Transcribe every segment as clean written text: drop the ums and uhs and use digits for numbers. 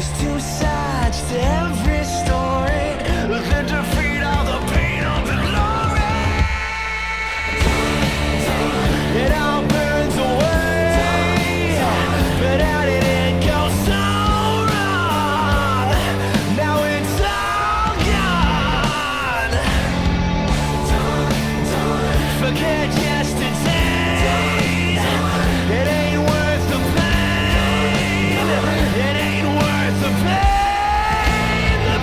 There's two sides to every story. The defeat of the pain of the glory. It all burns away. But how did it go so wrong? Now it's all gone. Forget yesterday. It ain't worth the pain. It ain't worth the pain. The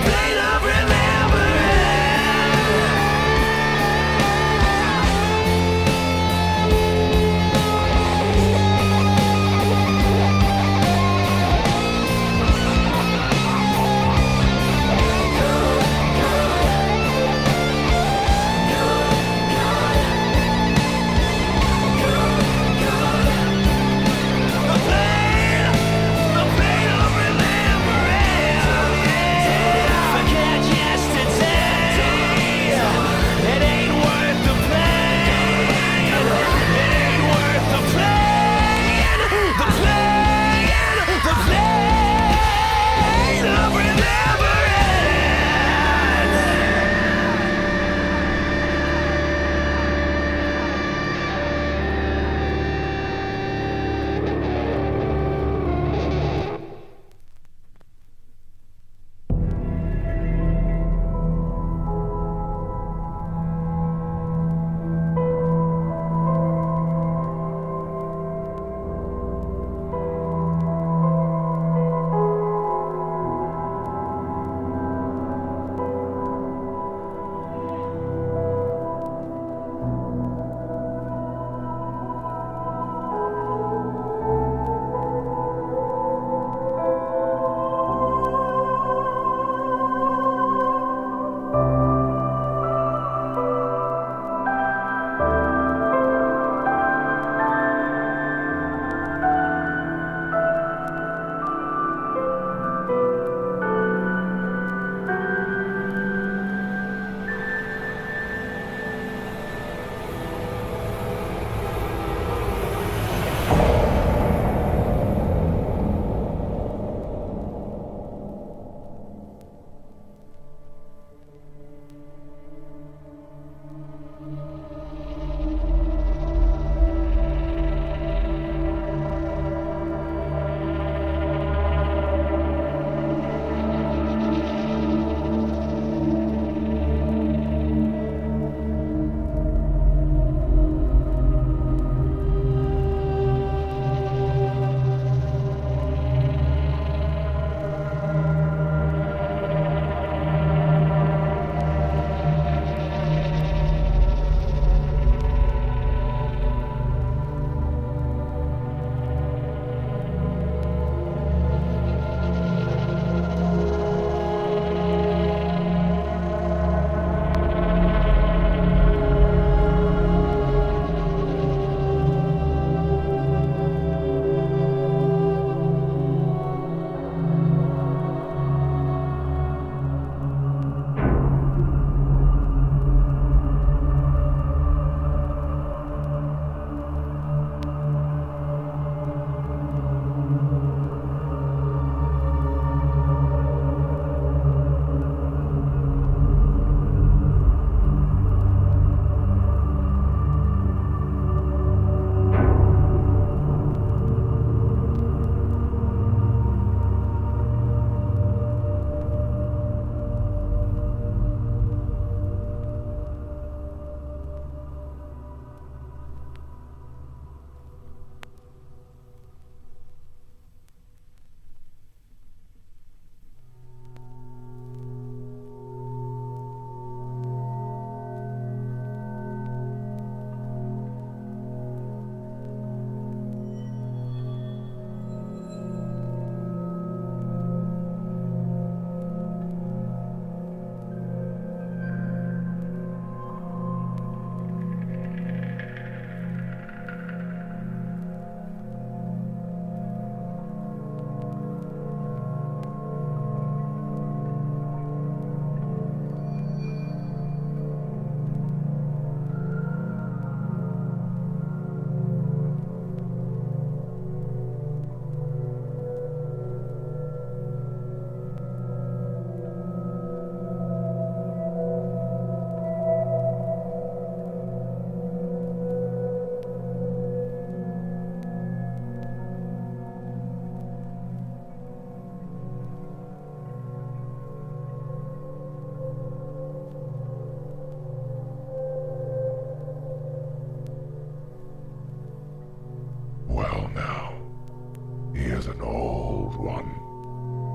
an old one.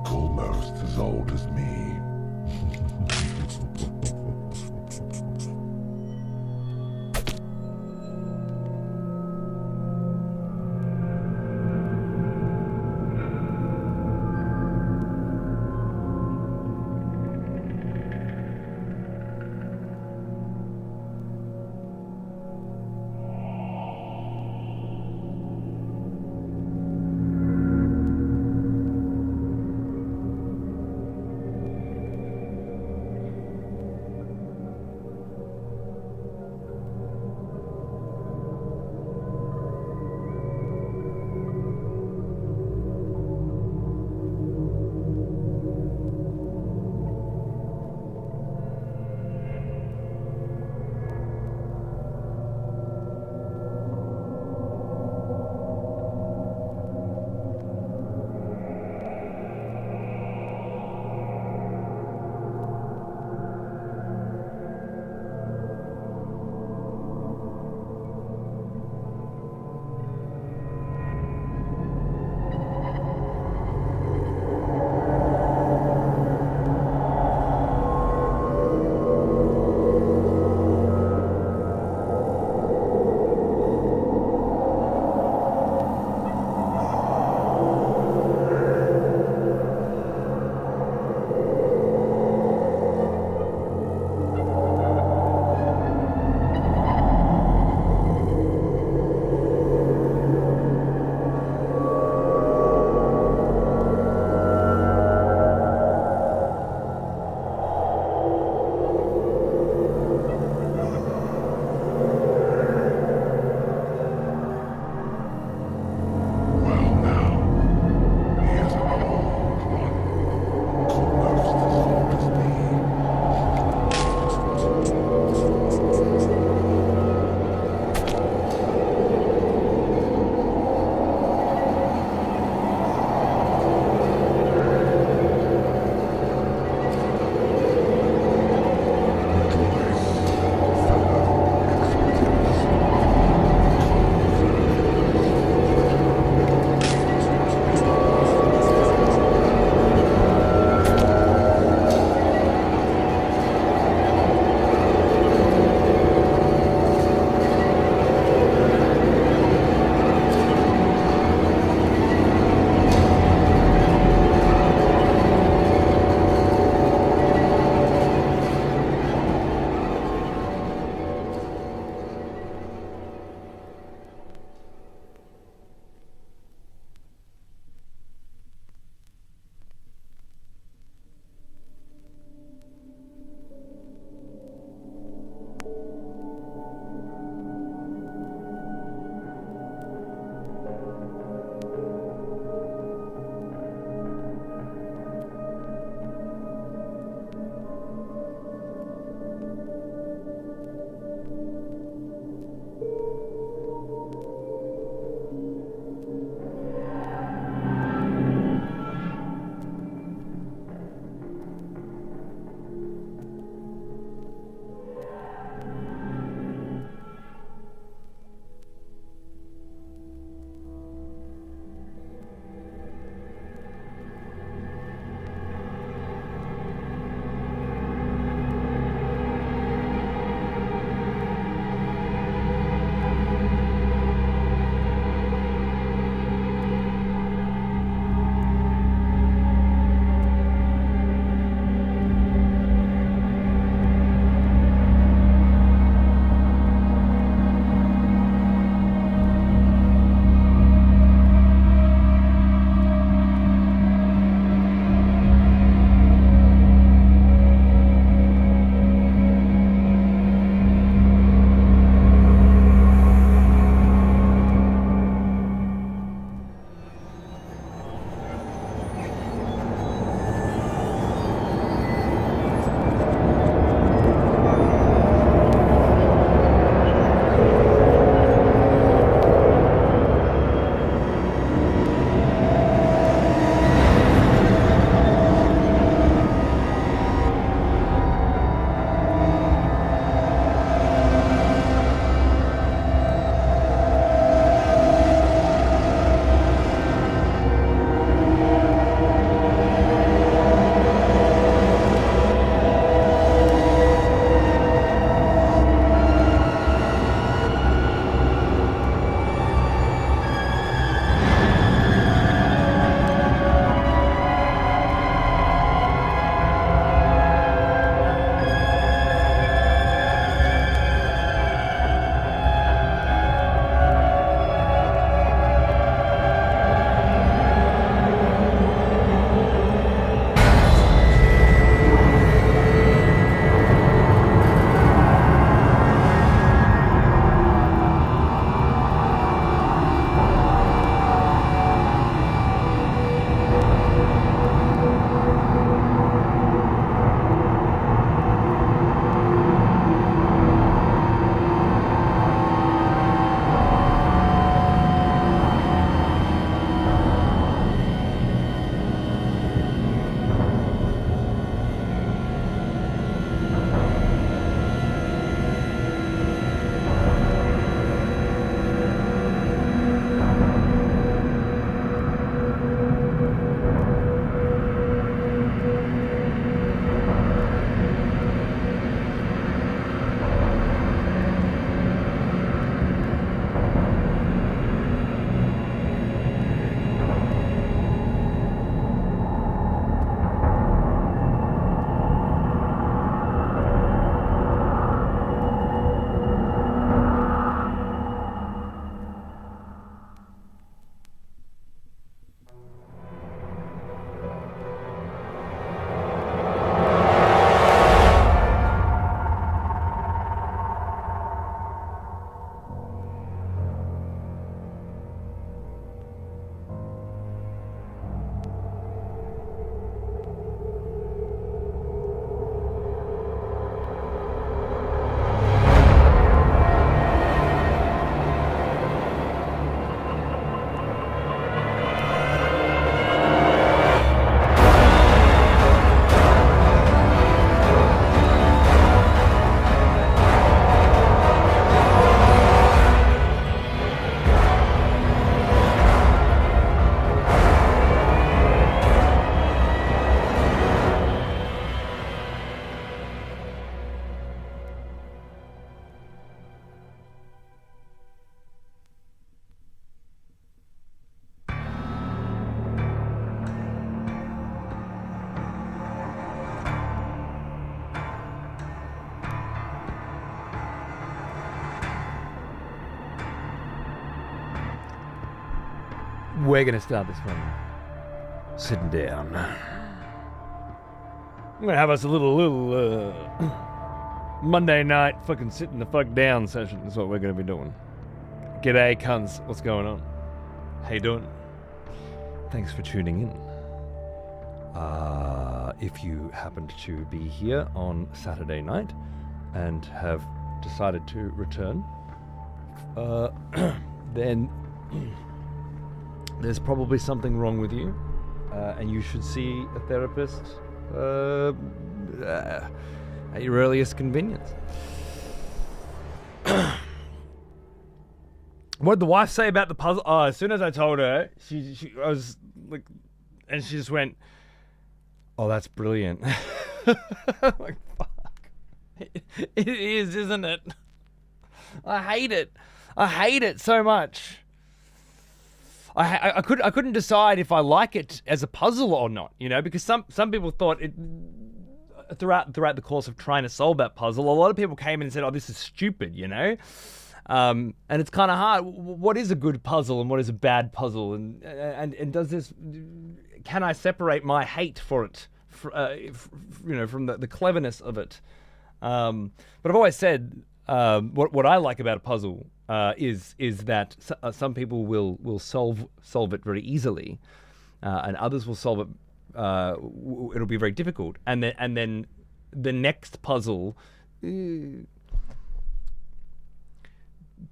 Almost as old as me. We're gonna start this one sitting down. I'm gonna have us a little Monday night fucking sitting the fuck down session is what we're gonna be doing. G'day cunts, what's going on? How you doing? Thanks for tuning in. If you happened to be here on Saturday night and have decided to return, then there's probably something wrong with you, and you should see a therapist at your earliest convenience. What did the wife say about the puzzle? Oh, as soon as I told her, I was like, and she just went, "Oh, that's brilliant." I'm like, fuck. It is, isn't it? I hate it. I hate it so much. I couldn't decide if I like it as a puzzle or not, you know, because some people thought it throughout the course of trying to solve that puzzle, a lot of people came in and said, "Oh, this is stupid," you know. And it's kind of hard. What is a good puzzle and what is a bad puzzle? And does this? Can I separate my hate for it, you know, from the cleverness of it? But I've always said what I like about a puzzle is that some people will solve it very easily, and others will solve it. It'll be very difficult, and then the next puzzle.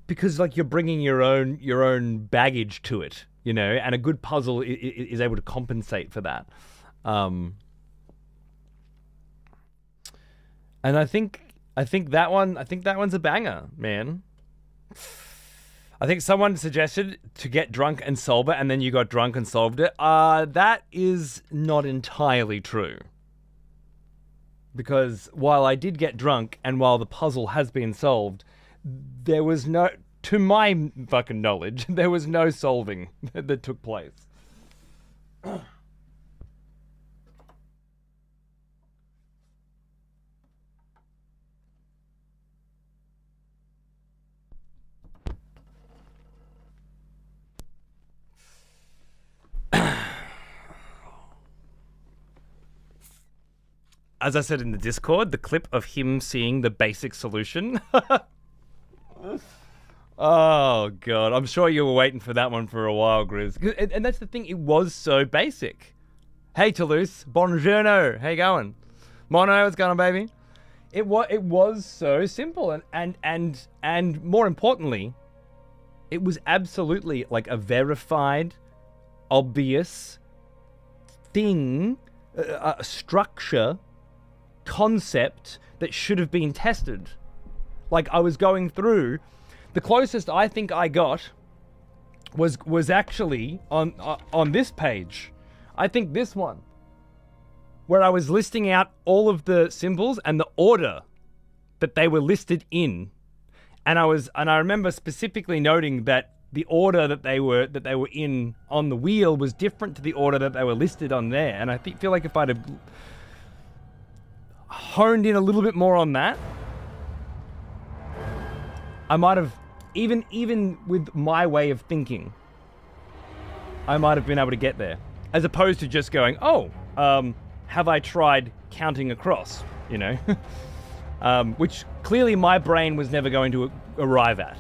Because like you're bringing your own baggage to it, you know, and a good puzzle is able to compensate for that. And I think that one's a banger, man. I think someone suggested to get drunk and solve it, and then you got drunk and solved it. That is not entirely true. Because while I did get drunk, and while the puzzle has been solved, there was no, to my fucking knowledge, there was no solving that took place. As I said in the Discord, the clip of him seeing the basic solution. Oh, God. I'm sure you were waiting for that one for a while, Grizz. And that's the thing. It was so basic. Hey, Toulouse. Buongiorno. How you going? Mono, what's going on, baby? It was so simple. And more importantly, it was absolutely like a verified, obvious thing, a structure, concept that should have been tested. Like I was going through, the closest I think I got was actually on this page. I think this one, where I was listing out all of the symbols and the order that they were listed in, and I remember specifically noting that the order that they were in on the wheel was different to the order that they were listed on there. And I feel like if I'd have honed in a little bit more on that, I might have, even with my way of thinking, I might have been able to get there. As opposed to just going, oh, have I tried counting across, you know? Which clearly my brain was never going to arrive at.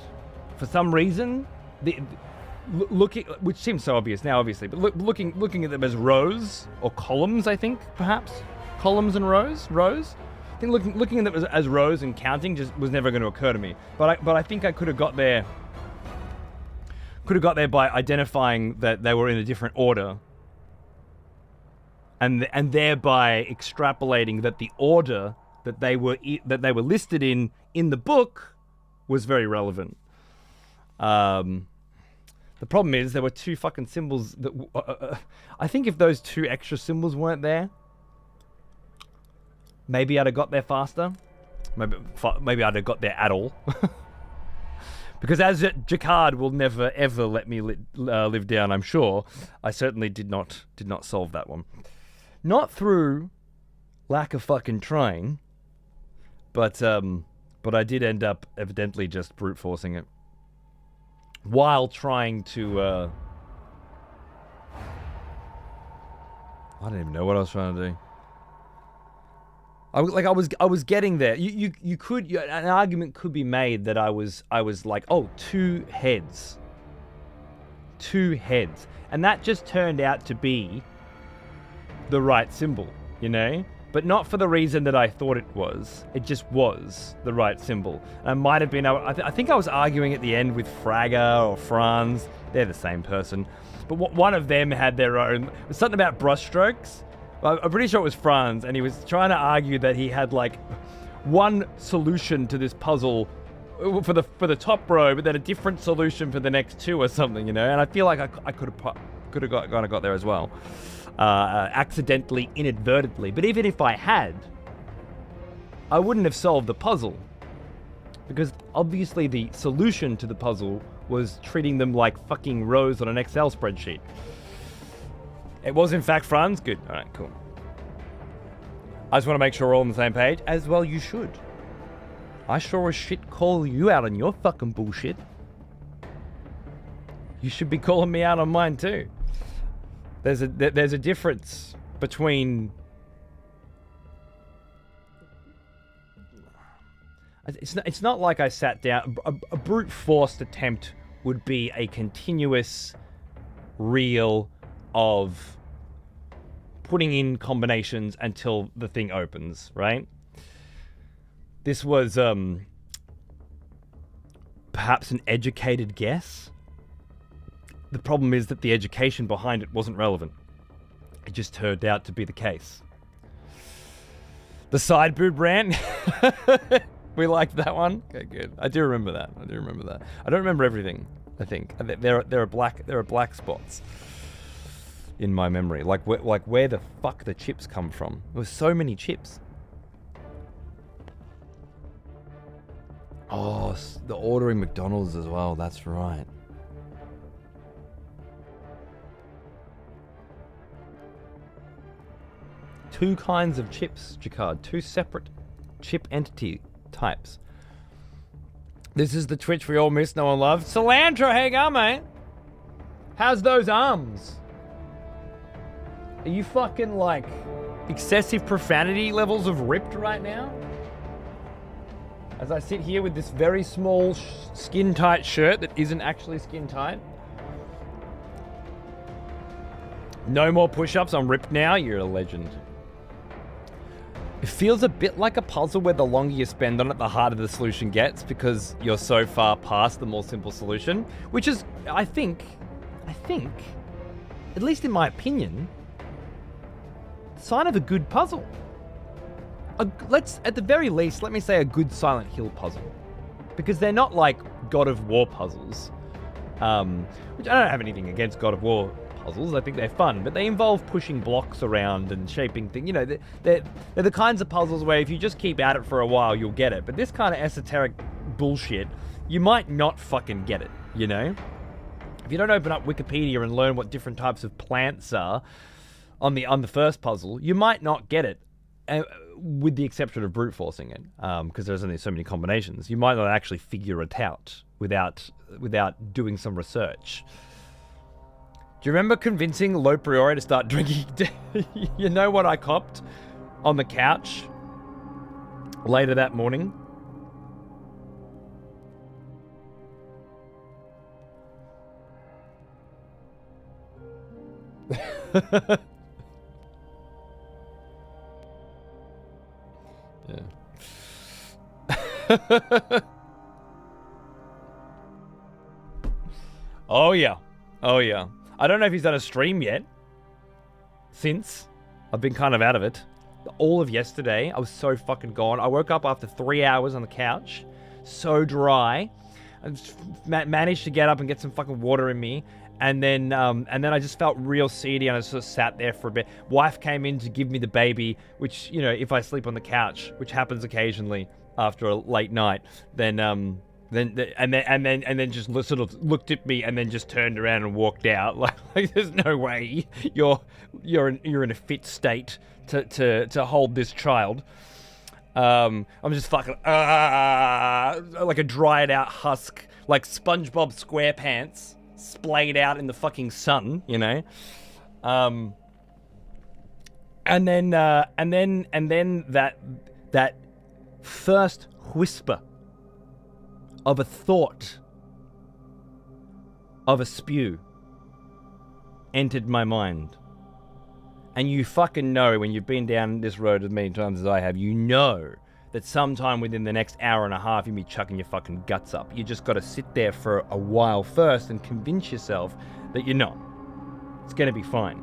For some reason, looking, which seems so obvious now, obviously, but looking at them as rows or columns, I think, perhaps. Columns and rows? I think looking at them as rows and counting just was never going to occur to me. But I think I could have got there by identifying that they were in a different order, and thereby extrapolating that the order that they were listed in the book was very relevant. The problem is there were two fucking symbols that I think if those two extra symbols weren't there, maybe I'd have got there faster. Maybe I'd have got there at all. Because as Jacquard will never ever let me live down, I'm sure, I certainly did not solve that one. Not through lack of fucking trying, but I did end up evidently just brute forcing it while trying to I don't even know what I was trying to do. I was getting there. You could an argument could be made that I was like, oh, two heads, and that just turned out to be the right symbol, you know. But not for the reason that I thought it was. It just was the right symbol. And I might have been. I think I was arguing at the end with Fraga or Franz. They're the same person, but one of them had their own. It was something about brushstrokes. I'm pretty sure it was Franz, and he was trying to argue that he had like one solution to this puzzle for the top row, but then a different solution for the next two or something, you know. And I feel like I could have got there as well, accidentally, inadvertently. But even if I had, I wouldn't have solved the puzzle, because obviously the solution to the puzzle was treating them like fucking rows on an Excel spreadsheet. It was in fact Franz. Good. All right, cool. I just want to make sure we're all on the same page. As well you should. I sure as shit call you out on your fucking bullshit. You should be calling me out on mine too. There's a difference between... It's not like I sat down... A brute forced attempt would be a continuous reel of putting in combinations until the thing opens, right? This was perhaps an educated guess. The problem is that the education behind it wasn't relevant. It just turned out to be the case. The side boob rant. We liked that one. Okay, good. I do remember that. I don't remember everything. I think there are black spots in my memory, like where the fuck the chips come from. There was so many chips. Oh, the ordering McDonald's as well. That's right. Two kinds of chips, Jacquard. Two separate chip entity types. This is the Twitch we all miss, no one loves. Cilantro, how you going, mate? How's those arms? Are you fucking like excessive profanity levels of ripped right now? As I sit here with this very small skin tight shirt that isn't actually skin tight. No more push-ups, I'm ripped now. You're a legend. It feels a bit like a puzzle where the longer you spend on it, the harder the solution gets, because you're so far past the more simple solution, which is, I think, at least in my opinion, sign of a good puzzle. At the very least, let me say a good Silent Hill puzzle, because they're not like God of War puzzles, which I don't have anything against God of War puzzles. I think they're fun, but they involve pushing blocks around and shaping things. You know, they're the kinds of puzzles where if you just keep at it for a while, you'll get it. But this kind of esoteric bullshit, you might not fucking get it, you know? If you don't open up Wikipedia and learn what different types of plants are on the first puzzle, you might not get it, with the exception of brute forcing it, because there's only so many combinations. You might not actually figure it out without doing some research. Do you remember convincing Lo Priori to start drinking? You know what I copped on the couch later that morning? Yeah. Oh yeah. I don't know if he's done a stream yet. Since I've been kind of out of it. All of yesterday, I was so fucking gone. I woke up after 3 hours on the couch, so dry. I just managed to get up and get some fucking water in me, and then I just felt real seedy, and I just sat there for a bit. Wife came in to give me the baby, which, you know, if I sleep on the couch, which happens occasionally after a late night, then just sort of looked at me and then just turned around and walked out. Like there's no way you're in a fit state to hold this child. I'm just fucking like a dried out husk, like SpongeBob SquarePants splayed out in the fucking sun, you know. And then that first whisper of a thought of a spew entered my mind. And you fucking know, when you've been down this road as many times as I have, you know that sometime within the next hour and a half you'll be chucking your fucking guts up. You just got to sit there for a while first and convince yourself that you're not. It's going to be fine.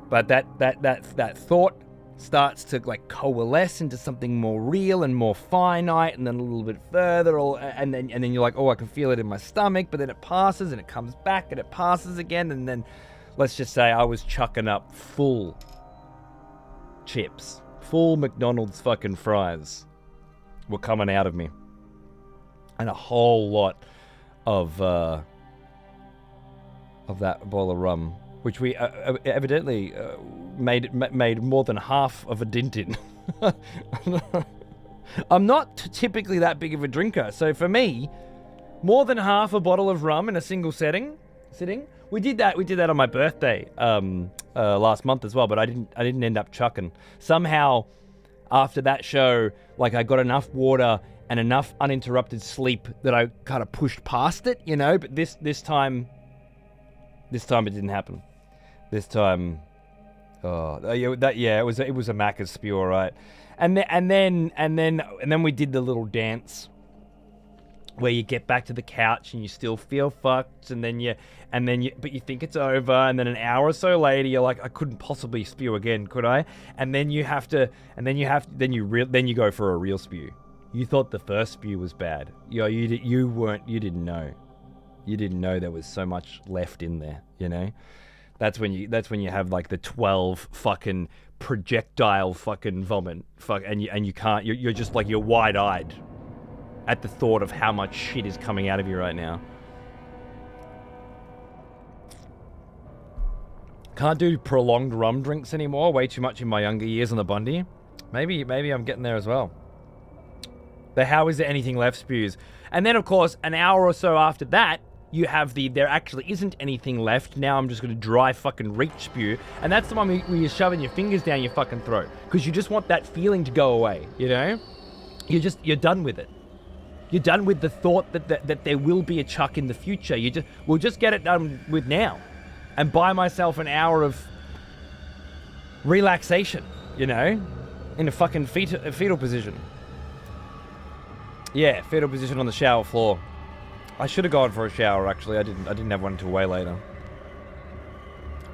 But that thought starts to like coalesce into something more real and more finite, and then a little bit further, and then you're like, oh, I can feel it in my stomach, but then it passes and it comes back and it passes again, and then let's just say I was chucking up full chips, full McDonald's fucking fries were coming out of me, and a whole lot of that bottle of rum, which we evidently made more than half of a dint in. I'm not typically that big of a drinker, so for me, more than half a bottle of rum in a single sitting. We did that on my birthday last month as well, but I didn't end up chucking. Somehow, after that show, like I got enough water and enough uninterrupted sleep that I kind of pushed past it, you know. But this time it didn't happen. This time, it was a Macca's spew, all right. And then we did the little dance where you get back to the couch and you still feel fucked, but you think it's over, and then an hour or so later you're like, I couldn't possibly spew again, could I? And then you go for a real spew. You thought the first spew was bad. You didn't know there was so much left in there, you know? That's when you have like the 12 fucking projectile fucking vomit, and you can't, you're just like, you're wide-eyed at the thought of how much shit is coming out of you right now. Can't do prolonged rum drinks anymore. Way too much in my younger years on the Bundy. Maybe I'm getting there as well. The how is there anything left spews. And then, of course, an hour or so after that, you have there actually isn't anything left. Now I'm just going to dry fucking reach spew. And that's the one where you're shoving your fingers down your fucking throat. Because you just want that feeling to go away, you know? You're done with it. You're done with the thought that there will be a chuck in the future. We'll just get it done with now. And buy myself an hour of relaxation, you know? In a fucking fetal position. Yeah, fetal position on the shower floor. I should have gone for a shower, actually. I didn't have one until way later.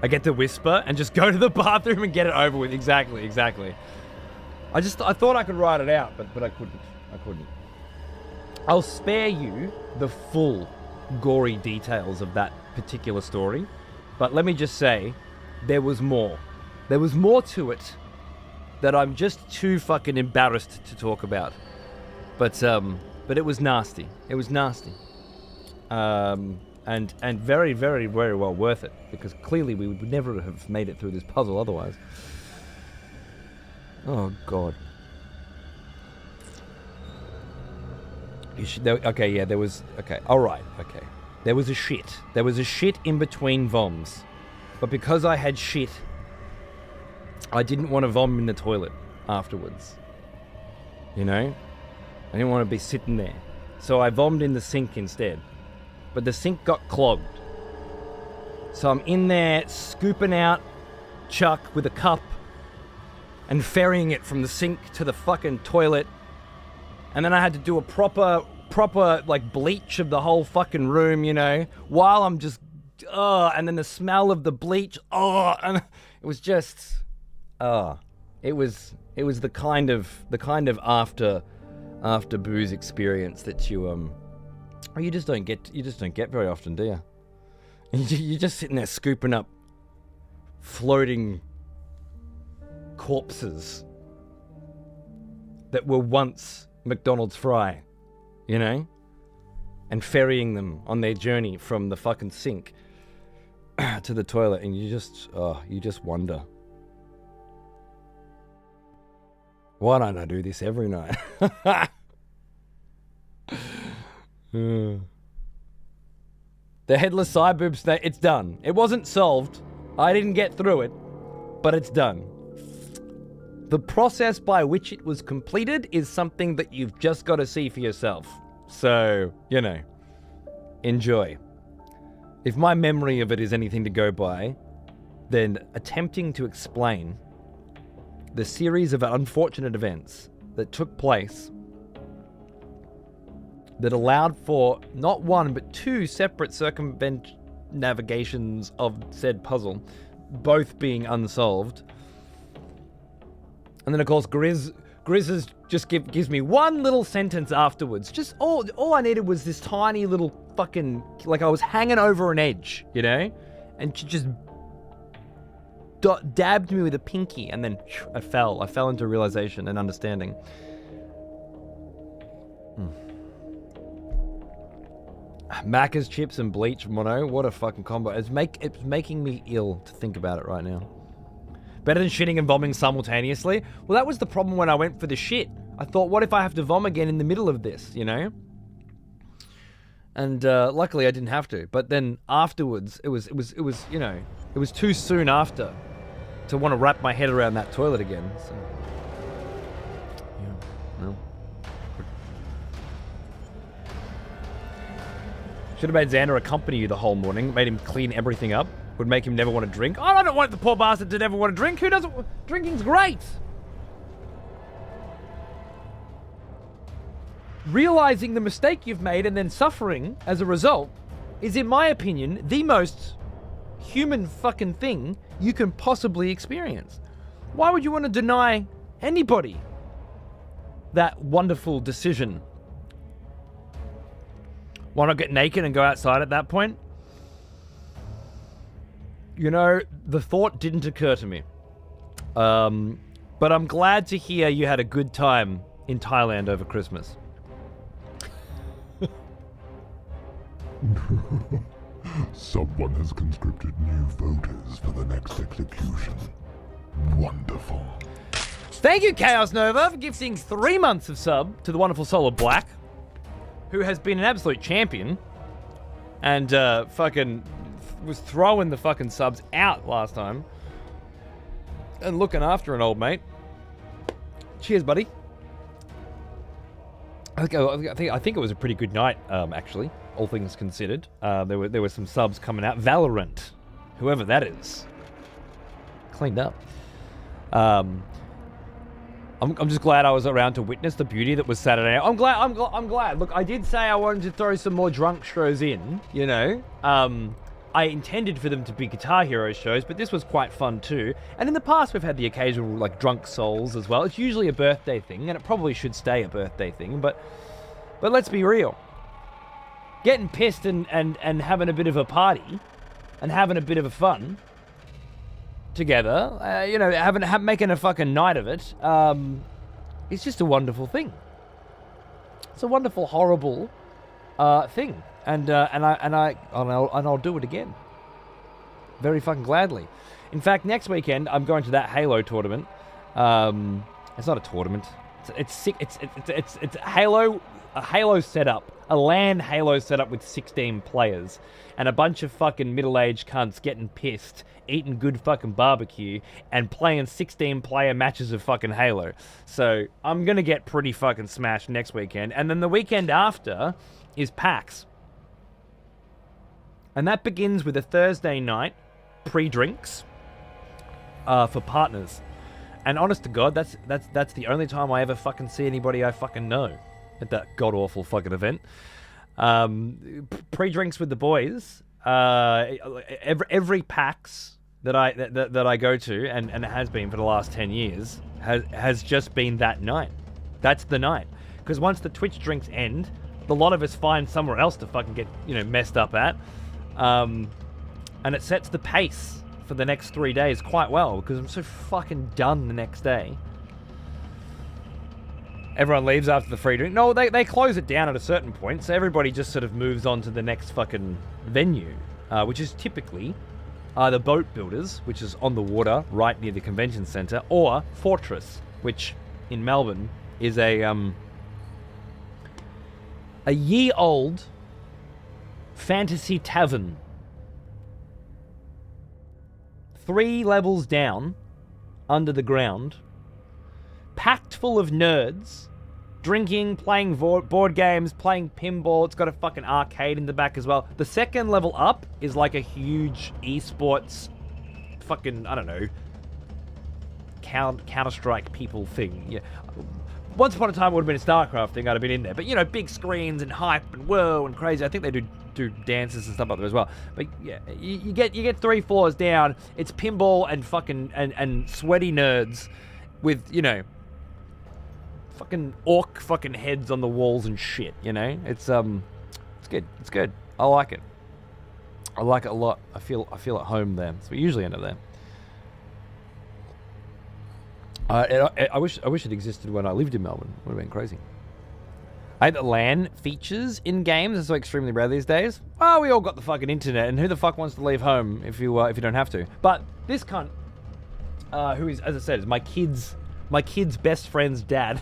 I get to whisper and just go to the bathroom and get it over with. Exactly. I thought I could write it out, but I couldn't. I'll spare you the full gory details of that particular story, but let me just say, there was more. There was more to it that I'm just too fucking embarrassed to talk about. But it was nasty. It was nasty. And very, very, very well worth it, because clearly we would never have made it through this puzzle otherwise. Oh, God. There was a shit. There was a shit in between voms. But because I had shit, I didn't want to vom in the toilet afterwards. You know? I didn't want to be sitting there. So I vommed in the sink instead. But the sink got clogged. So I'm in there scooping out chuck with a cup and ferrying it from the sink to the fucking toilet. And then I had to do a proper like bleach of the whole fucking room, you know, while I'm just, and then the smell of the bleach, and it was just, it was the kind of after booze experience that you just don't get very often, do you? You're just sitting there scooping up floating corpses that were once McDonald's fry, you know, and ferrying them on their journey from the fucking sink to the toilet, and you just wonder, why don't I do this every night? The headless side boobs, it's done. It wasn't solved. I didn't get through it, but it's done. The process by which it was completed is something that you've just got to see for yourself. So, enjoy. If my memory of it is anything to go by, then attempting to explain the series of unfortunate events that took place that allowed for not one but two separate circumnavigations of said puzzle, both being unsolved. And then, of course, Grizz just gives me one little sentence afterwards. Just all I needed was this tiny little fucking, like I was hanging over an edge, and she just dabbed me with a pinky, and then I fell into realization and understanding. Macca's chips and bleach mono, what a fucking combo. It's making me ill to think about it right now. Better than shitting and vomiting simultaneously? Well, that was the problem when I went for the shit. I thought, what if I have to vom again in the middle of this, And luckily I didn't have to. But then afterwards, it was too soon after to want to wrap my head around that toilet again. So, yeah, no. Should have made Xander accompany you the whole morning, made him clean everything up. Would make him never want to drink. I don't want the poor bastard to never want to drink. Who doesn't? Drinking's great. Realizing the mistake you've made and then suffering as a result is, in my opinion, the most human fucking thing you can possibly experience. Why would you want to deny anybody that wonderful decision? Why not get naked and go outside at that point? The thought didn't occur to me. But I'm glad to hear you had a good time in Thailand over Christmas. Someone has conscripted new voters for the next execution. Wonderful. Thank you, Chaos Nova, for gifting 3 months of sub to the wonderful soul of Black, who has been an absolute champion and fucking was throwing the fucking subs out last time and looking after an old mate. Cheers, buddy. I think it was a pretty good night, actually, all things considered. There were some subs coming out. Valorant, whoever that is, cleaned up. I'm just glad I was around to witness the beauty that was Saturday. I'm glad. Look, I did say I wanted to throw some more drunk shows in. I intended for them to be Guitar Hero shows, but this was quite fun too. And in the past, we've had the occasional like drunk souls as well. It's usually a birthday thing, and it probably should stay a birthday thing. But let's be real. Getting pissed and having a bit of a party, and having a bit of a fun together, making a fucking night of it, it's just a wonderful thing. It's a wonderful, horrible thing. And I'll do it again. Very fucking gladly. In fact, next weekend I'm going to that Halo tournament. It's not a tournament. It's Halo, a Halo setup, a LAN Halo setup with 16 players, and a bunch of fucking middle-aged cunts getting pissed, eating good fucking barbecue, and playing 16-player matches of fucking Halo. So I'm gonna get pretty fucking smashed next weekend, and then the weekend after is PAX. And that begins with a Thursday night pre-drinks for partners. And honest to God, that's the only time I ever fucking see anybody I fucking know at that god-awful fucking event. Pre-drinks with the boys. Every PAX that I go to, and it has been for the last 10 years, has just been that night. That's the night. Because once the Twitch drinks end, a lot of us find somewhere else to fucking get, messed up at. And it sets the pace for the next 3 days quite well, because I'm so fucking done the next day. Everyone leaves after the free drink. No, they close it down at a certain point, so everybody just sort of moves on to the next fucking venue, which is typically either Boat Builders, which is on the water right near the convention centre, or Fortress, which in Melbourne is a ye-old fantasy tavern. 3 levels down, under the ground, packed full of nerds, drinking, playing board games, playing pinball. It's got a fucking arcade in the back as well. The second level up is like a huge esports fucking, I don't know, Counter-Strike people thing. Yeah. Once upon a time it would have been a StarCraft thing, I'd have been in there. But, you know, big screens and hype and whoa and crazy. I think they do dances and stuff up there as well. But, yeah, you get 3 floors down. It's pinball and fucking and sweaty nerds with, you know, fucking orc fucking heads on the walls and shit, you know? It's good. It's good. I like it. I like it a lot. I feel at home there. So we usually end up there. I wish it existed when I lived in Melbourne. It would have been crazy. I hate that LAN features in games are so extremely rare these days. Oh, we all got the fucking internet, and who the fuck wants to leave home if you don't have to? But this cunt, who is, as I said, is my kid's best friend's dad,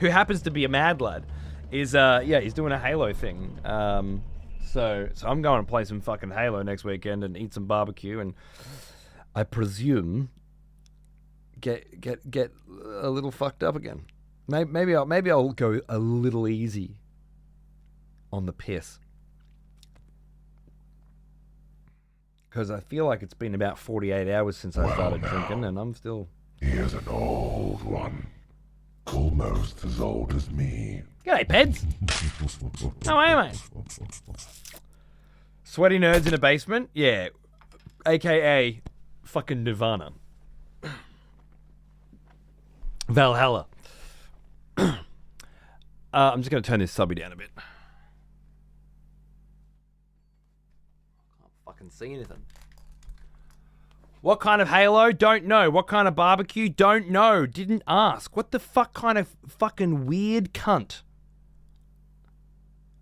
who happens to be a mad lad, is he's doing a Halo thing. So I'm going to play some fucking Halo next weekend and eat some barbecue, and I presume get a little fucked up again. Maybe I'll go a little easy on the piss, because I feel like it's been about 48 hours since I started drinking, and I'm still. Here's an old one, almost as old as me. G'day, Peds. How are you, mate? Sweaty nerds in a basement? Yeah. AKA fucking Nirvana. Valhalla. I'm just going to turn this subby down a bit. Can't fucking see anything. What kind of Halo? Don't know. What kind of barbecue? Don't know. Didn't ask. What the fuck kind of fucking weird cunt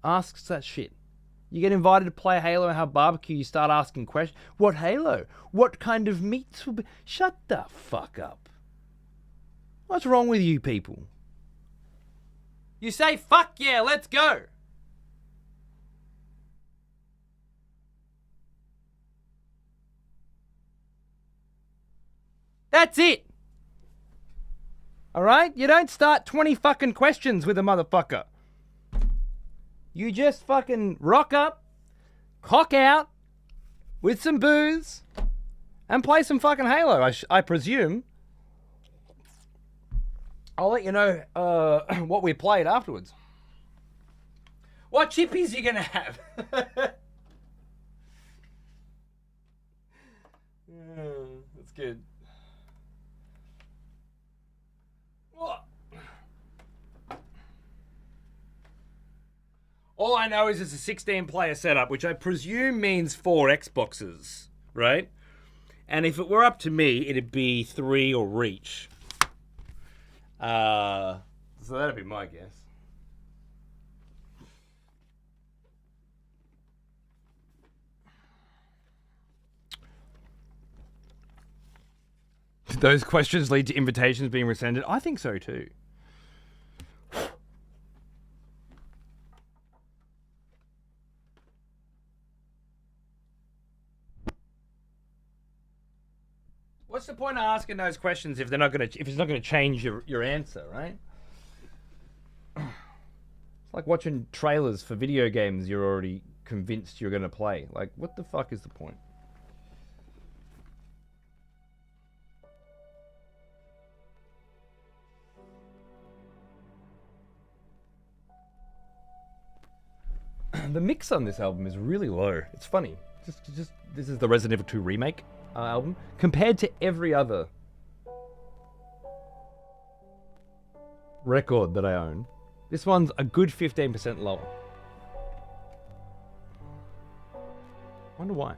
asks that shit? You get invited to play Halo and have barbecue, you start asking questions. What Halo? What kind of meats will be? Shut the fuck up. What's wrong with you people? You say, fuck yeah, let's go. That's it. All right? You don't start 20 fucking questions with a motherfucker. You just fucking rock up, cock out with some booze, and play some fucking Halo, I presume. I'll let you know what we played afterwards. What chippies you gonna have? That's good. What? All I know is it's a 16-player setup, which I presume means 4 Xboxes, right? And if it were up to me, it'd be 3 or Reach. So that'd be my guess. Did those questions lead to invitations being rescinded? I think so too. What's the point of asking those questions if it's not going to change your answer, right? It's like watching trailers for video games you're already convinced you're going to play. Like, what the fuck is the point? The mix on this album is really low. It's funny. Just this is the Resident Evil 2 remake album compared to every other record that I own. This one's a good 15% lower. Wonder why.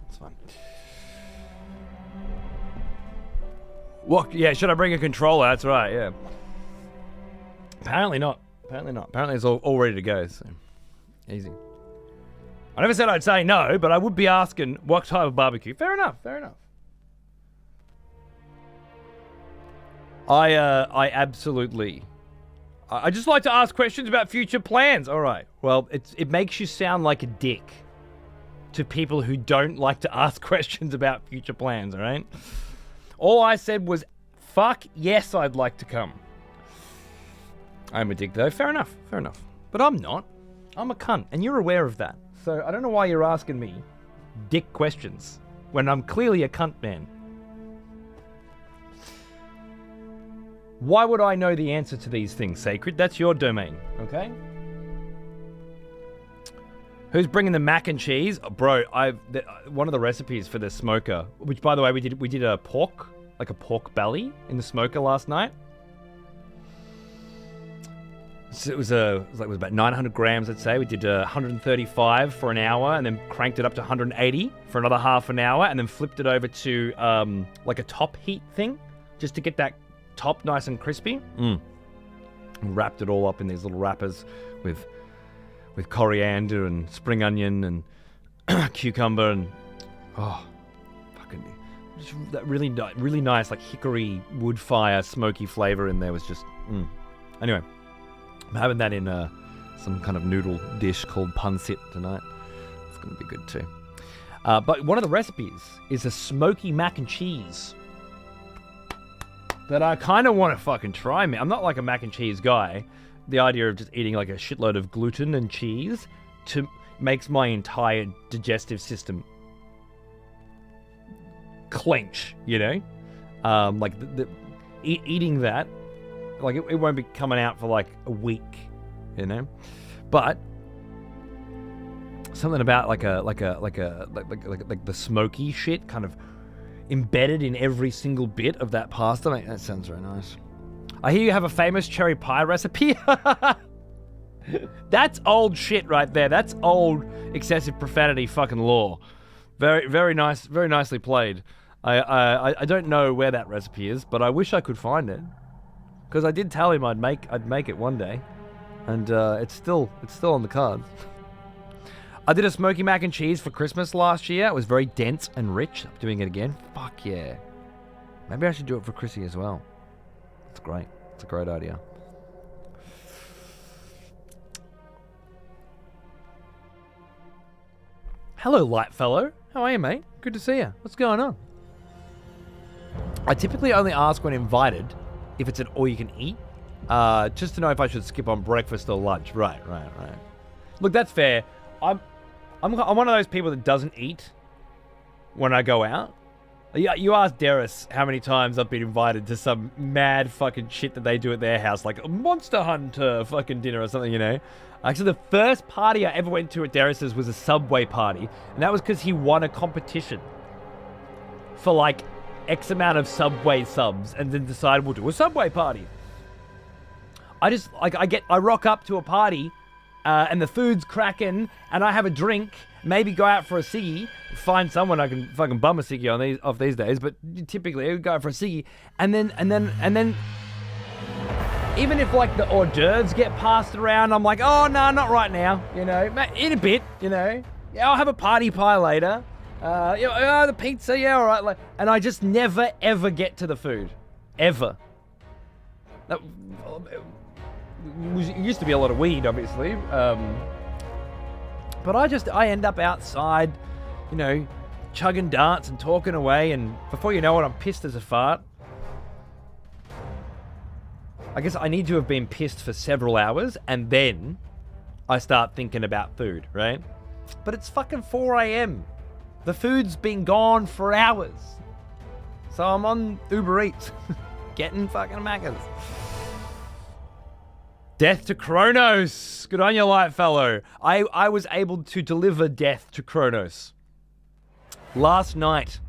That's fine. What? Yeah, should I bring a controller? That's right, yeah. Apparently not. Apparently it's all ready to go, so easy. I never said I'd say no, but I would be asking what type of barbecue. Fair enough. I absolutely. I just like to ask questions about future plans. All right. Well, it makes you sound like a dick to people who don't like to ask questions about future plans, all right? All I said was, fuck yes, I'd like to come. I'm a dick though. Fair enough. Fair enough. But I'm not. I'm a cunt. And you're aware of that. So I don't know why you're asking me dick questions when I'm clearly a cunt man. Why would I know the answer to these things, Sacred? That's your domain, okay? Who's bringing the mac and cheese? Oh, bro, one of the recipes for the smoker, which by the way, we did a pork, like a pork belly in the smoker last night. So it was about 900 grams, I'd say. We did 135 for an hour and then cranked it up to 180 for another half an hour and then flipped it over to like a top heat thing just to get that top nice and crispy. Wrapped it all up in these little wrappers with coriander and spring onion and cucumber and fucking just that really nice like hickory wood fire smoky flavor in there was just Anyway, I'm having that in some kind of noodle dish called pancit tonight. It's gonna be good too. But one of the recipes is a smoky mac and cheese that I kind of want to fucking try. I'm not like a mac and cheese guy. The idea of just eating like a shitload of gluten and cheese makes my entire digestive system clench, you know? Like eating that, like it won't be coming out for like a week, you know? But something about like the smoky shit kind of embedded in every single bit of that pasta. Mate, that sounds very nice. I hear you have a famous cherry pie recipe. That's old shit right there. That's old excessive profanity fucking law. Very, very nice, very nicely played. I don't know where that recipe is, but I wish I could find it. Because I did tell him I'd make it one day. And it's still on the cards. I did a smoky mac and cheese for Christmas last year. It was very dense and rich. I'm doing it again. Fuck yeah. Maybe I should do it for Chrissy as well. It's great. It's a great idea. Hello, light fellow. How are you, mate? Good to see you. What's going on? I typically only ask when invited if it's an all-you-can-eat, just to know if I should skip on breakfast or lunch. Right. Look, that's fair. I'm one of those people that doesn't eat when I go out. You asked Darius how many times I've been invited to some mad fucking shit that they do at their house, like a Monster Hunter fucking dinner or something, you know? Actually, the first party I ever went to at Darius's was a Subway party, and that was because he won a competition for like X amount of Subway subs, and then decided we'll do a Subway party. I rock up to a party, and the food's cracking, and I have a drink, maybe go out for a ciggy, find someone I can fucking bum a ciggy off these days, but typically I would go out for a ciggy, and then even if like the hors d'oeuvres get passed around, I'm like, oh no, not right now, you know, in a bit, you know, yeah, I'll have a party pie later, the pizza, yeah, all right, and I just never ever get to the food, ever. It used to be a lot of weed, obviously, but I end up outside, you know, chugging darts and talking away, and before you know it, I'm pissed as a fart. I guess I need to have been pissed for several hours, and then I start thinking about food, right? But it's fucking 4 a.m. The food's been gone for hours. So I'm on Uber Eats, getting fucking Maccas. Death to Kronos. Good on you, light fellow. I was able to deliver death to Kronos last night.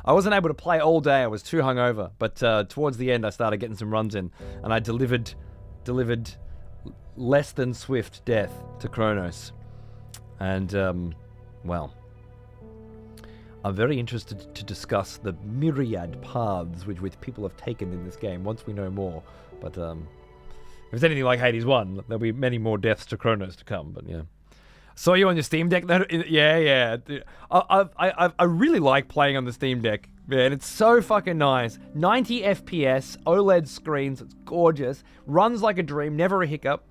I wasn't able to play all day. I was too hungover. But towards the end, I started getting some runs in, and I delivered less than swift death to Kronos. And well, I'm very interested to discuss the myriad paths which people have taken in this game once we know more. But if it's anything like Hades 1, there'll be many more deaths to Kronos to come. But yeah. Saw you on your Steam Deck. Yeah. I really like playing on the Steam Deck, man. It's so fucking nice. 90 FPS, OLED screens. It's gorgeous. Runs like a dream. Never a hiccup.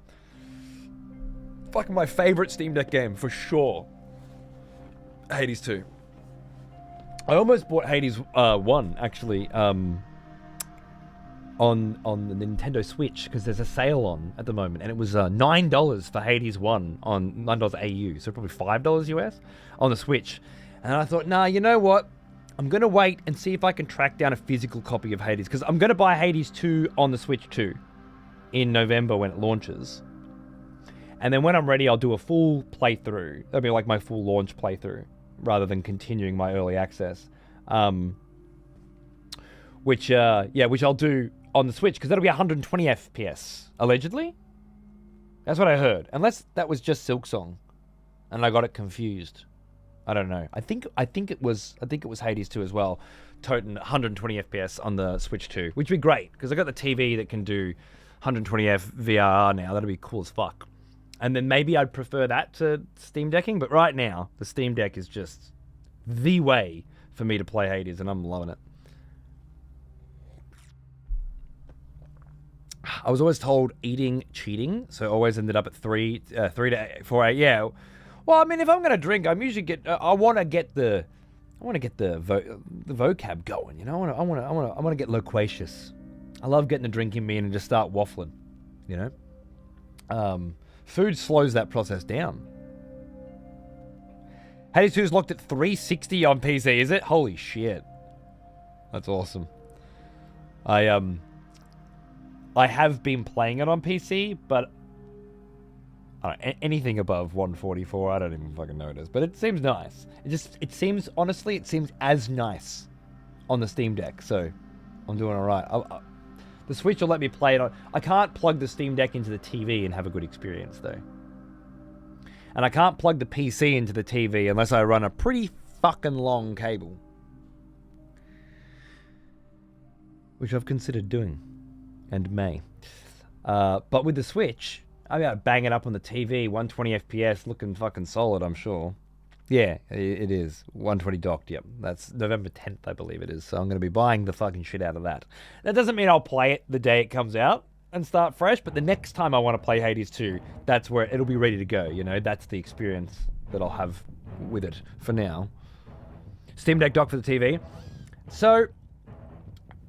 Fucking my favorite Steam Deck game for sure. Hades 2. I almost bought Hades 1 actually on the Nintendo Switch because there's a sale on at the moment, and it was $9 for Hades 1 on $9 AU, so probably $5 US on the Switch. And I thought, nah, you know what? I'm gonna wait and see if I can track down a physical copy of Hades, because I'm gonna buy Hades 2 on the Switch too in November when it launches. And then when I'm ready, I'll do a full playthrough. That'll be like my full launch playthrough, rather than continuing my early access. Which I'll do on the Switch, because that'll be 120 FPS, allegedly. That's what I heard. Unless that was just Silksong, and I got it confused. I don't know. I think it was Hades 2 as well, toting 120 FPS on the Switch 2, which would be great, because I got the TV that can do 120F VRR now. That'd be cool as fuck. And then maybe I'd prefer that to Steam Decking, but right now, the Steam Deck is just the way for me to play Hades, and I'm loving it. I was always told eating cheating, so I always ended up at 3 to 4 8. Yeah. Well, I mean, if I'm gonna drink, I'm usually I want to get the vocab going. You know, I want to get loquacious. I love getting a drink in me and just start waffling. You know. Food slows that process down. Hades 2 is locked at 360 on PC, is it? Holy shit. That's awesome. I have been playing it on PC, but anything above 144, I don't even fucking know it is. But it seems nice. It seems as nice on the Steam Deck, so I'm doing alright. The Switch will let me play it on... I can't plug the Steam Deck into the TV and have a good experience, though. And I can't plug the PC into the TV unless I run a pretty fucking long cable. Which I've considered doing. And may. But with the Switch, I mean, I bang it up on the TV, 120 FPS, looking fucking solid, I'm sure. Yeah, it is. 120 docked, yep. That's November 10th, I believe it is. So I'm going to be buying the fucking shit out of that. That doesn't mean I'll play it the day it comes out and start fresh, but the next time I want to play Hades 2, that's where it'll be ready to go, you know? That's the experience that I'll have with it for now. Steam Deck dock for the TV. So,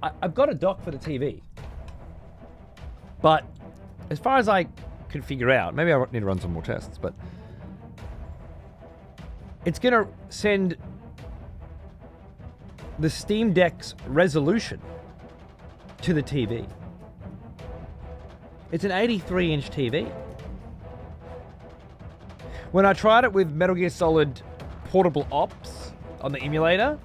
I've got a dock for the TV. But, as far as I can figure out, maybe I need to run some more tests, but... it's going to send the Steam Deck's resolution to the TV. It's an 83-inch TV. When I tried it with Metal Gear Solid Portable Ops on the emulator,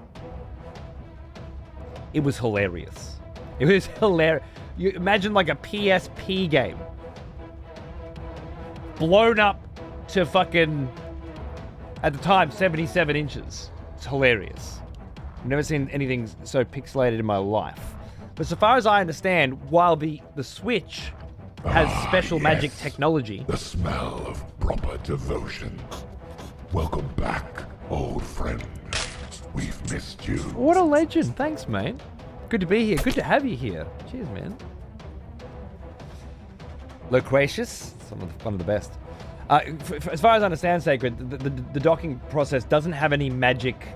it was hilarious. It was hilarious. You imagine like a PSP game blown up to fucking... at the time, 77 inches. It's hilarious. I've never seen anything so pixelated in my life. But so far as I understand, while the Switch has special magic technology... The smell of proper devotion. Welcome back, old friend. We've missed you. What a legend. Thanks, mate. Good to be here. Good to have you here. Cheers, man. Loquacious. One of the best. As far as I understand, Sacred, the docking process doesn't have any magic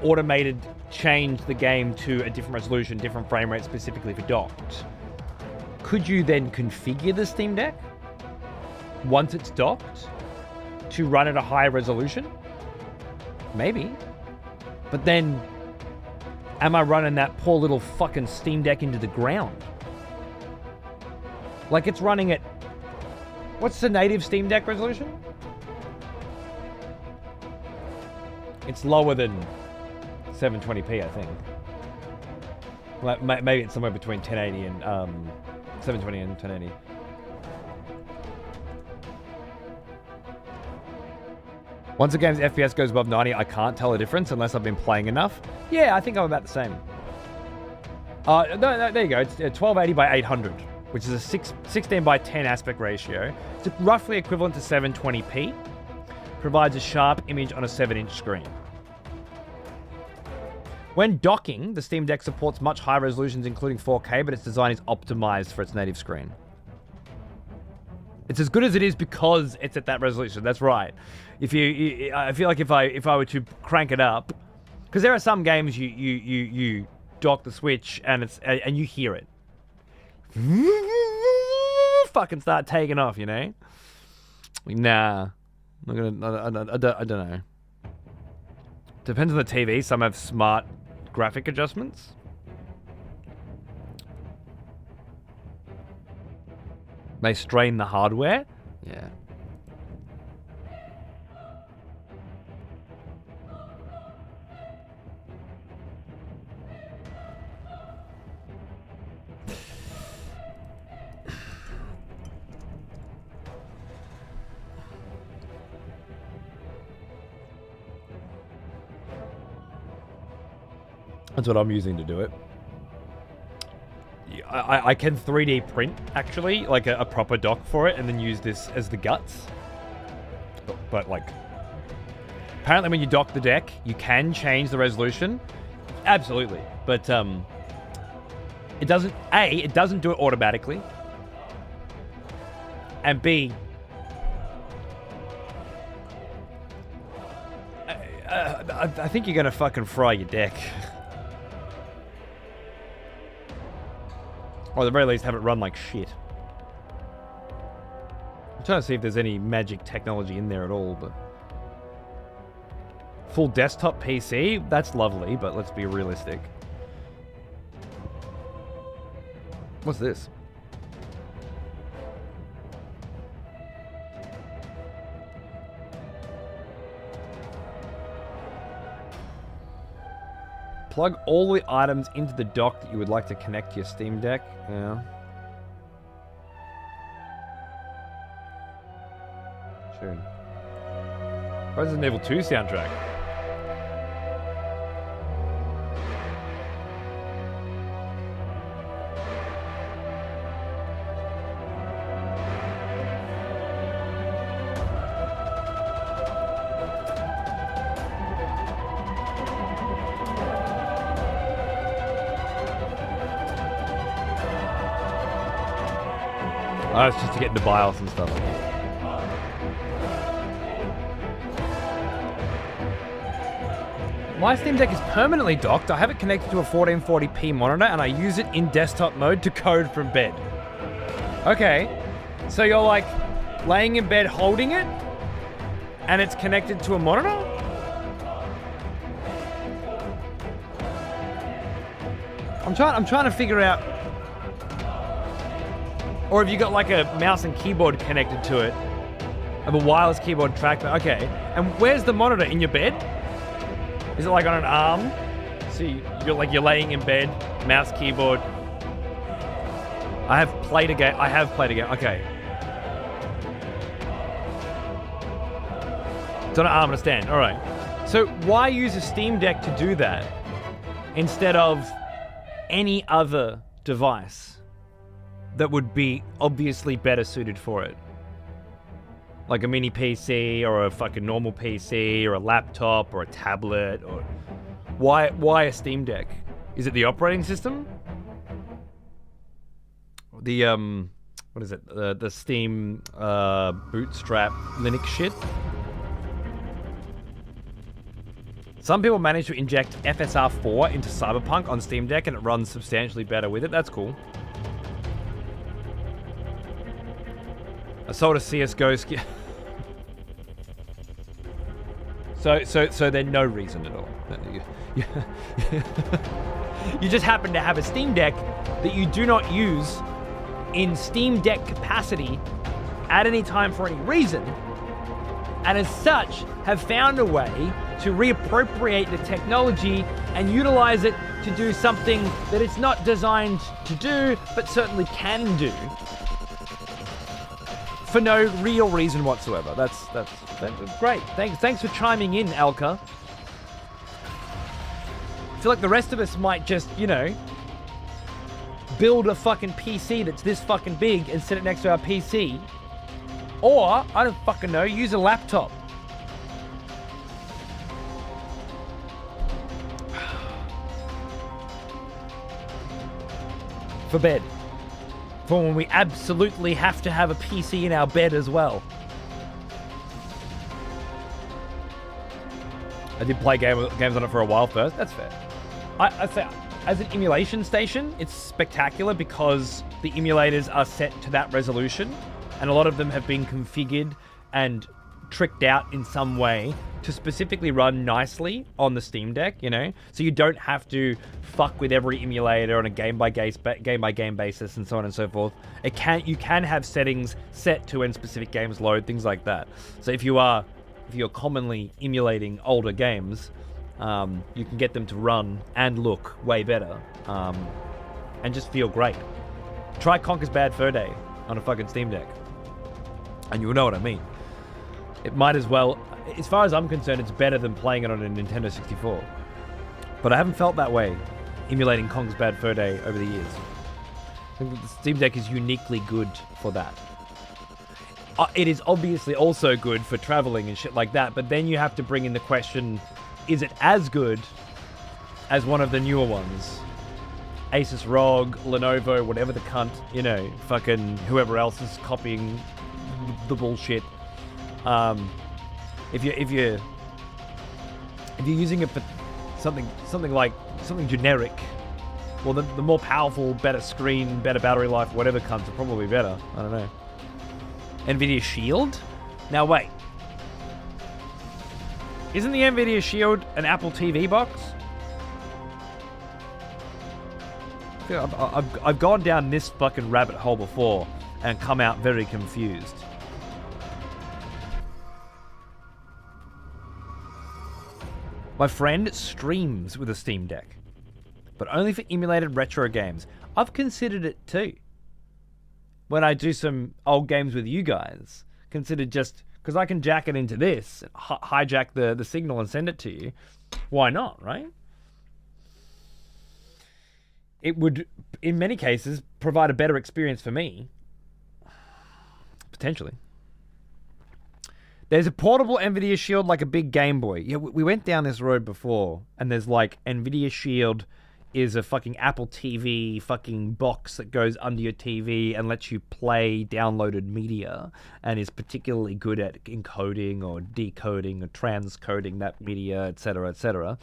automated change the game to a different resolution, different frame rate specifically for docked. Could you then configure the Steam Deck once it's docked to run at a higher resolution? Maybe. But then, am I running that poor little fucking Steam Deck into the ground? Like it's running at... what's the native Steam Deck resolution? It's lower than 720p, I think. Like, maybe it's somewhere between 1080 and 720 and 1080. Once a game's FPS goes above 90, I can't tell the difference unless I've been playing enough. Yeah, I think I'm about the same. No, there you go. It's 1280 by 800, which is a 16 by 10 aspect ratio. It's roughly equivalent to 720p. Provides a sharp image on a 7-inch screen. When docking, the Steam Deck supports much higher resolutions, including 4K, but its design is optimized for its native screen. It's as good as it is because it's at that resolution. That's right. I feel like if I were to crank it up, Because there are some games you dock the Switch and you hear it. Fucking start taking off, you know? Nah. I don't know. Depends on the TV. Some have smart graphic adjustments. They strain the hardware. Yeah. That's what I'm using to do it. I can 3D print, actually, like a proper dock for it, and then use this as the guts. But like, apparently when you dock the deck, you can change the resolution. Absolutely. But it doesn't, A, it doesn't do it automatically. And B, I think you're going to fucking fry your deck. Or at the very least, have it run like shit. I'm trying to see if there's any magic technology in there at all, but... Full desktop PC? That's lovely, but let's be realistic. What's this? Plug all the items into the dock that you would like to connect to your Steam Deck. Yeah. Sure. Resident Evil 2 soundtrack. Oh, it's just to get into BIOS and stuff. My Steam Deck is permanently docked. I have it connected to a 1440p monitor and I use it in desktop mode to code from bed. Okay, so you're like laying in bed holding it and it's connected to a monitor? I'm trying to figure out. Or have you got like a mouse and keyboard connected to it? Of a wireless keyboard trackpad. Okay. And where's the monitor? In your bed? Is it like on an arm? So you're laying in bed, mouse, keyboard. I have played a game. Okay. It's on an arm and a stand. All right. So why use a Steam Deck to do that instead of any other device that would be obviously better suited for it? Like a mini PC or a fucking normal PC or a laptop or a tablet, or why a Steam Deck? Is it the operating system? The what is it? The Steam Bootstrap Linux shit? Some people manage to inject FSR 4 into Cyberpunk on Steam Deck and it runs substantially better with it. That's cool. I sold a CSGO skin. So there's no reason at all. You just happen to have a Steam Deck that you do not use in Steam Deck capacity at any time for any reason, and as such have found a way to reappropriate the technology and utilize it to do something that it's not designed to do, but certainly can do. For no real reason whatsoever. That's great. Thanks for chiming in, Alka. I feel like the rest of us might just, build a fucking PC that's this fucking big and sit it next to our PC. Or, I don't fucking know, use a laptop. For bed. For when we absolutely have to have a PC in our bed as well. I did play games on it for a while first. That's fair. I'd say as an emulation station, it's spectacular because the emulators are set to that resolution, and a lot of them have been configured and tricked out in some way to specifically run nicely on the Steam Deck, you know? So you don't have to fuck with every emulator on a game-by-game basis and so on and so forth. You can have settings set to when specific games load, things like that. So if you're commonly emulating older games, you can get them to run and look way better, and just feel great. Try Conker's Bad Fur Day on a fucking Steam Deck, and you'll know what I mean. It might as well, as far as I'm concerned, it's better than playing it on a Nintendo 64. But I haven't felt that way emulating Conker's Bad Fur Day over the years. I think the Steam Deck is uniquely good for that. It is obviously also good for traveling and shit like that, but then you have to bring in the question, is it as good as one of the newer ones? Asus ROG, Lenovo, whatever the cunt, you know, fucking whoever else is copying the bullshit. If you're using it for something generic, well, the more powerful, better screen, better battery life, whatever comes are probably better. I don't know. NVIDIA Shield? Now wait. Isn't the NVIDIA Shield an Apple TV box? I've gone down this fucking rabbit hole before and come out very confused. My friend streams with a Steam Deck, but only for emulated retro games. I've considered it too. When I do some old games with you guys, consider just, because I can jack it into this, hijack the signal and send it to you. Why not, right? It would, in many cases, provide a better experience for me. Potentially. There's a portable NVIDIA Shield like a big Game Boy. Yeah, we went down this road before, and there's like NVIDIA Shield is a fucking Apple TV fucking box that goes under your TV and lets you play downloaded media and is particularly good at encoding or decoding or transcoding that media, etc., etc.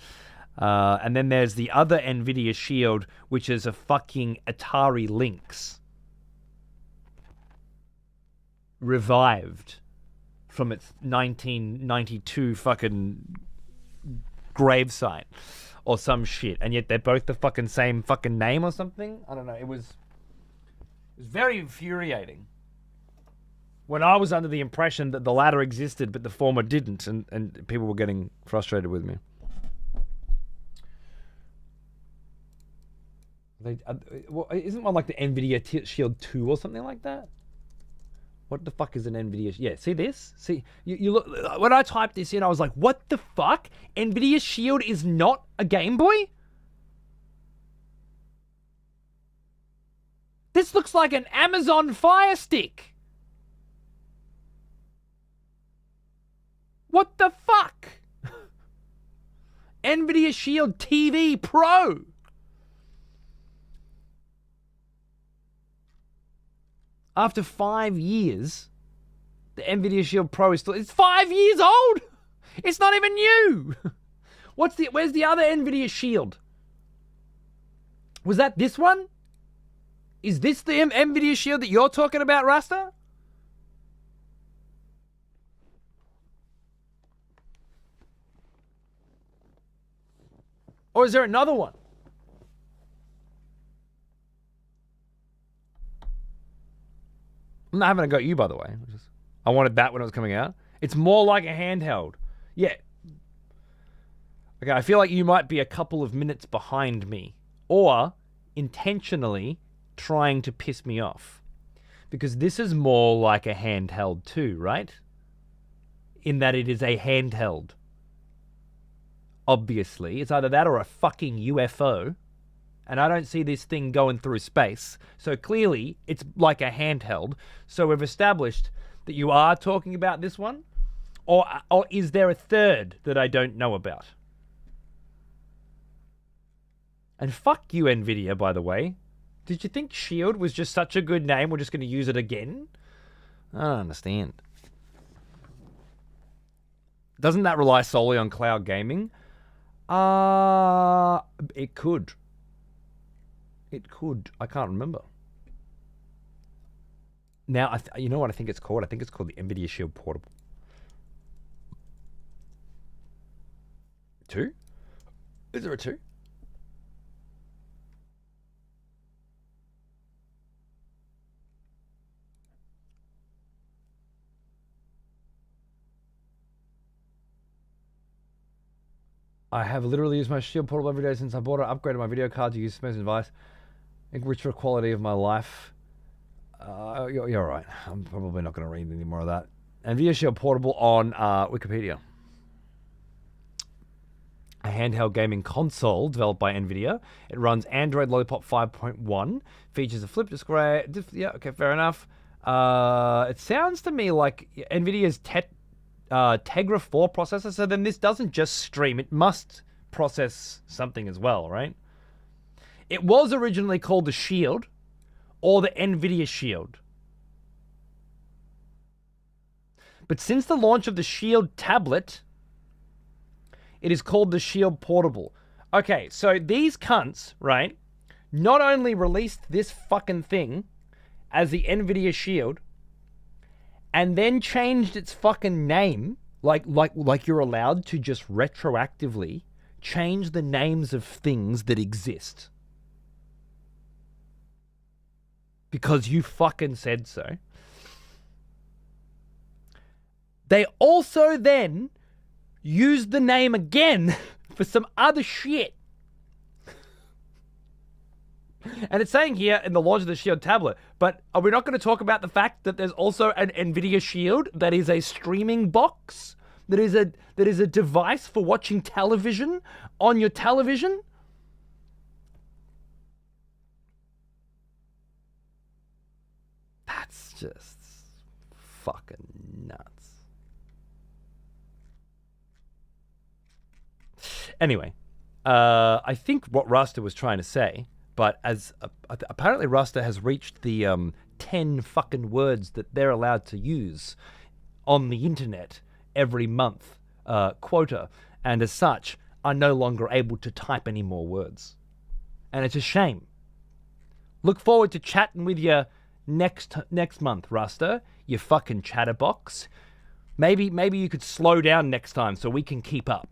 And then there's the other NVIDIA Shield, which is a fucking Atari Lynx. Revived from its 1992 fucking gravesite or some shit, and yet they're both the fucking same fucking name or something. I don't know. It was very infuriating when I was under the impression that the latter existed but the former didn't, and people were getting frustrated with me. Isn't one like the NVIDIA Shield 2 or something like that? What the fuck is an NVIDIA? Yeah, see this? See, you look. When I typed this in, I was like, what the fuck? NVIDIA Shield is not a Game Boy? This looks like an Amazon Fire Stick. What the fuck? NVIDIA Shield TV Pro. After 5 years, the NVIDIA Shield Pro is still... It's 5 years old! It's not even new! Where's the other NVIDIA Shield? Was that this one? Is this the NVIDIA Shield that you're talking about, Rasta? Or is there another one? I'm not having a go at you, by the way. I wanted that when it was coming out. It's more like a handheld. Yeah. Okay, I feel like you might be a couple of minutes behind me. Or intentionally trying to piss me off. Because this is more like a handheld too, right? In that it is a handheld. Obviously. It's either that or a fucking UFO. And I don't see this thing going through space. So clearly, it's like a handheld. So we've established that you are talking about this one? Or is there a third that I don't know about? And fuck you, NVIDIA, by the way. Did you think Shield was just such a good name, we're just going to use it again? I don't understand. Doesn't that rely solely on cloud gaming? It could. It could. I can't remember. Now, you know what I think it's called? I think it's called the NVIDIA Shield Portable. 2? Is there a 2? I have literally used my Shield Portable every day since I bought it. Upgraded my video card to use Smith's advice. Enrich the quality of my life. You're right. I'm probably not going to read any more of that. NVIDIA Shield Portable on Wikipedia. A handheld gaming console developed by NVIDIA. It runs Android Lollipop 5.1. Features a flip display. Yeah, okay, fair enough. It sounds to me like NVIDIA's Tegra 4 processor, so then this doesn't just stream, it must process something as well, right? It was originally called the Shield or the NVIDIA Shield. But since the launch of the Shield tablet, it is called the Shield Portable. Okay, so these cunts, right, not only released this fucking thing as the NVIDIA Shield, and then changed its fucking name, like you're allowed to just retroactively change the names of things that exist. Because you fucking said so. They also then used the name again for some other shit. And it's saying here in the launch of the Shield tablet, but are we not going to talk about the fact that there's also an NVIDIA Shield that is a streaming box, that is a device for watching television on your television? That's just fucking nuts. Anyway, I think what Rasta was trying to say, but as apparently Rasta has reached the 10 fucking words that they're allowed to use on the internet every month quota, and as such are no longer able to type any more words. And it's a shame. Look forward to chatting with you next month, Rasta, you fucking chatterbox. Maybe you could slow down next time so we can keep up.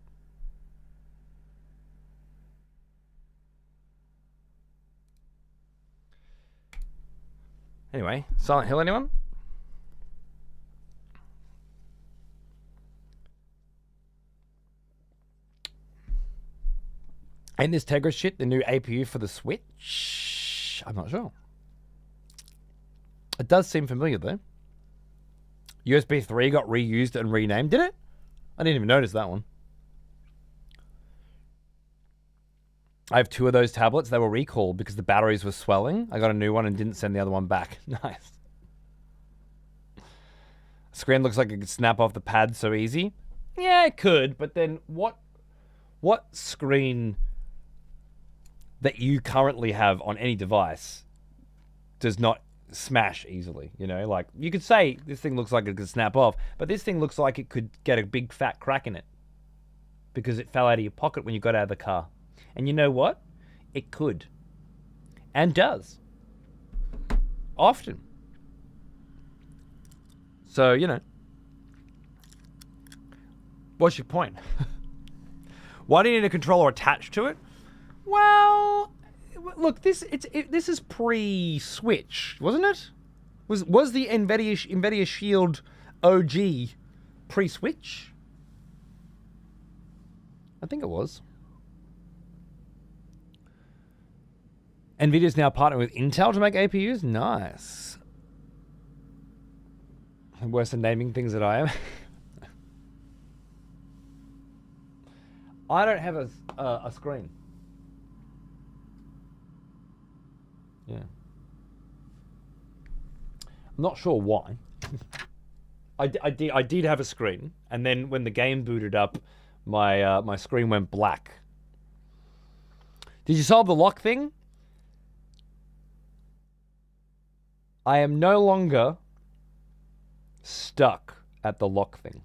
Anyway, Silent Hill, anyone? Ain't this Tegra shit the new APU for the Switch? I'm not sure. It does seem familiar, though. USB 3 got reused and renamed, did it? I didn't even notice that one. I have 2 of those tablets. They were recalled because the batteries were swelling. I got a new one and didn't send the other one back. Nice. Screen looks like it could snap off the pad so easy. Yeah, it could, but then what screen that you currently have on any device does not smash easily? You know, like you could say this thing looks like it could snap off, but this thing looks like it could get a big fat crack in it because it fell out of your pocket when you got out of the car. And you know what? It could. And does. Often. So, you know. What's your point? Why do you need a controller attached to it? Well, look, this is pre-Switch, wasn't it? Was the NVIDIA Shield OG pre-Switch? I think it was. NVIDIA's now partnering with Intel to make APUs? Nice. Worse than naming things that I am. I don't have a screen. Yeah. I'm not sure why. I did have a screen, and then when the game booted up, my screen went black. Did you solve the lock thing? I am no longer stuck at the lock thing.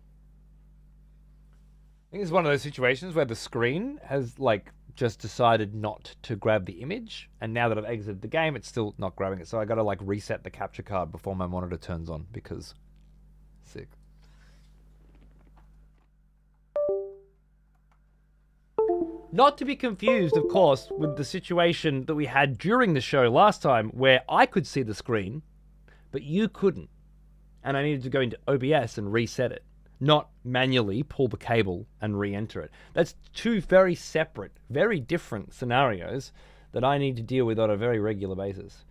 think it's one of those situations where the screen has like just decided not to grab the image, and now that I've exited the game, it's still not grabbing it. So I got to like reset the capture card before my monitor turns on because sick. Not to be confused, of course, with the situation that we had during the show last time where I could see the screen, but you couldn't. And I needed to go into OBS and reset it, not manually pull the cable and re-enter it. That's two very separate, very different scenarios that I need to deal with on a very regular basis,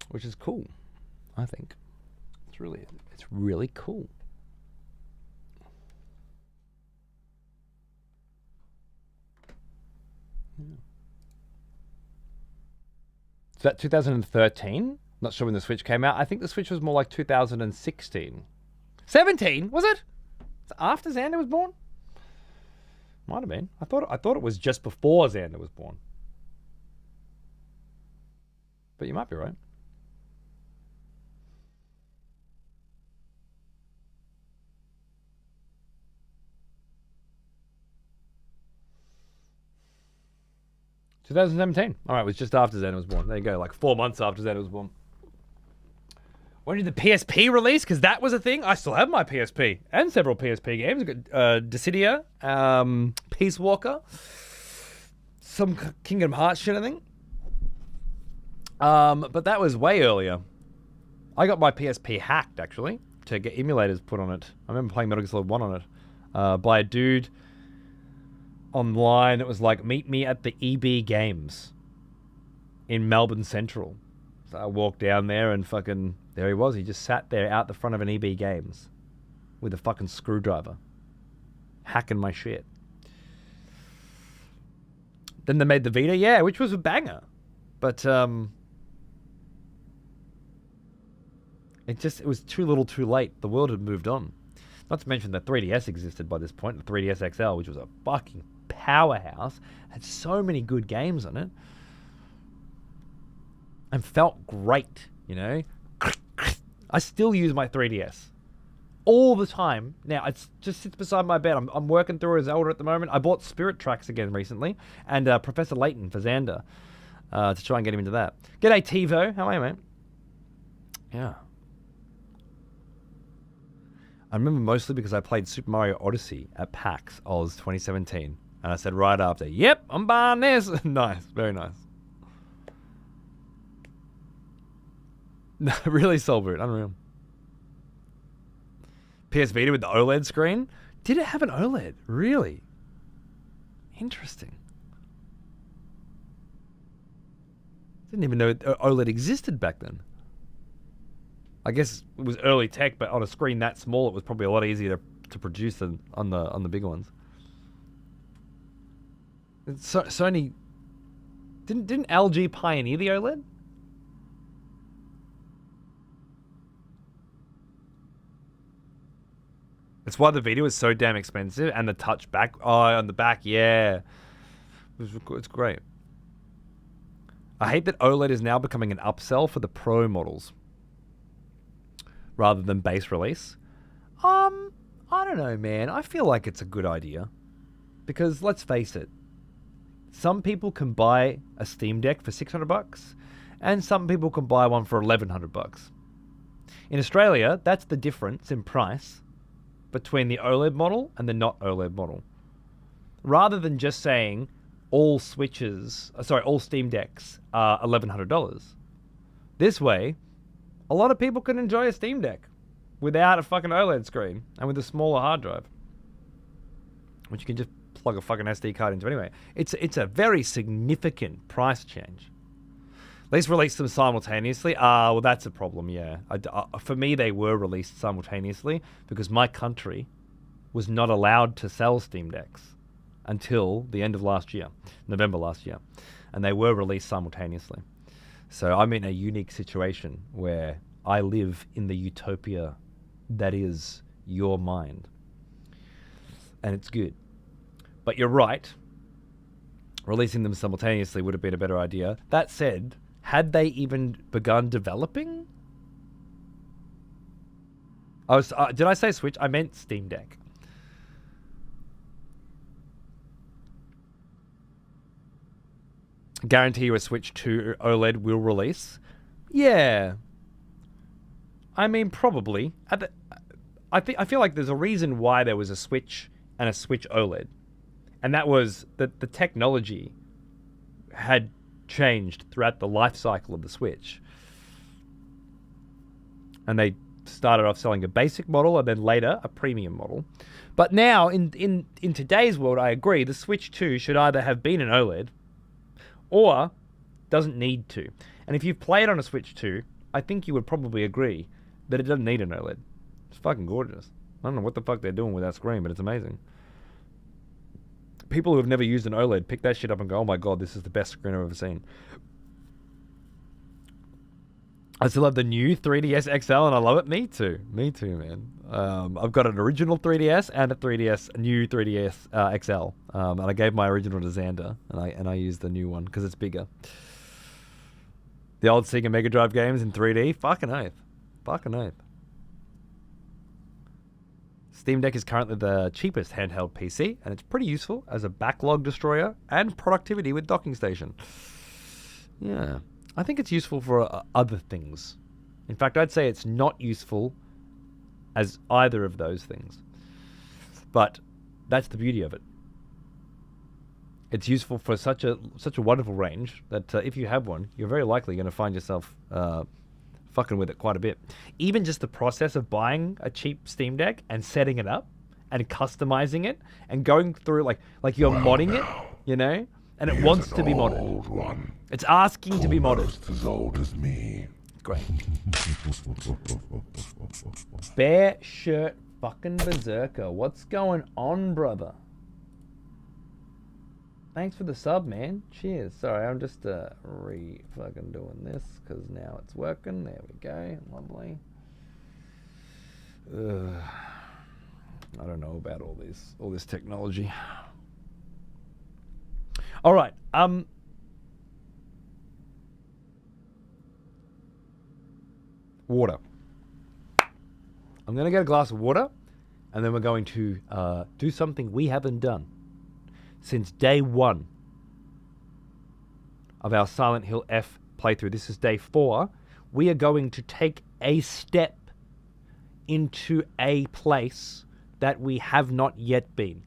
which is cool, I think. It's really cool. Is that 2013? Not sure when the Switch came out. I think the Switch was more like 2016. 17? Was it? It's after Xander was born? Might have been. I thought it was just before Xander was born. But you might be right. $2017. All right, it was just after Xander was born. There you go, like 4 months after Xander was born. When did the PSP release? Because that was a thing. I still have my PSP and several PSP games. I've got Dissidia, Peace Walker, some Kingdom Hearts shit, I think. But that was way earlier. I got my PSP hacked, actually, to get emulators put on it. I remember playing Metal Gear Solid 1 on it by a dude online. It was like, meet me at the EB Games in Melbourne Central. So I walked down there and fucking... there he was. He just sat there out the front of an EB Games with a fucking screwdriver, hacking my shit. Then they made the Vita, yeah, which was a banger. But it was too little too late. The world had moved on. Not to mention the 3DS existed by this point, the 3DS XL, which was a fucking powerhouse. Had so many good games on it. And felt great, you know? I still use my 3DS all the time. Now, it just sits beside my bed. I'm working through a Zelda at the moment. I bought Spirit Tracks again recently, and Professor Layton for Xander to try and get him into that. G'day, TiVo. How are you, mate? Yeah. I remember mostly because I played Super Mario Odyssey at PAX Oz 2017, and I said right after, yep, I'm buying this. Nice. Very nice. No, really, Soulboot. Unreal. PS Vita with the OLED screen? Did it have an OLED? Really? Interesting. Didn't even know OLED existed back then. I guess it was early tech, but on a screen that small, it was probably a lot easier to produce than on the bigger ones. Sony... Didn't LG pioneer the OLED? It's why the Vita was so damn expensive, and the touch back. Oh, on the back, yeah. It's great. I hate that OLED is now becoming an upsell for the Pro models rather than base release. I don't know, man. I feel like it's a good idea. Because, let's face it, some people can buy a Steam Deck for $600, and some people can buy one for $1,100. In Australia, that's the difference in price between the OLED model and the not OLED model. Rather than just saying all all Steam Decks are $1,100. This way, a lot of people can enjoy a Steam Deck without a fucking OLED screen and with a smaller hard drive, which you can just plug a fucking SD card into anyway. It's a very significant price change. At least release them simultaneously. Well, that's a problem, yeah. For me, they were released simultaneously because my country was not allowed to sell Steam Decks until the end of last year, November last year. And they were released simultaneously. So I'm in a unique situation where I live in the utopia that is your mind. And it's good. But you're right. Releasing them simultaneously would have been a better idea. That said, had they even begun developing? Did I say Switch? I meant Steam Deck. guarantee you a Switch 2 OLED will release? Yeah. I mean, probably. I feel like there's a reason why there was a Switch and a Switch OLED. And that was that the technology had changed throughout the life cycle of the Switch. And they started off selling a basic model and then later a premium model. But now, in today's world, I agree, the Switch 2 should either have been an OLED or doesn't need to. And if you've played on a Switch 2, I think you would probably agree that it doesn't need an OLED. It's fucking gorgeous. I don't know what the fuck they're doing with that screen, but it's amazing. People who have never used an OLED pick that shit up and go, oh my god, this is the best screen I've ever seen. I still have the new 3DS XL and I love it. Me too, man. I've got an original 3DS and a new 3DS XL. And I gave my original to Xander, and I used the new one because it's bigger. The old Sega Mega Drive games in 3D, fucking oath. Steam Deck is currently the cheapest handheld PC, and it's pretty useful as a backlog destroyer and productivity with docking station. Yeah. I think it's useful for other things. In fact, I'd say it's not useful as either of those things. But that's the beauty of it. It's useful for such a wonderful range that if you have one, you're very likely going to find yourself fucking with it quite a bit. Even just the process of buying a cheap Steam Deck and setting it up and customizing it and going through like you're modding it, you know? And it wants to be modded. One. It's asking to be modded. Almost as old as me. Great. Bear shirt fucking berserker. What's going on, brother? Thanks for the sub, man. Cheers. Sorry, I'm just fucking doing this because now it's working. There we go. Lovely. I don't know about all this technology. All right. Water. I'm going to get a glass of water, and then we're going to do something we haven't done since day one of our Silent Hill F playthrough. This is day 4. We are going to take a step into a place that we have not yet been.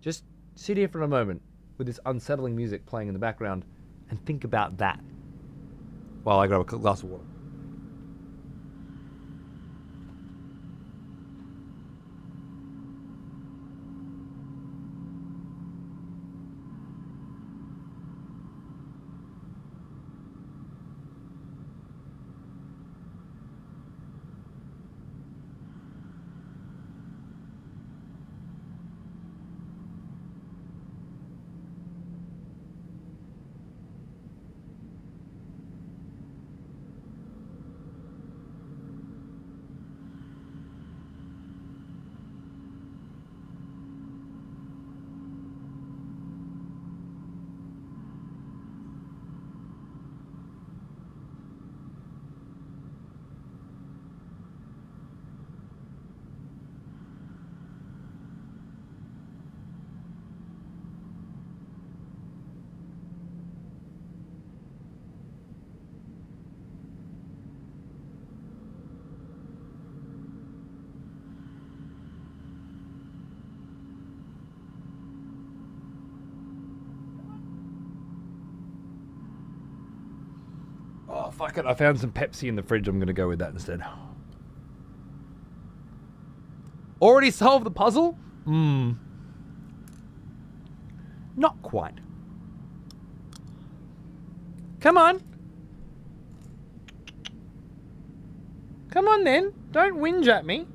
Just sit here for a moment with this unsettling music playing in the background and think about that while I grab a glass of water. Oh, fuck it. I found some Pepsi in the fridge. I'm going to go with that instead. Already solved the puzzle? Not quite. Come on. Come on then. Don't whinge at me.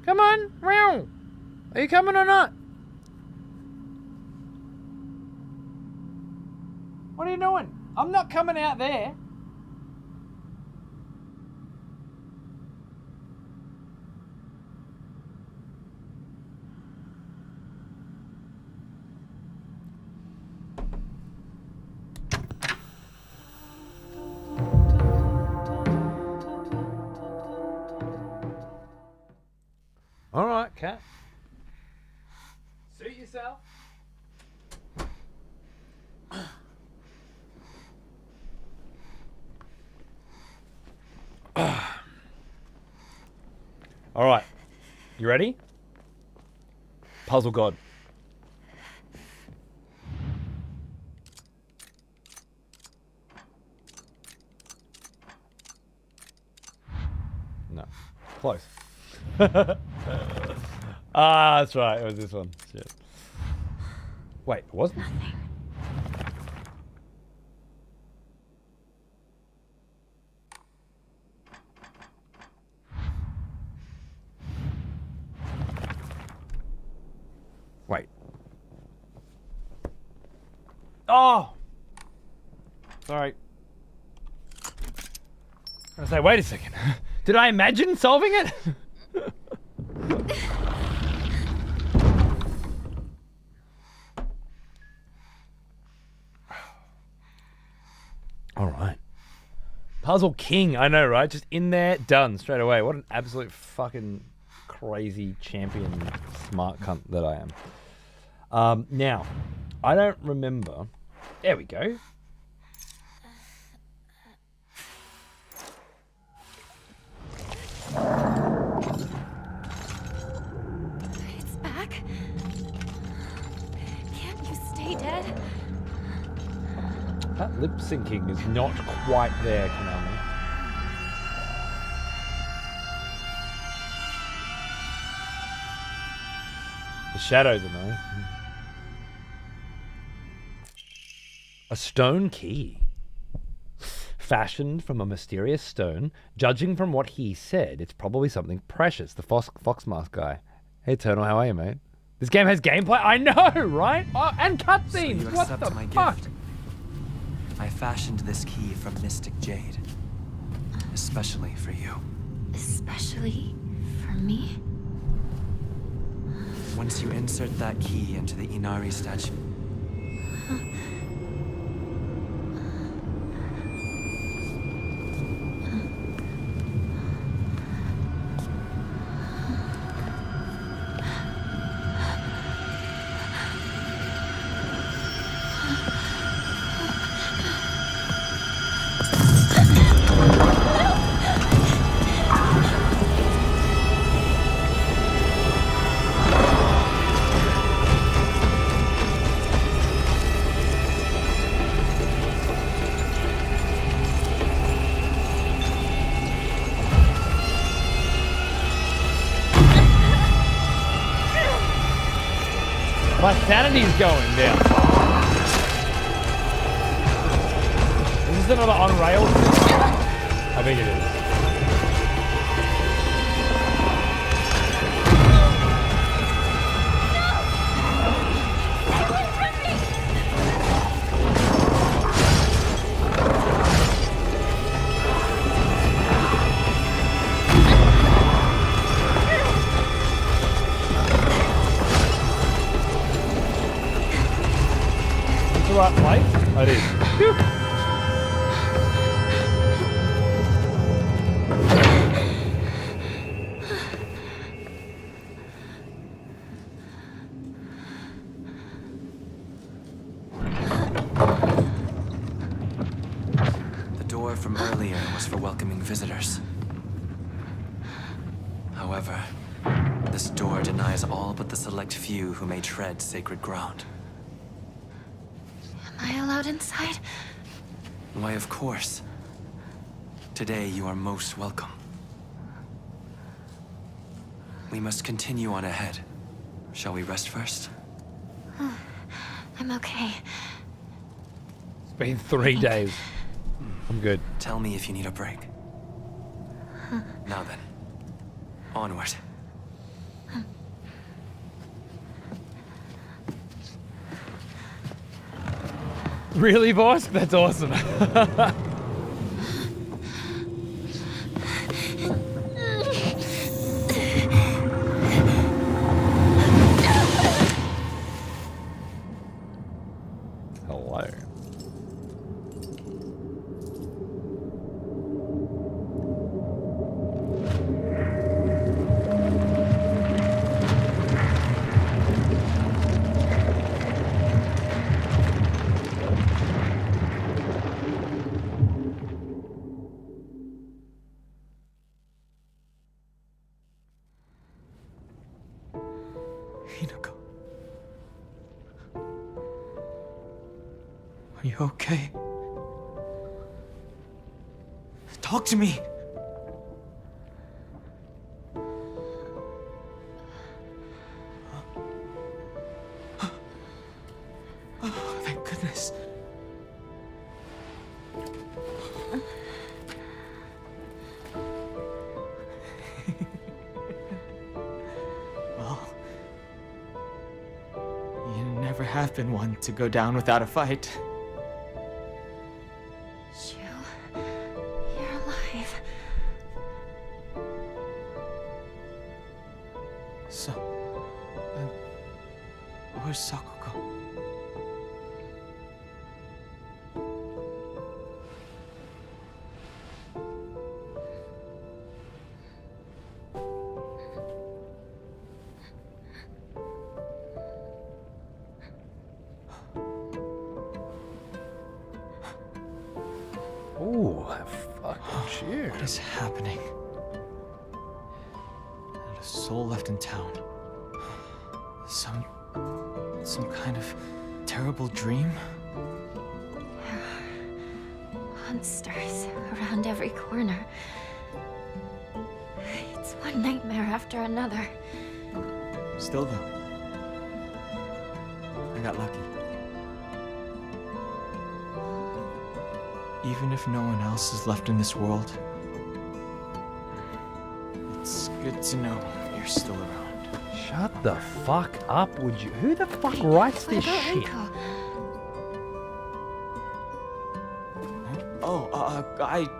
Come on. Meow. Are you coming or not? What are you doing? I'm not coming out there. All right, cat. Suit yourself. All right. You ready? Puzzle God. No. Close. That's right. It was this one. Shit. Wait, it wasn't? Nothing. Wait. Oh! Sorry. I was like, wait a second. Did I imagine solving it? All right. Puzzle King. I know, right? Just in there, done straight away. What an absolute fucking crazy champion smart cunt that I am. Now, I don't remember. There we go. It's back. Can't you stay dead? That lip syncing is not quite there, Konami. The shadows are nice. A stone key. Fashioned from a mysterious stone, judging from what he said, it's probably something precious. The Fox Mask guy. Hey, Eternal, how are you, mate? This game has gameplay? I know, right? Oh, and cutscenes! So you What accept the my fuck? gift? I fashioned this key from mystic jade, especially for you. Especially for me? Once you insert that key into the Inari statue, My sanity's going down. Is this another on rails? I think it is. The right place? It is. Phew. the door from earlier was for welcoming visitors. However, this door denies all but the select few who may tread sacred ground. Am I allowed inside? Why, of course. Today you are most welcome. We must continue on ahead. Shall we rest first? I'm okay. It's been 3 days. I'm good. Tell me if you need a break. Now then, onward. Really, boss? That's awesome. Hello. Hinako. Are you okay? Talk to me! Oh, thank goodness. Well, you never have been one to go down without a fight. Shu, you're alive. So, where's Sakuko? Ooh, fucking cheer. What is happening? Not a soul left in town. Some kind of terrible dream? Monsters around every corner. It's one nightmare after another. Still though, I got lucky. Even if no one else is left in this world, it's good to know you're still around. Shut the fuck up, would you? Who the fuck writes What this about shit? Rinko?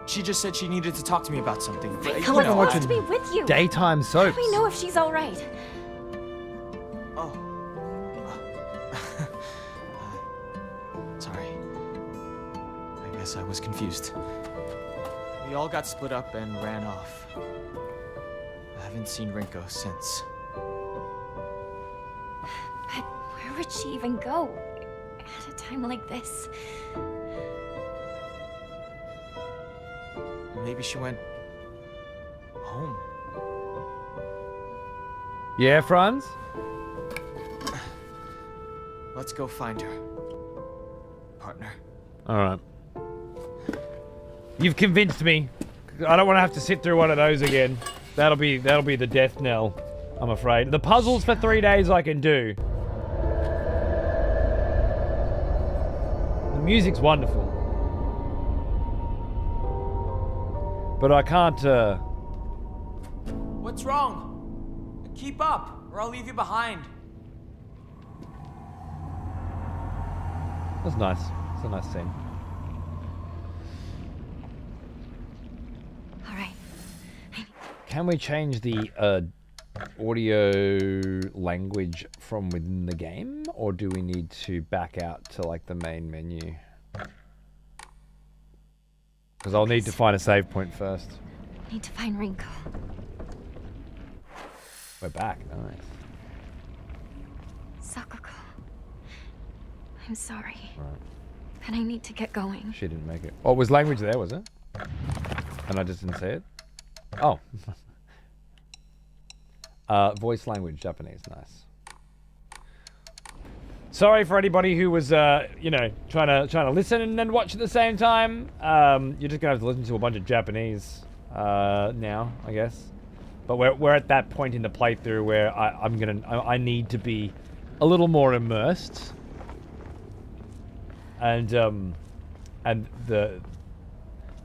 She just said she needed to talk to me about something. But, Rinko you was know, supposed to be with you. Daytime How soaps. do we know if she's all right? Oh. Sorry. I guess I was confused. We all got split up and ran off. I haven't seen Rinko since. But where would she even go at a time like this? Maybe she went home. Yeah, Franz? Let's go find her. Partner. Alright. You've convinced me. I don't want to have to sit through one of those again. That'll be the death knell, I'm afraid. The puzzles for 3 days I can do. The music's wonderful. But I can't, What's wrong? Keep up, or I'll leave you behind. That's nice. It's a nice scene. All right. Can we change the audio language from within the game, or do we need to back out to like the main menu? Because I'll need to find a save point first. Need to find Rinko. We're back. Nice. Sakuko. I'm sorry. Right. But I need to get going. She didn't make it. Oh, was language there, was it? And I just didn't say it? Oh. Voice language, Japanese. Nice. Sorry for anybody who was, you know, trying to listen and then watch at the same time. You're just gonna have to listen to a bunch of Japanese now, I guess. But we're at that point in the playthrough where I need to be a little more immersed, and the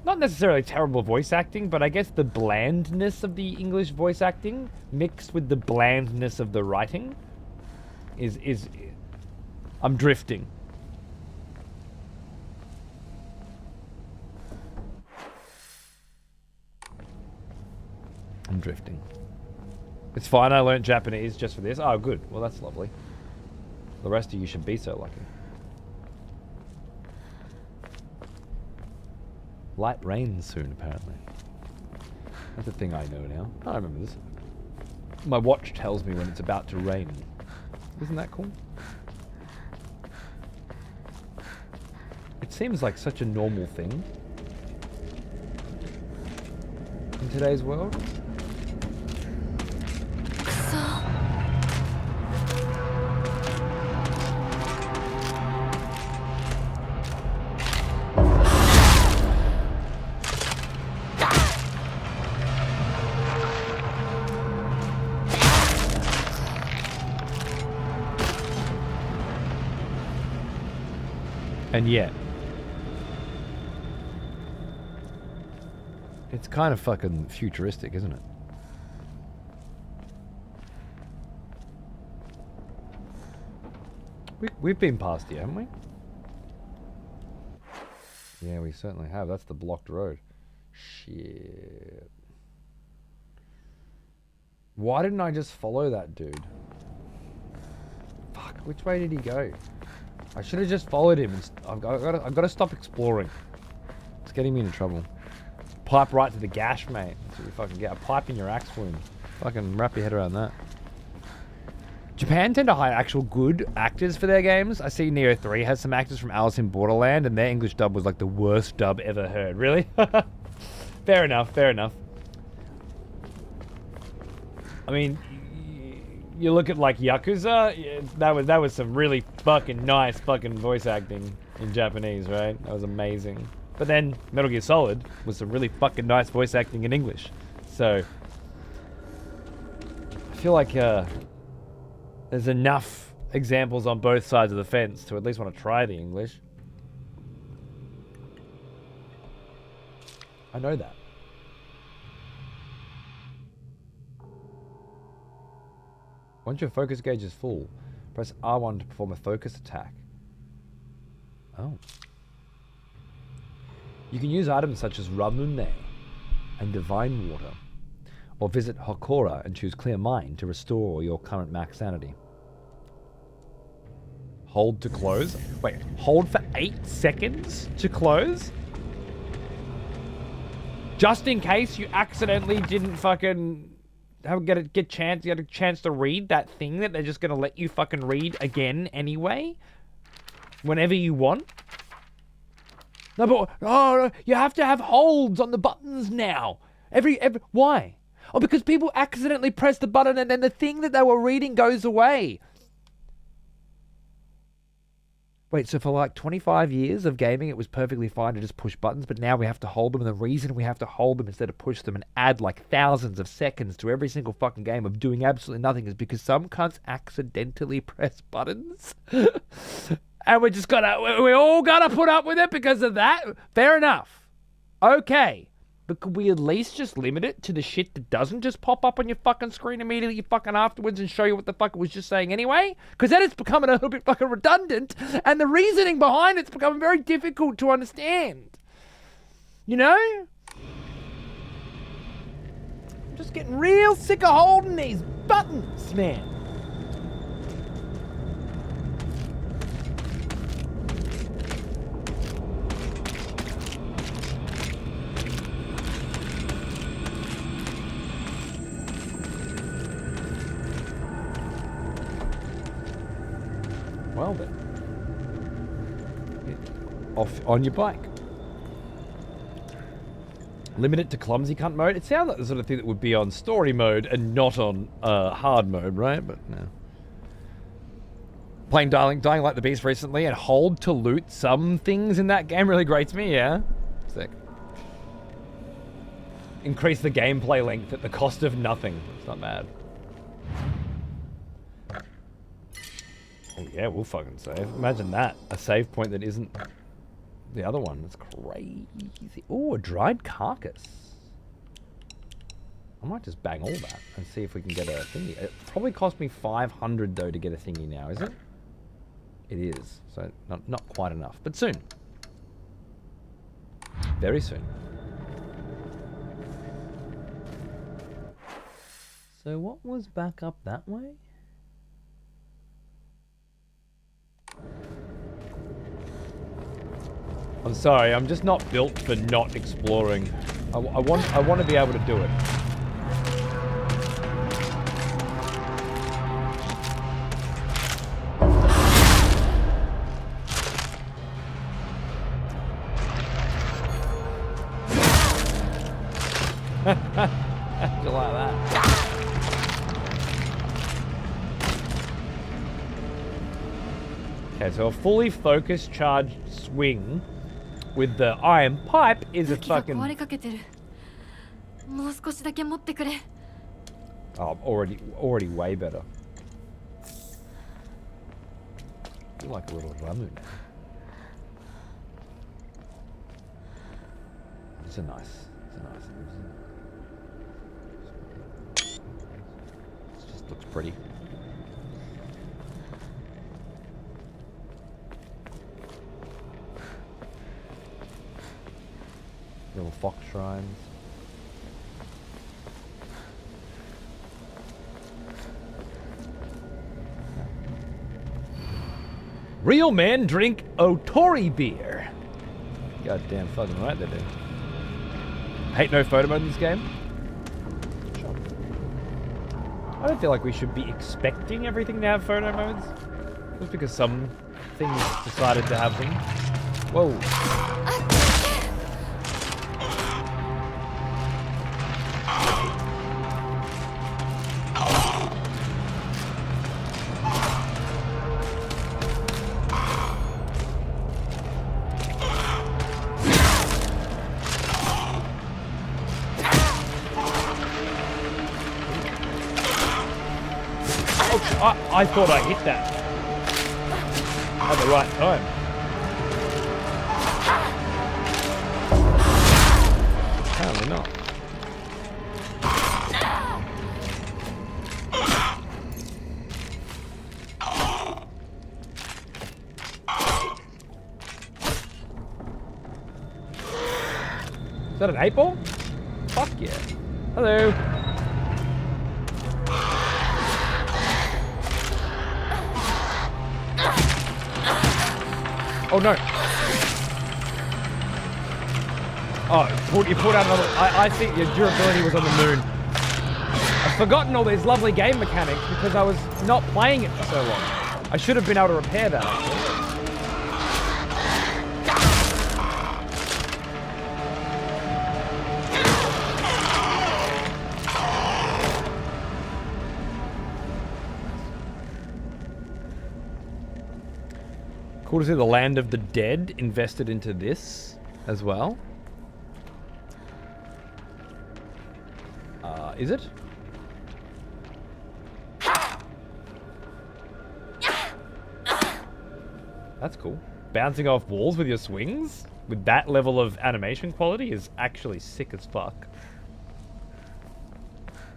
not necessarily terrible voice acting, but I guess the blandness of the English voice acting mixed with the blandness of the writing is I'm drifting. I'm drifting. It's fine, I learnt Japanese just for this. Oh, good. Well, that's lovely. The rest of you should be so lucky. Light rain soon, apparently. That's a thing I know now. I remember this. My watch tells me when it's about to rain. Isn't that cool? It seems like such a normal thing in today's world. And yet, it's kind of fucking futuristic, isn't it? We've been past here, haven't we? Yeah, we certainly have. That's the blocked road. Shit. Why didn't I just follow that dude? Fuck, which way did he go? I should have just followed him. I've got to stop exploring. It's getting me into trouble. Pipe right to the gash, mate. That's what you fucking get. A pipe in your axe wound. Fucking wrap your head around that. Japan tend to hire actual good actors for their games. I see Neo 3 has some actors from Alice in Borderland, and their English dub was like the worst dub ever heard. Really? Fair enough, fair enough. I mean, you look at like Yakuza, that was some really fucking nice fucking voice acting in Japanese, right? That was amazing. But then Metal Gear Solid was some really fucking nice voice acting in English. So I feel like there's enough examples on both sides of the fence to at least want to try the English. I know that. Once your focus gauge is full, press R1 to perform a focus attack. Oh. You can use items such as Ramune and Divine Water, or visit Hokora and choose Clear Mind to restore your current max sanity. Hold to close? Wait, hold for 8 seconds to close? Just in case you accidentally didn't fucking get a chance to read that thing that they're just gonna let you fucking read again anyway? Whenever you want? No, but oh, you have to have holds on the buttons now. Why? Oh, because people accidentally press the button and then the thing that they were reading goes away. Wait, so for like 25 years of gaming, it was perfectly fine to just push buttons, but now we have to hold them, and the reason we have to hold them instead of push them and add like thousands of seconds to every single fucking game of doing absolutely nothing is because some cunts accidentally press buttons. And we all gotta put up with it because of that? Fair enough. Okay. But could we at least just limit it to the shit that doesn't just pop up on your fucking screen immediately fucking afterwards and show you what the fuck it was just saying anyway? Because then it's becoming a little bit fucking redundant, and the reasoning behind it's becoming very difficult to understand. You know? I'm just getting real sick of holding these buttons, man. Well then, off on your bike. Limit it to clumsy cunt mode. It sounds like the sort of thing that would be on story mode and not on hard mode, right? But no. Playing Dying Like the Beast recently, and hold to loot some things in that game really grates me, yeah? Sick. Increase the gameplay length at the cost of nothing. It's not bad. Oh yeah, we'll fucking save. Imagine that. A save point that isn't the other one. That's crazy. Oh, a dried carcass. I might just bang all that and see if we can get a thingy. It probably cost me 500 though to get a thingy now, is it? It is. So not quite enough, but soon. Very soon. So what was back up that way? I'm sorry, I'm just not built for not exploring. I want to be able to do it. How'd you like that? Okay, so a fully focused charged swing with the iron pipe is a fucking... Oh, already way better. I feel like a little ramu now. It's a nice. It just looks pretty. Little fox shrines. Real men drink Otori beer. Goddamn fucking right they do. Hate no photo mode in this game. Sure. I don't feel like we should be expecting everything to have photo modes. Just because some things decided to have them. Whoa. I thought I hit that at the right time. Apparently not. Is that an 8-ball? Fuck yeah. Hello. Oh no! Oh, you pulled out another. I think your durability was on the moon. I've forgotten all these lovely game mechanics because I was not playing it for so long. I should have been able to repair that. Actually. Cool to see the Land of the Dead invested into this as well. Is it? That's cool. Bouncing off walls with your swings with that level of animation quality is actually sick as fuck.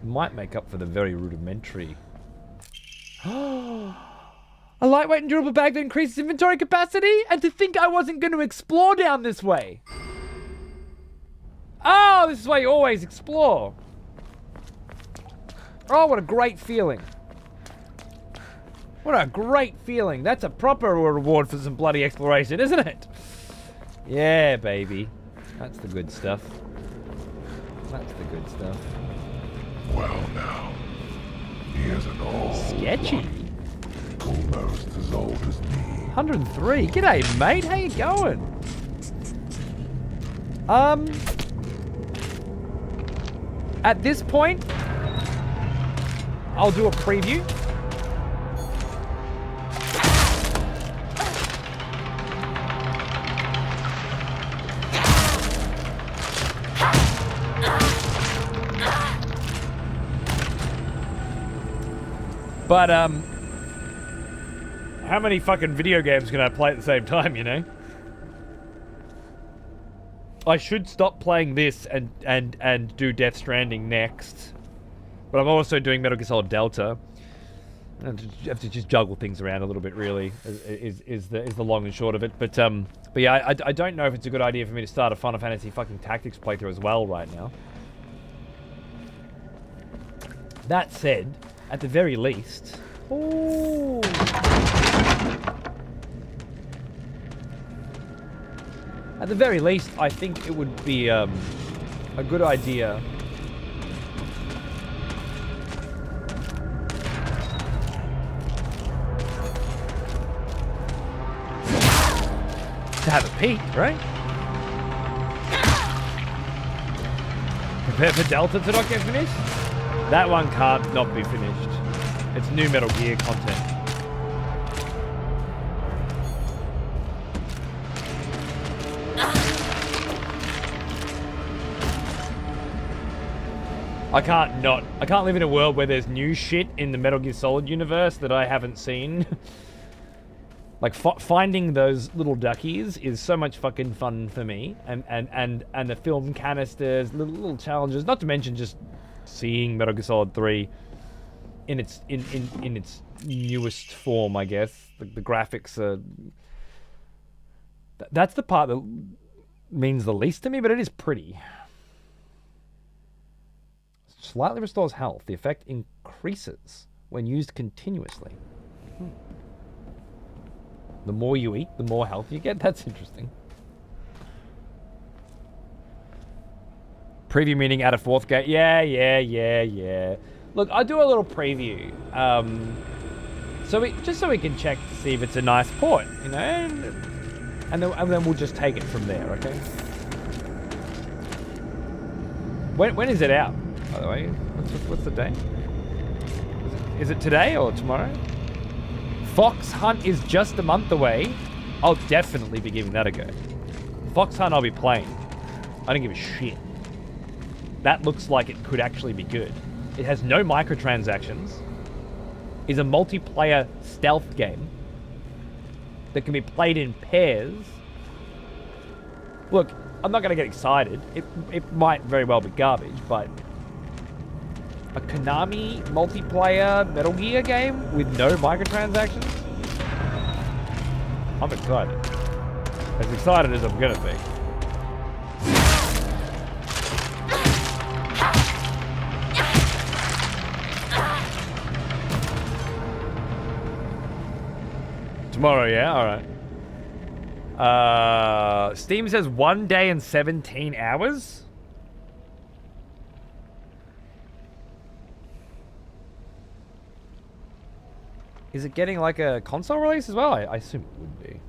Might make up for the very rudimentary. A lightweight and durable bag that increases inventory capacity? And to think I wasn't going to explore down this way. Oh, this is why you always explore. Oh, what a great feeling. What a great feeling. That's a proper reward for some bloody exploration, isn't it? Yeah, baby. That's the good stuff. That's the good stuff. Well now, here's an old Sketchy. one, almost as old as me. 103. G'day, mate. How you going? At this point, I'll do a preview. But, how many fucking video games can I play at the same time, you know? I should stop playing this and do Death Stranding next. But I'm also doing Metal Gear Solid Delta. And you have to just juggle things around a little bit, really, is the long and short of it. But yeah, I don't know if it's a good idea for me to start a Final Fantasy fucking Tactics playthrough as well right now. That said, at the very least... Ooh. At the very least, I think it would be a good idea to have a peek, right? Prepare for Delta to not get finished? That one can't not be finished. It's new Metal Gear content. I can't live in a world where there's new shit in the Metal Gear Solid universe that I haven't seen. Like finding those little duckies is so much fucking fun for me, and the film canisters, little challenges. Not to mention just seeing Metal Gear Solid 3 in its newest form, I guess. The graphics are. That's the part that means the least to me, but it is pretty. Slightly restores health. The effect increases when used continuously. The more you eat, the more health you get. That's interesting. Preview meeting at a 4th gate. Yeah. Look, I'll do a little preview. Just so we can check to see if it's a nice port, you know? And then we'll just take it from there, okay? When is it out, by the way? What's the date? Is it today or tomorrow? Fox Hunt is just a month away. I'll definitely be giving that a go. Fox Hunt I'll be playing. I don't give a shit. That looks like it could actually be good. It has no microtransactions. Is a multiplayer stealth game that can be played in pairs. Look, I'm not going to get excited. It might very well be garbage, but a Konami multiplayer Metal Gear game with no microtransactions? I'm excited. As excited as I'm going to be. Tomorrow, yeah? Alright. Steam says 1 day and 17 hours? Is it getting like a console release as well? I assume it would be.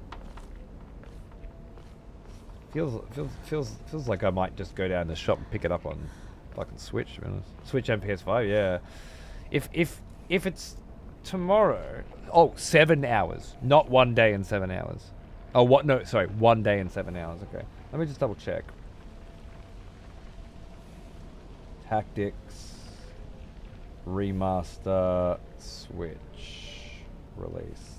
Feels like I might just go down to the shop and pick it up on fucking Switch, to be honest. Switch and PS5, yeah. If it's tomorrow, 7 hours, not 1 day and 7 hours. Oh, what? No, sorry, 1 day and 7 hours. Okay, let me just double check. Tactics, remaster, Switch release.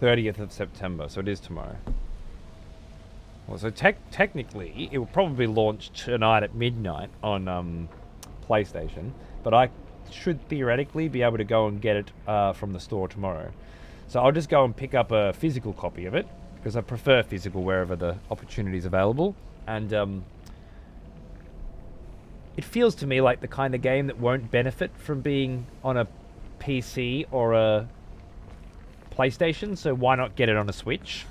30th of September, so it is tomorrow. Well, so technically, it will probably launch tonight at midnight on PlayStation, but I should theoretically be able to go and get it from the store tomorrow. So I'll just go and pick up a physical copy of it, because I prefer physical wherever the opportunity is available. And it feels to me like the kind of game that won't benefit from being on a PC or a PlayStation, so why not get it on a Switch?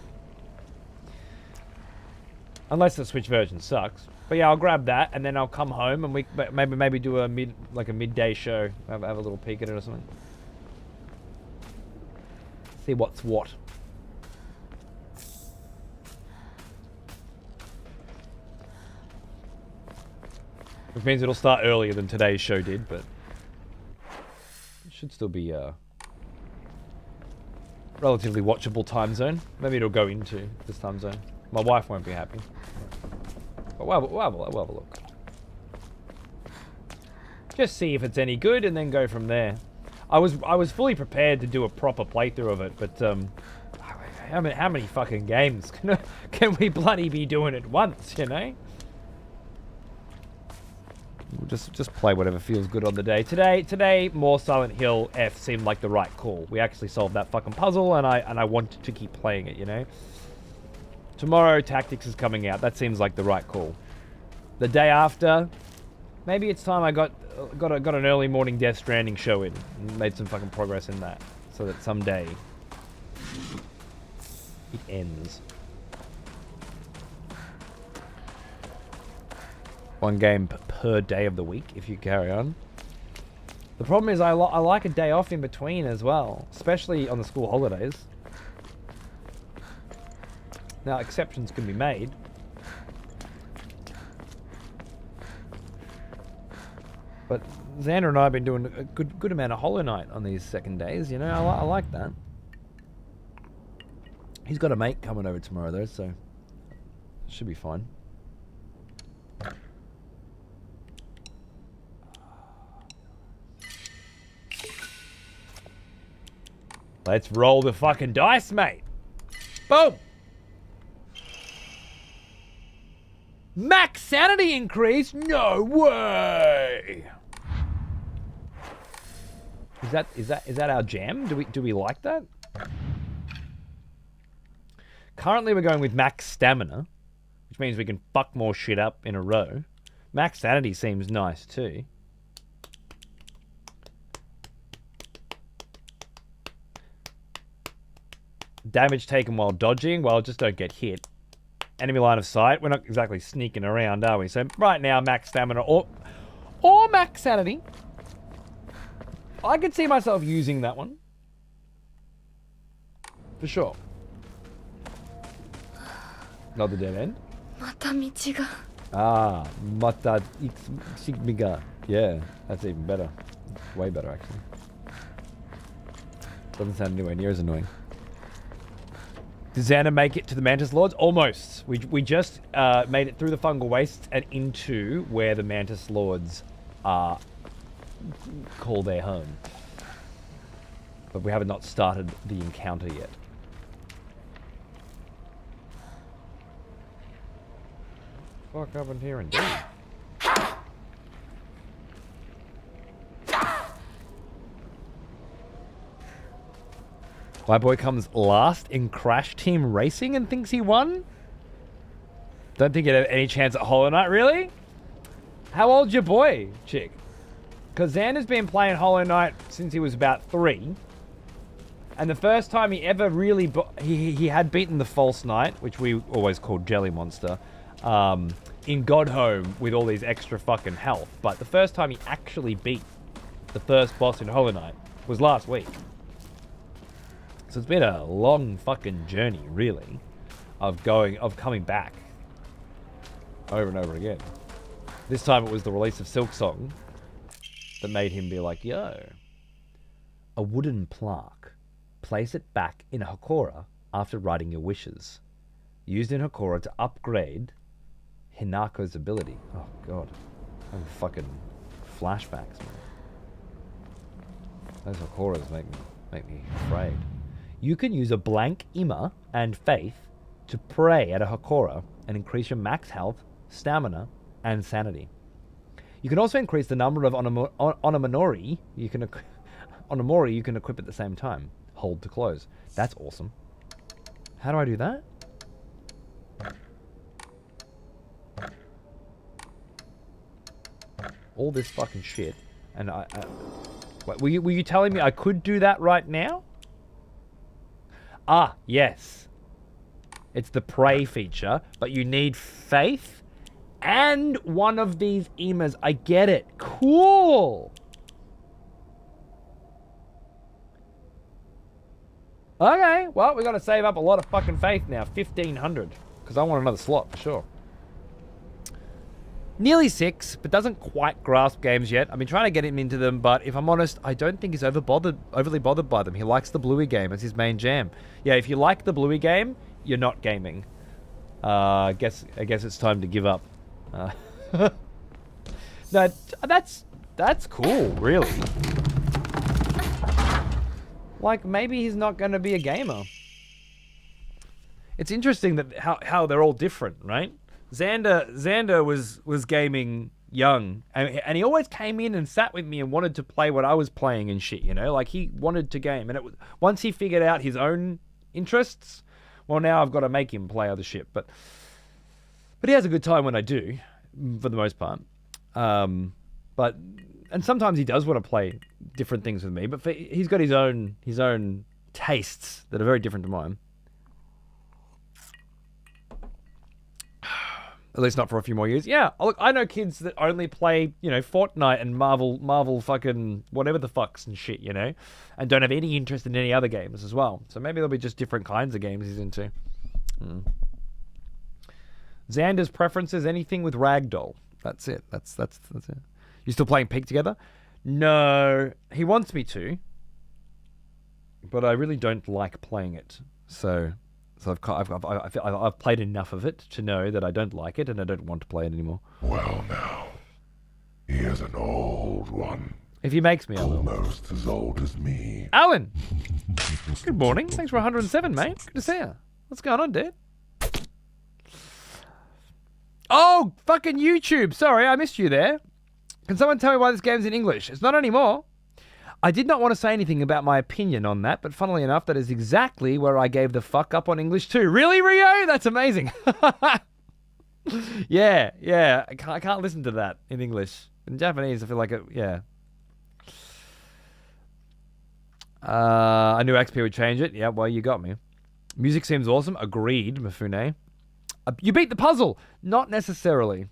Unless the Switch version sucks. But yeah, I'll grab that and then I'll come home and we maybe do a midday show. Have a little peek at it or something. See what's what. Which means it'll start earlier than today's show did, but it should still be relatively watchable time zone. Maybe it'll go into this time zone. My wife won't be happy. But we'll have a look. Just see if it's any good and then go from there. I was fully prepared to do a proper playthrough of it, but how many fucking games can we bloody be doing at once, you know? We'll just play whatever feels good on the day. Today, more Silent Hill F seemed like the right call. We actually solved that fucking puzzle, and I wanted to keep playing it, you know? Tomorrow, Tactics is coming out. That seems like the right call. The day after, maybe it's time I got an early morning Death Stranding show in and made some fucking progress in that, so that someday it ends. One game per day of the week if you carry on. The problem is I like a day off in between as well, especially on the school holidays. Now, exceptions can be made. But Xander and I have been doing a good amount of Hollow Knight on these second days, you know? I like that. He's got a mate coming over tomorrow, though, so should be fine. Let's roll the fucking dice, mate. Boom. Max sanity increase? No way. Is that our jam? Do we like that? Currently we're going with max stamina, which means we can fuck more shit up in a row. Max sanity seems nice too. Damage taken while dodging. Well, just don't get hit. Enemy line of sight. We're not exactly sneaking around, are we? So right now, max stamina or max sanity. I could see myself using that one. For sure. Not the dead end. また道が Ah, mata sigmiga. Yeah, that's even better. Way better, actually. Doesn't sound anywhere near as annoying. Did Xander make it to the Mantis Lords? Almost. We just made it through the fungal wastes and into where the Mantis Lords call their home. But we have not started the encounter yet. Fuck up in here and do. My boy comes last in Crash Team Racing and thinks he won? Don't think he had any chance at Hollow Knight, really? How old's your boy, chick? Because Xander's been playing Hollow Knight since he was about 3. And the first time he ever really... He had beaten the False Knight, which we always called Jelly Monster, in Godhome with all these extra fucking health. But the first time he actually beat the first boss in Hollow Knight was last week. So it's been a long fucking journey, really, of coming back over and over again. This time it was the release of Silk Song that made him be like, yo, a wooden plaque. Place it back in a Hakora after writing your wishes. Used in Hakora to upgrade Hinako's ability. Oh, God. I'm fucking flashbacks, man. Those Hakoras make me afraid. You can use a blank Ima and Faith to pray at a Hakora and increase your max health, stamina, and sanity. You can also increase the number of Onomori you can equip at the same time. Hold to close. That's awesome. How do I do that? All this fucking shit. And wait, were you telling me I could do that right now? Ah, yes. It's the pray feature, but you need faith and one of these emas. I get it. Cool. Okay, well, we got to save up a lot of fucking faith now. 1,500. Because I want another slot, for sure. Nearly 6, but doesn't quite grasp games yet. I've been trying to get him into them, but if I'm honest, I don't think he's overly bothered by them. He likes the Bluey game as his main jam. Yeah, if you like the Bluey game, you're not gaming. I guess it's time to give up. No, that's cool, really. Like, maybe he's not going to be a gamer. It's interesting that how they're all different, right? Xander was gaming young, and he always came in and sat with me and wanted to play what I was playing and shit, you know? Like, he wanted to game, and it was once he figured out his own interests, well, now I've got to make him play other shit, but he has a good time when I do, for the most part. And sometimes he does want to play different things with me, but he's got his own tastes that are very different to mine. At least not for a few more years. Yeah, look, I know kids that only play, you know, Fortnite and Marvel fucking whatever the fucks and shit, you know, and don't have any interest in any other games as well. So maybe there'll be just different kinds of games he's into. Xander's preferences, anything with Ragdoll. That's it. That's it. You still playing Peak together? No, he wants me to, but I really don't like playing it. So I've played enough of it to know that I don't like it and I don't want to play it anymore. Well now, he is an old one. If he makes me, I will. Almost as old as me. Alan! Good morning. Thanks for 107, mate. Good to see you. What's going on, dude? Oh, fucking YouTube. Sorry, I missed you there. Can someone tell me why this game's in English? It's not anymore. I did not want to say anything about my opinion on that, but funnily enough, that is exactly where I gave the fuck up on English too. Really, Rio? That's amazing. Yeah. I can't listen to that in English. In Japanese, I feel like it, yeah. I knew XP would change it. Yeah, well, you got me. Music seems awesome. Agreed, Mifune. You beat the puzzle. Not necessarily.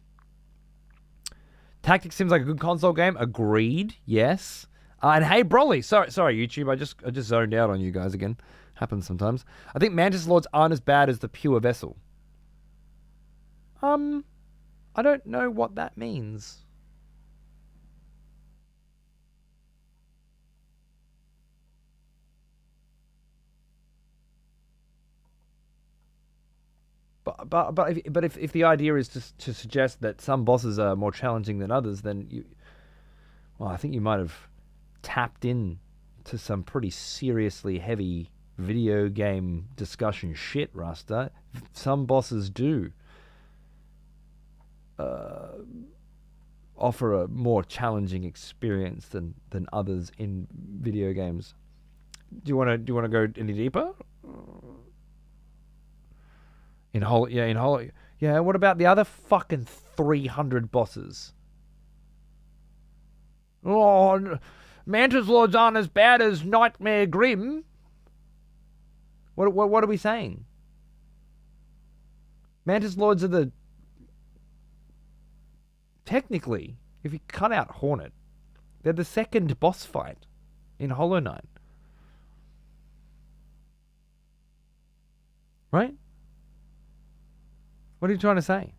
Tactics seems like a good console game. Agreed. Yes. And hey, Broly. Sorry, YouTube. I just zoned out on you guys again. Happens sometimes. I think Mantis Lords aren't as bad as the pure vessel. I don't know what that means. But if the idea is to suggest that some bosses are more challenging than others, then I think you might have tapped in to some pretty seriously heavy video game discussion shit, Rasta. Some bosses do offer a more challenging experience than others in video games. Do you want to go any deeper? In Hollow. Yeah, what about the other fucking 300 bosses? Oh, Mantis Lords aren't as bad as Nightmare Grim. What are we saying? Mantis Lords are technically, if you cut out Hornet, they're the second boss fight in Hollow Knight. Right? What are you trying to say?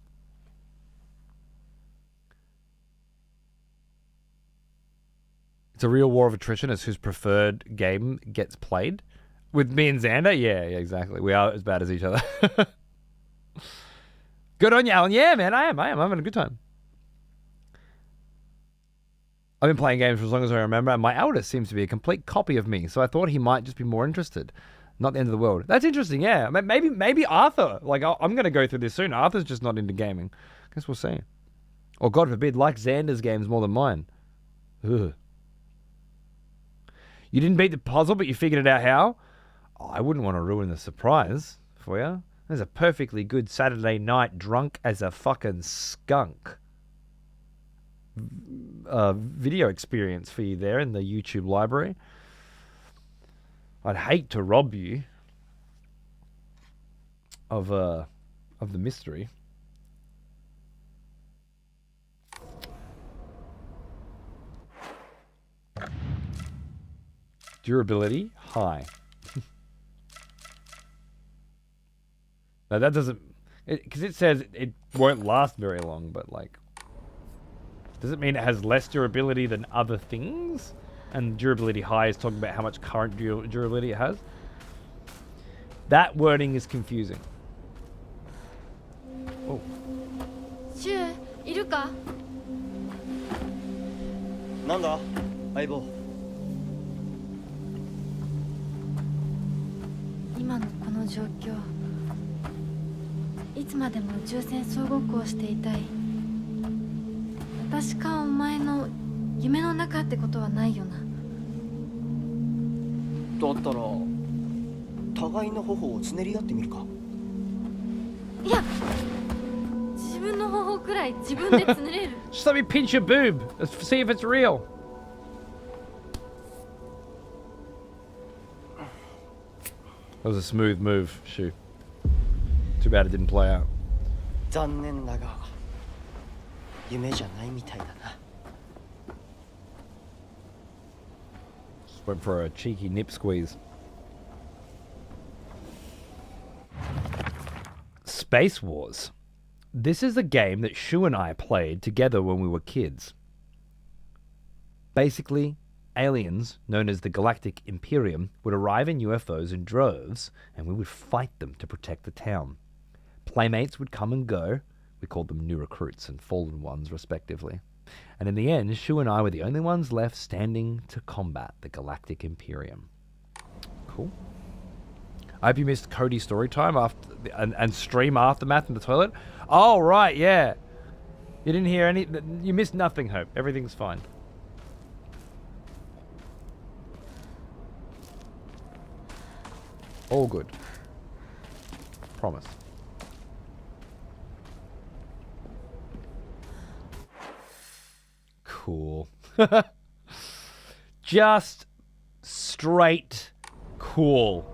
It's a real war of attrition as whose preferred game gets played. With me and Xander? Yeah, exactly. We are as bad as each other. Good on you, Alan. Yeah, man, I am. I'm having a good time. I've been playing games for as long as I remember, and my eldest seems to be a complete copy of me, so I thought he might just be more interested. Not the end of the world. That's interesting, yeah. Maybe Arthur. Like, I'm going to go through this soon. Arthur's just not into gaming. Guess we'll see. Or, God forbid, like Xander's games more than mine. Ugh. You didn't beat the puzzle, but you figured it out how? Oh, I wouldn't want to ruin the surprise for you. There's a perfectly good Saturday night drunk as a fucking skunk video experience for you there in the YouTube library. I'd hate to rob you of the mystery. Durability high. Now that doesn't, because it says it won't last very long, but like, does it mean it has less durability than other things? And durability high is talking about how much current durability it has. That wording is confusing. Oh. シュウいるかなんだ相棒今のこの状況いつまでも宇宙船総合行していたい私かお前の夢の中ってことはないよなだったら互いの頬をつねり合ってみるかいや自分の方法くらい自分でつねれる Just let me pinch your boob. Let's see if it's real. That was a smooth move, Shu. Too bad it didn't play out. 残念だが夢じゃないみたいだな Just went for a cheeky nip squeeze. Space Wars. This is a game that Shu and I played together when we were kids. Basically, aliens, known as the Galactic Imperium, would arrive in UFOs in droves, and we would fight them to protect the town. Playmates would come and go. We called them new recruits and fallen ones, respectively. And in the end, Shu and I were the only ones left standing to combat the Galactic Imperium. Cool. I hope you missed Cody's story time and stream Aftermath in the toilet. Oh, right, yeah. You didn't hear any... You missed nothing, Hope. Everything's fine. All good. Promise. Cool. Just straight cool.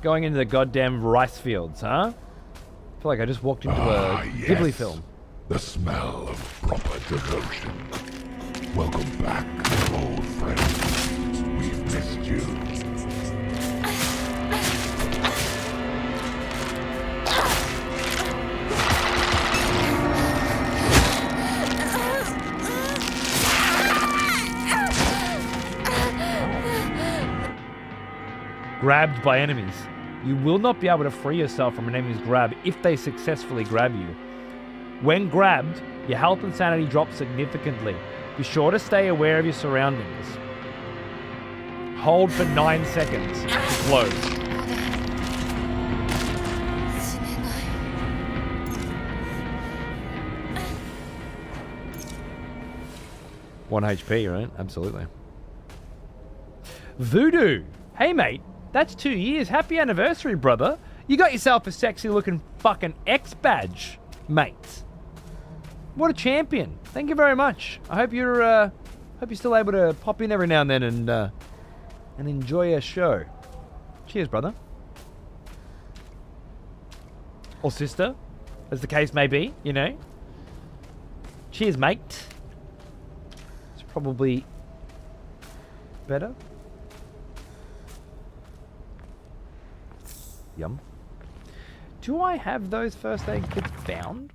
Going into the goddamn rice fields, huh? I feel like I just walked into a Ghibli film. The smell of proper devotion. Welcome back, old friend. We've missed you. Grabbed by enemies. You will not be able to free yourself from an enemy's grab if they successfully grab you. When grabbed, your health and sanity drop significantly. Be sure to stay aware of your surroundings. Hold for 9 seconds to close. One HP, right? Absolutely. Voodoo! Hey, mate. That's 2 years. Happy anniversary, brother. You got yourself a sexy looking fucking X badge, mate. What a champion. Thank you very much. I hope you're still able to pop in every now and then and enjoy a show. Cheers, brother. Or sister, as the case may be, you know. Cheers, mate. It's probably better. Yum. Do I have those first aid kits bound?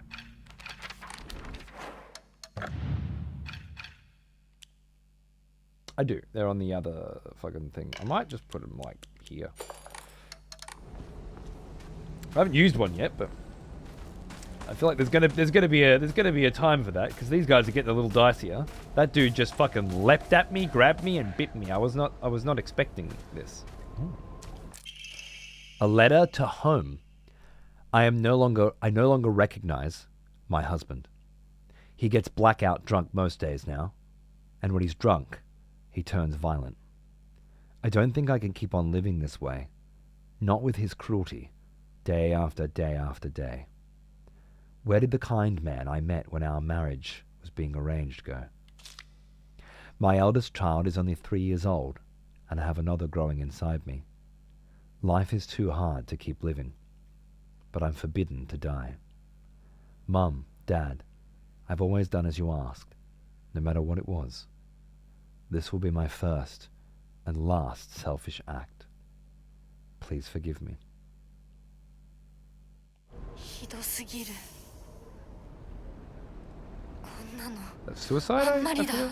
I do. They're on the other fucking thing. I might just put them like here. I haven't used one yet, but I feel like there's gonna be a time for that because these guys are getting a little dicier. That dude just fucking leapt at me, grabbed me, and bit me. I was not expecting this. Ooh. A letter to home. I no longer recognize my husband. He gets blackout drunk most days now, and when he's drunk, he turns violent. I don't think I can keep on living this way, not with his cruelty, day after day after day. Where did the kind man I met when our marriage was being arranged go? My eldest child is only 3 years old, and I have another growing inside me. Life is too hard to keep living, but I'm forbidden to die. Mum, Dad, I've always done as you asked, no matter what it was. This will be my first and last selfish act. Please forgive me. That's suicide? I feel?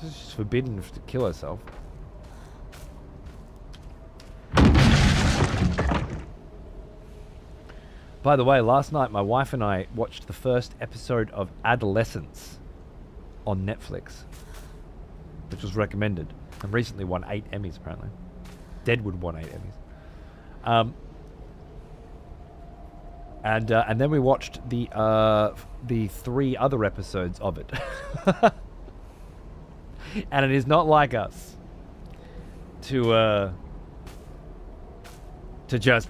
She's forbidden to kill herself. By the way, last night my wife and I watched the first episode of Adolescence on Netflix, which was recommended and recently won 8 Emmys apparently. Deadwood won 8 Emmys. And then we watched the 3 other episodes of it. And it is not like us to just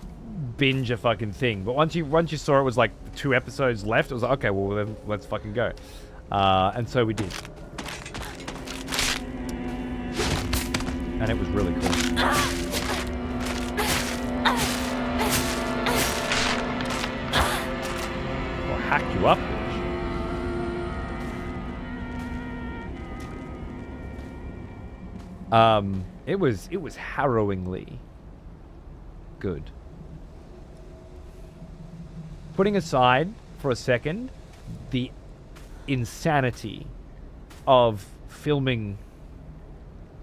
binge a fucking thing. But once you saw it was like 2 episodes left, it was like, okay, well then let's fucking go. And so we did. And it was really cool. I'll hack you up, bitch. It was harrowingly good. Putting aside for a second the insanity of filming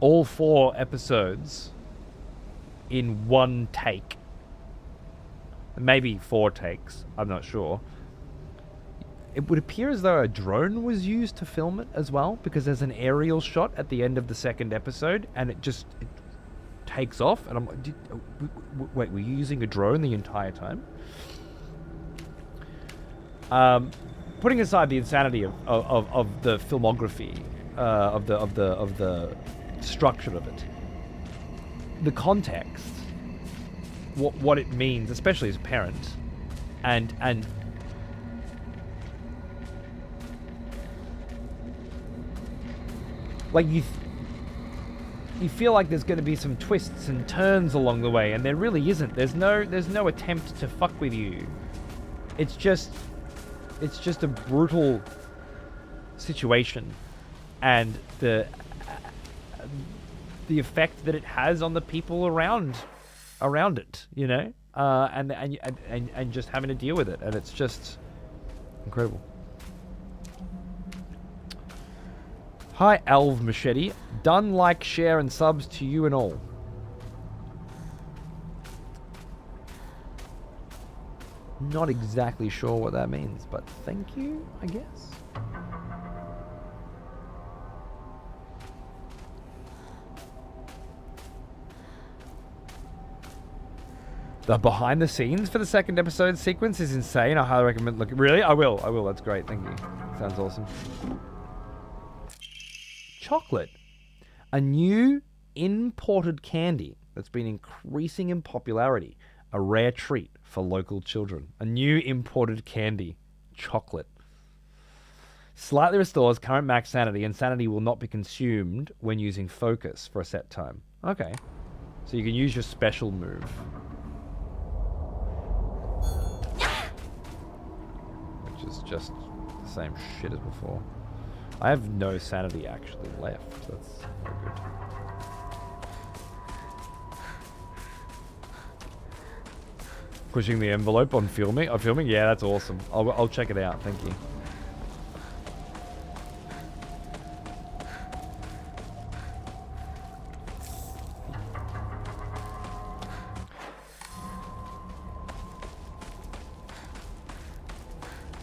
all 4 episodes in one take. Maybe 4 takes, I'm not sure. It would appear as though a drone was used to film it as well, because there's an aerial shot at the end of the second episode, and it takes off, and I'm like, wait, were you using a drone the entire time? Putting aside the insanity of the filmography, of the structure of it, the context, what it means, especially as a parent, and like you feel like there's going to be some twists and turns along the way, and there really isn't. There's no attempt to fuck with you. It's just a brutal situation, and the effect that it has on the people around it, you know, and just having to deal with it, and it's just incredible. Hi, Alv Machete. Done, like, share, and subs to you and all. Not exactly sure what that means, but thank you, I guess. The behind the scenes for the second episode sequence is insane. I highly recommend looking. Really? I will. That's great. Thank you. Sounds awesome. Chocolate. A new imported candy that's been increasing in popularity. A rare treat for local children. A new imported candy. Chocolate. Slightly restores current max sanity, and sanity will not be consumed when using focus for a set time. Okay. So you can use your special move. Which is just the same shit as before. I have no sanity actually left. That's very good. Pushing the envelope on filming? On filming? Yeah, that's awesome. I'll check it out. Thank you.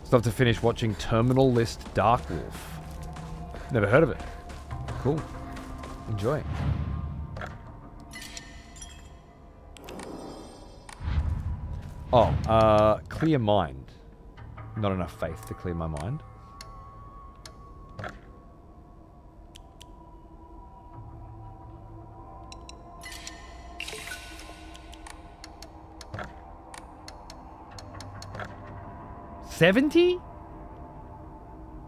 Still have to finish watching Terminal List Dark Wolf. Never heard of it. Cool. Enjoy. Oh, clear mind. Not enough faith to clear my mind. $70?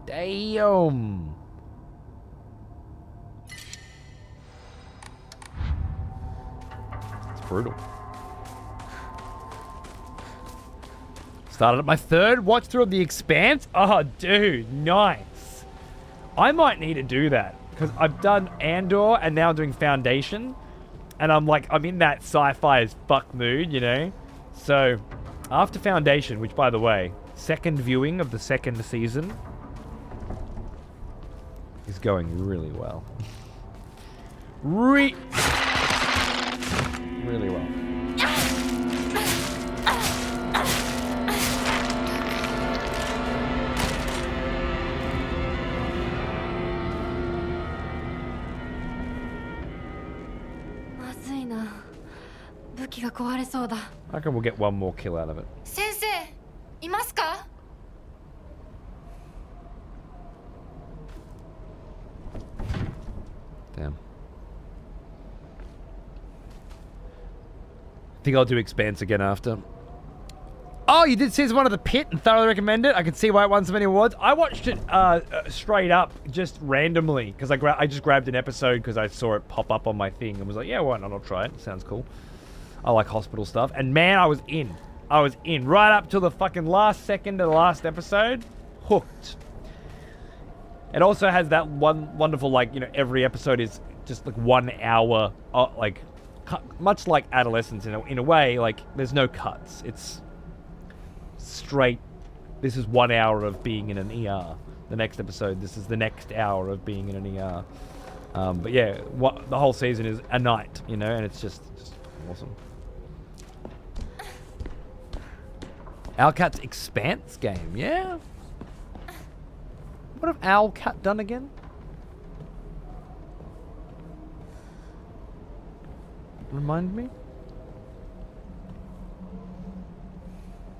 Damn. It's brutal. Started at my third watch through of The Expanse. Oh, dude, nice. I might need to do that because I've done Andor and now I'm doing Foundation, and I'm in that sci-fi as fuck mood, you know. So after Foundation, which by the way, second viewing of the second season is going really well. Really well. I reckon we'll get one more kill out of it. 先生いますか Damn. Think I'll do Expanse again after. Oh, you did season 1 of The Pit and thoroughly recommend it. I can see why it won so many awards. I watched it straight up, just randomly, because I just grabbed an episode because I saw it pop up on my thing and was like, yeah, why not? I'll try it. Sounds cool. I like hospital stuff. And man, I was in. Right up till the fucking last second of the last episode. Hooked. It also has that one wonderful, every episode is just 1 hour, much like Adolescence in a way, there's no cuts. It's straight, this is 1 hour of being in an ER. The next episode, this is the next hour of being in an ER. But yeah, the whole season is a night, and it's just awesome. Alcat's Expanse game, yeah? What have Owl Cat done again? Remind me?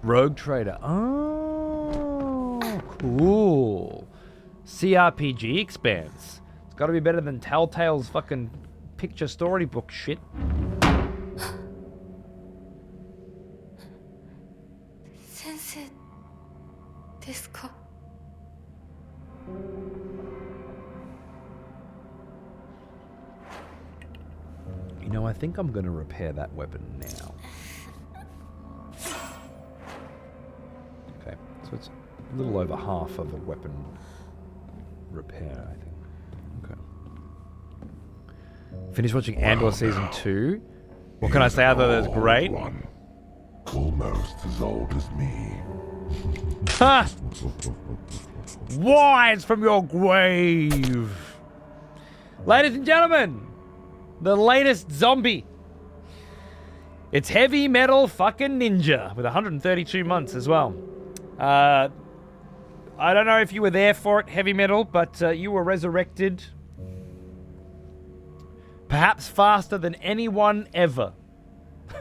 Rogue Trader. Oh, cool. CRPG expanse. It's got to be better than Telltale's fucking picture storybook shit. 先生ですか？ You know, I think I'm gonna repair that weapon now. Okay, so it's a little over half of a weapon repair, I think. Okay. Finished watching Andor Season 2. What can I say other than it's great? One, almost as old as me. Ha! Wise from your grave! Ladies and gentlemen, the latest zombie. It's Heavy Metal fucking Ninja with 132 months as well. I don't know if you were there for it, Heavy Metal, but you were resurrected perhaps faster than anyone ever. I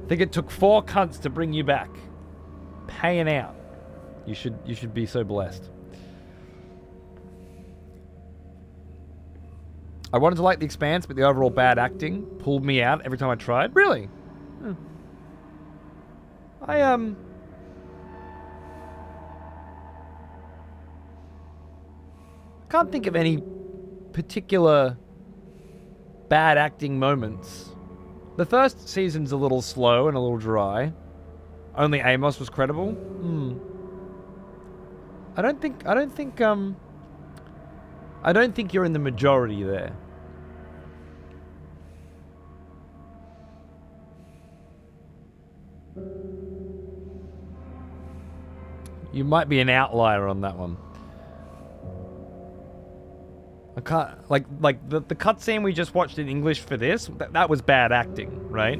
think it took 4 cunts to bring you back. Paying out. You should be so blessed. I wanted to like The Expanse, but the overall bad acting pulled me out every time I tried. Really? I can't think of any particular bad acting moments. The first season's a little slow and a little dry. Only Amos was credible. I don't think you're in the majority there. You might be an outlier on that one. I can't like the cutscene we just watched in English for this. That was bad acting, right?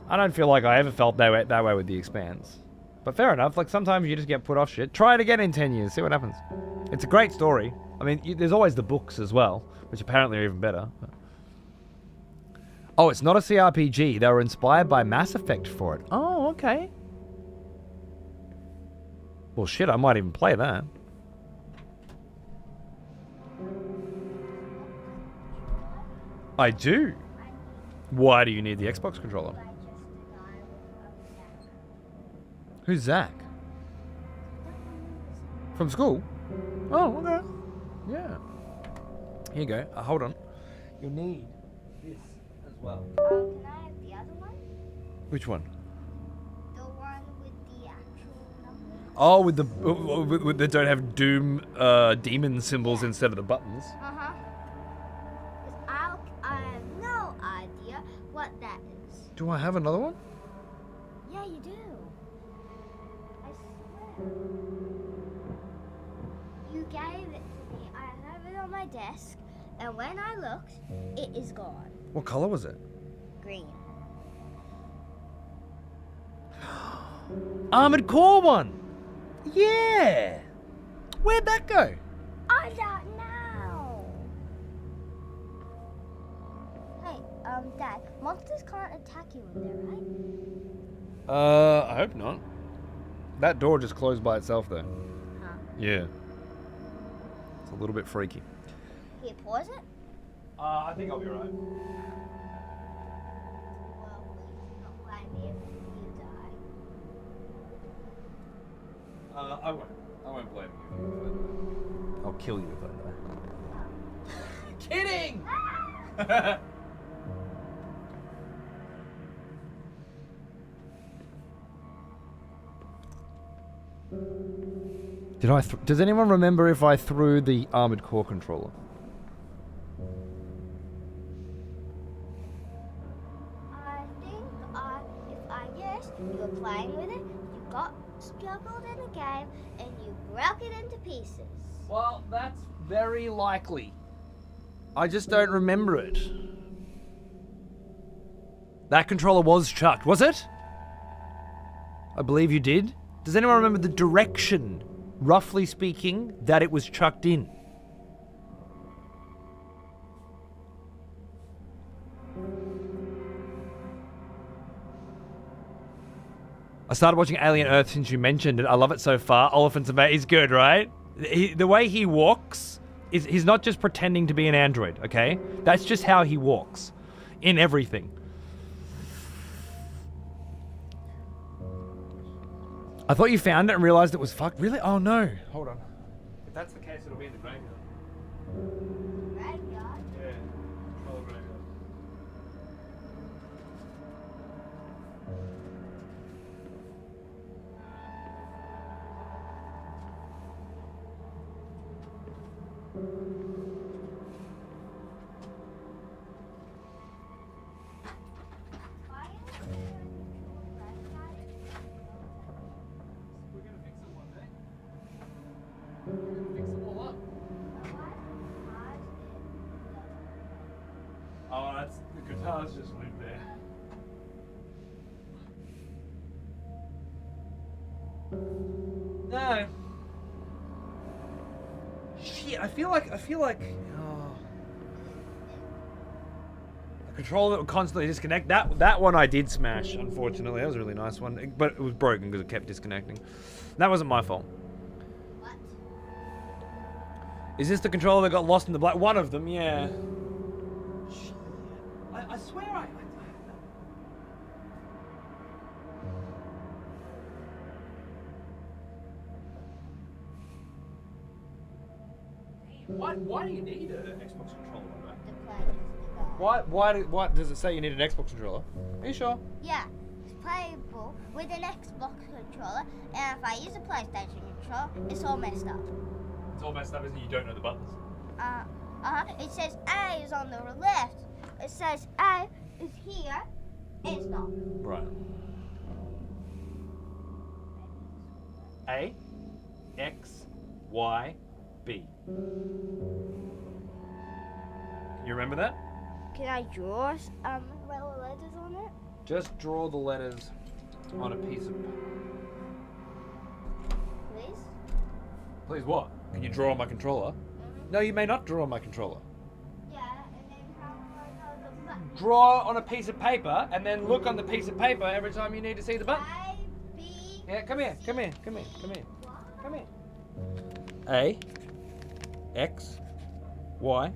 I don't feel like I ever felt that way with The Expanse. But fair enough. Like sometimes you just get put off shit. Try it again in 10 years. See what happens. It's a great story. I mean, there's always the books as well, which apparently are even better. Oh, it's not a CRPG. They were inspired by Mass Effect for it. Oh, okay. Well, shit, I might even play that. I do. Why do you need the Xbox controller? Who's Zach? From school? Oh, okay. Yeah. Here you go. Hold on. You'll need this as well. Can I have the other one? Which one? The one with the actual number? Oh, with they don't have Doom demon symbols instead of the buttons. Uh-huh. I have no idea what that is. Do I have another one? Yeah, you do. I swear. You gave it to me. I have it on my desk, and when I looked, it is gone. What color was it? Green. Armored Core one. Yeah. Where'd that go? I don't know. Hey, Dad, monsters can't attack you in there, right? I hope not. That door just closed by itself though. Huh. Yeah. It's a little bit freaky. Here, pause it. I think I'll be right. Well, please don't blame me if you die. I won't. I won't blame you. I'll kill you if I die. Kidding! Does anyone remember if I threw the Armored Core controller? I think if I guess, you were playing with it, you got struggled in a game, and you broke it into pieces. Well, that's very likely. I just don't remember it. That controller was chucked, was it? I believe you did. Does anyone remember the direction, roughly speaking, that it was chucked in? I started watching Alien Earth since you mentioned it. I love it so far. Oliphant's amazing. He's good, right? The way he walks, he's not just pretending to be an android, okay? That's just how he walks. In everything. I thought you found it and realized it was fucked. Really? Oh no. Hold on. If that's the case, it'll be in the graveyard. Graveyard? Yeah. Control graveyard. Why is there a graveyard? We're gonna fix it one day. We're gonna fix it all up. Oh, that's the guitars just live there. No. Shit, I feel like oh. A controller that would constantly disconnect. That one I did smash, unfortunately. That was a really nice one. But it was broken because it kept disconnecting. That wasn't my fault. What? Is this the controller that got lost in the black? One of them, yeah. Shit. I swear I Why do you need an Xbox controller? The play just Why does it say you need an Xbox controller? Are you sure? Yeah, it's playable with an Xbox controller, and if I use a PlayStation controller, it's all messed up. It's all messed up, isn't it? You don't know the buttons. It says A is on the left. It says A is here, and it's not. Right. A, X, Y, B. Can you remember that? Can I draw little letters on it? Just draw the letters on a piece of paper. Please? Please what? Can you draw on my controller? No, you may not draw on my controller. Yeah, and then how do I know the button? Draw on a piece of paper and then look on the piece of paper every time you need to see the button. A, B, Yeah, come here. Come here. A, X, Y,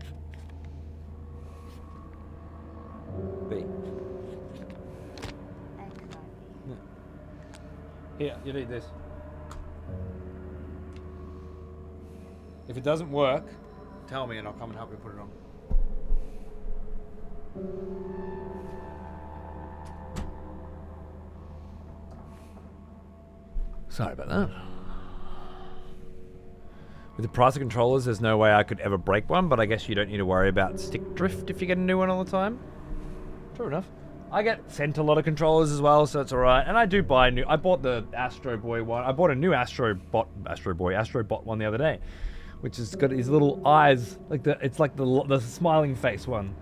B. X, Y, Here, you need this. If it doesn't work, tell me and I'll come and help you put it on. Sorry about that. With the price of controllers, there's no way I could ever break one, but I guess you don't need to worry about stick drift if you get a new one all the time. True enough. I get sent a lot of controllers as well, so it's alright. And I do buy new. I bought the Astro Boy one. I bought a new Astro Bot one the other day, which has got his little eyes, it's like the smiling face one.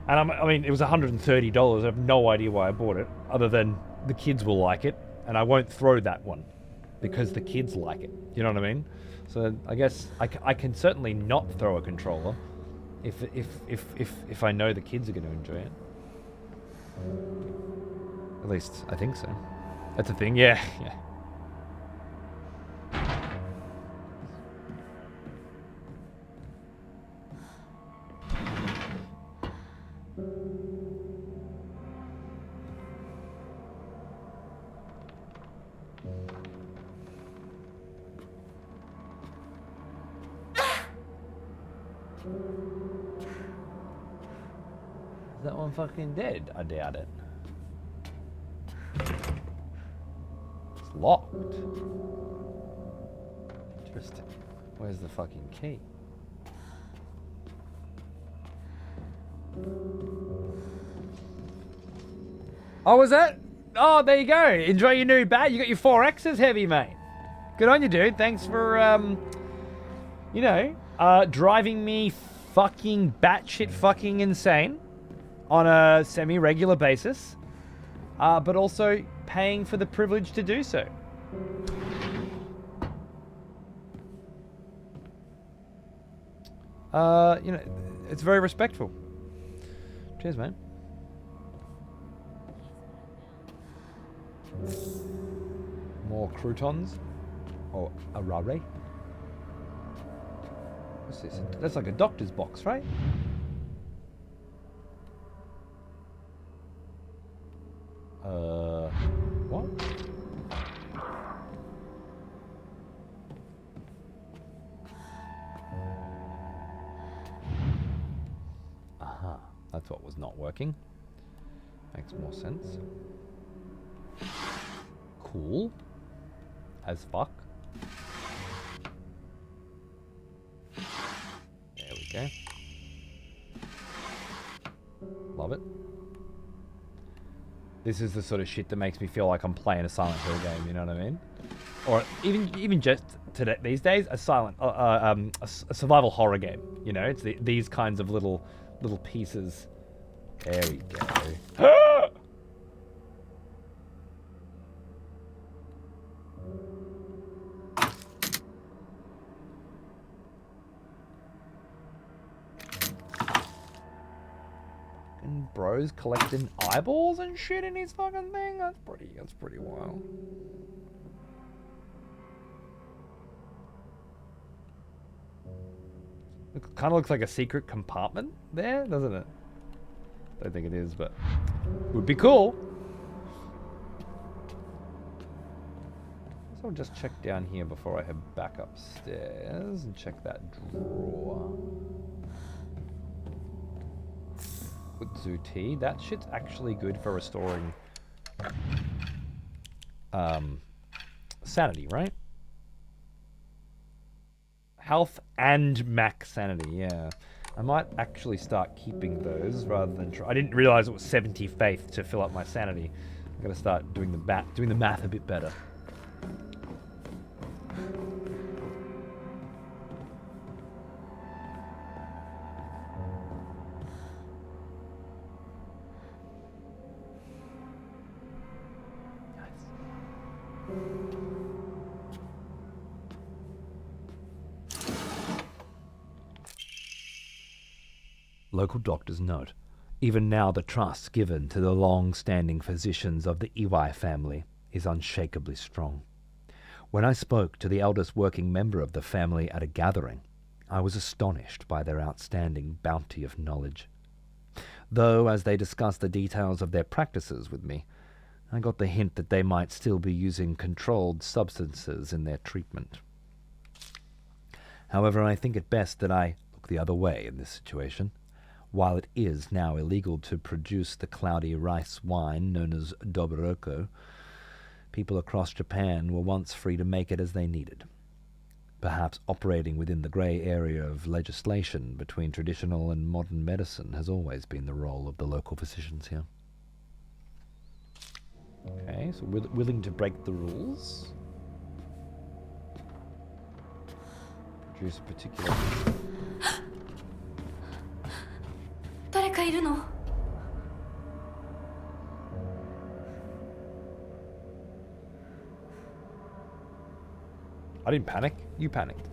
And I mean, it was $130. I have no idea why I bought it, other than the kids will like it, and I won't throw that one because the kids like it. You know what I mean? So I guess I can certainly not throw a controller if I know the kids are going to enjoy it. At least I think so. That's a thing. Yeah. Is that one fucking dead? I doubt it. It's locked. Interesting. Where's the fucking key? Oh, was that? Oh, there you go. Enjoy your new bat. You got your 4Xs heavy, mate. Good on you, dude. Thanks for, driving me fucking batshit fucking insane on a semi-regular basis, but also paying for the privilege to do so. You know, it's very respectful. Cheers, mate. More croutons. Or arare. What's this? That's like a doctor's box, right? What? Aha, that's what was not working. Makes more sense. Cool. As fuck. There we go. Love it. This is the sort of shit that makes me feel like I'm playing a Silent Hill game, you know what I mean? Or even just today, these days, a survival horror game, you know? It's these kinds of little pieces. There we go. Bro's collecting eyeballs and shit in his fucking thing. That's pretty wild. It kind of looks like a secret compartment there, doesn't it? Don't think it is, but would be cool. So I'll just check down here before I head back upstairs and check that drawer. Kudzu tea. That shit's actually good for restoring sanity, right? Health and max sanity, yeah. I might actually start keeping those rather than I didn't realize it was 70 faith to fill up my sanity. I'm gonna start doing the math a bit better. Local doctors note, even now the trust given to the long-standing physicians of the Iwai family is unshakably strong. When I spoke to the eldest working member of the family at a gathering, I was astonished by their outstanding bounty of knowledge. Though, as they discussed the details of their practices with me, I got the hint that they might still be using controlled substances in their treatment. However, I think it best that I look the other way in this situation. While it is now illegal to produce the cloudy rice wine known as Doboroko, people across Japan were once free to make it as they needed, perhaps operating within the grey area of legislation between traditional and modern medicine has always been the role of the local physicians here. Okay, so willing to break the rules. Produce a particular... 誰かいるの? I didn't panic. You panicked.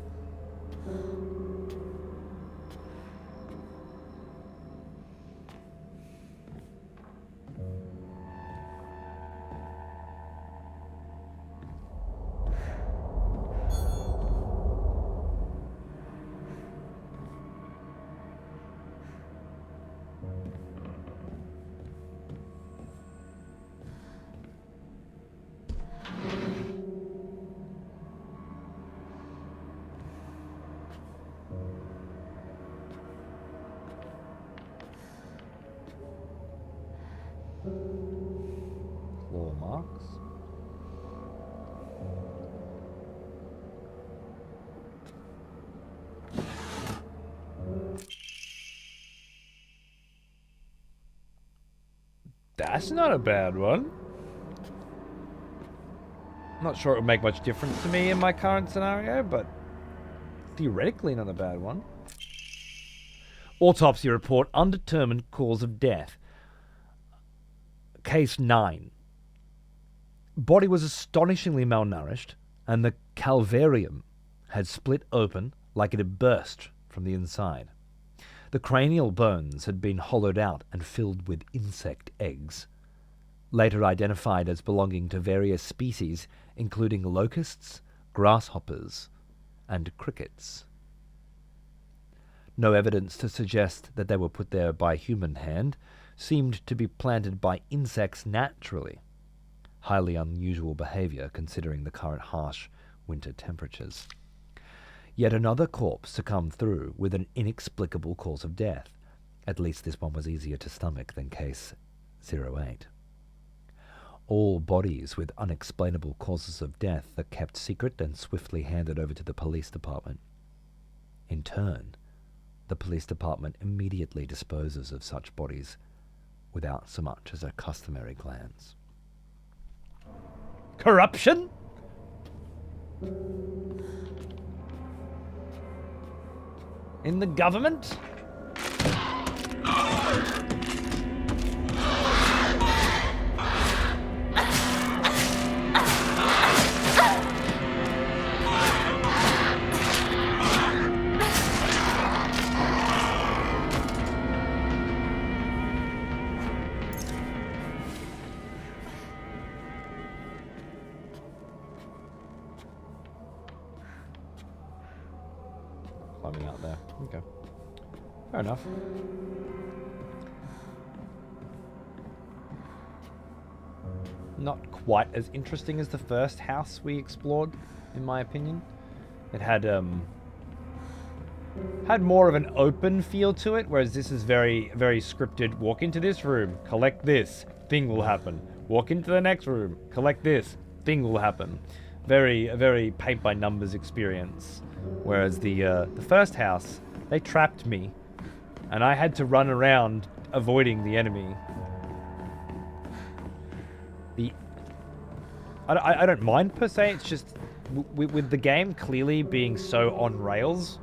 Claw marks. That's not a bad one. Not sure it would make much difference to me in my current scenario, but theoretically not a bad one. Autopsy report, undetermined cause of death. Case 9. body was astonishingly malnourished, and the calvarium had split open like it had burst from the inside. The cranial bones had been hollowed out and filled with insect eggs, later identified as belonging to various species, including locusts, grasshoppers, and crickets. No evidence to suggest that they were put there by human hand seemed to be planted by insects naturally. Highly unusual behavior considering the current harsh winter temperatures. Yet another corpse succumbed through with an inexplicable cause of death. At least this one was easier to stomach than case 08. All bodies with unexplainable causes of death are kept secret and swiftly handed over to the police department. In turn, the police department immediately disposes of such bodies without so much as a customary glance. Corruption? In the government? Climbing out there. Okay. Fair enough. Not quite as interesting as the first house we explored, in my opinion. It had more of an open feel to it, whereas this is very, very scripted. Walk into this room, collect this, thing will happen. Walk into the next room, collect this, thing will happen. A very paint by numbers experience. Whereas the first house, they trapped me, and I had to run around avoiding the enemy. I don't mind per se. It's just with the game clearly being so on rails,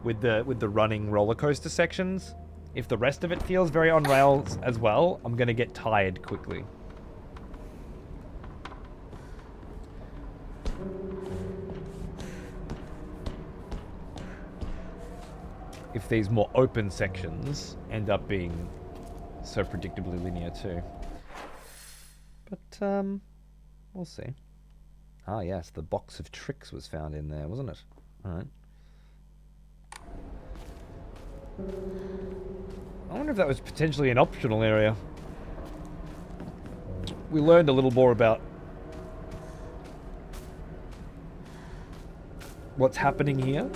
with the running roller coaster sections. If the rest of it feels very on rails as well, I'm gonna get tired quickly. If these more open sections end up being so predictably linear too. But, we'll see. Ah yes, the box of tricks was found in there, wasn't it? Alright. I wonder if that was potentially an optional area. We learned a little more about what's happening here.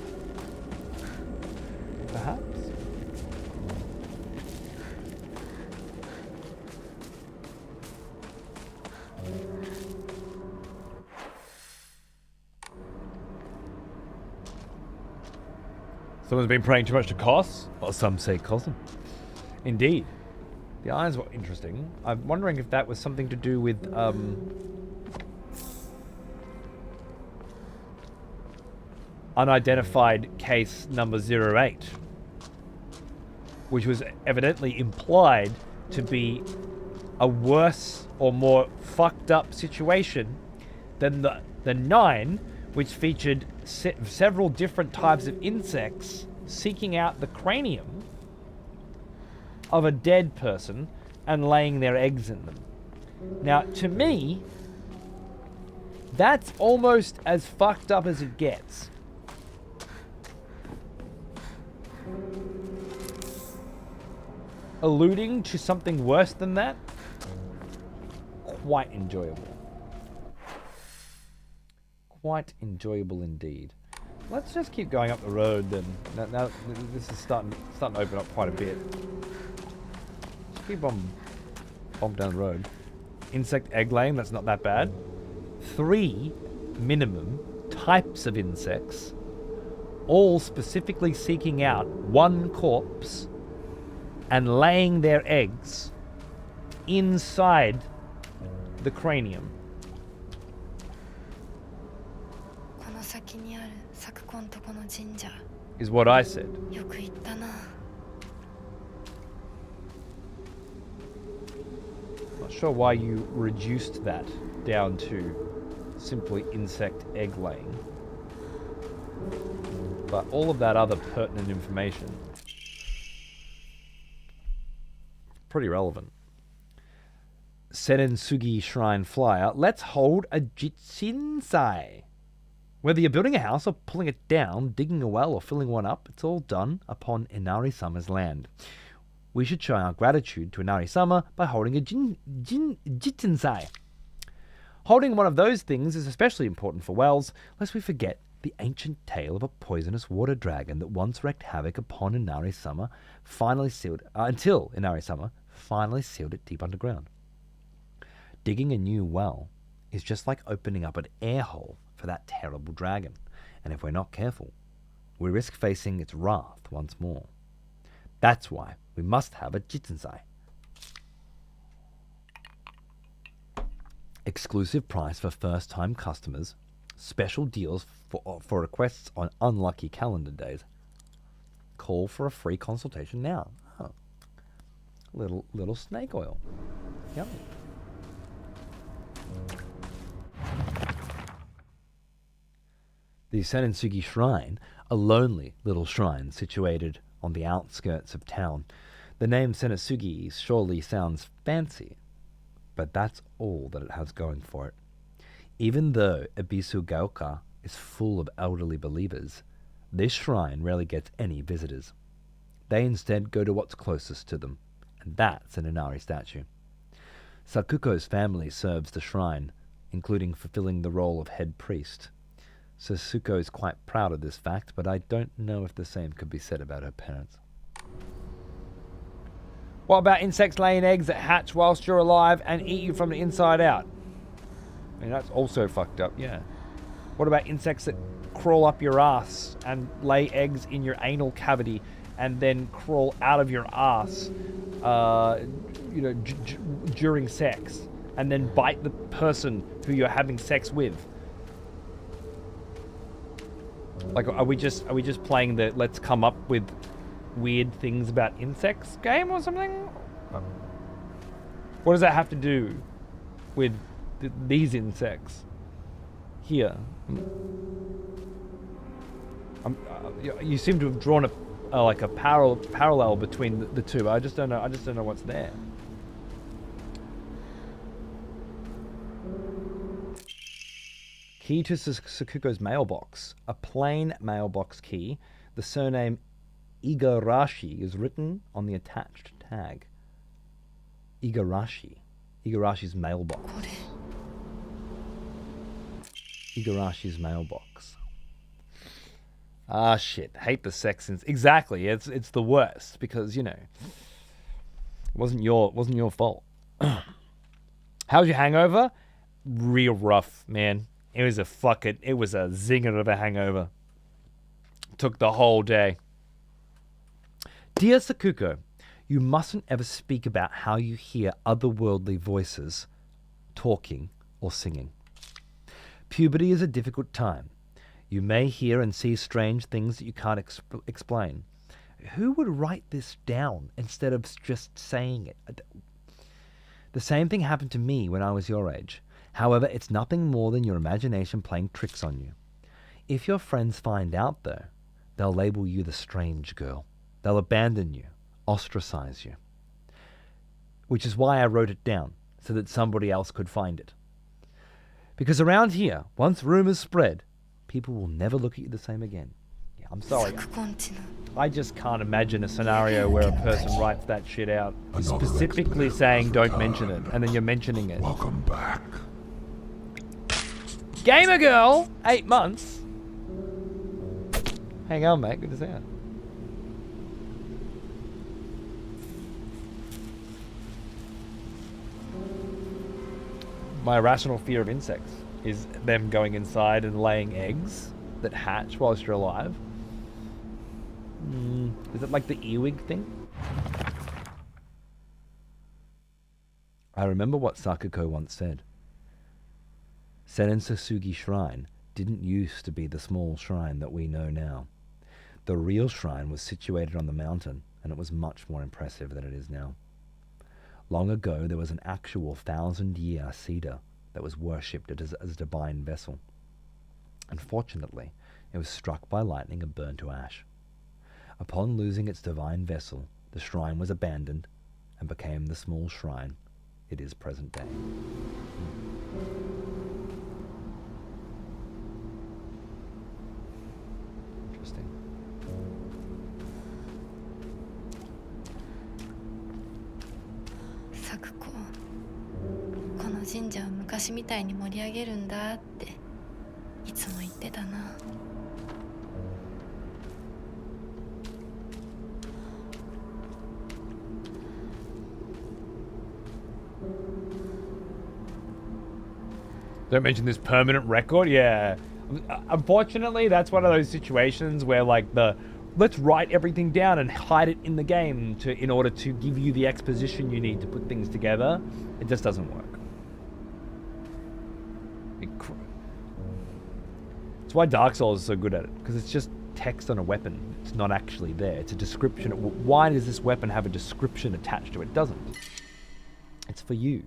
Perhaps. Someone's been praying too much to Kos, or some say Cosm. Indeed. The eyes were interesting. I'm wondering if that was something to do with, unidentified case number 08, which was evidently implied to be a worse or more fucked up situation than the 9, which featured several different types of insects seeking out the cranium of a dead person and laying their eggs in them. Now, to me, that's almost as fucked up as it gets. Alluding to something worse than that, quite enjoyable. Quite enjoyable indeed. Let's just keep going up the road then. Now this is starting to open up quite a bit. Just keep on down the road. Insect egg laying, that's not that bad. 3 minimum types of insects, all specifically seeking out one corpse and laying their eggs inside the cranium. Is what I said. Not sure why you reduced that down to simply insect egg laying. But all of that other pertinent information, pretty relevant. Senensugi Shrine Flyer. Let's hold a jitsinsai. Whether you're building a house or pulling it down, digging a well or filling one up, it's all done upon Inari-sama's land. We should show our gratitude to Inari-sama by holding a jitsinsai. Holding one of those things is especially important for wells, lest we forget the ancient tale of a poisonous water dragon that once wreaked havoc upon Inari-sama, until Inari-sama finally sealed it deep underground. Digging a new well is just like opening up an air hole for that terrible dragon, and if we're not careful, we risk facing its wrath once more. That's why we must have a jitsinsai. Exclusive price for first-time customers, special deals for requests on unlucky calendar days. Call for a free consultation now. Oh. Little snake oil. Yummy. The Senensugi Shrine, a lonely little shrine situated on the outskirts of town. The name Senensugi surely sounds fancy, but that's all that it has going for it. Even though Ebisu Gaoka is full of elderly believers, this shrine rarely gets any visitors. They instead go to what's closest to them, and that's an Inari statue. Sakuko's family serves the shrine, including fulfilling the role of head priest. Sasuko is quite proud of this fact, but I don't know if the same could be said about her parents. What about insects laying eggs that hatch whilst you're alive and eat you from the inside out? I mean, that's also fucked up, yeah. What about insects that crawl up your ass and lay eggs in your anal cavity and then crawl out of your ass, during sex, and then bite the person who you're having sex with? Like, are we just playing the let's come up with weird things about insects game or something? What does that have to do with these insects here? You seem to have drawn a parallel between the two. I just don't know what's there. Key to Sakuko's mailbox. A plain mailbox key. The surname Igarashi is written on the attached tag. Igarashi. Igarashi's mailbox. Igarashi's mailbox. Ah, shit. Hate the sex scenes. Exactly. It's the worst because, it wasn't your fault. How's your hangover? Real rough, man. It was a zinger of a hangover. Took the whole day. Dear Sakuko, you mustn't ever speak about how you hear otherworldly voices talking or singing. Puberty is a difficult time. You may hear and see strange things that you can't explain. Who would write this down instead of just saying it? The same thing happened to me when I was your age. However, it's nothing more than your imagination playing tricks on you. If your friends find out, though, they'll label you the strange girl. They'll abandon you, ostracize you. Which is why I wrote it down, so that somebody else could find it. Because around here, once rumors spread, people will never look at you the same again. Yeah, I'm sorry. I just can't imagine a scenario where a person writes that shit out, specifically saying don't mention it, and then you're mentioning it. Welcome back. Gamer girl, 8 months. Hang on, mate. Good to see you. My irrational fear of insects is them going inside and laying eggs that hatch whilst you're alive. Is it like the earwig thing? I remember what Sakuko once said. Senensugi Shrine didn't used to be the small shrine that we know now. The real shrine was situated on the mountain, and it was much more impressive than it is now. Long ago, there was an actual 1,000-year cedar that was worshipped as a divine vessel. Unfortunately, it was struck by lightning and burned to ash. Upon losing its divine vessel, the shrine was abandoned and became the small shrine it is present day. Interesting. 咲子、この神社を昔みたいに盛り上げるんだっていつも言ってたな。Don't mention this permanent record. Yeah. Unfortunately, that's one of those situations where like let's write everything down and hide it in the game in order to give you the exposition you need to put things together. It just doesn't work. That's why Dark Souls is so good at it, because it's just text on a weapon. It's not actually there. It's a description. Why does this weapon have a description attached to it? It doesn't. It's for you.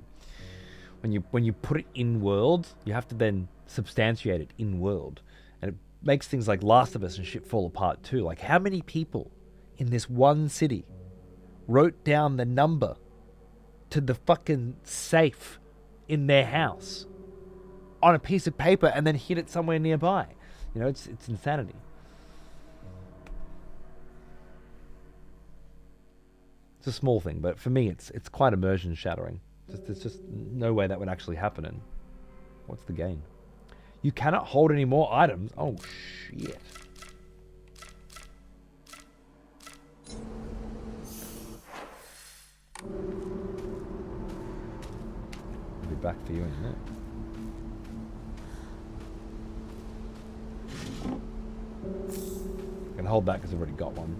When you put it in world, you have to then substantiate it in world. And it makes things like Last of Us and shit fall apart too. Like, how many people in this one city wrote down the number to the fucking safe in their house on a piece of paper and then hid it somewhere nearby? You know, it's insanity. It's a small thing, but for me, it's quite immersion shattering. There's just no way that would actually happen. And what's the gain? You cannot hold any more items. Oh, shit. I'll be back for you in a minute. I can hold that because I've already got one.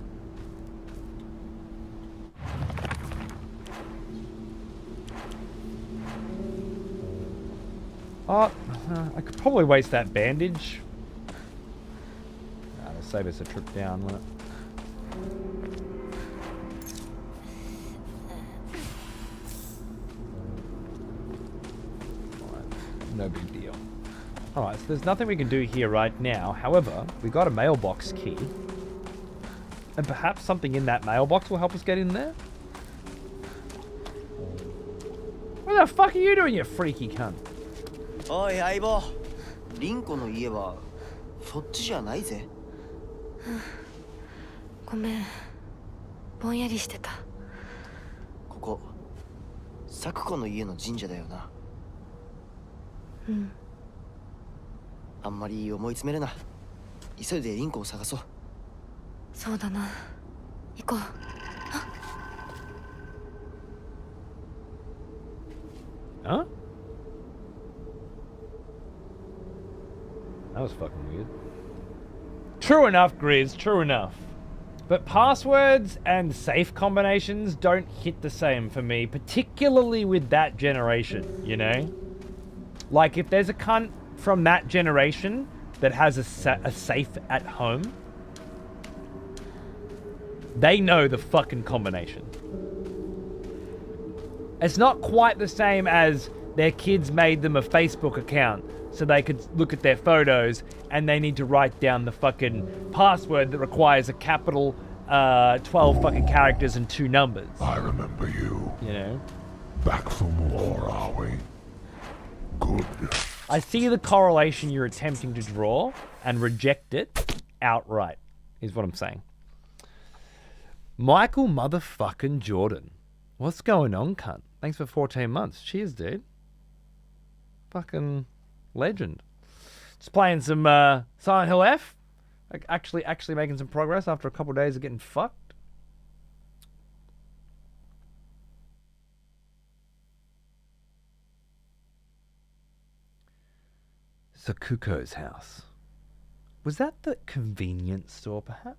Oh, I could probably waste that bandage. That'll save us a trip down, won't it? Alright, no big deal. Alright, so there's nothing we can do here right now. However, we got a mailbox key. And perhaps something in that mailbox will help us get in there? What the fuck are you doing, you freaky cunt? おい相棒、リンコの家はそっちじゃないぜ。ごめん、ぼんやりしてた。ここサクコの家の神社だよな。うん。あんまり思い詰めるな。急いでリンコを探そう。そうだな。行こう。Huh? That was fucking weird. True enough, Grizz, true enough. But passwords and safe combinations don't hit the same for me, particularly with that generation, you know? Like, if there's a cunt from that generation that has a safe at home, they know the fucking combination. It's not quite the same as their kids made them a Facebook account so they could look at their photos and they need to write down the fucking password that requires a capital 12 fucking characters and 2 numbers. I remember you. You know? Back for more, are we? Good. I see the correlation you're attempting to draw and reject it outright, is what I'm saying. Michael motherfucking Jordan. What's going on, cunt? Thanks for 14 months. Cheers, dude. Fucking legend. Just playing some Silent Hill F. Like actually making some progress after a couple of days of getting fucked. Sakuko's house. Was that the convenience store, perhaps?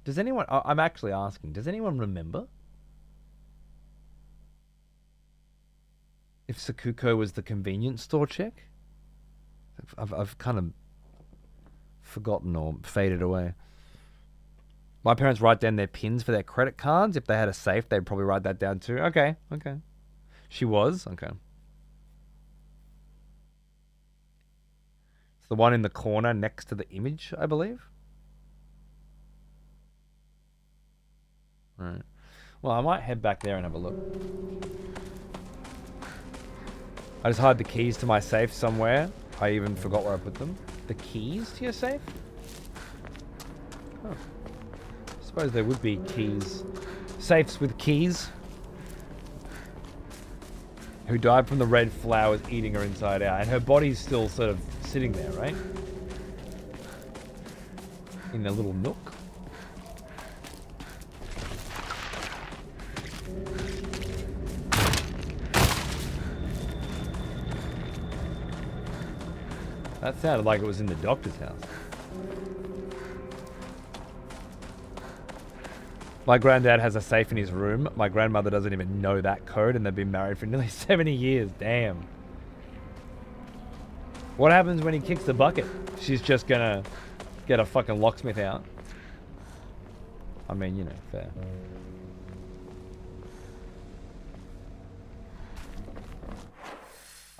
Does anyone... I'm actually asking. Does anyone remember? If Sakuko was the convenience store chick? I've kind of forgotten or faded away. My parents write down their pins for their credit cards. If they had a safe, they'd probably write that down too. Okay. She was? Okay. It's the one in the corner next to the image, I believe. Right. Well, I might head back there and have a look. I just hide the keys to my safe somewhere. I even forgot where I put them. The keys to your safe? Huh. I suppose there would be keys. Safes with keys. Who died from the red flowers eating her inside out. And her body's still sort of sitting there, right? In a little nook. That sounded like it was in the doctor's house. My granddad has a safe in his room. My grandmother doesn't even know that code, and they've been married for nearly 70 years. Damn. What happens when he kicks the bucket? She's just gonna get a fucking locksmith out. I mean, you know, fair.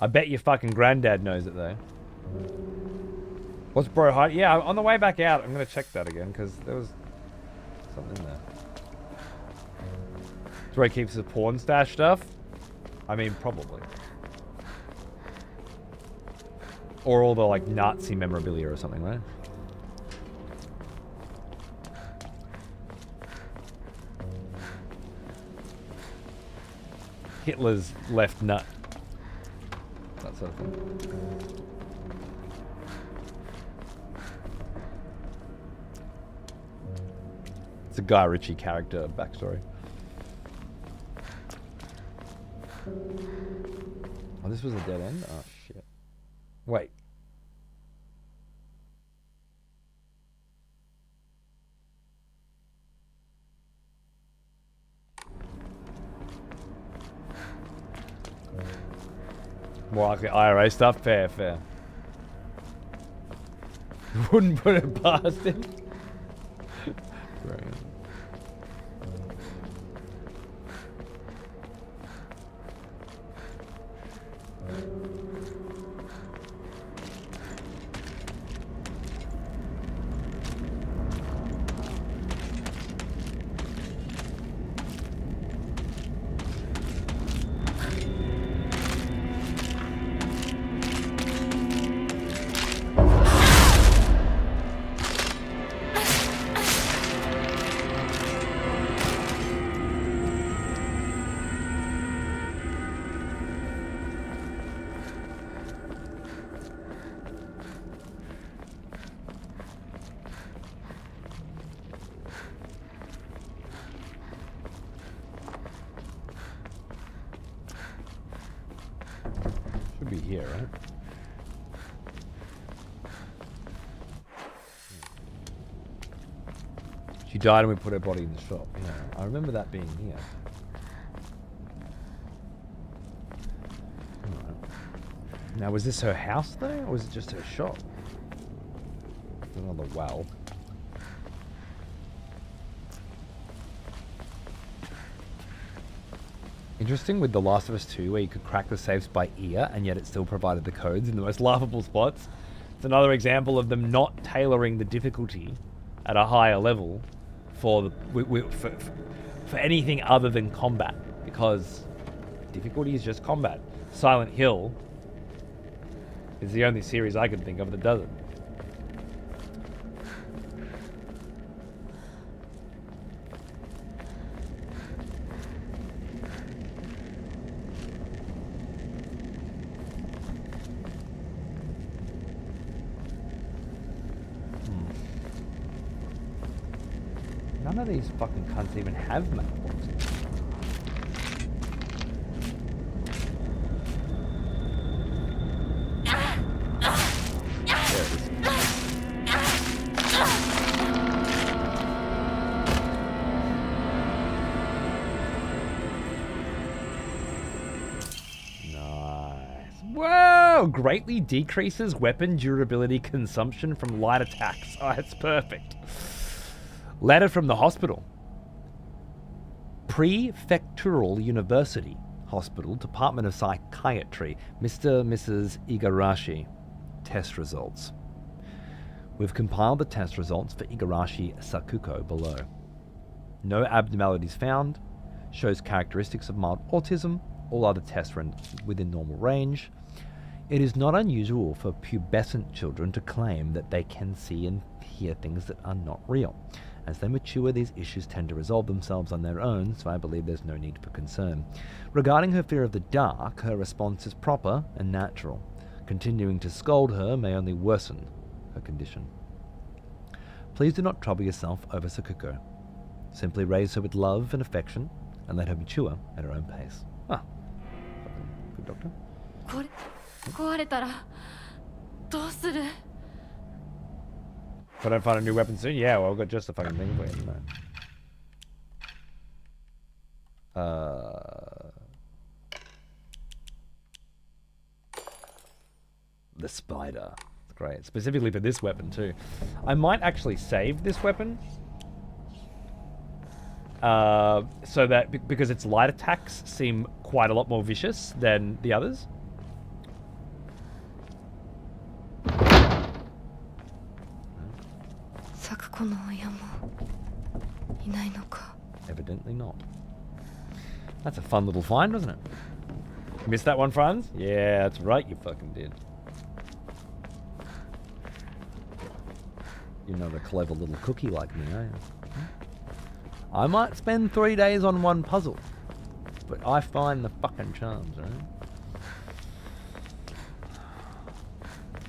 I bet your fucking granddad knows it, though. What's bro hide? Yeah, on the way back out, I'm gonna check that again, because there was something there. That's where he keeps his porn stash stuff? I mean, probably. Or all the, like, Nazi memorabilia or something, right? Hitler's left nut. That sort of thing. It's a Guy Ritchie character backstory. Oh, this was a dead end? Oh, shit. Wait. More like the IRA stuff? Fair, fair. Wouldn't put it past him. Brilliant. Should be here, right? She died and we put her body in the shop. Yeah, I remember that being here. Alright. Now, was this her house though, or was it just her shop? Another well. Interesting with The Last of Us 2, where you could crack the safes by ear, and yet it still provided the codes in the most laughable spots. It's another example of them not tailoring the difficulty at a higher level for for anything other than combat, because difficulty is just combat. Silent Hill is the only series I can think of that does it. None of these fucking cunts even have mailboxes. There it is. Nice. Whoa! Greatly decreases weapon durability consumption from light attacks. Oh, that's perfect. Letter from the hospital. Prefectural University Hospital, Department of Psychiatry. Mr. Mrs. Igarashi. test results. We've compiled the test results for Igarashi Sakuko below. No abnormalities found, shows characteristics of mild autism, all other tests run within normal range. It is not unusual for pubescent children to claim that they can see and hear things that are not real. As they mature, these issues tend to resolve themselves on their own, so I believe there's no need for concern. Regarding her fear of the dark, her response is proper and natural. Continuing to scold her may only worsen her condition. Please do not trouble yourself over Sakuko. Simply raise her with love and affection, and let her mature at her own pace. Ah, good doctor. これ壊れたらどうする If I don't find a new weapon soon, yeah, well, I've got just a fucking thing for you, isn't I? The spider. Great. Specifically for this weapon, too. I might actually save this weapon. So that, because its light attacks seem quite a lot more vicious than the others. Evidently not. That's a fun little find, wasn't it? Missed that one, Franz? Yeah, that's right, you fucking did. You're not a clever little cookie like me, are you? I might spend 3 days on one puzzle, but I find the fucking charms, right?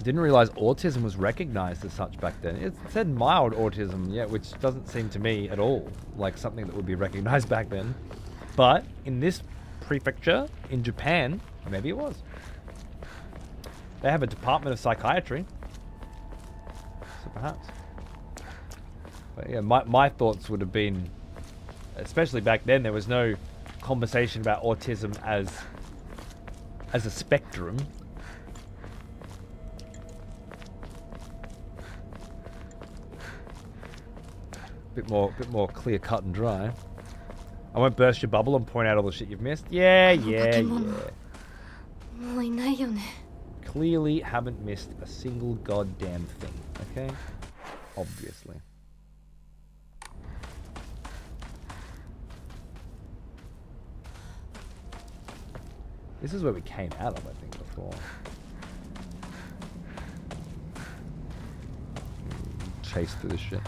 Didn't realize autism was recognized as such back then. It said mild autism, yeah, which doesn't seem to me at all like something that would be recognized back then. But in this prefecture in Japan, maybe it was. They have a department of psychiatry, so perhaps. But yeah, my thoughts would have been, especially back then, there was no conversation about autism as a spectrum. Bit more clear cut and dry. I won't burst your bubble and point out all the shit you've missed. Yeah. Clearly haven't missed a single goddamn thing, okay? Obviously. This is where we came out of, I think, before. Chase through this shit.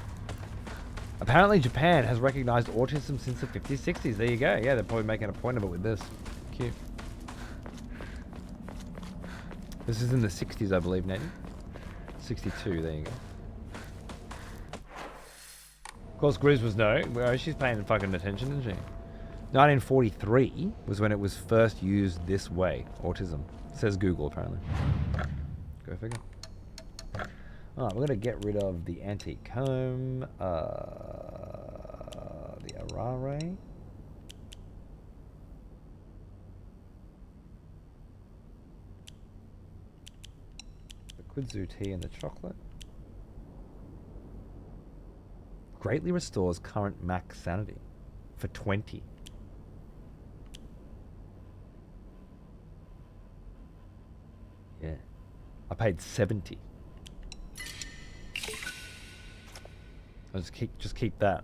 Apparently Japan has recognized autism since the 50s, 60s. There you go. Yeah, they're probably making a point of it with this. Cute. This is in the 60s, I believe, Nathan. 62, there you go. Of course, Grizz was no. Well, she's paying fucking attention, isn't she? 1943 was when it was first used this way. Autism. Says Google, apparently. Go figure. Alright, we're going to get rid of the antique comb, the Arare. The Kudzu tea and the chocolate. Greatly restores current max sanity for 20. Yeah. I paid 70. I'll just keep that.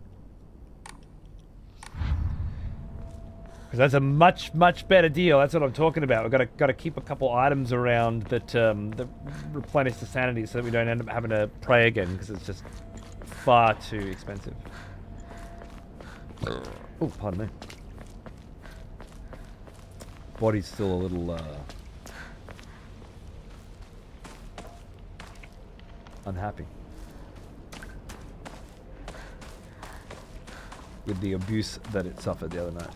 Because that's a much better deal. That's what I'm talking about. We've got to keep a couple items around that that replenish the sanity so that we don't end up having to pray again, because it's just far too expensive. Oh, pardon me. Body's still a little unhappy with the abuse that it suffered the other night.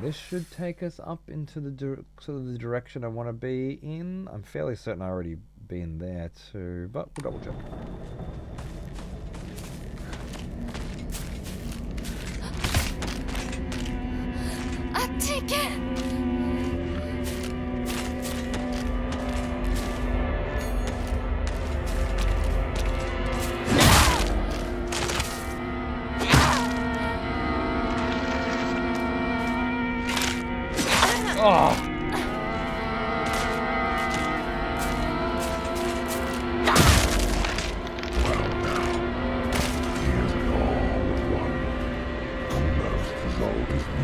This should take us up into the sort of the direction I want to be in. I'm fairly certain I already been there too, but we'll double check. Oh. Here's it all with one. Almost as old as me.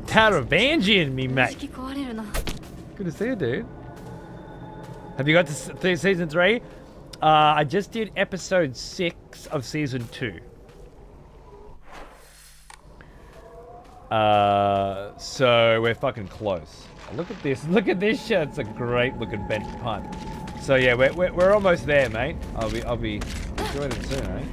Taravangian me, 意 mate. 識壊れるな。 Good to see you, dude. Have you got to season 3? I just did episode 6 of season 2. So we're fucking close. Look at this. Look at this shit. It's a great looking bent punt. So yeah, we're almost there, mate. I'll be enjoying it soon, eh?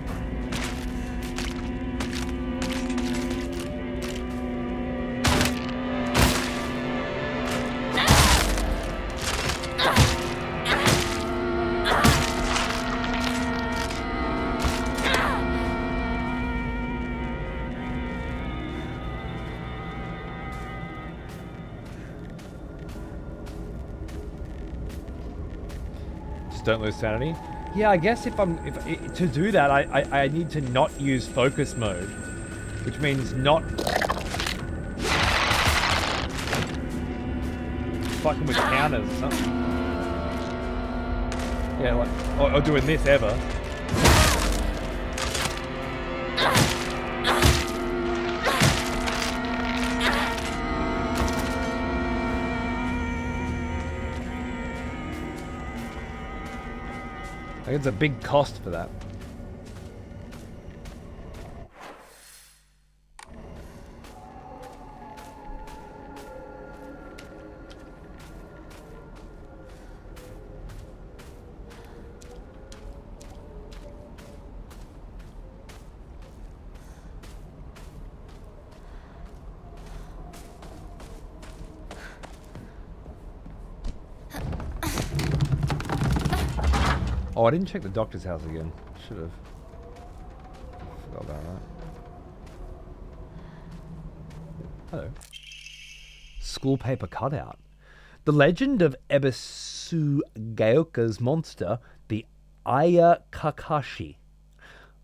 Don't lose sanity. Yeah, I guess if to do that, I need to not use focus mode, which means not fucking with counters or something. Yeah, like or doing this ever. Like it's a big cost for that. Oh, I didn't check the doctor's house again. Should have. Forgot about that. Hello. School paper cutout. The legend of Ebisu Gaoka's monster, the Aya Kakashi.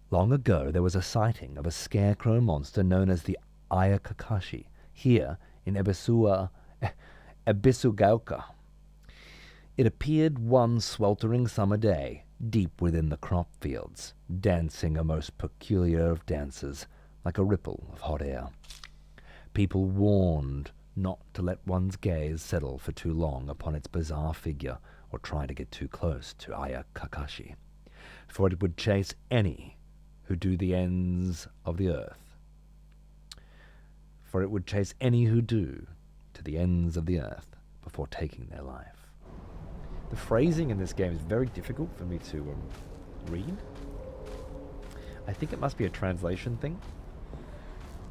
Long ago, there was a sighting of a scarecrow monster known as the Aya Kakashi here in Ebisu Gaoka. It appeared one sweltering summer day, deep within the crop fields, dancing a most peculiar of dances, like a ripple of hot air. People warned not to let one's gaze settle for too long upon its bizarre figure or try to get too close to Aya Kakashi, for it would chase any who do the ends of the earth. For it would chase any who do to the ends of the earth before taking their life. The phrasing in this game is very difficult for me to read. I think it must be a translation thing.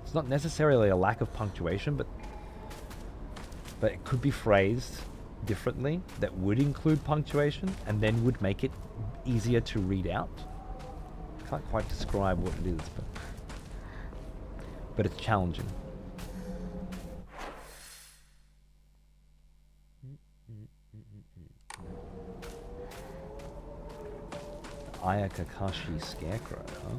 It's not necessarily a lack of punctuation, but it could be phrased differently that would include punctuation and then would make it easier to read out. I can't quite describe what it is, but it's challenging. Aya Kakashi Scarecrow, huh?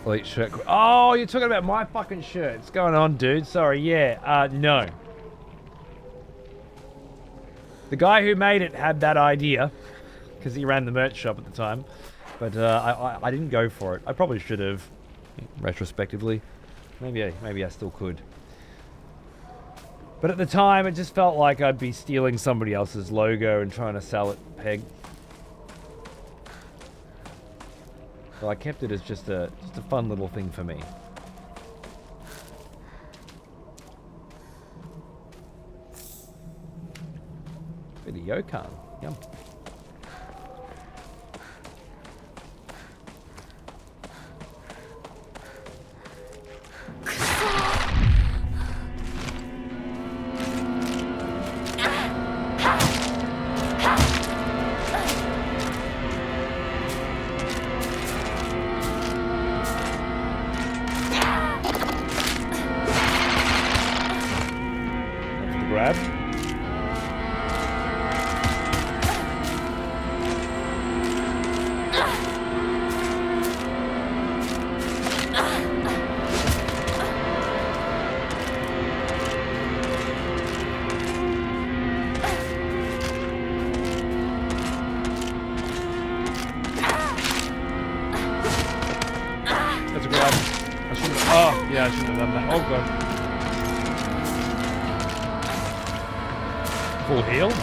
Elite shirt. Oh, you're talking about my fucking shirt. What's going on, dude? Sorry, yeah. No. The guy who made it had that idea, because he ran the merch shop at the time. But I didn't go for it. I probably should have, retrospectively. Maybe I still could. But at the time, it just felt like I'd be stealing somebody else's logo and trying to sell it peg. So I kept it as just a fun little thing for me. ryokan. Yum. Grab. That's a grab. I shouldn't. Oh, yeah, I shouldn't have done that. Oh god. Full heal? Nice.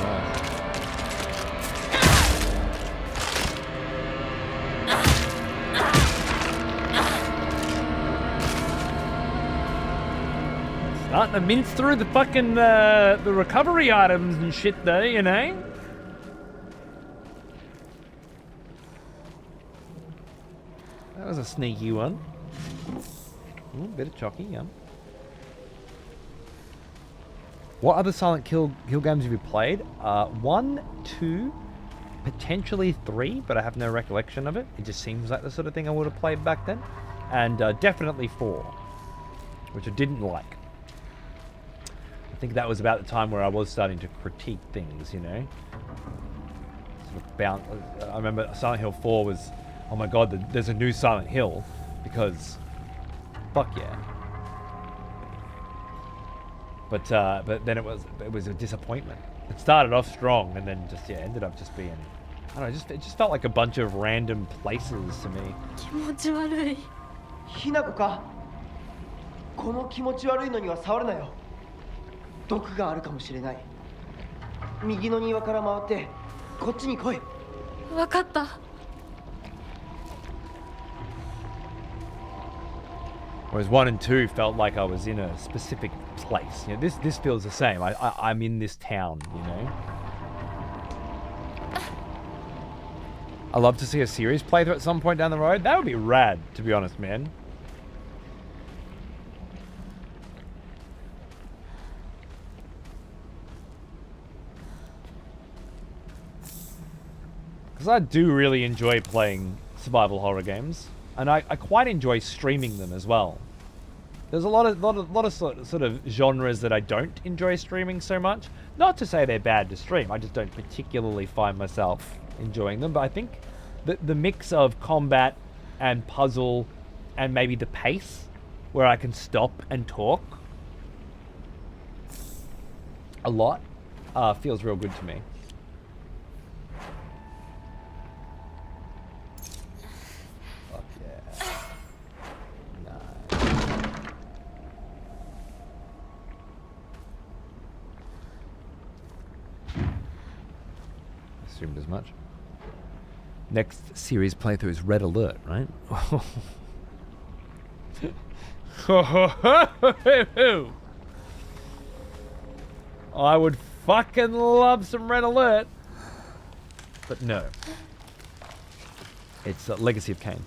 Starting to mince through the fucking the recovery items and shit though, you know? That was a sneaky one. Ooh, bit of chalky, yum. What other Silent Hill games have you played? 1, 2, potentially 3, but I have no recollection of it. It just seems like the sort of thing I would have played back then. And definitely 4, which I didn't like. I think that was about the time where I was starting to critique things, you know? Sort of I remember Silent Hill 4 was, oh my god, there's a new Silent Hill, because fuck yeah. But then it was a disappointment. It started off strong and then just ended up just being, I don't know, it just felt like a bunch of random places to me. 気持ち悪い。ひなこかこの気持ち悪いのには触るなよ。毒があるかもしれない。右の庭から回ってこっちに来い。わかった。Whereas 1 and 2 felt like I was in a specific place. You know, this feels the same. I'm in this town, you know? I'd love to see a series playthrough at some point down the road. That would be rad, to be honest, man. Because I do really enjoy playing survival horror games. And I quite enjoy streaming them as well. There's a lot of sort of genres that I don't enjoy streaming so much. Not to say they're bad to stream, I just don't particularly find myself enjoying them. But I think the mix of combat and puzzle and maybe the pace, where I can stop and talk a lot, feels real good to me. Assumed as much. Next series playthrough is Red Alert, right? I would fucking love some Red Alert. But no. It's Legacy of Kain.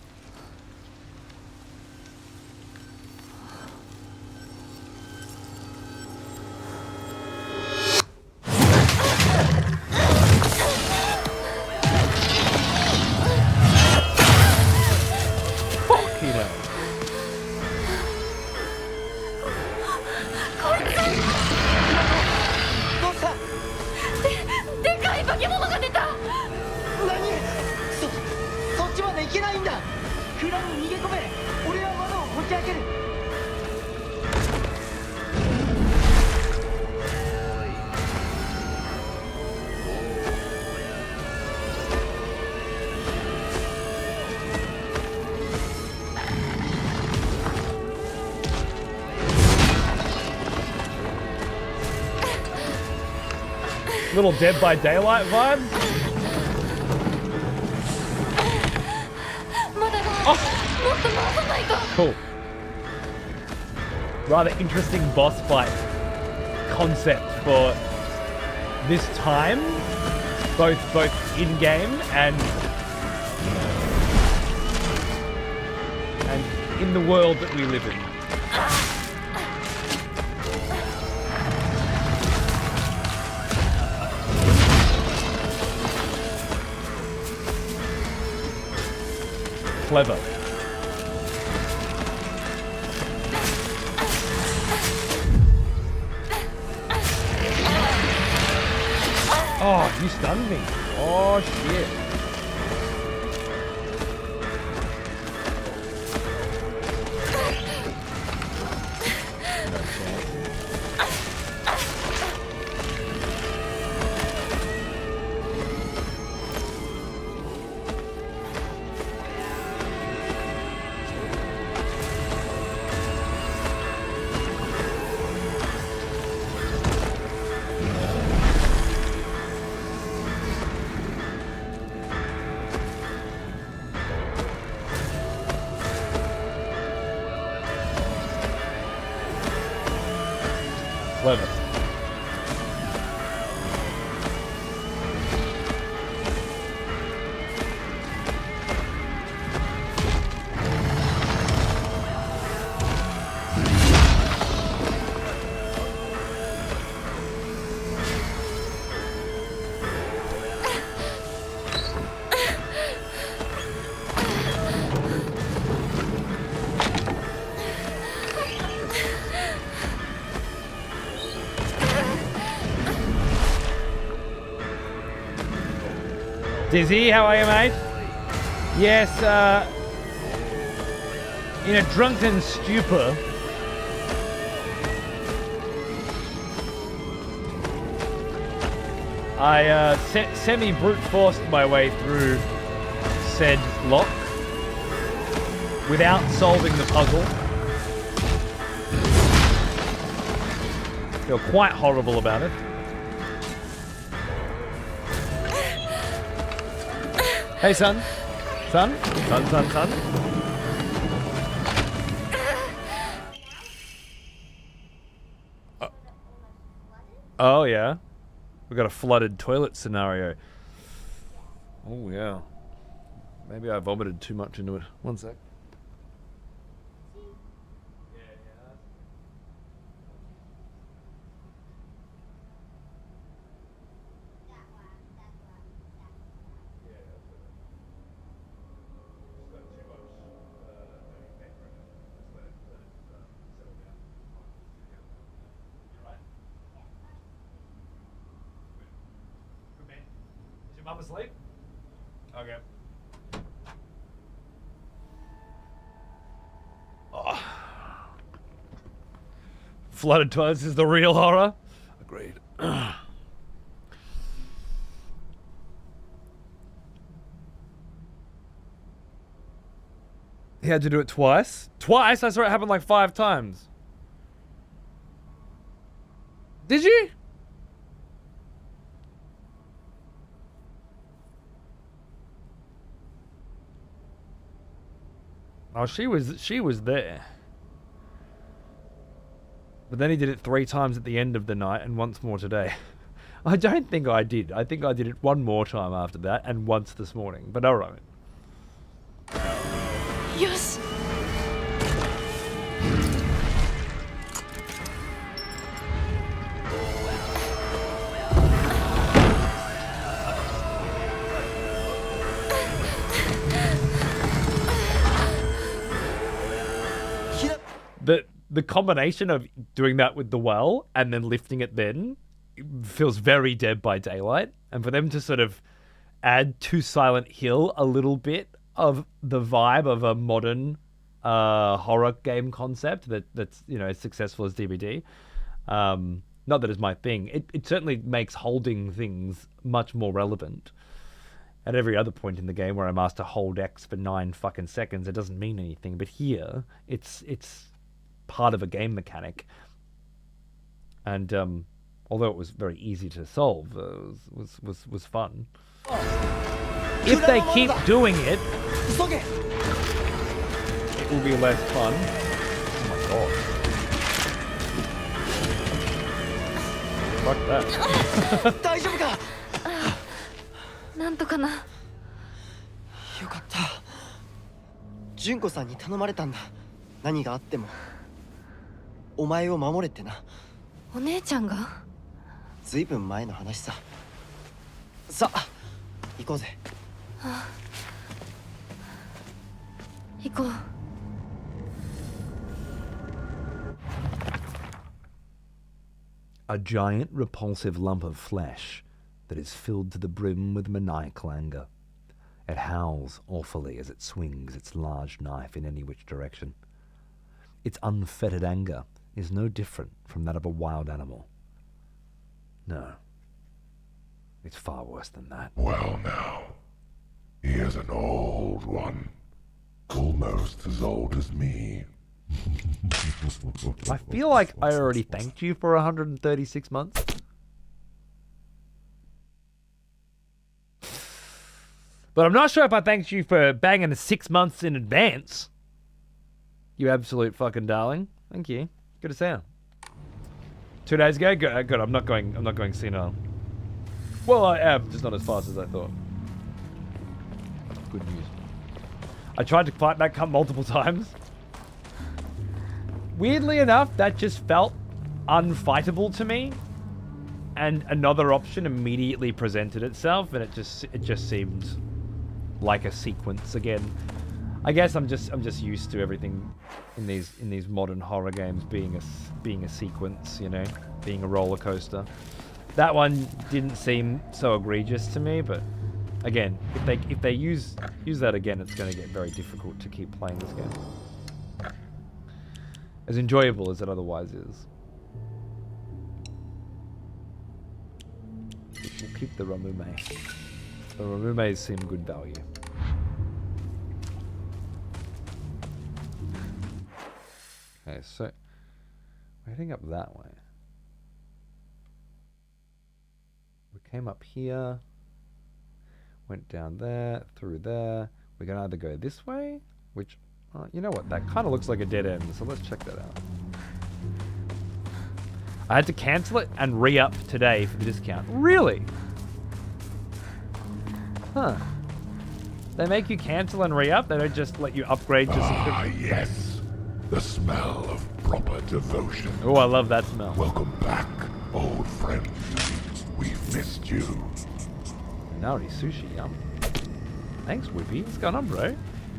Little Dead by Daylight vibes. Oh. Cool. Rather interesting boss fight concept for this time. both in game and in the world that we live in. Clever. Oh, you stunned me. Oh, shit. Clever. Dizzy, how are you, mate? Yes, in a drunken stupor. I semi-brute forced my way through said lock without solving the puzzle. Feel quite horrible about it. Hey, son. Son? Son. Oh, yeah. We've got a flooded toilet scenario. Oh, yeah. Maybe I vomited too much into it. One sec. Mum asleep? Okay. Oh. Flooded toilets is the real horror. Agreed. He had to do it twice. Twice? I saw it happen like 5 times. Did you? Oh, she was there. But then he did it 3 times at the end of the night and once more today. I don't think I did. I think I did it 1 more time after that and once this morning. But alright. Yes. The combination of doing that with the well and then lifting it then feels very Dead by Daylight. And for them to sort of add to Silent Hill a little bit of the vibe of a modern horror game concept that's, you know, as successful as DBD. Not that it's my thing. It certainly makes holding things much more relevant. At every other point in the game where I'm asked to hold X for 9 fucking seconds, it doesn't mean anything. But here, it's part of a game mechanic, and although it was very easy to solve, was fun. If they keep doing it, it will be less fun. Oh my god! Fuck that. なんとかな。よかった。純子さんに頼まれたんだ。何があってもお前を守れってな。お姉ちゃんが？ずいぶん前の話さ。さあ行こうぜ。行こう。A giant repulsive lump of flesh that is filled to the brim with maniacal anger. It howls awfully as it swings its large knife in any which direction. Its unfettered anger is no different from that of a wild animal. No, it's far worse than that. Well now, he is an old one. Almost as old as me. I feel like I already thanked you for 136 months. But I'm not sure if I thanked you for banging the 6 months in advance. You absolute fucking darling. Thank you. Good to see you. 2 days ago? Good. Good. I'm not going senile. Well, I am, just not as fast as I thought. Good news. I tried to fight that cunt multiple times. Weirdly enough, that just felt unfightable to me. And another option immediately presented itself, and it just seemed like a sequence again. I guess I'm just used to everything in these modern horror games being a sequence, you know, being a roller coaster. That one didn't seem so egregious to me, but again, if they use that again, it's going to get very difficult to keep playing this game. As enjoyable as it otherwise is. We'll keep the Ramume. The Ramumes seem good value. Okay, so we're heading up that way. We came up here, went down there, through there. We can either go this way, which, you know what, that kind of looks like a dead end, so let's check that out. I had to cancel it and re-up today for the discount. Really? Huh. They make you cancel and re-up? They don't just let you upgrade your subscription? Ah, yes. The smell of proper devotion. Oh, I love that smell. Welcome back, old friend. We've missed you. Naori sushi, yum. Thanks, Whippy. What's going on, bro?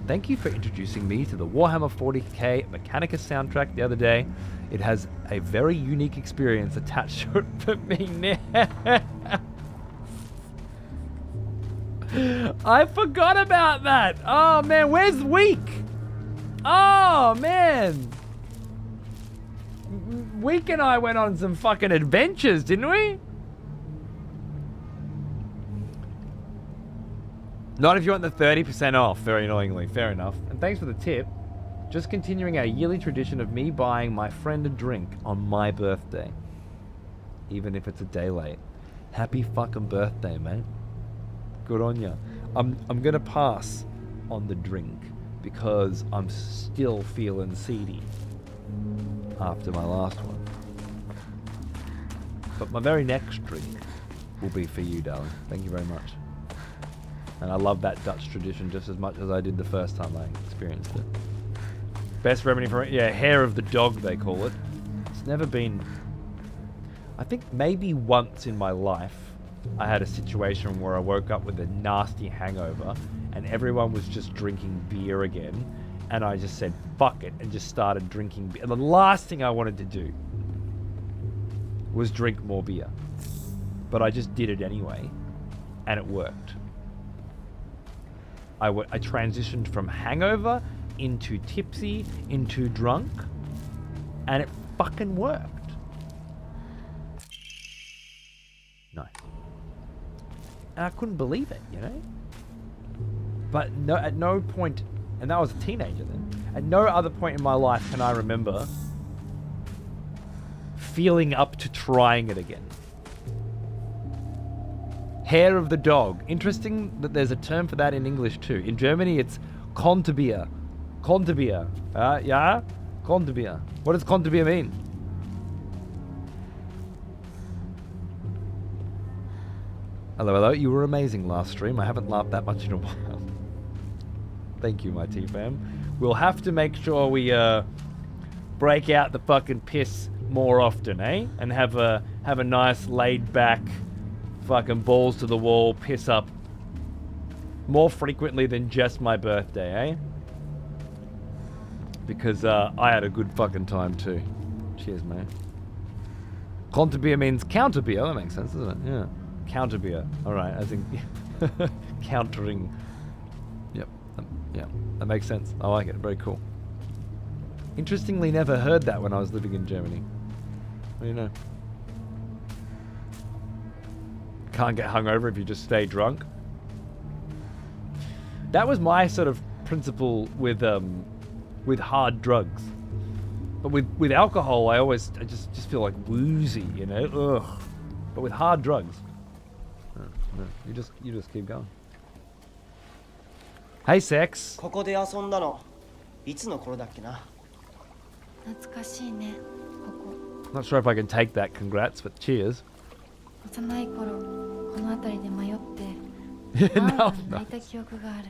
Thank you for introducing me to the Warhammer 40k Mechanicus soundtrack the other day. It has a very unique experience attached to it for me now. I forgot about that. Oh, man. Where's Week? Oh, man. Week and I went on some fucking adventures, didn't we? Not if you want the 30% off, very annoyingly. Fair enough. And thanks for the tip. Just continuing our yearly tradition of me buying my friend a drink on my birthday. Even if it's a day late. Happy fucking birthday, mate. Good on ya. I'm gonna pass on the drink because I'm still feeling seedy after my last one. But my very next drink will be for you, darling. Thank you very much. And I love that Dutch tradition just as much as I did the first time I experienced it. Best remedy for it? Yeah, hair of the dog, they call it. It's never been... I think maybe once in my life, I had a situation where I woke up with a nasty hangover and everyone was just drinking beer again. And I just said, fuck it, and just started drinking beer. And the last thing I wanted to do was drink more beer. But I just did it anyway, and it worked. I transitioned from hangover into tipsy, into drunk, and it fucking worked. Nice. And I couldn't believe it, you know? But no, at no point, and that was a teenager then, at no other point in my life can I remember feeling up to trying it again. Hair of the dog. Interesting that there's a term for that in English too. In Germany, it's Konterbier. Konterbier. Yeah? Konterbier. What does Konterbier mean? Hello, hello. You were amazing last stream. I haven't laughed that much in a while. Thank you, my T-fam. We'll have to make sure we break out the fucking piss more often, eh? And have a nice laid back fucking balls to the wall piss up more frequently than just my birthday, eh? Because I had a good fucking time too. Cheers, man. Konterbier means counter beer. That makes sense, doesn't it? Yeah. Counter beer. All right. I think countering. Yep. Yeah. That makes sense. I like it. Very cool. Interestingly, never heard that when I was living in Germany. What do you know? Can't get hungover if you just stay drunk. That was my sort of principle with hard drugs. But with alcohol, I just feel like woozy, you know. Ugh. But with hard drugs, no, you just keep going. Hey, sex. ここで遊んだのいつの頃だっけな。懐かしいねここ。 Not sure if I can take that. Congrats, but cheers. 幼い頃この辺りで迷って何度も泣いた記憶がある。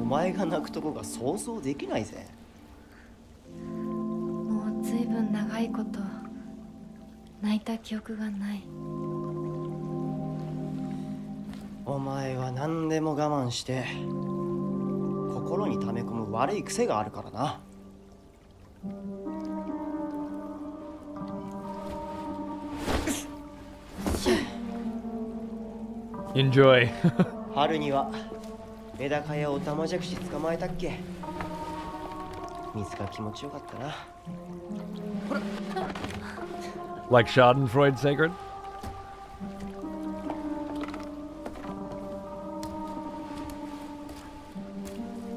お前が泣くとこが想像できないぜ。もうずいぶん長いこと泣いた記憶がない。お前は何でも我慢して心に溜め込む悪い癖があるからな。Enjoy. 春にはメダカやオタマジャクシ捕まえたっけ。水が気持ちよかったな。 Like Schadenfreude sacred?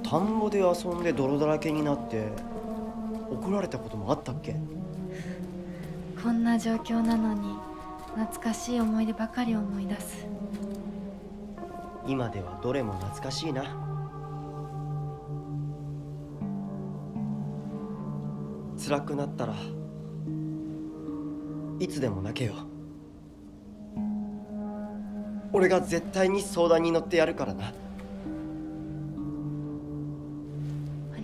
田んぼで遊んで泥だらけになって怒られたこともあったっけ。こんな状況なのに懐かしい思い出ばかり思い出す。今ではどれも懐かしいな。辛くなったらいつでも泣けよ。俺が絶対に相談に乗ってやるからな。あ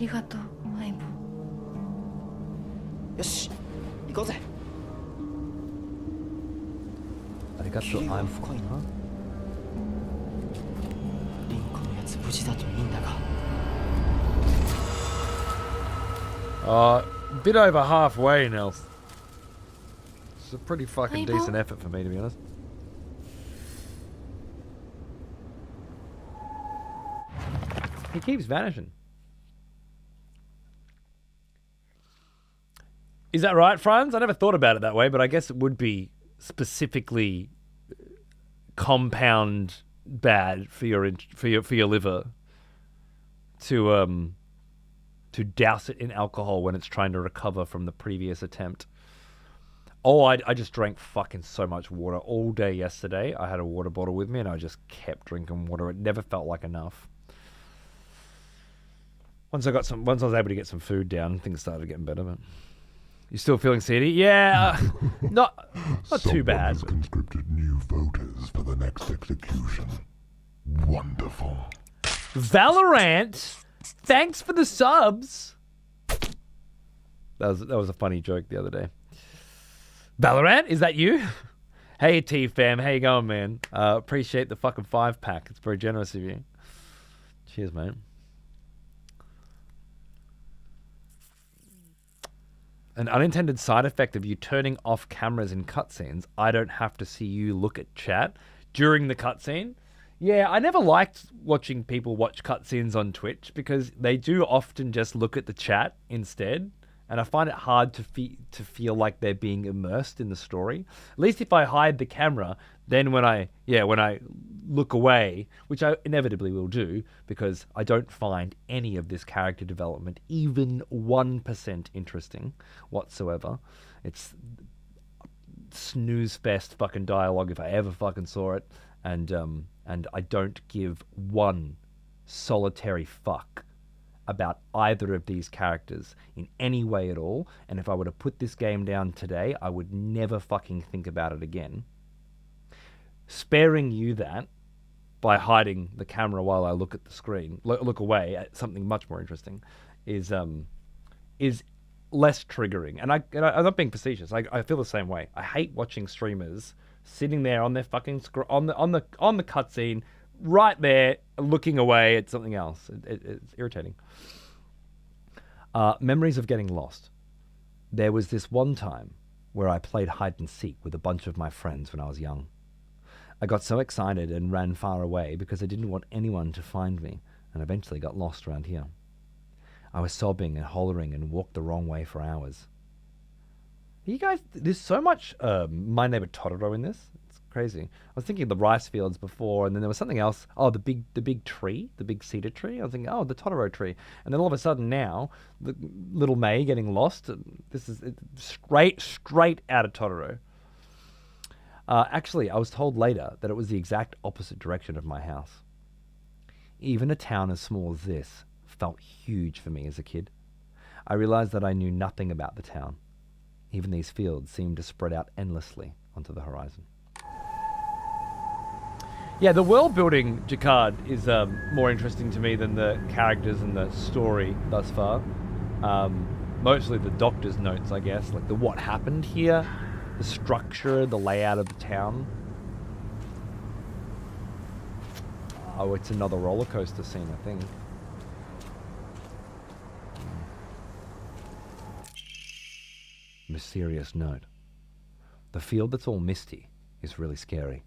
りがとう相棒。よし行こうぜ。ありがとう。霧が深いな。リンコのやつ無事だといいんだが。Bit over halfway, Nels. It's a pretty fucking decent effort for me, to be honest. He keeps vanishing. Is that right, Franz? I never thought about it that way, but I guess it would be specifically compound bad for your liver to douse it in alcohol when it's trying to recover from the previous attempt. Oh, I just drank fucking so much water all day yesterday. I had a water bottle with me and I just kept drinking water. It never felt like enough. Once I was able to get some food down, things started getting better. But you still feeling seedy? Yeah, not too bad. Someone has conscripted new voters for the next execution. Wonderful. Valorant, thanks for the subs. That was a funny joke the other day. Valorant, is that you? Hey T-fam, how you going, man? Appreciate the fucking 5-pack. It's very generous of you. Cheers, mate. An unintended side effect of you turning off cameras in cutscenes, I don't have to see you look at chat during the cutscene. Yeah, I never liked watching people watch cutscenes on Twitch because they do often just look at the chat instead. And I find it hard to feel like they're being immersed in the story. At least if I hide the camera, then when I look away, which I inevitably will do, because I don't find any of this character development even 1% interesting whatsoever. It's snooze fest fucking dialogue if I ever fucking saw it, and I don't give one solitary fuck about either of these characters in any way at all. And if I were to put this game down today, I would never fucking think about it again. sparing you that by hiding the camera while I look at the screen, look away at something much more interesting, is less triggering. And I'm not being facetious. I feel the same way. I hate watching streamers sitting there on their fucking on the cutscene, right there, looking away at something else. It's irritating. Memories of getting lost. There was this one time where I played hide and seek with a bunch of my friends when I was young. I got so excited and ran far away because I didn't want anyone to find me, and eventually got lost around here. I was sobbing and hollering and walked the wrong way for hours. You guys, there's so much My Neighbor Totoro in this. It's crazy. I was thinking of the rice fields before, and then there was something else. Oh, the big tree, the big cedar tree. I was thinking, oh, the Totoro tree. And then all of a sudden now, the little May getting lost. This is straight out of Totoro. Actually, I was told later that it was the exact opposite direction of my house. Even a town as small as this felt huge for me as a kid. I realized that I knew nothing about the town. Even these fields seemed to spread out endlessly onto the horizon. Yeah, the world building, Jacquard, is more interesting to me than the characters and the story thus far. Mostly the doctor's notes, I guess, like the what happened here, the structure, the layout of the town. Oh, it's another roller coaster scene, I think. Mysterious note. The field that's all misty is really scary.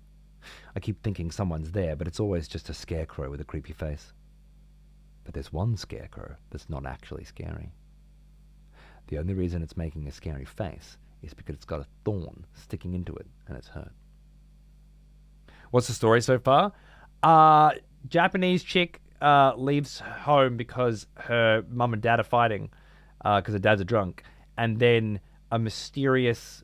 I keep thinking someone's there, but it's always just a scarecrow with a creepy face. But there's one scarecrow that's not actually scary. The only reason it's making a scary face is because it's got a thorn sticking into it and it's hurt. What's the story so far? Japanese chick leaves home because her mum and dad are fighting because her dad's a drunk, and then a mysterious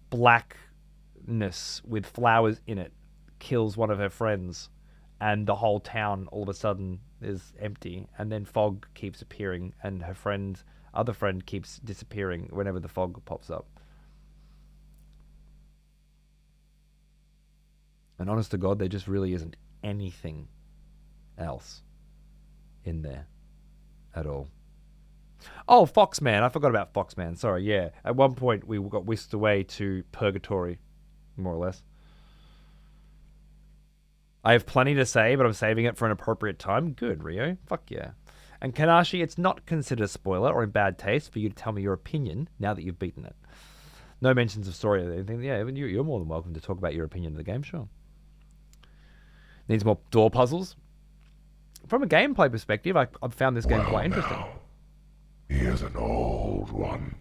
blackness with flowers in it kills one of her friends, and the whole town all of a sudden is empty, and then fog keeps appearing, and her other friend keeps disappearing whenever the fog pops up. And honest to God, there just really isn't anything else in there at all. Oh, Foxman. I forgot about Foxman. Sorry, yeah. At one point, we got whisked away to purgatory, more or less. I have plenty to say, but I'm saving it for an appropriate time. Good, Rio. Fuck yeah. And Kanashi, it's not considered a spoiler or in bad taste for you to tell me your opinion now that you've beaten it. No mentions of story or anything. Yeah, even you're more than welcome to talk about your opinion of the game, sure. Needs more door puzzles. From a gameplay perspective, I've found this game quite interesting. Now, here's an old one.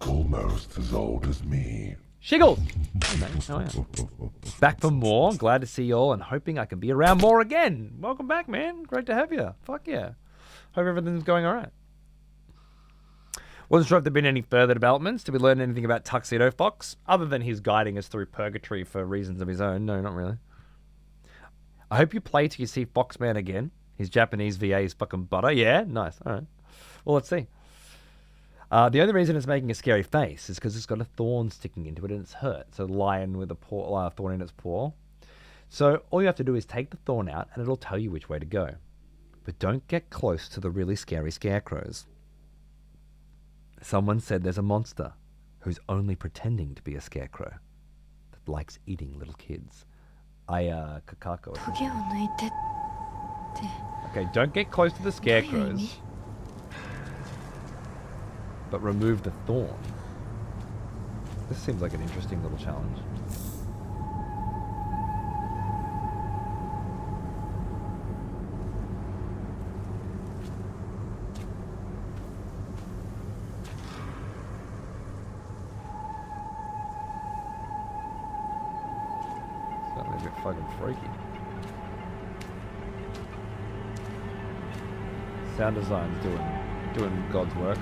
Almost as old as me. Shiggles! Hey, mate. How are you? Back for more. Glad to see you all and hoping I can be around more again. Welcome back, man. Great to have you. Fuck yeah. Hope everything's going all right. Wasn't sure if there'd been any further developments. Did we learn anything about Tuxedo Fox? Other than he's guiding us through purgatory for reasons of his own. No, not really. I hope you play till you see Foxman again. His Japanese VA is fucking butter. Yeah? Nice. All right. Well, let's see. The only reason it's making a scary face is because it's got a thorn sticking into it and it's hurt. So lion with a thorn in its paw. So all you have to do is take the thorn out and it'll tell you which way to go. But don't get close to the really scary scarecrows. Someone said there's a monster who's only pretending to be a scarecrow that likes eating little kids. Kakako. Okay, don't get close to the scarecrows. But remove the thorn. This seems like an interesting little challenge. Sounding a bit fucking freaky. Sound design's doing God's work.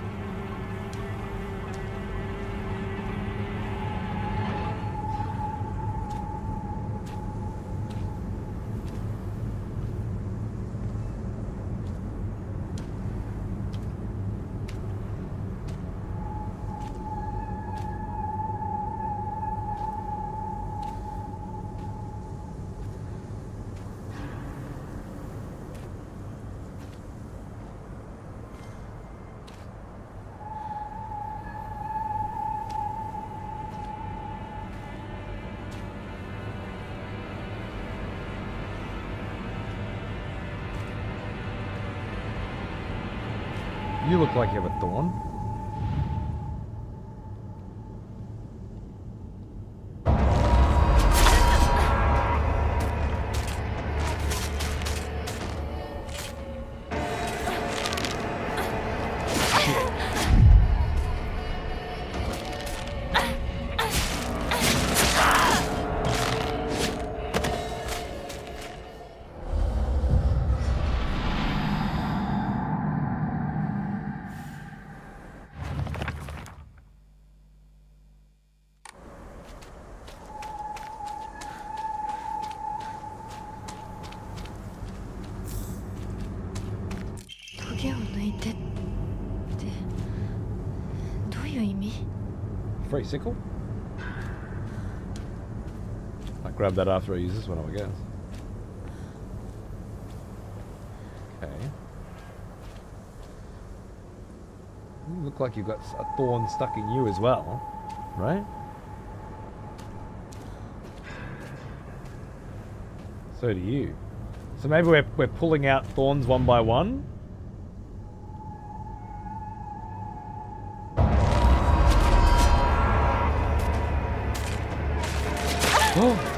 You look like you have a thorn. Free sickle? Might grab that after I use this one, I guess. Okay. You look like you've got a thorn stuck in you as well, right? So do you. So maybe we're pulling out thorns one by one? Oh!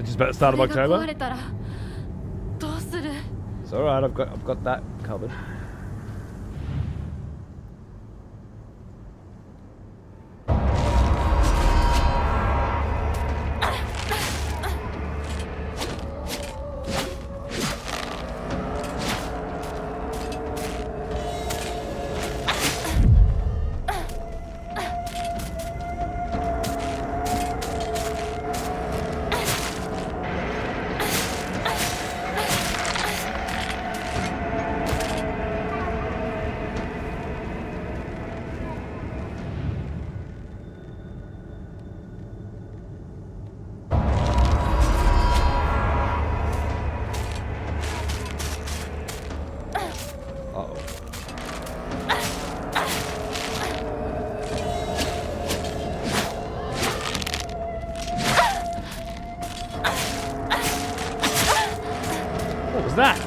Just about the start of October. It's alright, I've got that covered. What was that?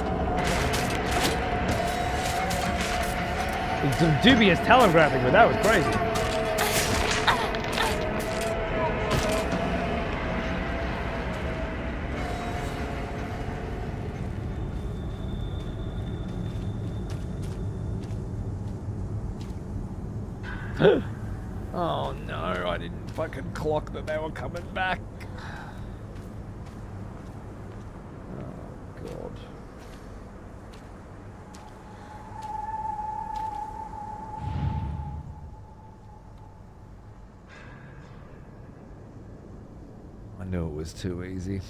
Some dubious telegraphing, but that was crazy. Oh no, I didn't fucking clock that they were coming back. Oh god. I knew it was too easy.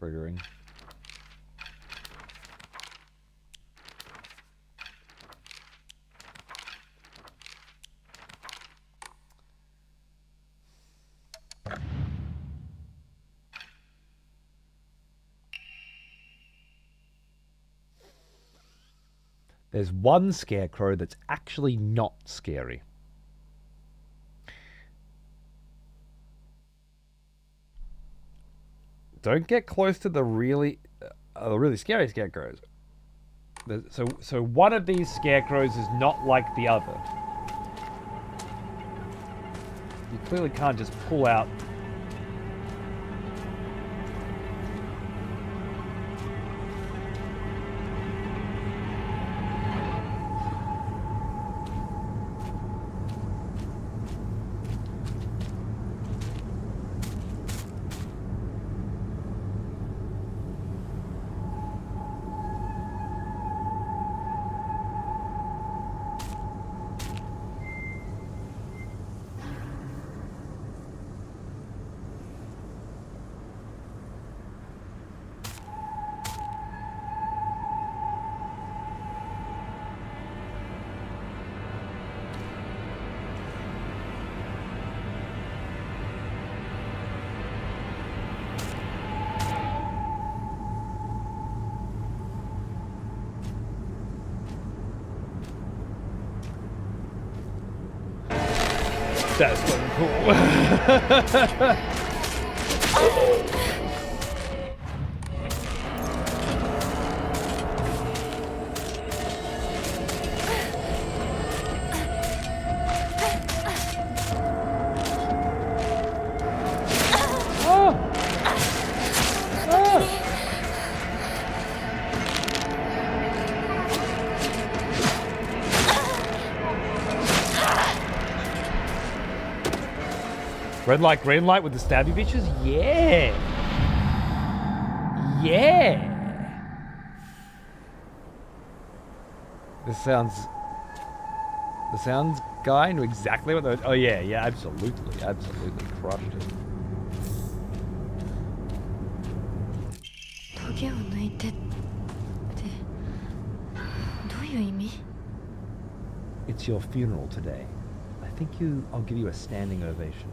Triggering. There's one scarecrow that's actually not scary. Don't get close to the really scary scarecrows. So one of these scarecrows is not like the other. You clearly can't just pull out. That's fucking cool. Red light, green light with the stabby bitches? Yeah. Yeah. The sounds guy knew exactly what those. Oh yeah, absolutely crushed it. トゲを抜いてってどういう意味？ It's your funeral today. I think I'll give you a standing ovation.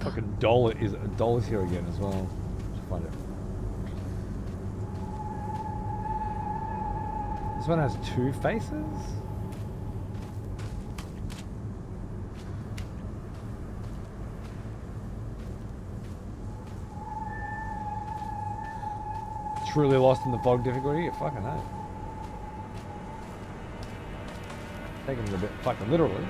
Fucking doll is here again as well. Let's find it. This one has two faces? Truly lost in the fog difficulty? Fucking hell. Taking it a bit fucking literally.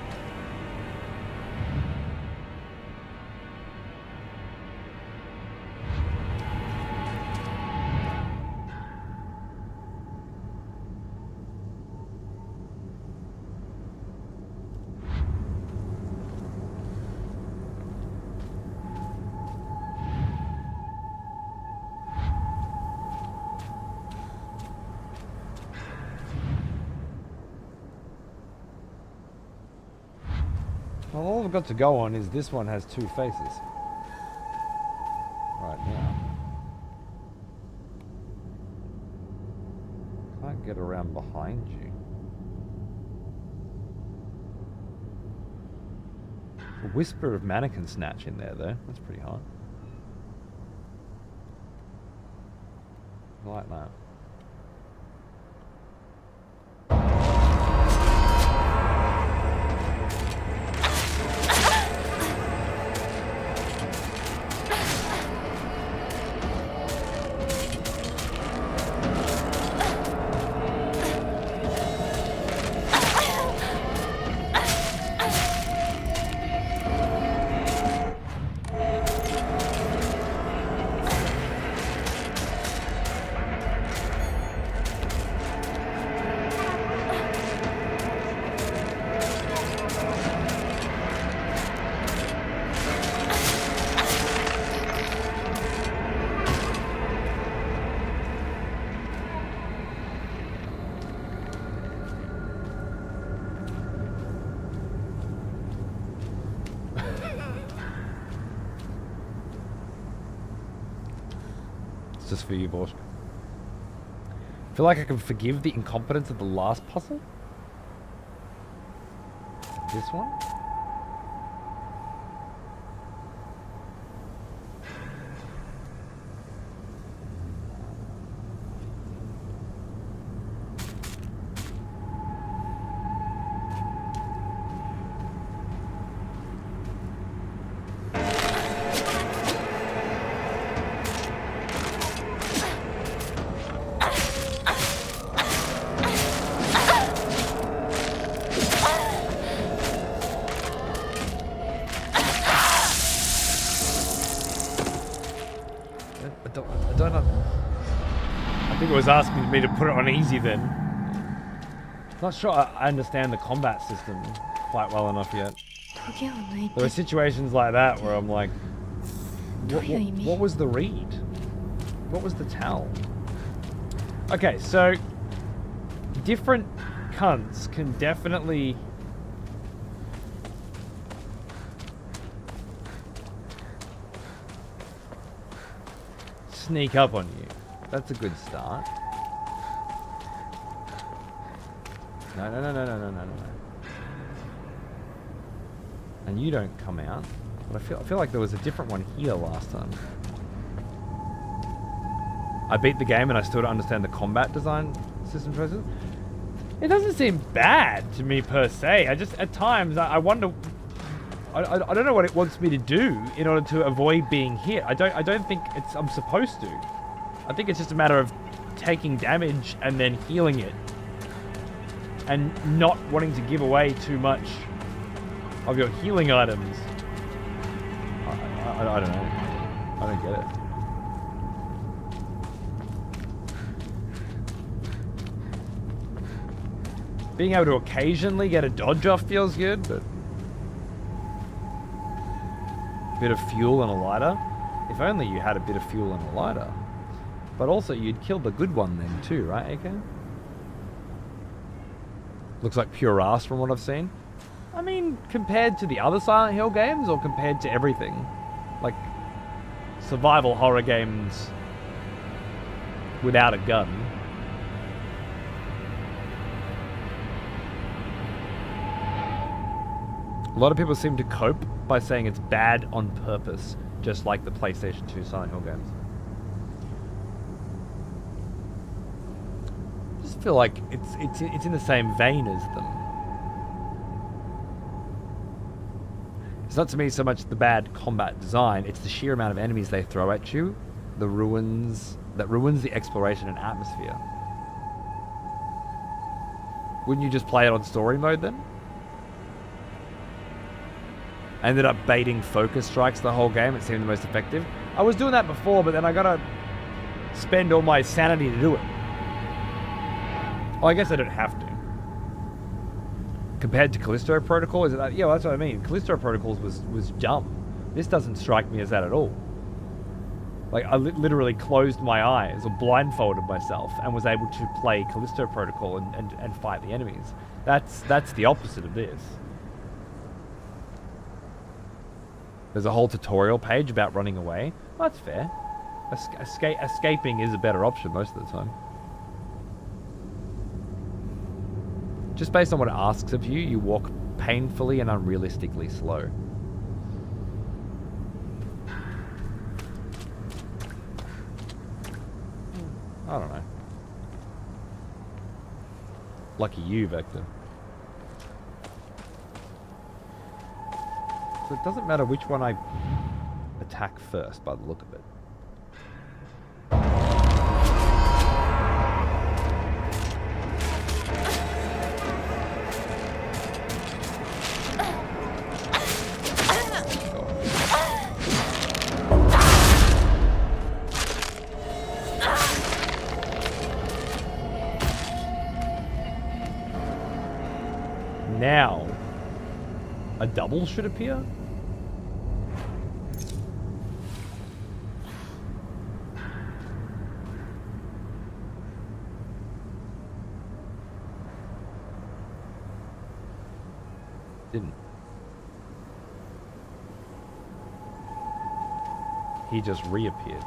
Well, all I've got to go on is this one has two faces. Right now. get around behind you. A whisper of mannequin snatch in there, though. That's pretty hot. I like that. Just for you, Borsk. I feel like I can forgive the incompetence of the last puzzle. This one? I don't know. I think it was asking me to put it on easy then. Not sure I understand the combat system quite well enough yet. There are situations like that where I'm like, what was the read? What was the tell? Okay, so different cunts can definitely sneak up on you. That's a good start. No. And you don't come out. But I feel like there was a different one here last time. I beat the game and I still don't understand the combat design system choices. It doesn't seem bad to me per se. I just, at times, I wonder. I don't know what it wants me to do in order to avoid being hit. I don't think I'm supposed to. I think it's just a matter of taking damage and then healing it. And not wanting to give away too much of your healing items. I don't know. I don't get it. Being able to occasionally get a dodge off feels good, but a bit of fuel and a lighter. If only you had a bit of fuel and a lighter. But also you'd kill the good one then too, right, AK? Looks like pure ass from what I've seen. I mean, compared to the other Silent Hill games or compared to everything? Like, survival horror games without a gun. A lot of people seem to cope by saying it's bad on purpose, just like the PlayStation 2 Silent Hill games. I just feel like it's in the same vein as them. It's not to me so much the bad combat design, it's the sheer amount of enemies they throw at you, that ruins the exploration and atmosphere. Wouldn't you just play it on story mode then? I ended up baiting focus strikes the whole game. It seemed the most effective. I was doing that before, but then I gotta spend all my sanity to do it. Oh, I guess I don't have to. Compared to Callisto Protocol, is it that? Yeah, well, that's what I mean. Callisto Protocols was dumb. This doesn't strike me as that at all. Like, I literally closed my eyes or blindfolded myself and was able to play Callisto Protocol and fight the enemies. That's the opposite of this. There's a whole tutorial page about running away. Well, that's fair. Escaping is a better option most of the time. Just based on what it asks of you, you walk painfully and unrealistically slow. I don't know. Lucky you, Vector. So it doesn't matter which one I attack first by the look of it. Now, a double should appear? Didn't. He just reappeared.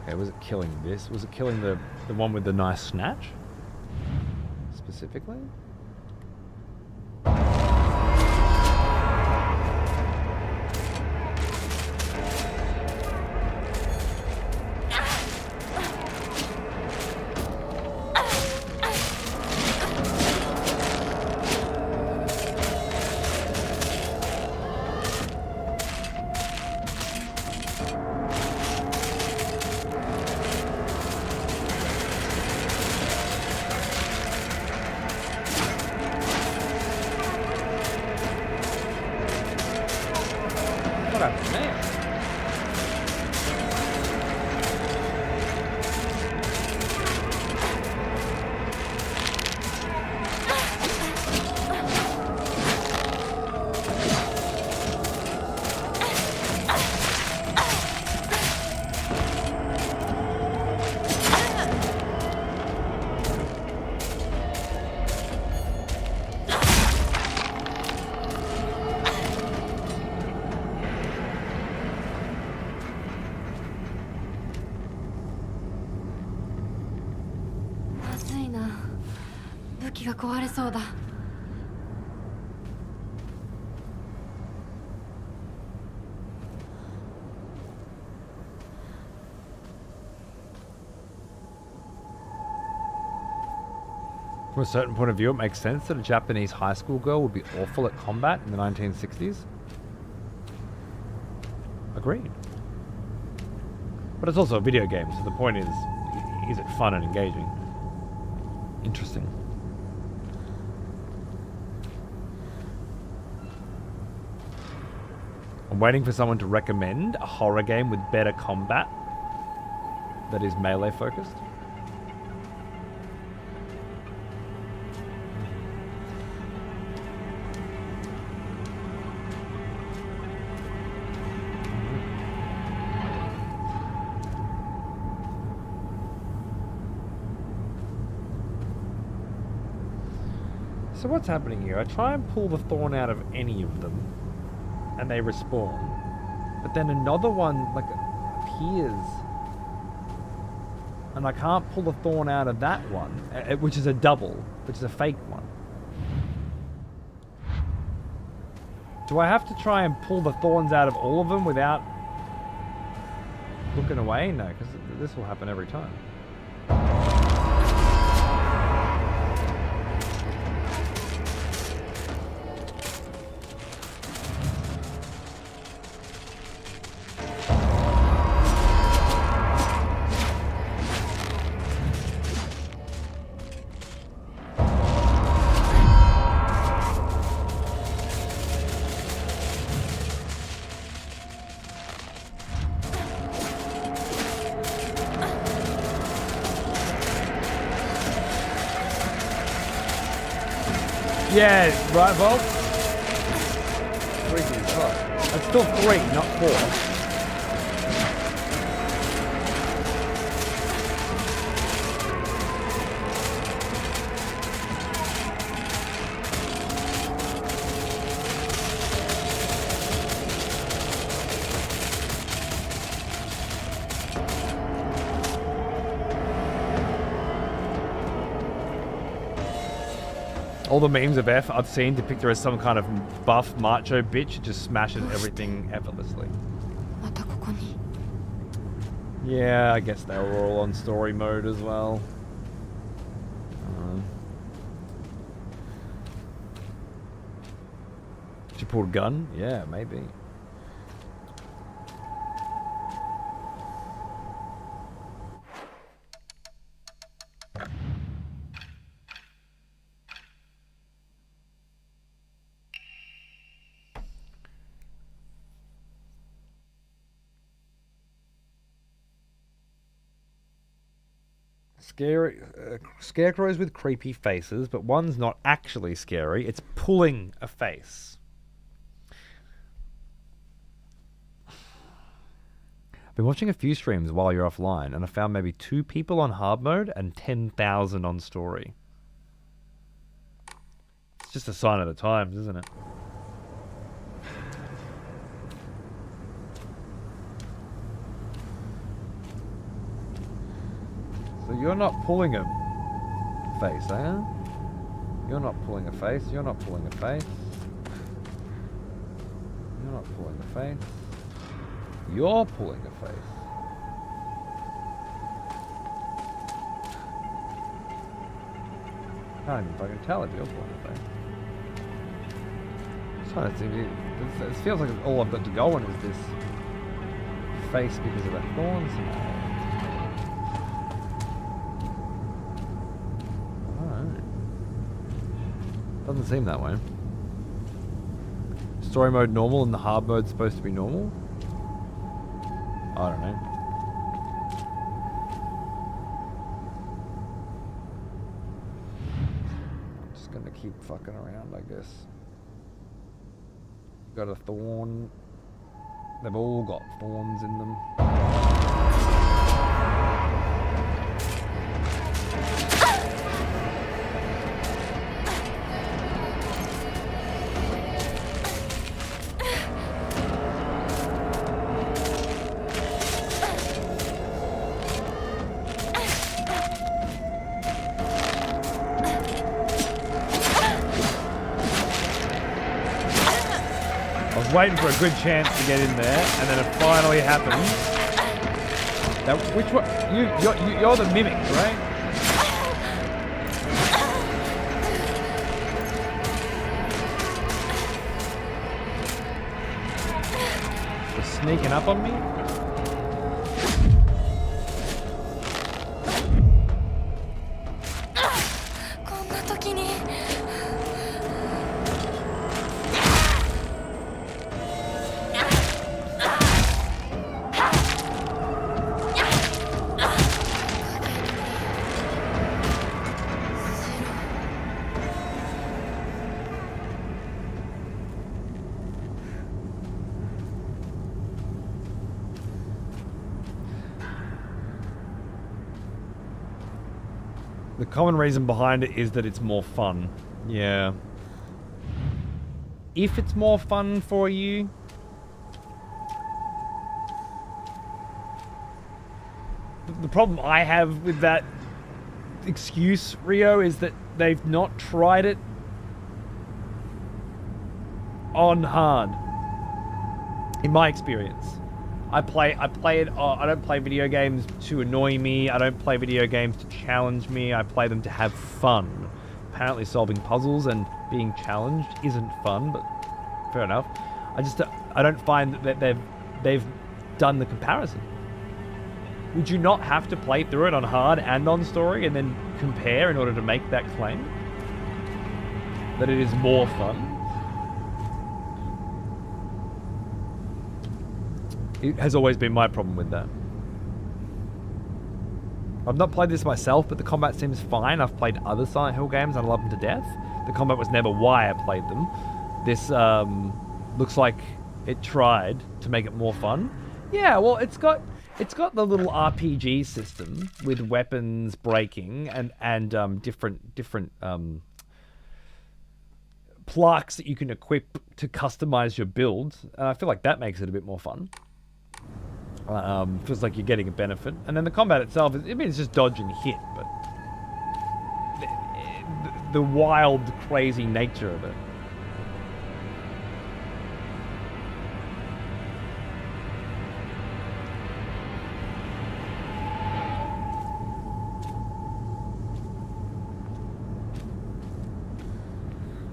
Okay, was it killing this? Was it killing the one with the nice snatch? Specifically? What happened there? From a certain point of view, it makes sense that a Japanese high school girl would be awful at combat in the 1960s. Agreed. But it's also a video game, so the point is it fun and engaging? Interesting. I'm waiting for someone to recommend a horror game with better combat that is melee focused. So what's happening here? I try and pull the thorn out of any of them, and they respawn. But then another one, like, appears, and I can't pull the thorn out of that one, which is a double, which is a fake one. Do I have to try and pull the thorns out of all of them without looking away? No, because this will happen every time. Yeah, right, Bob? 3 is right. That's still 3, not 4. All the memes of F I've seen depict her as some kind of buff macho bitch who just smashes everything effortlessly. またここに Yeah, I guess they were all on story mode as well. Did you pull a gun? Yeah, maybe. Scary scarecrows with creepy faces, but one's not actually scary. It's pulling a face. I've been watching a few streams while you're offline, and I found maybe 2 people on hard mode and 10,000 on story. It's just a sign of the times, isn't it? So you're not pulling a face, eh? You're not pulling a face. You're not pulling a face. You're not pulling a face. You're pulling a face. Can't even fucking tell if you're pulling a face. I'm trying to think. It feels like all I've got to go on is this face because of the thorns. Doesn't seem that way. Story mode normal and the hard mode supposed to be normal? I don't know. Just gonna keep fucking around, I guess. Got a thorn. They've all got thorns in them. Waiting for a good chance to get in there, and then it finally happens. Now, which one? You're the mimic, right? They're sneaking up on me. こんな時に The common reason behind it is that it's more fun. Yeah. If it's more fun for you... The problem I have with that excuse, Rio, is that they've not tried it on hard. In my experience. I play it. I don't play video games to annoy me. I don't play video games to challenge me. I play them to have fun. Apparently, solving puzzles and being challenged isn't fun, but fair enough. I don't find that they've done the comparison. Would you not have to play through it on hard and on story and then compare in order to make that claim that it is more fun? It has always been my problem with that. I've not played this myself, but the combat seems fine. I've played other Silent Hill games and I love them to death. The combat was never why I played them. This looks like it tried to make it more fun. Yeah, well, it's got the little RPG system with weapons breaking and different plaques that you can equip to customize your build. And I feel like that makes it a bit more fun. Feels like you're getting a benefit. And then the combat itself, it's just dodge and hit, but the wild, crazy nature of it.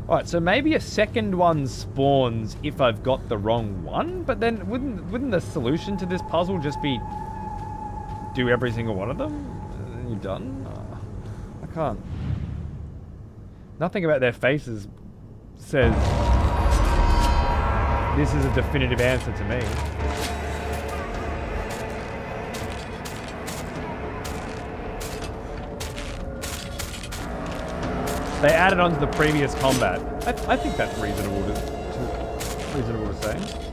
Alright, so maybe a second one spawns if I've got the wrong one, but then wouldn't the solution to this puzzle just be do every single one of them? And then you're done? I can't. Nothing about their faces says this is a definitive answer to me. They added on to the previous combat. I think that's reasonable to say.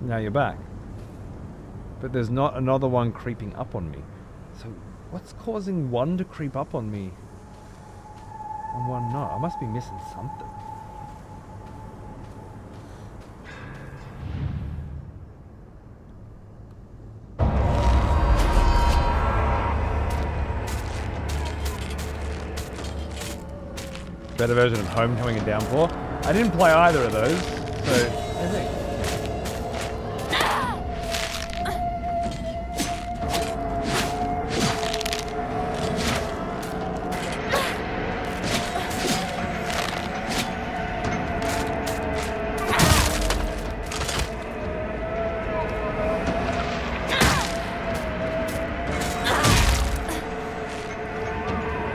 Now you're back. But there's not another one creeping up on me. So what's causing one to creep up on me and one not? I must be missing something. Better version of Homecoming and Downpour. I didn't play either of those, so I think.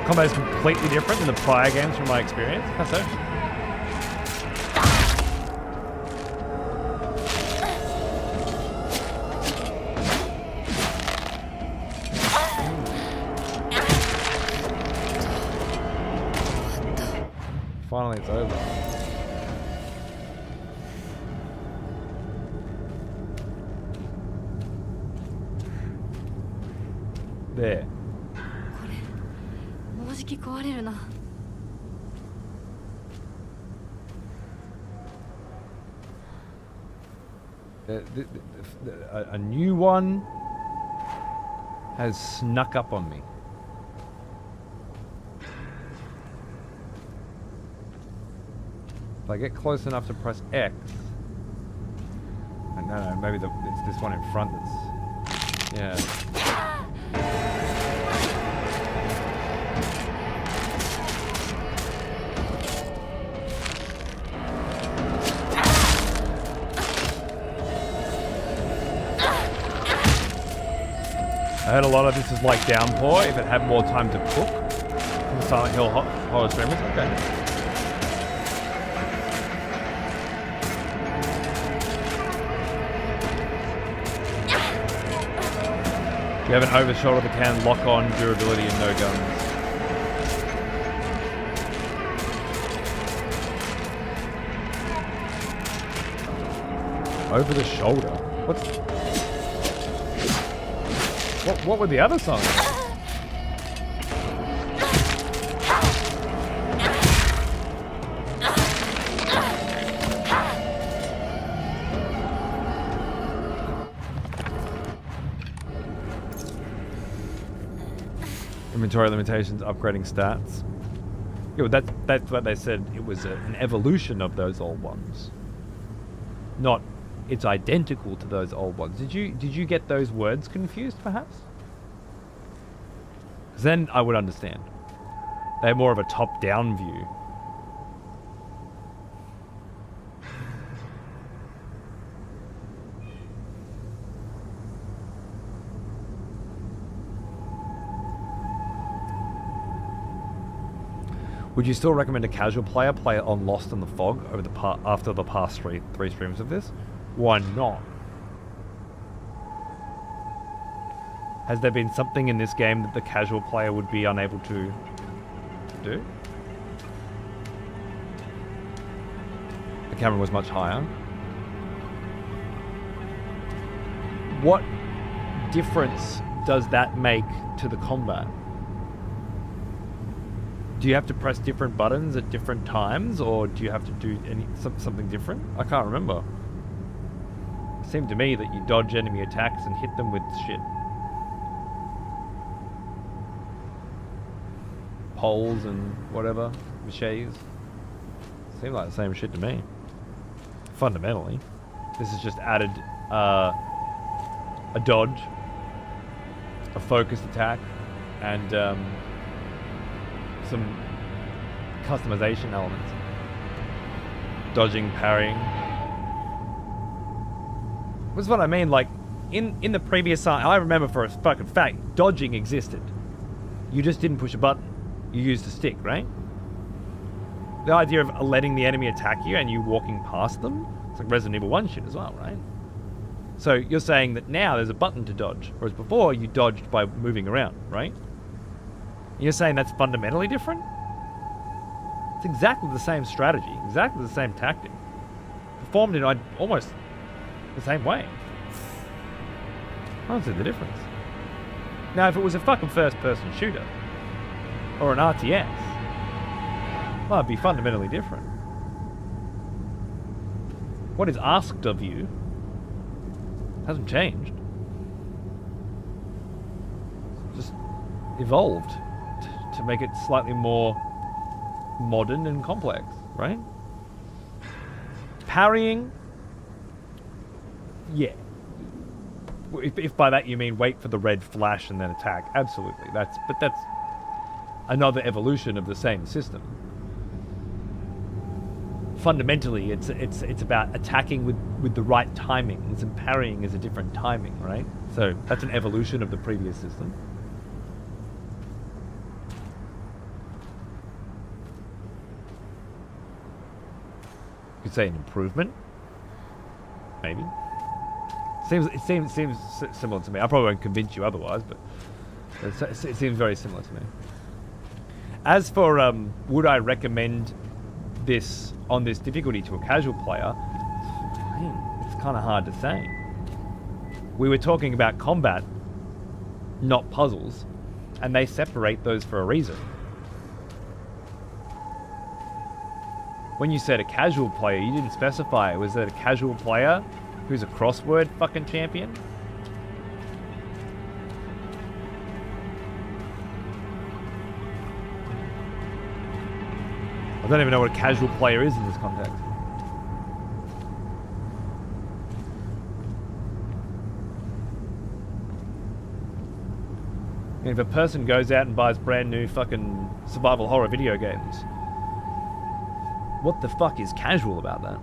Combat is completely different than the prior games from my experience. How so? Finally, it's over. There. もうじき壊れるな。 A new one has snuck up on me. If I get close enough to press X, no, maybe it's this one in front that's, yeah. I heard a lot of this is like Downpour if it had more time to cook from Silent Hill horror streamers. Okay. You have an over shoulder that can lock on durability and no guns. Over the shoulder? What were the other songs? Inventory limitations, upgrading stats. Yeah, well, that's what they said. It was an evolution of those old ones. Not it's identical to those old ones. Did you get those words confused, perhaps? 'Cause then I would understand. They're more of a top-down view. Would you still recommend a casual player play on Lost in the Fog over the after the past three streams of this? Why not? Has there been something in this game that the casual player would be unable to do? The camera was much higher. What difference does that make to the combat? Do you have to press different buttons at different times, or do you have to do something different? I can't remember. It seemed to me that you dodge enemy attacks and hit them with shit. Poles and whatever, machetes. Seemed like the same shit to me. Fundamentally. This has just added a dodge, a focused attack, and some customization elements. Dodging, parrying. This is what I mean, like, in the previous side, I remember for a fucking fact, dodging existed. You just didn't push a button. You used a stick, right? The idea of letting the enemy attack you and you walking past them, it's like Resident Evil 1 shit as well, right? So you're saying that now there's a button to dodge, whereas before you dodged by moving around, right? You're saying that's fundamentally different? It's exactly the same strategy, exactly the same tactic, performed in almost the same way. I don't see the difference. Now, if it was a fucking first-person shooter, or an RTS, well, it'd be fundamentally different. What is asked of you hasn't changed. Just evolved to make it slightly more modern and complex, right? Parrying, yeah. If by that you mean wait for the red flash and then attack, absolutely. That's another evolution of the same system. Fundamentally, it's about attacking with the right timings, and parrying is a different timing, right? So that's an evolution of the previous system. You could say an improvement, maybe. It seems similar to me. I probably won't convince you otherwise, but it seems very similar to me. As for would I recommend this on this difficulty to a casual player, it's kind of hard to say. We were talking about combat, not puzzles, and they separate those for a reason. When you said a casual player, you didn't specify. Was that a casual player who's a crossword fucking champion? I don't even know what a casual player is in this context. And if a person goes out and buys brand new fucking survival horror video games, what the fuck is casual about that?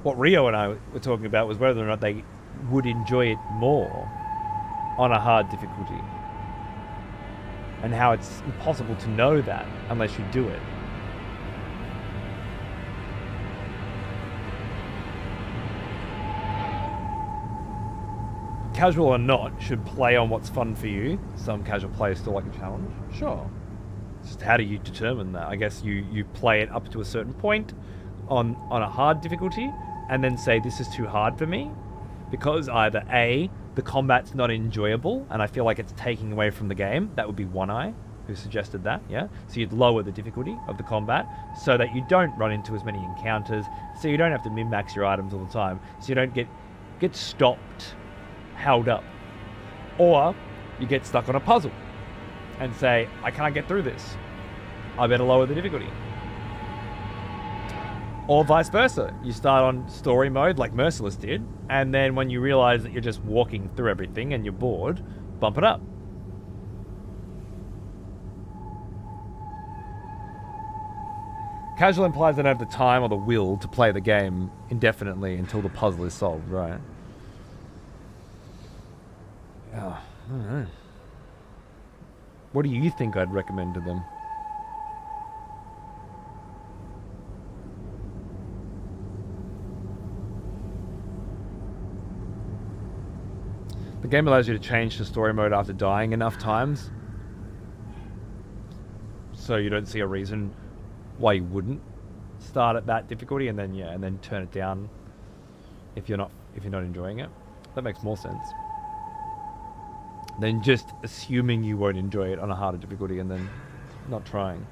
What Rio and I were talking about was whether or not they would enjoy it more on a hard difficulty, and how it's impossible to know that unless you do it. Casual or not, should play on what's fun for you. Some casual players still like a challenge, sure. It's just how do you determine that? I guess you play it up to a certain point on a hard difficulty, and then say this is too hard for me, because either A, the combat's not enjoyable and I feel like it's taking away from the game. That would be One Eye who suggested that, yeah? So you'd lower the difficulty of the combat so that you don't run into as many encounters, so you don't have to min-max your items all the time, so you don't get stopped, held up. Or you get stuck on a puzzle and say, I can't get through this, I better lower the difficulty. Or vice versa. You start on story mode like Merciless did, and then when you realize that you're just walking through everything and you're bored, bump it up. Casual implies they don't have the time or the will to play the game indefinitely until the puzzle is solved, right? Yeah. don't know. What do you think I'd recommend to them? The game allows you to change to story mode after dying enough times, so you don't see a reason why you wouldn't start at that difficulty and then turn it down if you're not enjoying it. That makes more sense than just assuming you won't enjoy it on a harder difficulty and then not trying.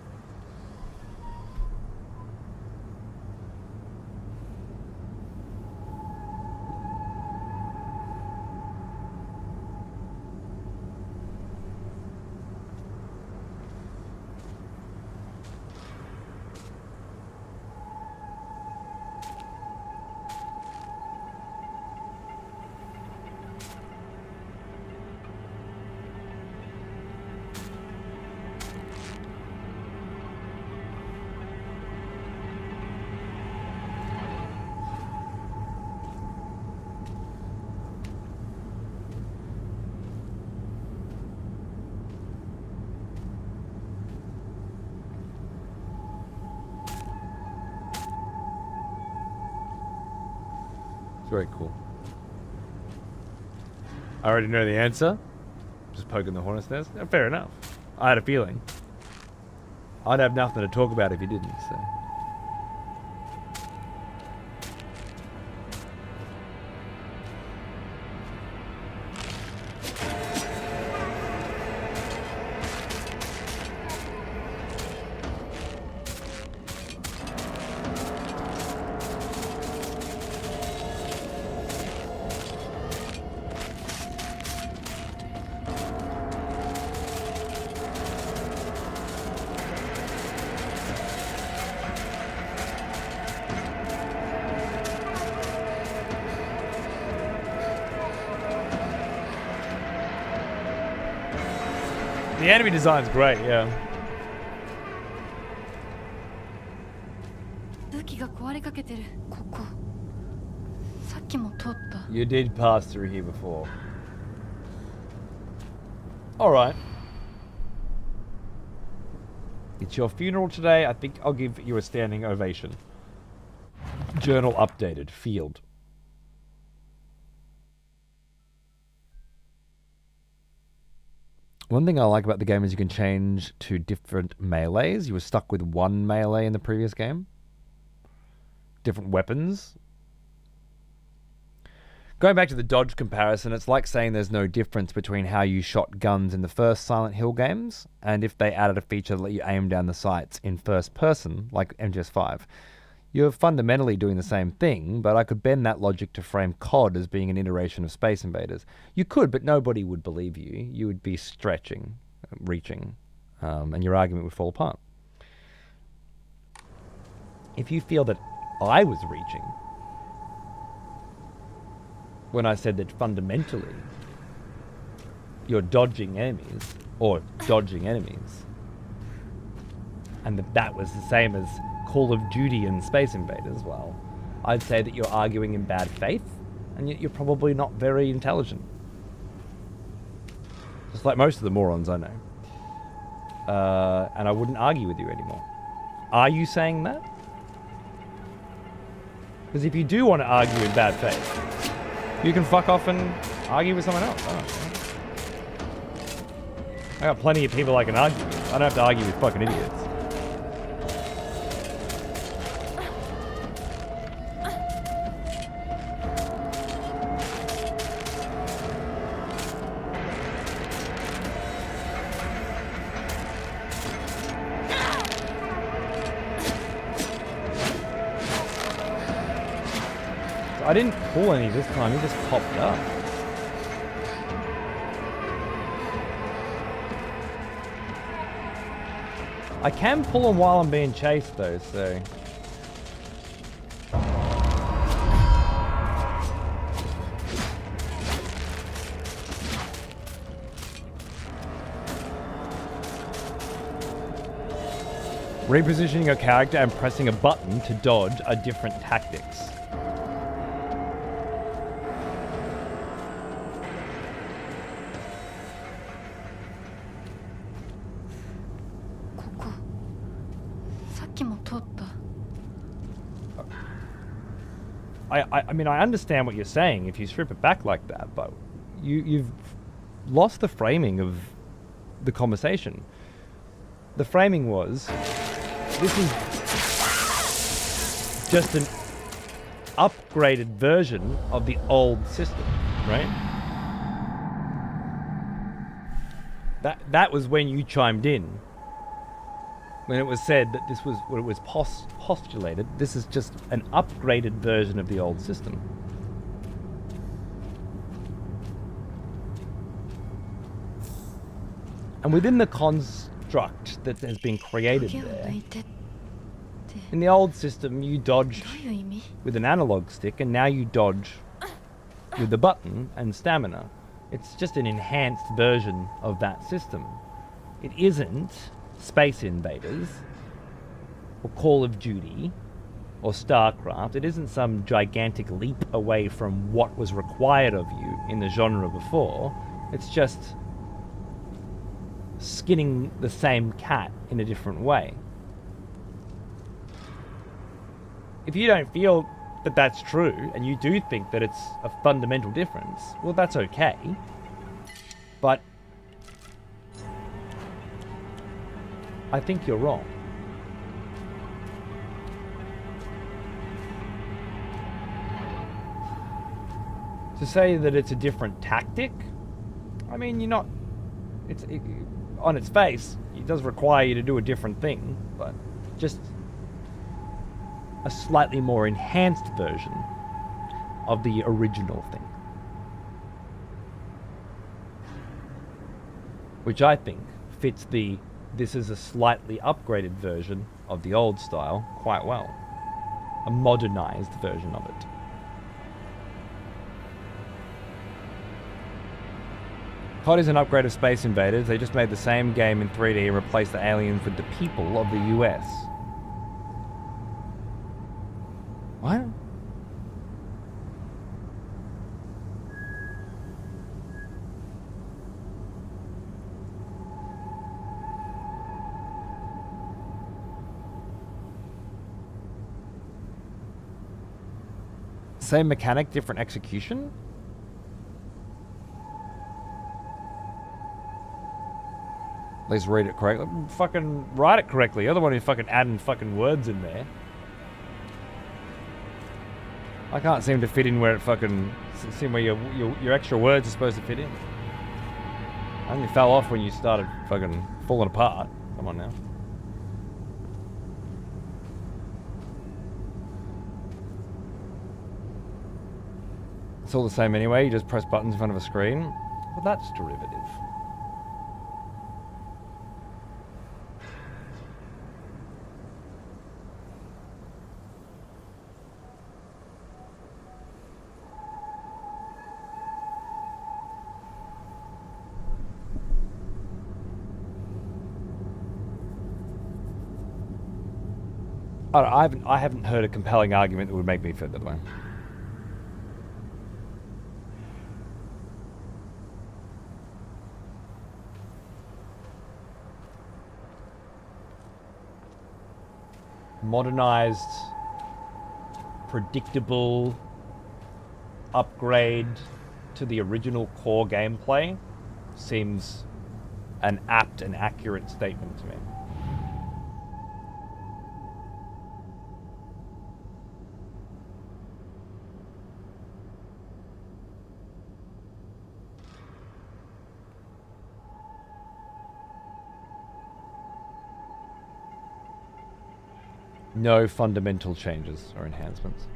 It's very cool. I already know the answer. Just poking the hornet's nest. Fair enough. I had a feeling. I'd have nothing to talk about if you didn't, so. The enemy design's great, yeah. 武器が壊れかけてる。ここ。さっきも通った。 You did pass through here before. Alright. It's your funeral today. I think I'll give you a standing ovation. Journal updated. Field. One thing I like about the game is you can change to different melees. You were stuck with one melee in the previous game. Different weapons. Going back to the dodge comparison, it's like saying there's no difference between how you shot guns in the first Silent Hill games and if they added a feature that let you aim down the sights in first person, like MGS5. You're fundamentally doing the same thing, but I could bend that logic to frame COD as being an iteration of Space Invaders. You could, but nobody would believe you. You would be stretching, reaching, and your argument would fall apart. If you feel that I was reaching when I said that fundamentally you're dodging enemies, or dodging enemies, and that was the same as Call of Duty and Space Invaders, well, I'd say that you're arguing in bad faith, and yet you're probably not very intelligent. Just like most of the morons I know. And I wouldn't argue with you anymore. Are you saying that? Because if you do want to argue in bad faith, you can fuck off and argue with someone else. I got plenty of people I can argue with. I don't have to argue with fucking idiots. I didn't pull any this time, he just popped up. I can pull him while I'm being chased though, so... Repositioning your character and pressing a button to dodge are different tactics. I mean, I understand what you're saying if you strip it back like that, but you've lost the framing of the conversation. The framing was, this is just an upgraded version of the old system, right? That was when you chimed in. When it was said that this was what it was postulated, this is just an upgraded version of the old system. And within the construct that has been created 影を there, 抜いてって in the old system you dodged どういう意味？ with an analog stick and now you dodge with the button and stamina. It's just an enhanced version of that system. It isn't Space Invaders or Call of Duty or StarCraft. It isn't some gigantic leap away from what was required of you in the genre before. It's just skinning the same cat in a different way. If you don't feel that that's true and you do think that it's a fundamental difference, well, that's okay. But I think you're wrong. To say that it's a different tactic, I mean, you're not. On its face, it does require you to do a different thing, but just a slightly more enhanced version of the original thing. Which I think fits this is a slightly upgraded version of the old style quite well. A modernized version of it. COD is an upgrade of Space Invaders. They just made the same game in 3D and replaced the aliens with the people of the US. What? Same mechanic, different execution? At least read it correctly. Fucking write it correctly. You're the one who's fucking adding fucking words in there. I can't seem to fit in where it fucking... seem where your extra words are supposed to fit in. I only fell off when you started fucking falling apart. Come on now. It's all the same anyway. You just press buttons in front of a screen. Well, that's derivative. I haven't heard a compelling argument that would make me feel that way. Modernized, predictable upgrade to the original core gameplay seems an apt and accurate statement to me. No fundamental changes or enhancements.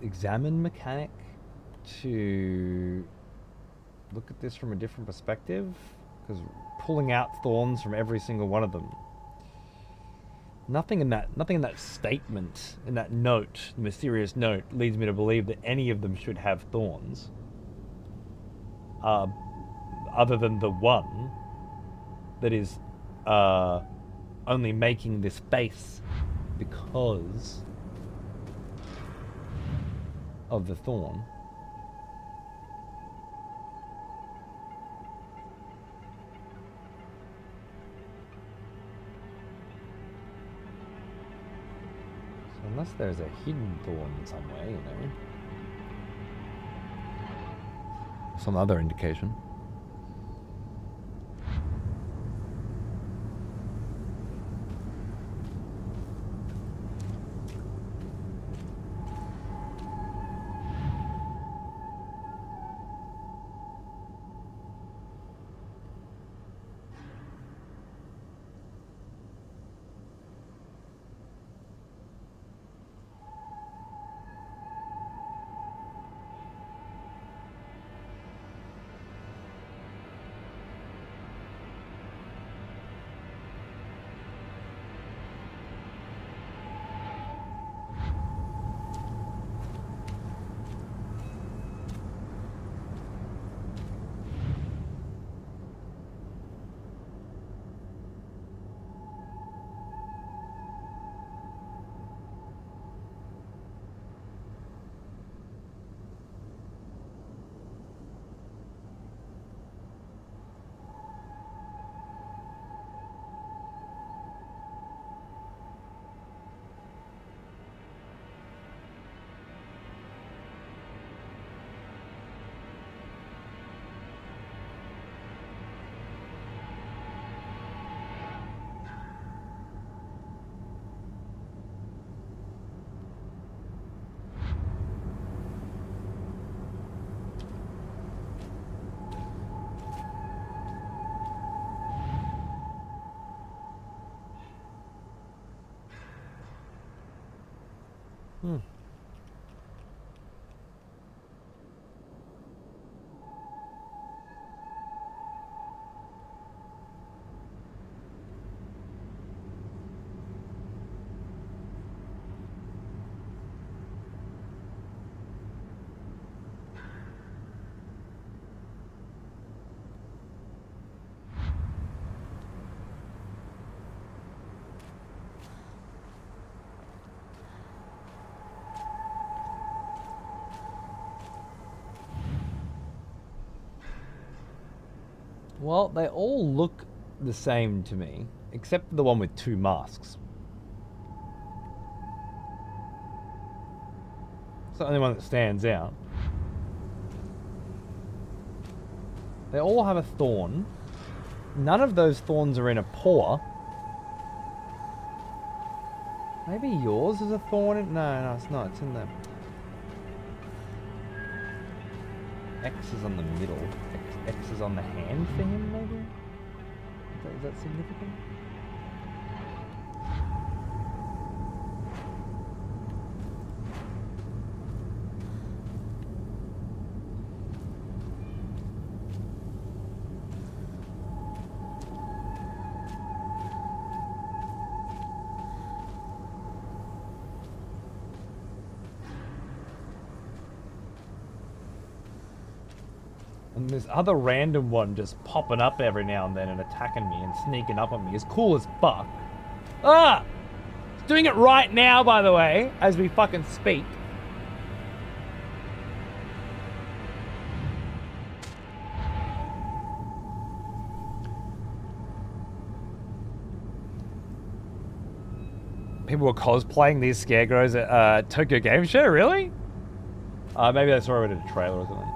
examine mechanic to look at this from a different perspective, because pulling out thorns from every single one of them. Nothing in that statement, in that note, the mysterious note, leads me to believe that any of them should have thorns. Other than the one that is only making this face because of the thorn. So unless there's a hidden thorn somewhere, you know. Some other indication. Well, they all look the same to me, except the one with two masks. It's the only one that stands out. They all have a thorn. None of those thorns are in a paw. Maybe yours is a thorn? No, it's not. It's in the... X is on the middle. X is on the hand for him, maybe? Is that significant? And this other random one just popping up every now and then and attacking me and sneaking up on me is cool as fuck. Ah! It's doing it right now, by the way, as we fucking speak. People were cosplaying these scarecrows at Tokyo Game Show, really? Maybe I saw it in a trailer or something.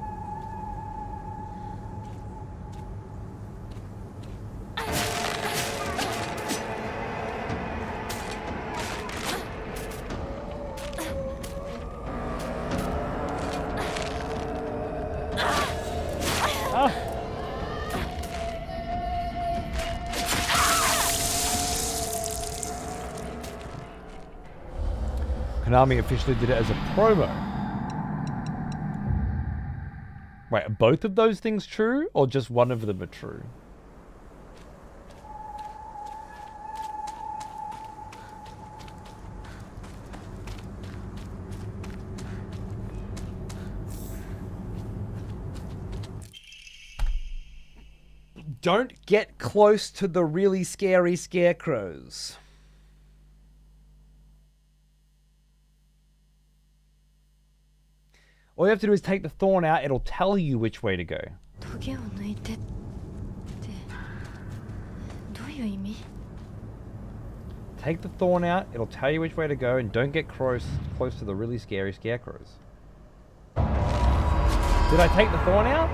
Konami officially did it as a promo. Wait, are both of those things true, or just one of them are true? Don't get close to the really scary scarecrows. All you have to do is take the thorn out. It'll tell you which way to go. トゲを抜いてってどういう意味？ Take the thorn out. It'll tell you which way to go, and don't get close to the really scary scarecrows. Did I take the thorn out?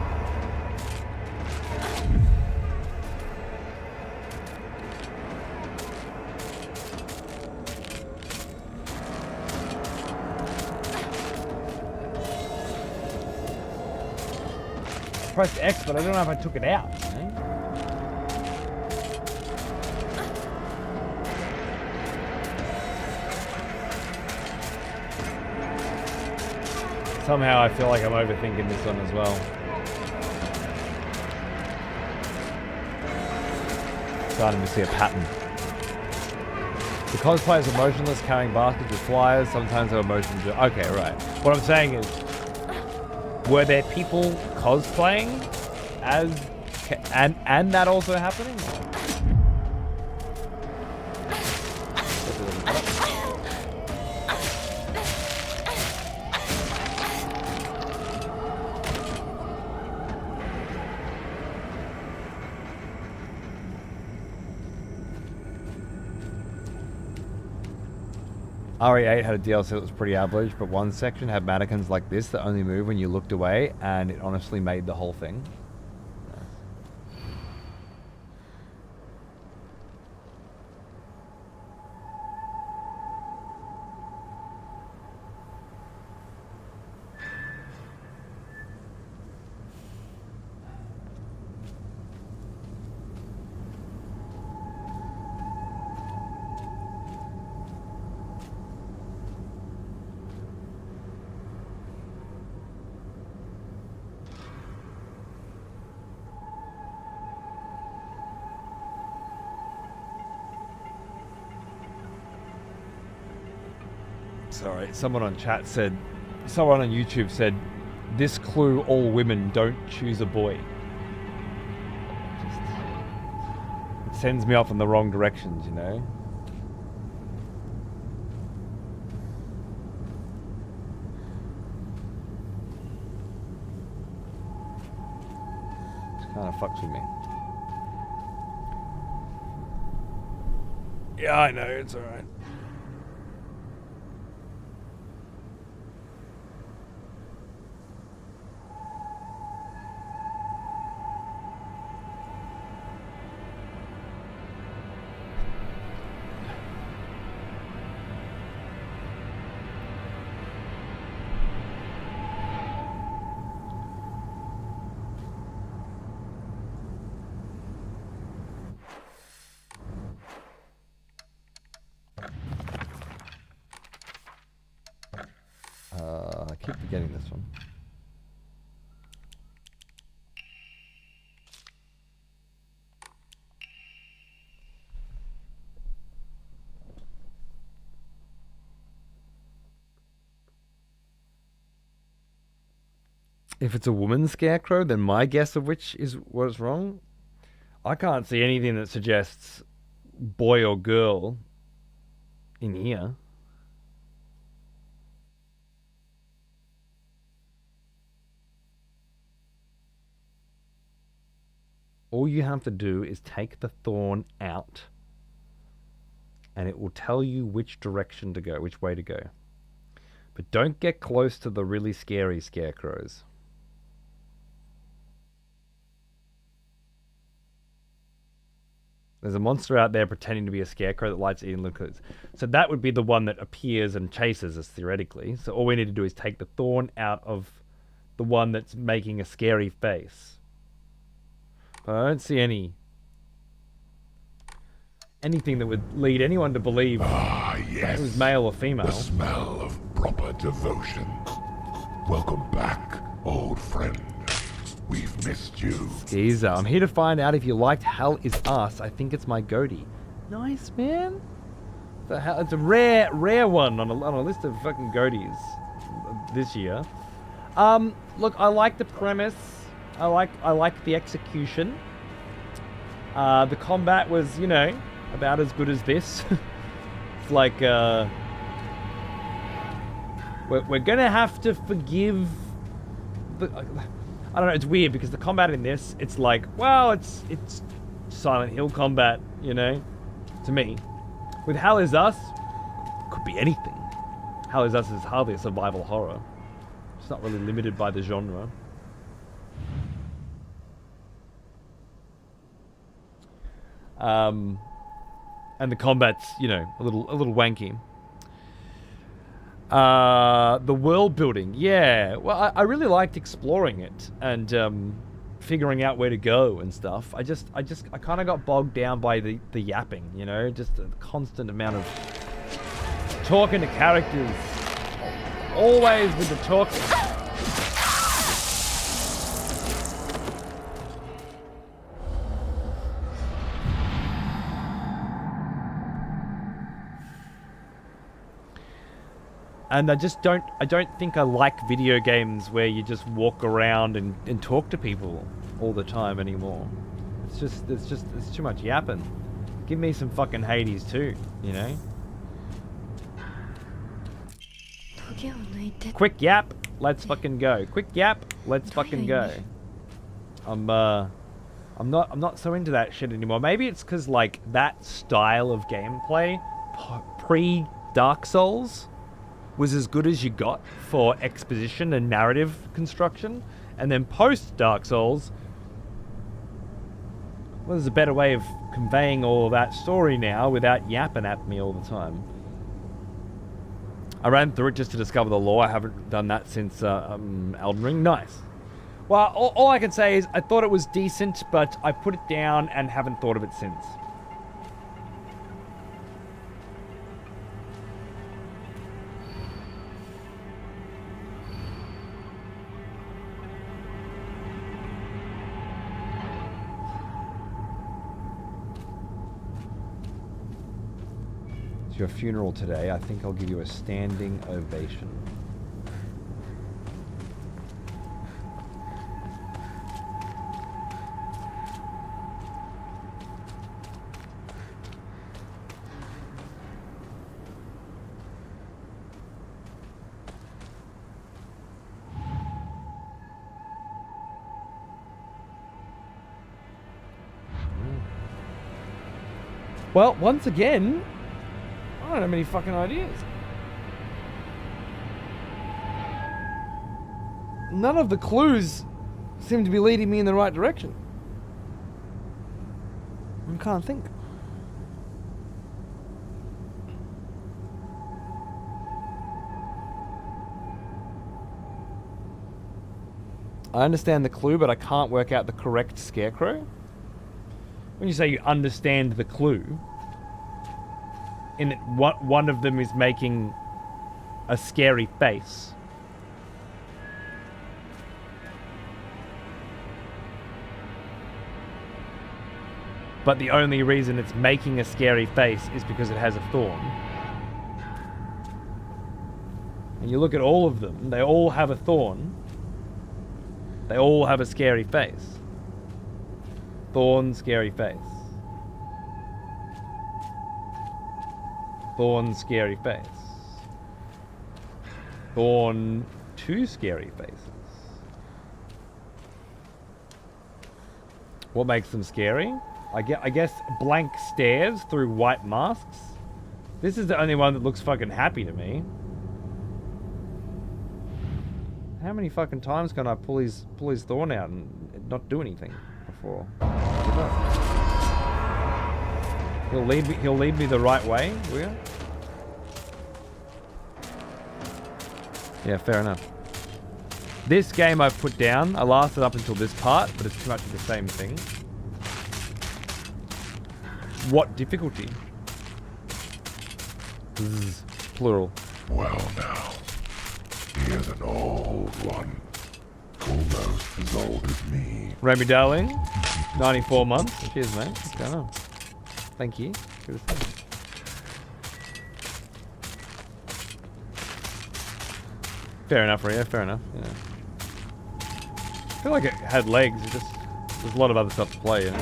I pressed X, but I don't know if I took it out. You know? Somehow I feel like I'm overthinking this one as well. Starting to see a pattern. The cosplayers are motionless, carrying baskets with flyers. Sometimes they're motionless. Okay, right. What I'm saying is, were there people cosplaying as, and that also happening? RE8 had a DLC that was pretty average, but one section had mannequins like this that only move when you looked away, and it honestly made the whole thing. Sorry, someone on YouTube said, this clue, all women don't choose a boy. It sends me off in the wrong directions, you know? It kind of fucks with me. Yeah, I know, it's alright. I keep forgetting this one. If it's a woman scarecrow, then my guess of which was wrong. I can't see anything that suggests boy or girl in here. All you have to do is take the thorn out, and it will tell you which direction to go, which way to go. But don't get close to the really scary scarecrows. There's a monster out there pretending to be a scarecrow that likes eating liquids. So that would be the one that appears and chases us, theoretically. So all we need to do is take the thorn out of the one that's making a scary face. But I don't see anything that would lead anyone to believe Yes. it was male or female. The smell of proper devotion. Welcome back, old friend. We've missed you. Skeezer, I'm here to find out if you liked Hell Is Us. I think it's my goatee. Nice, man. It's a rare one on a list of fucking goatees this year. Look, I like the premise. I like the execution. The combat was, you know, about as good as this. It's like, we're gonna have to forgive the... I don't know, it's weird because the combat in this, it's like, well, it's Silent Hill combat, you know, to me. With Hell Is Us, could be anything. Hell Is Us is hardly a survival horror. It's not really limited by the genre. And the combat's, you know, a little wanky. The world building, yeah. Well, I really liked exploring it and figuring out where to go and stuff. I kind of got bogged down by the yapping, you know, just the constant amount of talking to characters, always with the talking. And I don't think I like video games where you just walk around and talk to people all the time anymore. It's too much yapping. Give me some fucking Hades too, you know? Quick yap, let's fucking go. Quick yap, let's fucking go. I'm not so into that shit anymore. Maybe it's cause like that style of gameplay pre Dark Souls was as good as you got for exposition and narrative construction, and then post Dark Souls, well, there's a better way of conveying all of that story now without yapping at me all the time. I ran through it just to discover the lore. I haven't done that since Elden Ring. Nice. Well, all I can say is I thought it was decent, but I put it down and haven't thought of it since. Your funeral today, I think I'll give you a standing ovation. Well, once again, I don't have many fucking ideas. None of the clues seem to be leading me in the right direction. I can't think. I understand the clue, but I can't work out the correct scarecrow. When you say you understand the clue, in it, one of them is making a scary face. But the only reason it's making a scary face is because it has a thorn. And you look at all of them, they all have a thorn. They all have a scary face. Thorn, scary face. Thorn, scary face. Thorn, two scary faces. What makes them scary? I guess blank stares through white masks. This is the only one that looks fucking happy to me. How many fucking times can I pull his thorn out and not do anything before? He'll lead me the right way, will you? Yeah, fair enough. This game I've put down. I lasted up until this part, but it's too much of the same thing. What difficulty? Zzz, plural. Well now, here's an old one. almost as old as me. Remy Darling, 94 months. Cheers, mate. What's going on? Thank you. Good to see you. Fair enough, Rio. Fair enough. Yeah. I feel like it had legs. It just there's a lot of other stuff to play. You know?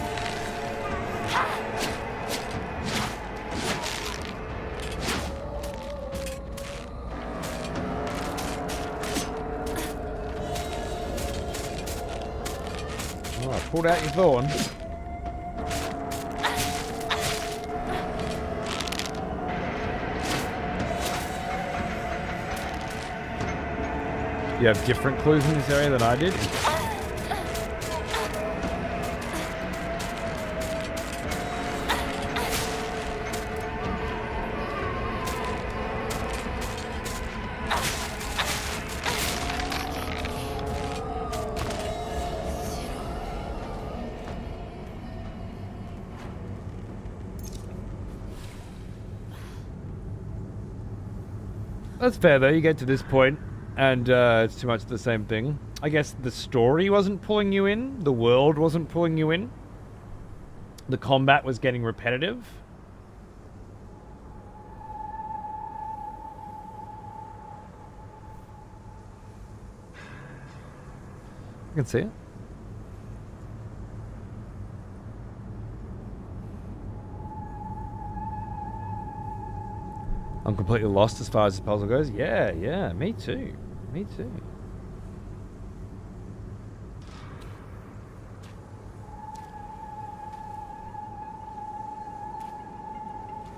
Oh, I pulled out your thorn. You have different clues in this area than I did. That's fair though, you get to this point and it's too much the same thing. I guess the story wasn't pulling you in, the world wasn't pulling you in. The combat was getting repetitive. I can see it. I'm completely lost as far as the puzzle goes. Yeah, me too. Me too.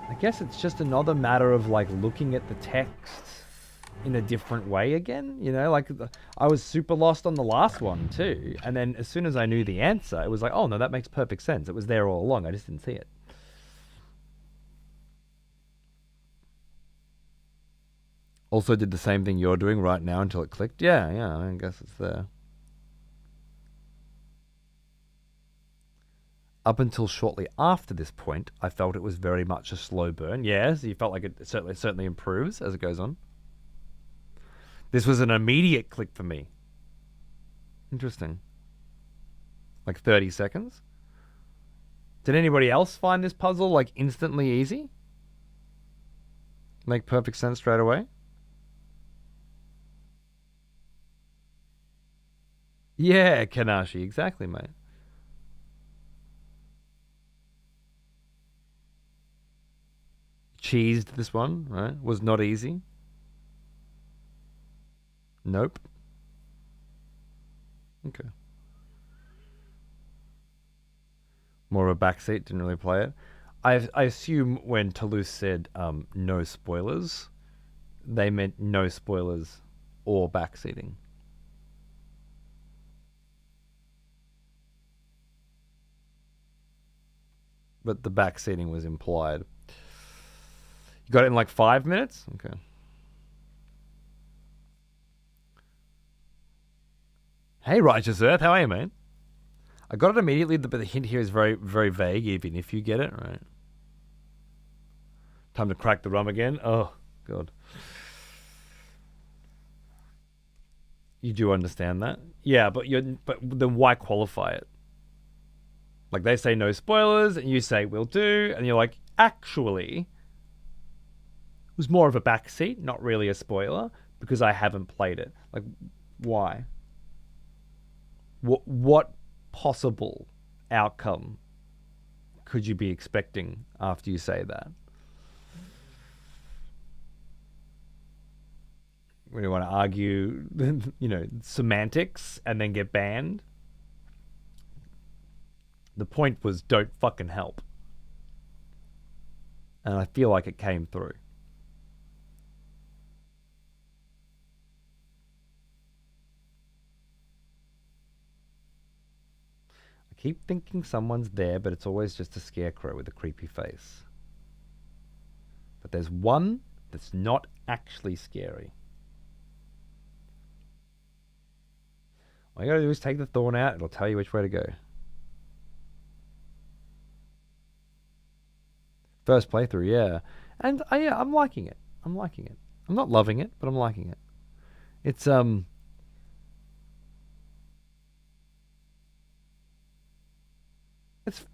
I guess it's just another matter of like looking at the text in a different way again. You know, like I was super lost on the last one too. And then as soon as I knew the answer, it was like, oh no, that makes perfect sense. It was there all along. I just didn't see it. Also did the same thing you're doing right now until it clicked. Yeah, I guess it's there. Up until shortly after this point, I felt it was very much a slow burn. Yes, you felt like it certainly improves as it goes on. This was an immediate click for me. Interesting. Like 30 seconds. Did anybody else find this puzzle like instantly easy? Make perfect sense straight away? Yeah, Kanashi, exactly, mate. Cheesed this one, right? Was not easy. Nope. Okay. More of a backseat, didn't really play it. I assume when Toulouse said no spoilers, they meant no spoilers or backseating. But the backseating was implied. You got it in like 5 minutes? Okay. Hey, Righteous Earth, how are you, man? I got it immediately, but the hint here is very, very vague, even if you get it, right? Time to crack the rum again? Oh, God. You do understand that? Yeah, but then why qualify it? Like, they say no spoilers, and you say we'll do, and you're like, actually, it was more of a backseat, not really a spoiler, because I haven't played it. Like, why? What possible outcome could you be expecting after you say that? When you want to argue, you know, semantics and then get banned? The point was don't fucking help. And I feel like it came through. I keep thinking someone's there, but it's always just a scarecrow with a creepy face. But there's one that's not actually scary. All you gotta do is take the thorn out, it'll tell you which way to go. First playthrough, yeah. And yeah, I'm liking it. I'm liking it. I'm not loving it, but I'm liking it. It's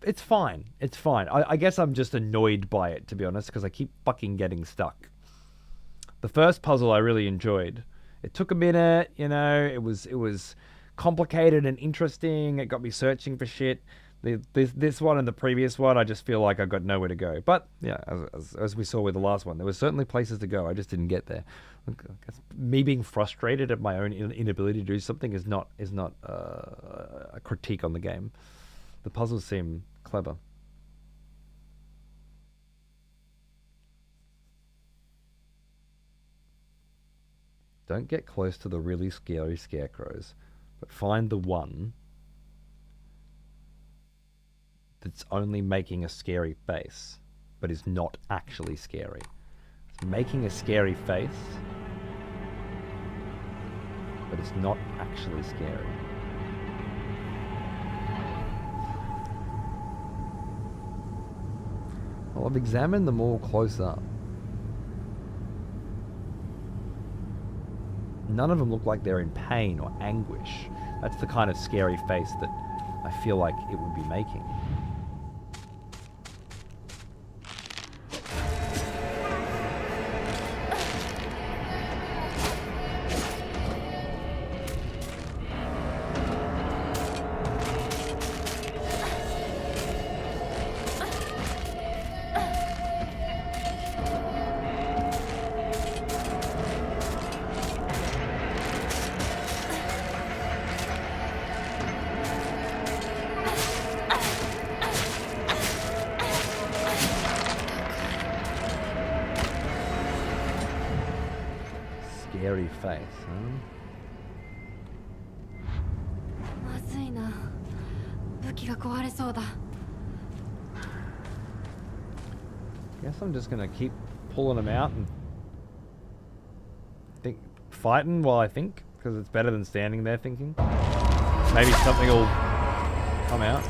It's fine. It's fine. I guess I'm just annoyed by it, to be honest, because I keep fucking getting stuck. The first puzzle I really enjoyed. It took a minute, you know. It was complicated and interesting. It got me searching for shit. This one and the previous one, I just feel like I've got nowhere to go. But yeah, as we saw with the last one, there were certainly places to go. I just didn't get there. Me being frustrated at my own inability to do something is not a critique on the game. The puzzles seem clever. Don't get close to the really scary scarecrows, but find the one that's only making a scary face, but is not actually scary. It's making a scary face, but it's not actually scary. Well, I've examined them all close up. None of them look like they're in pain or anguish. That's the kind of scary face that I feel like it would be making. Scary face, huh? まずいな。武器が壊れそうだ。 Guess I'm just gonna keep pulling them out and think, fighting while I think, because it's better than standing there thinking. Maybe something will come out.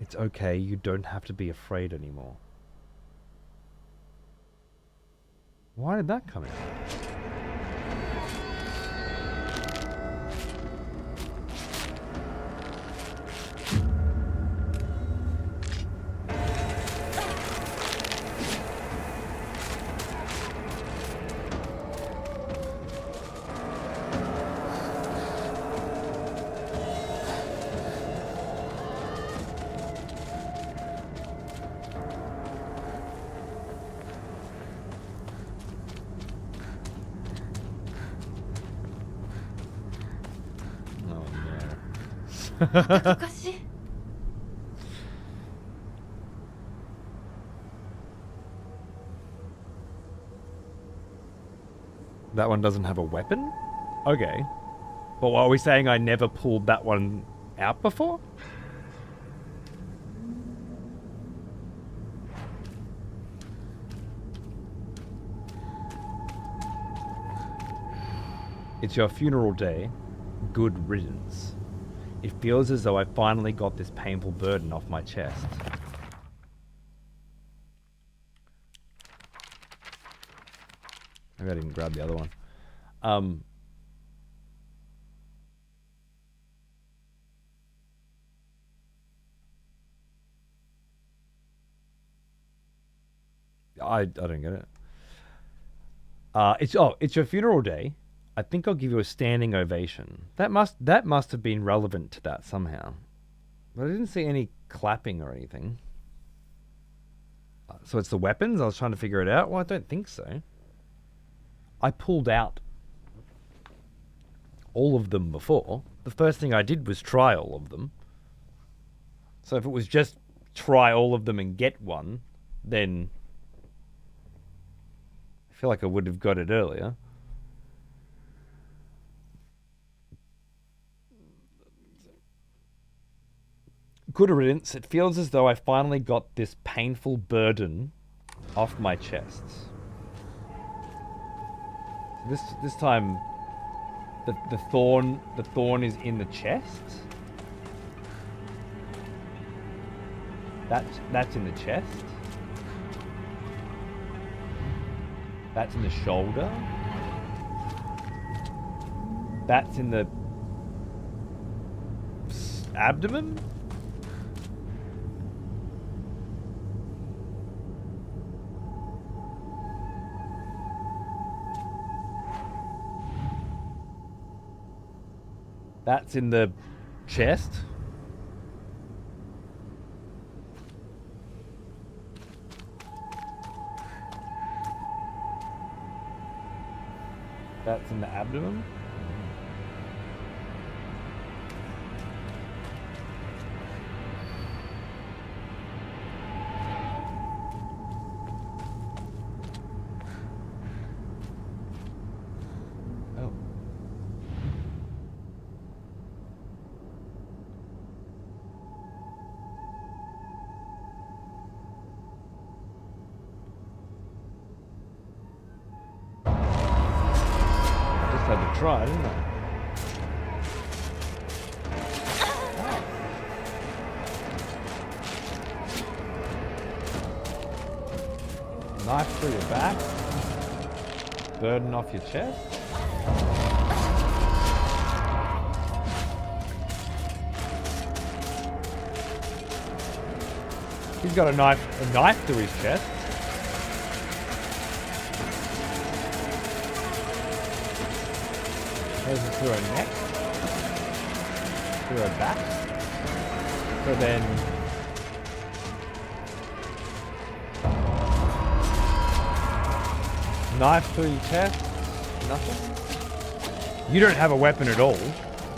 It's okay, you don't have to be afraid anymore. Why did that come out? Oh no. おかしい。 That one doesn't have a weapon? Okay. But what are we saying, I never pulled that one out before? It's your funeral day. Good riddance. It feels as though I finally got this painful burden off my chest. Maybe I didn't grab the other one. I don't get it. It's your funeral day. I think I'll give you a standing ovation. That must have been relevant to that somehow. But I didn't see any clapping or anything. So it's the weapons? I was trying to figure it out. Well, I don't think so. I pulled out all of them before. The first thing I did was try all of them. So if it was just try all of them and get one, then feel like I would have got it earlier. Good riddance. It feels as though I finally got this painful burden off my chest. This time, the thorn is in the chest. That's in the chest. That's in the shoulder. That's in the abdomen. That's in the chest. That's in the abdomen. Oh. Had to try, didn't I? Knife through your back. Burden off your chest. He's got a knife through his chest. Goes through her neck, through her back. So then knife through your chest, nothing. You don't have a weapon at all.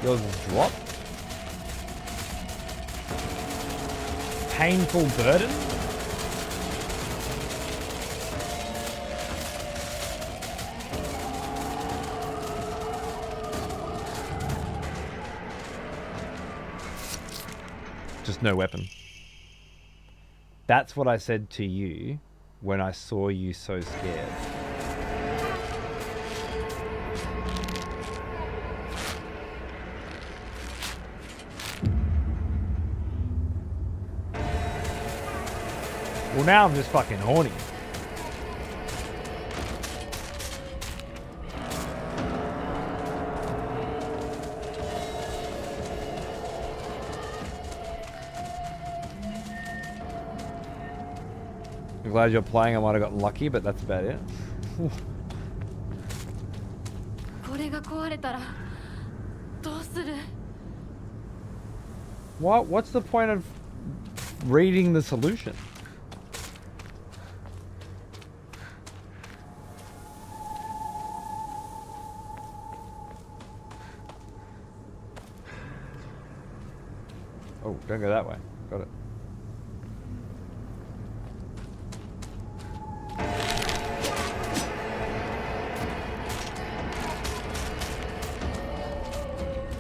Yours is dropped. Painful burden. Just no weapon. That's what I said to you when I saw you so scared. Well, now I'm just fucking horny. I'm glad you're playing. I might have gotten lucky, but that's about it. これが壊れたらどうする? What's the point of reading the solution? Oh, don't go that way. Got it.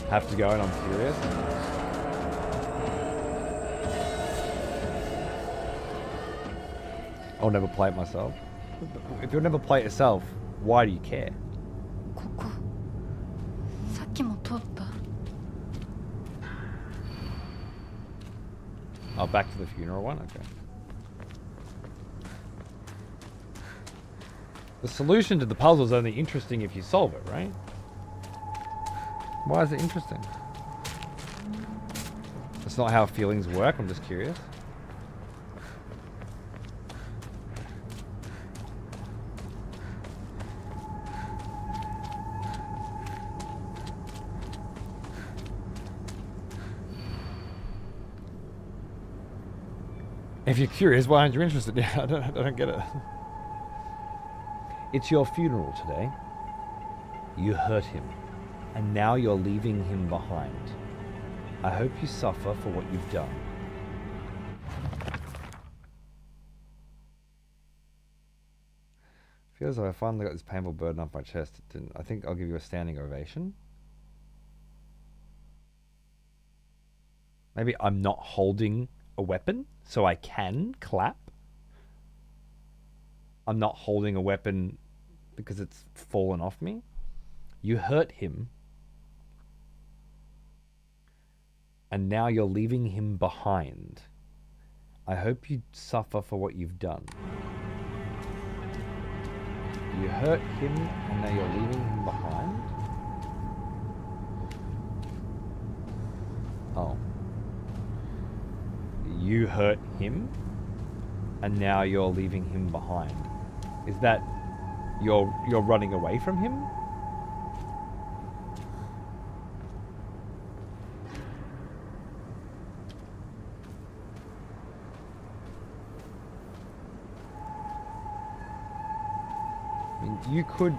Have to go and I'm furious. I'll never play it myself. If you'll never play it yourself, why do you care? ここさっきも通った。 Oh, back to the funeral one? Okay. The solution to the puzzle is only interesting if you solve it, right? Why is it interesting? That's not how feelings work, I'm just curious. If you're curious, why aren't you interested? Yeah, I don't get it. It's your funeral today. You hurt him, and now you're leaving him behind. I hope you suffer for what you've done. Feels like I finally got this painful burden off my chest. I think I'll give you a standing ovation. Maybe I'm not holding a weapon, so I can clap. I'm not holding a weapon because it's fallen off me. You hurt him. And now you're leaving him behind. I hope you suffer for what you've done. You hurt him and now you're leaving him behind? Oh. You hurt him and now you're leaving him behind. Is that you're running away from him? I mean, you could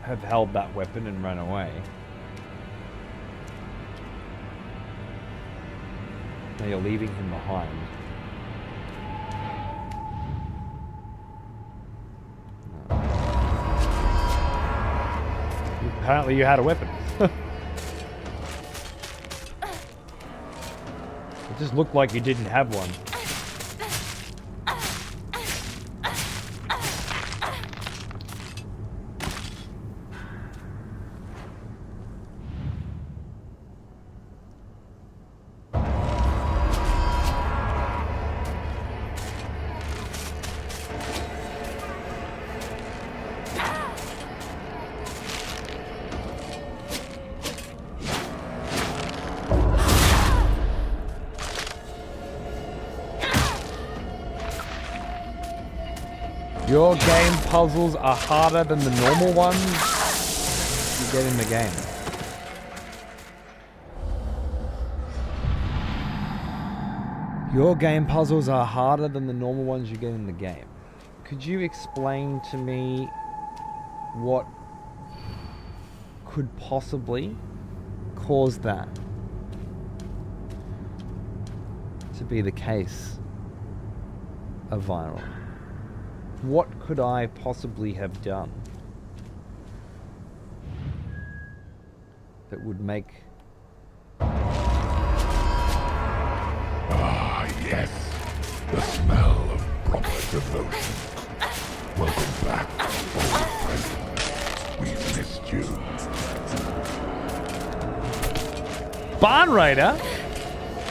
have held that weapon and run away. Now you're leaving him behind. No. Apparently you had a weapon. It just looked like you didn't have one. Your game puzzles are harder than the normal ones you get in the game. Your game puzzles are harder than the normal ones you get in the game. Could you explain to me what could possibly cause that to be the case of viral? What could I possibly have done that would make... Ah, yes. The smell of proper devotion. Welcome back, old friend. We've missed you. Barn Raider?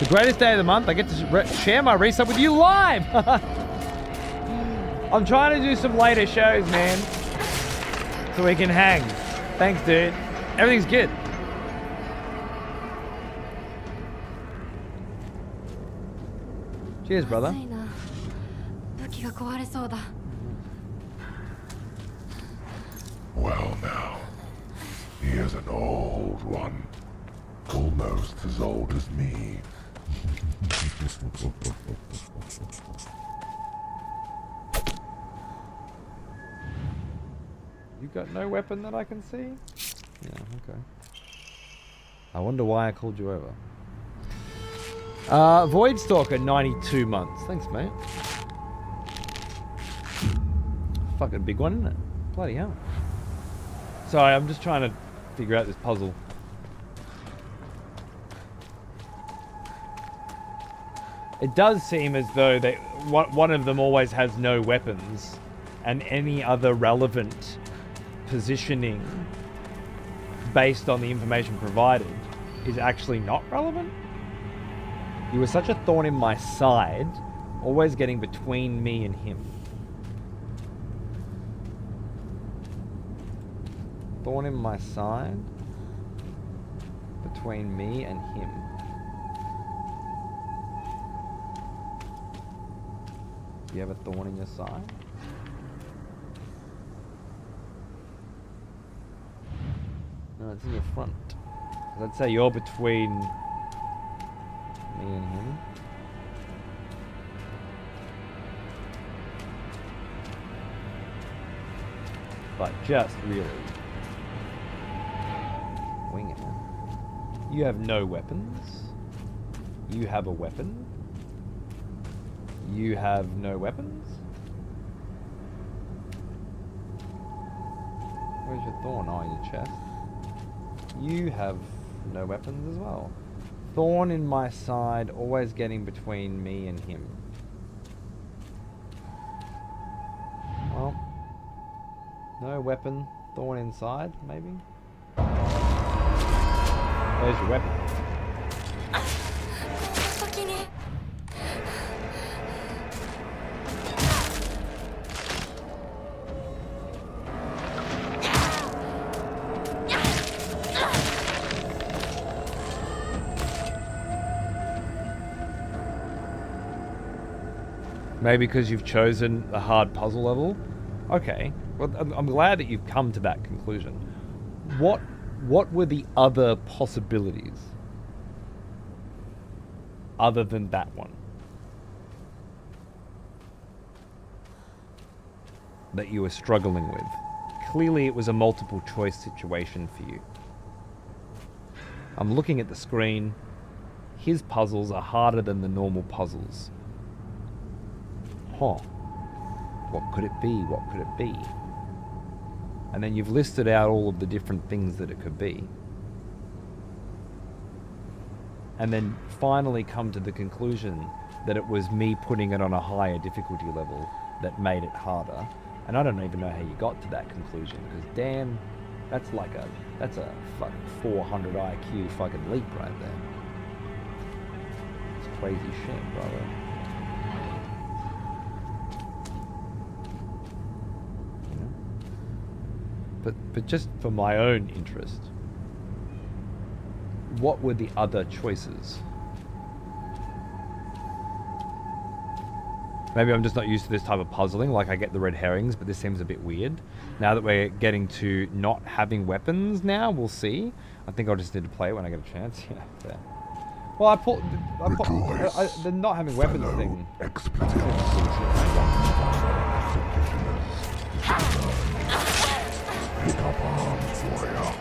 The greatest day of the month. I get to share my resub with you live! I'm trying to do some later shows, man. So we can hang. Thanks, dude. Everything's good. Cheers, brother. まずいな。武器が壊れそうだ。 Well now, here's an old one. Almost as old as me. You got no weapon that I can see? Yeah, okay. I wonder why I called you over. Void Stalker, 92 months. Thanks, mate. Fucking big one, isn't it? Bloody hell. Sorry, I'm just trying to figure out this puzzle. It does seem as though one of them always has no weapons, and any other relevant positioning based on the information provided is actually not relevant. You were such a thorn in my side, always getting between me and him. Thorn in my side, between me and him. Do you have a thorn in your side? No, it's in your front. I'd say you're between me and him. But just really wing it. You have no weapons. You have a weapon. You have no weapons. Where's your thorn? Oh, in your chest. You have no weapons as well. Thorn in my side, always getting between me and him. Well, no weapon, thorn inside, maybe? Where's your weapon? Maybe because you've chosen a hard puzzle level? Okay. Well, I'm glad that you've come to that conclusion. What were the other possibilities? Other than that one? That you were struggling with? Clearly it was a multiple choice situation for you. I'm looking at the screen. His puzzles are harder than the normal puzzles. Huh. What could it be? What could it be? And then you've listed out all of the different things that it could be. And then finally come to the conclusion that it was me putting it on a higher difficulty level that made it harder. And I don't even know how you got to that conclusion, because damn, that's a fucking 400 IQ fucking leap right there. It's crazy shit, brother. But just for my own interest, what were the other choices? Maybe I'm just not used to this type of puzzling, like I get the red herrings, but this seems a bit weird. Now that we're getting to not having weapons now, we'll see. I think I'll just need to play it when I get a chance. Yeah, fair. Well, the not having weapons fellow thing. Pick up arms, warrior.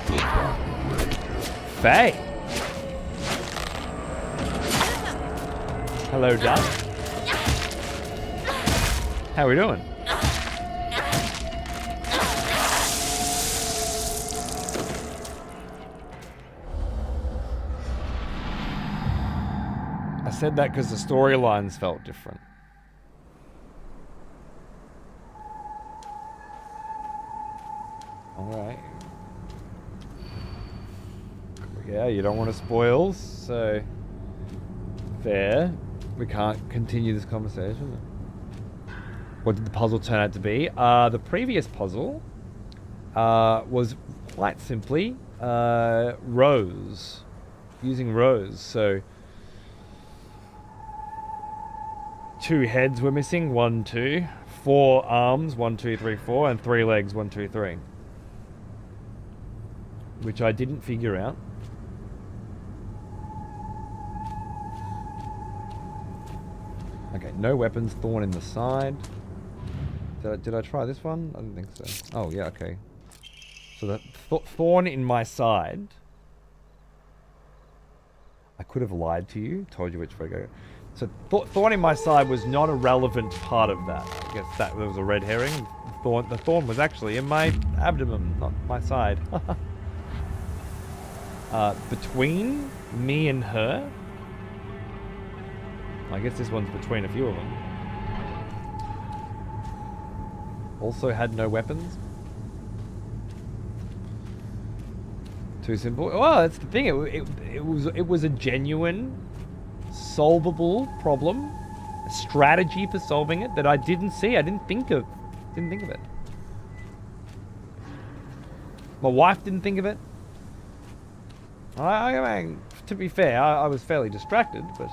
The battle rages. Faye! Hello, Duck. How we doing? I said that because the storylines felt different. Alright. Yeah, you don't want to spoil, so fair. We can't continue this conversation. What did the puzzle turn out to be? The previous puzzle was quite simply rows. Using rows, so 2 heads were missing, 1, 2, 4 arms, 1, 2, 3, 4, and 3 legs, 1, 2, 3. Which I didn't figure out. Okay, no weapons, thorn in the side. Did I try this one? I don't think so. Oh, yeah, okay. So the thorn in my side. I could have lied to you, told you which way to go. So thorn in my side was not a relevant part of that. I guess that was a red herring. The thorn was actually in my abdomen, not my side. Between me and her. I guess this one's between a few of them. Also had no weapons. Too simple. Well, that's the thing. It was a genuine, solvable problem, a strategy for solving it that I didn't see. I didn't think of it. My wife didn't think of it. I mean, to be fair, I was fairly distracted, but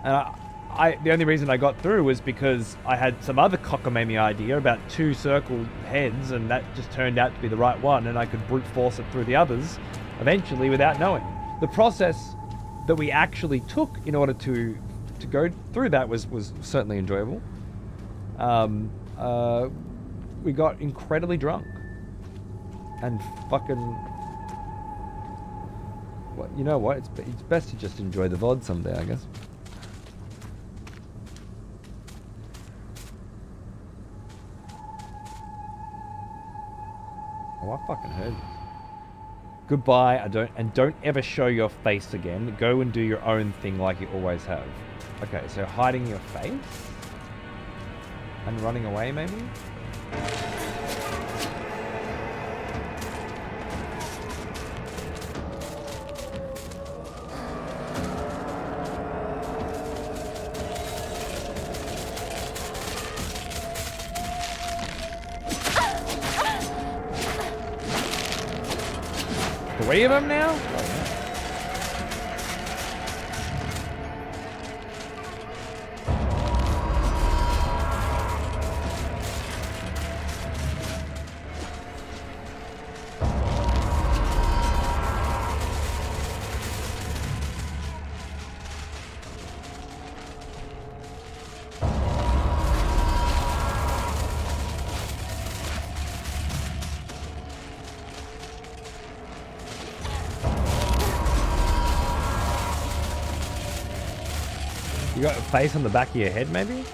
and the only reason I got through was because I had some other cockamamie idea about 2 circled heads, and that just turned out to be the right one, and I could brute force it through the others eventually without knowing. The process that we actually took in order to go through that was certainly enjoyable. We got incredibly drunk and fucking. Well, you know what? It's best to just enjoy the VOD someday, I guess. I fucking heard this. Goodbye. Don't ever show your face again. Go and do your own thing like you always have. Okay, so hiding your face and running away, maybe. Three of them now? Oh, yeah. You got a face on the back of your head, maybe?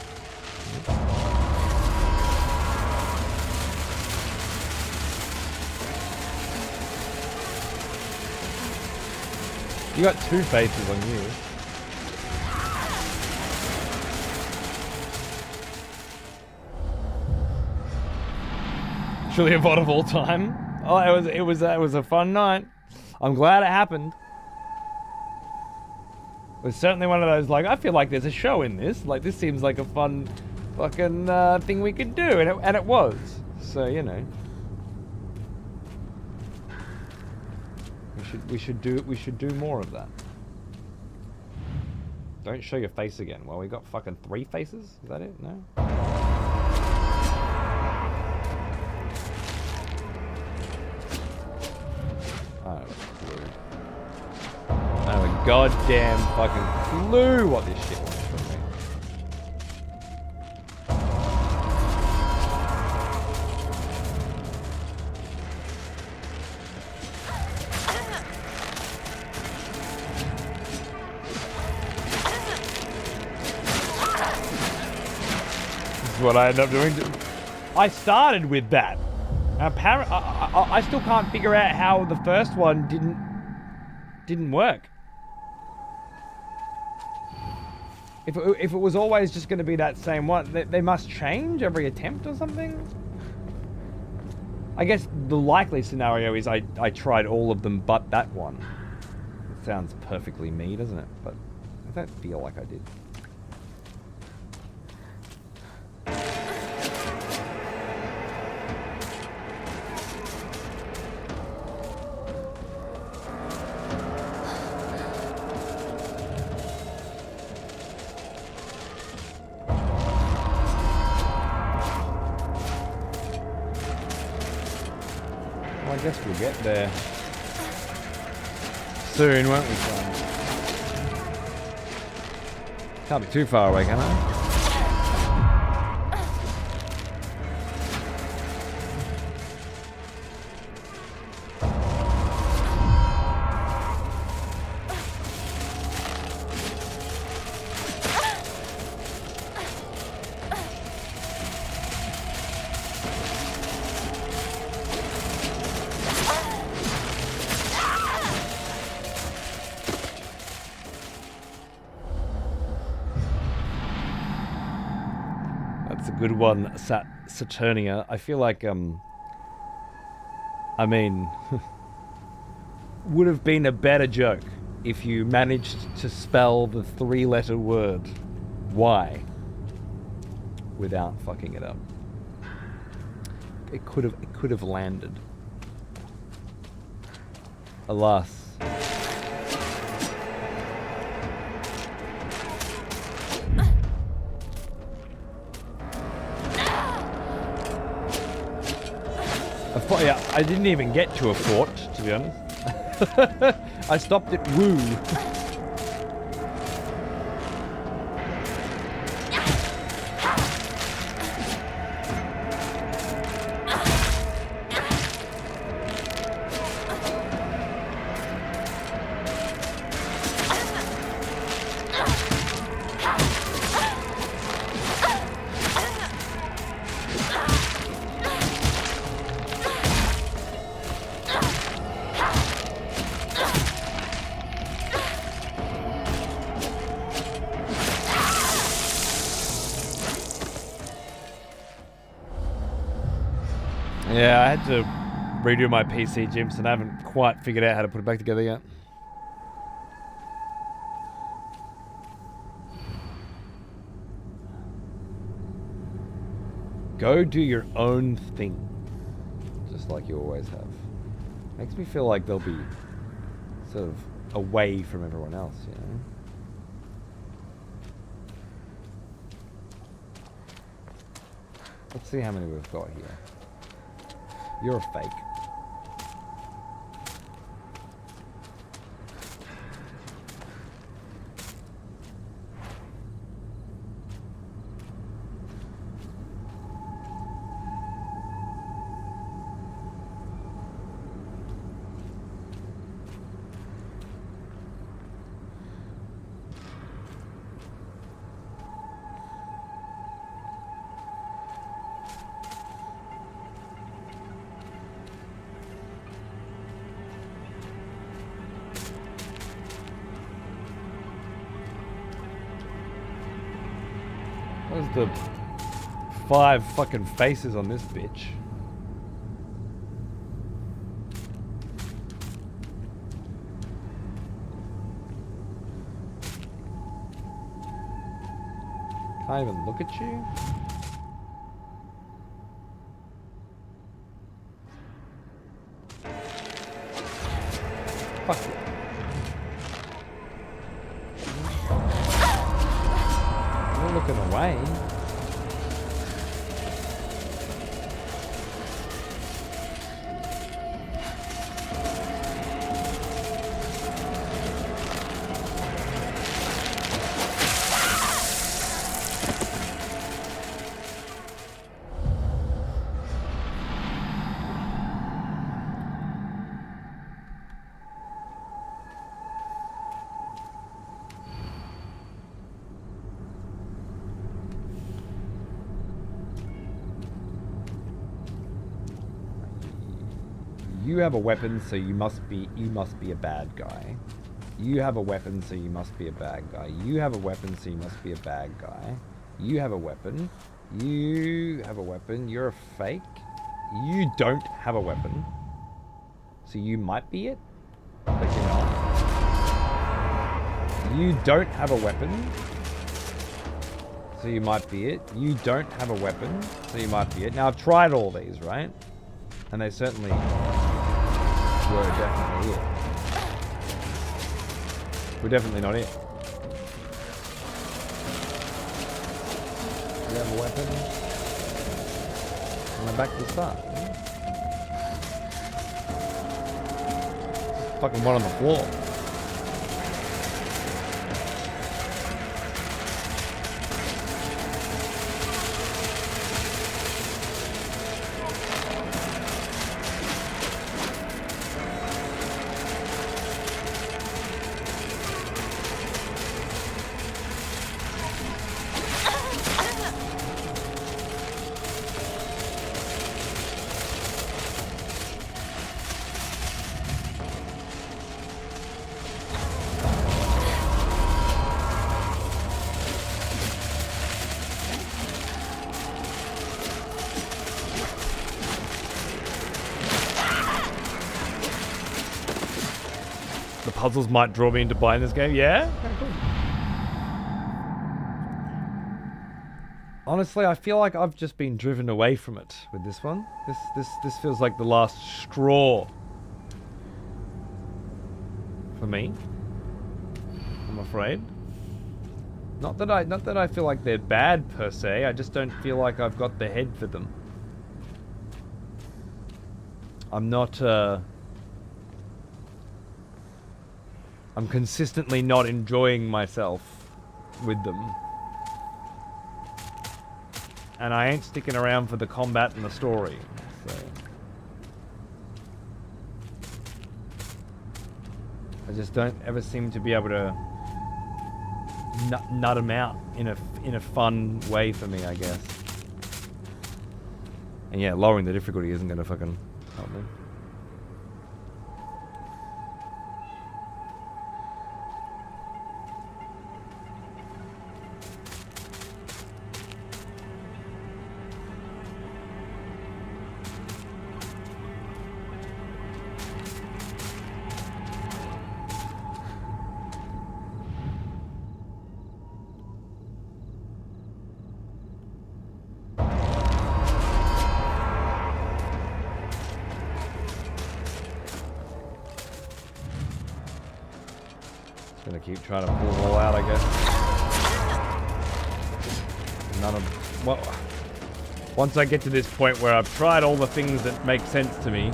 You got two faces on you. Truly a VOD of all time. Oh, it was a fun night. I'm glad it happened. It was certainly one of those, like, I feel like there's a show in this. Like, this seems like a fun fucking thing we could do, and it was. So, you know. We should do more of that. Don't show your face again. Well, we got fucking 3 faces? Is that it? No? Oh, I have a goddamn fucking clue what this shit wants from me. This is what I end up doing. I started with that. Apparently, I still can't figure out how the first one didn't work. If it was always just going to be that same one, they must change every attempt or something? I guess the likely scenario is I tried all of them but that one. It sounds perfectly me, doesn't it? But I don't feel like I did. I guess we'll get there soon, won't we, son? Can't be too far away, can I? Good one, Saturnia. I feel like, I mean, would have been a better joke if you managed to spell the 3-letter word "why" without fucking it up. It could have landed. Alas. Yeah, I didn't even get to a fort, to be honest. I stopped at Woo. Yeah, I had to redo my PC, Jim, and I haven't quite figured out how to put it back together yet. Go do your own thing, just like you always have. Makes me feel like they'll be sort of away from everyone else, you know? Let's see how many we've got here. You're a fake. Where's the 5 fucking faces on this bitch? Can't even look at you? Fuck you. You're looking away. You have a weapon, so you must be a bad guy. You have a weapon, so you must be a bad guy. You have a weapon, so you must be a bad guy. You have a weapon. You have a weapon. You're a fake. You don't have a weapon, so you might be it, but you're not. You don't have a weapon, so you might be it. You don't have a weapon, so you might be it. Now, I've tried all these, right? And they certainly were definitely it. We're definitely not it. You have a weapon? And I'm back to the start. Fucking one on the floor. Puzzles might draw me into buying this game. Yeah? Okay, cool. Honestly, I feel like I've just been driven away from it with this one. This feels like the last straw for me. I'm afraid. Not that I feel like they're bad per se. I just don't feel like I've got the head for them. I'm not I'm consistently not enjoying myself with them. And I ain't sticking around for the combat and the story, so. I just don't ever seem to be able to nut them out in a fun way for me, I guess. And yeah, lowering the difficulty isn't gonna fucking help me. Gonna keep trying to pull them all out, I guess. None of... Well, once I get to this point where I've tried all the things that make sense to me...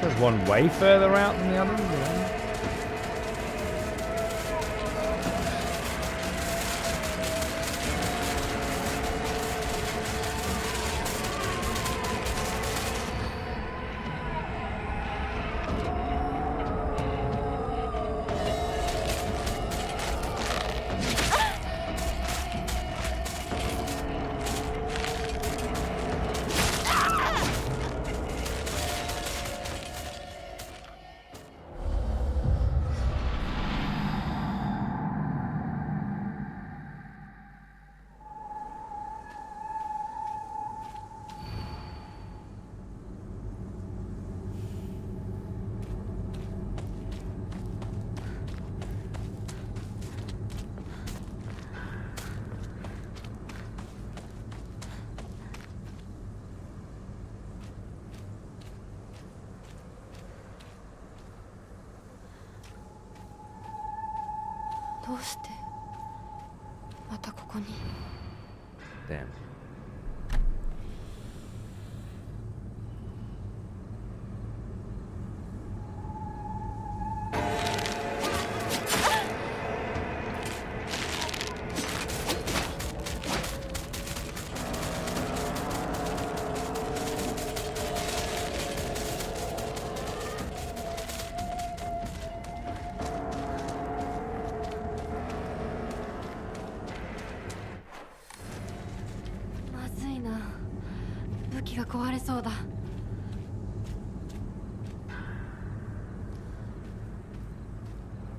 There's one way further out than the others. Yeah. Damn.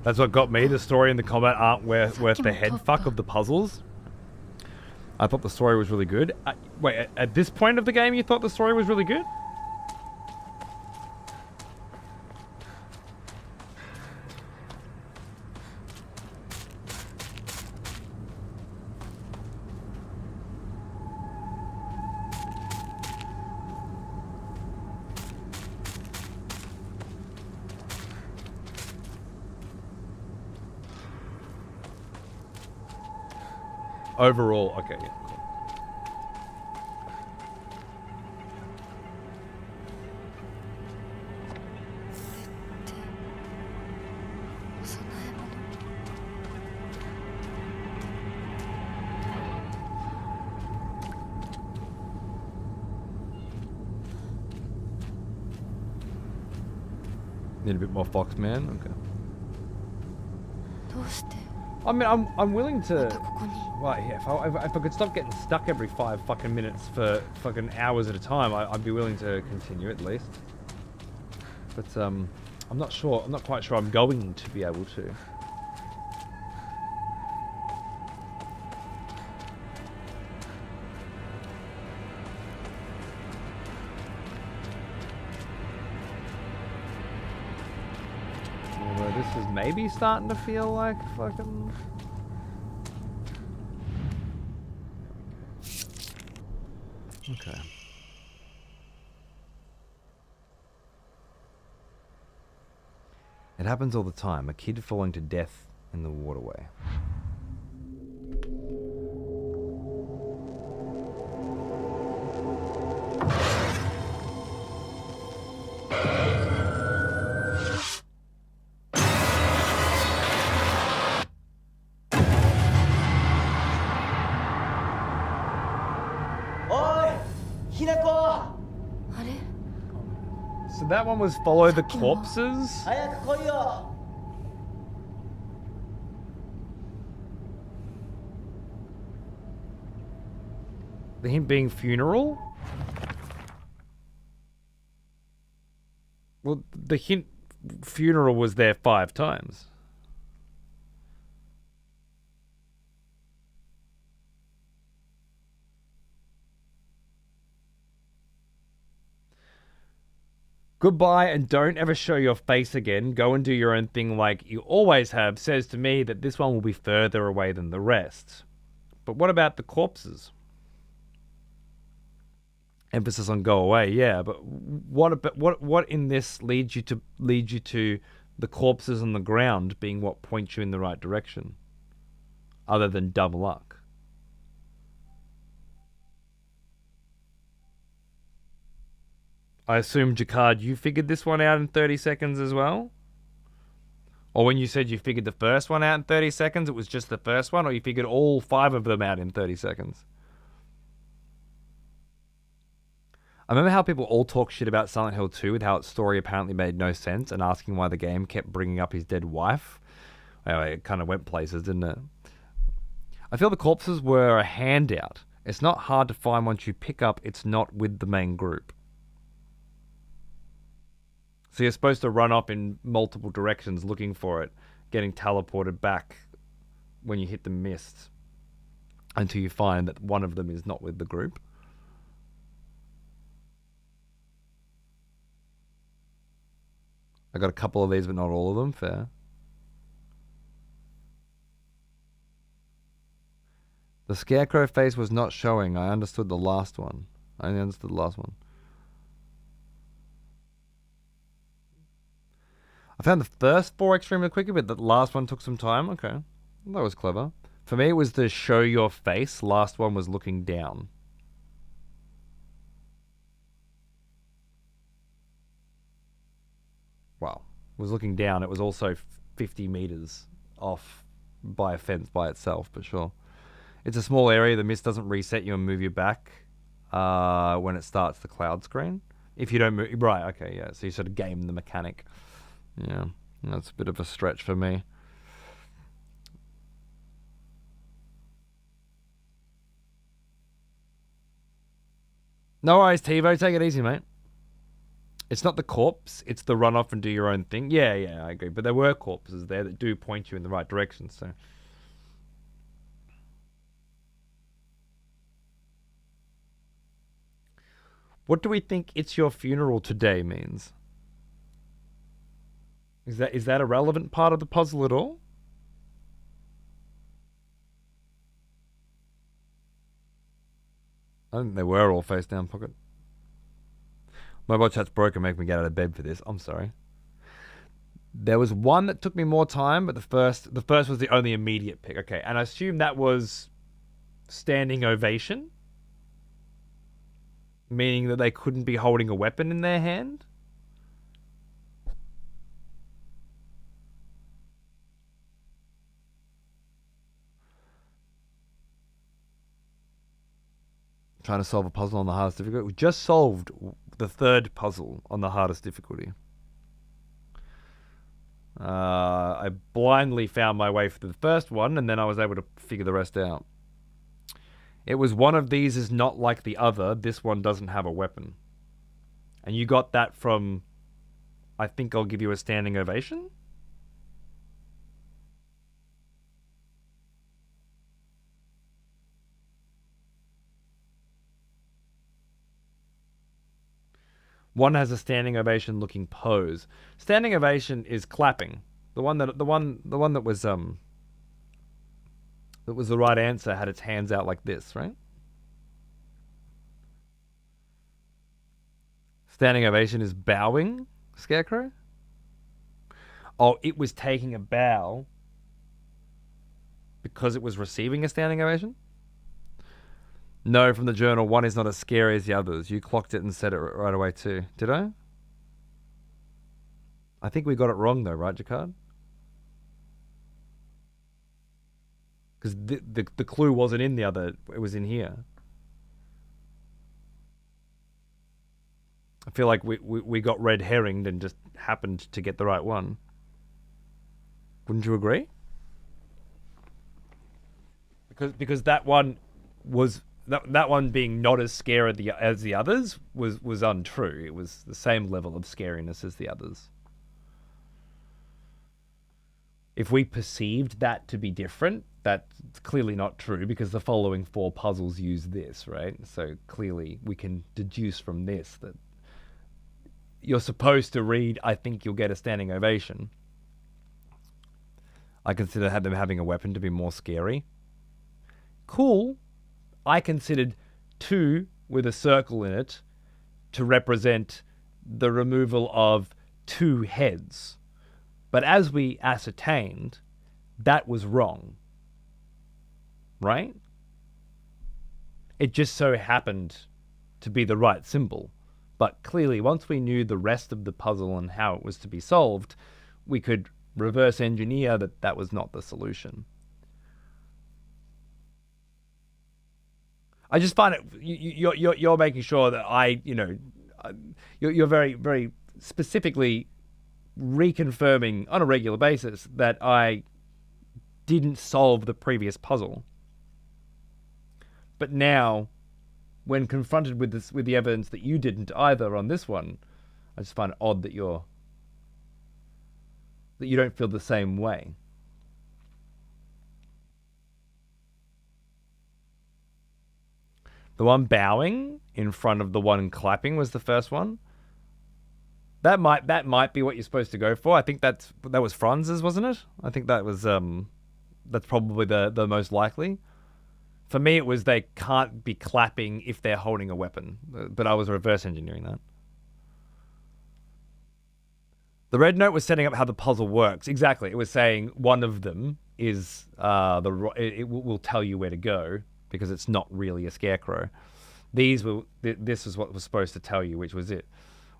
That's what got me. The story and the combat aren't worth the head fuck of the puzzles. I thought the story was really good. Wait, at this point of the game you thought the story was really good? Overall, okay, yeah, cool. Need a bit more Foxman, okay. I mean, I'm willing to. Well, yeah, if I could stop getting stuck every 5 fucking minutes for fucking hours at a time, I'd be willing to continue at least. But I'm not sure. I'm not quite sure I'm going to be able to. Although this is maybe starting to feel like fucking. Okay. It happens all the time. A kid falling to death in the waterway. So that one was follow the corpses? The hint being funeral? Well, the hint funeral was there 5 times. Goodbye and don't ever show your face again. Go and do your own thing like you always have, says to me that this one will be further away than the rest. But what about the corpses? Emphasis on go away, yeah. But what in this leads you to the corpses on the ground being what points you in the right direction, other than dumb luck? I assume, Jacquard, you figured this one out in 30 seconds as well? Or when you said you figured the first one out in 30 seconds, it was just the first one, or you figured all 5 of them out in 30 seconds? I remember how people all talk shit about Silent Hill 2 with how its story apparently made no sense and asking why the game kept bringing up his dead wife. Anyway, it kind of went places, didn't it? I feel the corpses were a handout. It's not hard to find once you pick up it's not with the main group. So you're supposed to run off in multiple directions looking for it, getting teleported back when you hit the mist until you find that one of them is not with the group. I got a couple of these, but not all of them. Fair. The scarecrow face was not showing. I understood the last one. I only understood the last one. I found the first 4 extremely quickly, but the last one took some time. Okay. That was clever. For me, it was the show your face. Last one was looking down. Well, it was looking down. It was also 50 meters off by a fence by itself, but sure. It's a small area. The mist doesn't reset you and move you back when it starts the cloud screen. If you don't move... Right, okay, yeah. So you sort of game the mechanic. Yeah, that's a bit of a stretch for me. No worries, TiVo. Take it easy, mate. It's not the corpse. It's the run off and do your own thing. Yeah, I agree. But there were corpses there that do point you in the right direction, so... What do we think "it's your funeral today" means? Is that a relevant part of the puzzle at all? I think they were all face down, Pocket. Mobile chat's broken, make me get out of bed for this. I'm sorry. There was one that took me more time, but the first was the only immediate pick. Okay, and I assume that was standing ovation, meaning that they couldn't be holding a weapon in their hand. Trying to solve a puzzle on the hardest difficulty. We just solved the 3rd puzzle on the hardest difficulty. I blindly found my way through the first one, and then I was able to figure the rest out. It was one of these is not like the other. This one doesn't have a weapon. And you got that from, I think I'll give you a standing ovation? One has a standing ovation looking pose. Standing ovation is clapping. The one that was the right answer had its hands out like this, right? Standing ovation is bowing, Scarecrow? Oh, it was taking a bow because it was receiving a standing ovation? No, from the journal, one is not as scary as the others. You clocked it and said it right away too. Did I? I think we got it wrong though, right, Jacquard? Because the clue wasn't in the other, it was in here. I feel like we got red herringed and just happened to get the right one. Wouldn't you agree? Because that one was... That one being not as scary as the others was untrue. It was the same level of scariness as the others. If we perceived that to be different, that's clearly not true because the following 4 puzzles use this, right? So clearly we can deduce from this that you're supposed to read, I think you'll get a standing ovation. I consider them having a weapon to be more scary. Cool. I considered 2 with a circle in it to represent the removal of 2 heads. But as we ascertained, that was wrong. Right? It just so happened to be the right symbol. But clearly, once we knew the rest of the puzzle and how it was to be solved, we could reverse engineer that that was not the solution. I just find it, you're making sure that you're very, very specifically reconfirming on a regular basis that I didn't solve the previous puzzle. But now, when confronted with the evidence that you didn't either on this one, I just find it odd that you don't feel the same way. The one bowing in front of the one clapping was the first one. That might be what you're supposed to go for. I think that was Franz's, wasn't it? I think that was that's probably the most likely. For me, it was they can't be clapping if they're holding a weapon, but I was reverse engineering that. The red note was setting up how the puzzle works. Exactly, it was saying one of them is it will tell you where to go because it's not really a scarecrow. This is what was supposed to tell you, which was it,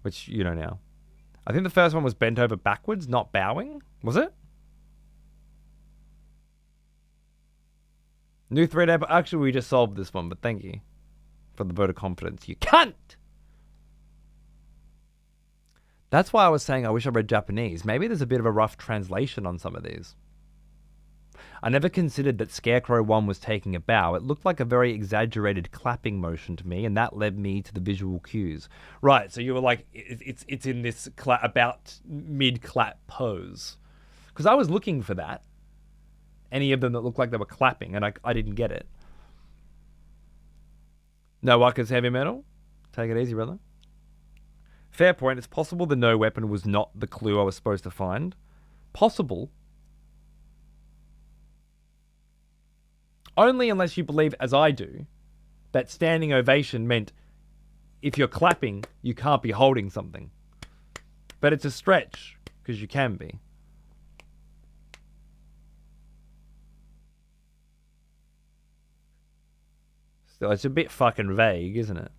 which you know now. I think the first one was bent over backwards, not bowing. Was it? New thread. Actually, we just solved this one, but thank you for the vote of confidence. You cunt! That's why I was saying I wish I read Japanese. Maybe there's a bit of a rough translation on some of these. I never considered that Scarecrow 1 was taking a bow. It looked like a very exaggerated clapping motion to me, and that led me to the visual cues. Right, so you were like, it's in this about mid-clap pose. Because I was looking for that. Any of them that looked like they were clapping, and I didn't get it. No Waka's heavy metal? Take it easy, brother. Fair point. It's possible the no weapon was not the clue I was supposed to find. Possible. Only unless you believe, as I do, that standing ovation meant if you're clapping, you can't be holding something. But it's a stretch, because you can be. Still, it's a bit fucking vague, isn't it?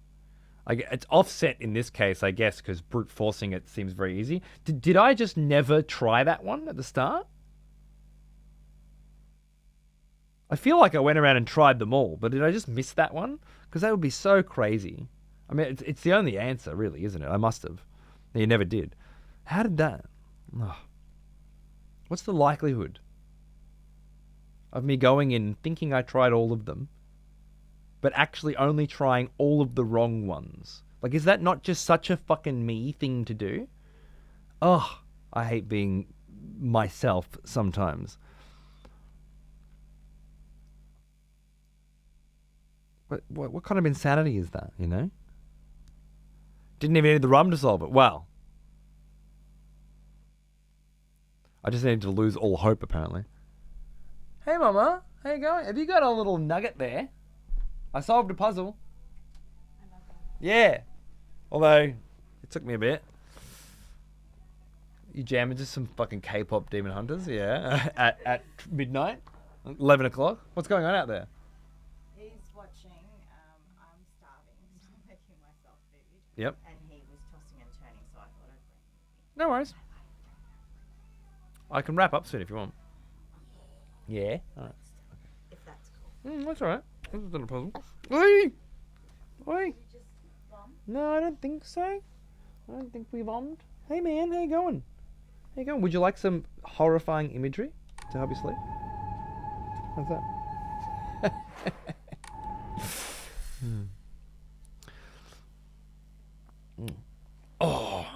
It's offset in this case, I guess, because brute forcing it seems very easy. Did I just never try that one at the start? I feel like I went around and tried them all, but did I just miss that one? Because that would be so crazy. I mean, it's the only answer, really, isn't it? I must have. You never did. How did that? Oh. What's the likelihood of me going in thinking I tried all of them, but actually only trying all of the wrong ones? Like, is that not just such a fucking me thing to do? Oh, I hate being myself sometimes. What kind of insanity is that, you know? Didn't even need the rum to solve it. Wow. I just needed to lose all hope, apparently. Hey, Mama. How you going? Have you got a little nugget there? I solved a puzzle. Yeah. Although, it took me a bit. You jamming just some fucking K-pop Demon Hunters? Yeah. at midnight? 11 o'clock? What's going on out there? He's watching. I'm starving, so I'm making myself food. Yep. And he was tossing and turning, so I thought I'd bring him. No worries. I can wrap up soon if you want. Yeah? Alright. If that's cool. That's alright. This is not a puzzle. Oi! Oi! You just bomb? No, I don't think so. I don't think we bombed. Hey man, how you going? How you going? Would you like some horrifying imagery to help you sleep? How's that? Oh.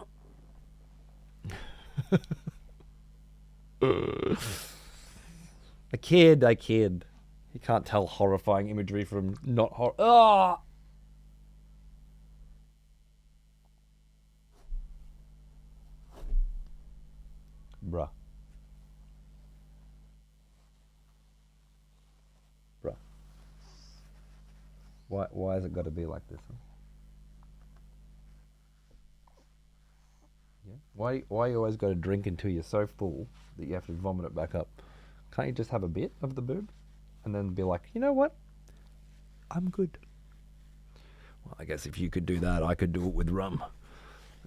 I kid. You can't tell horrifying imagery from not horror. Oh! Why has it got to be like this? Huh? Yeah. Why you always got to drink until you're so full that you have to vomit it back up? Can't you just have a bit of the boob, and then be like, you know what? I'm good. Well, I guess if you could do that, I could do it with rum,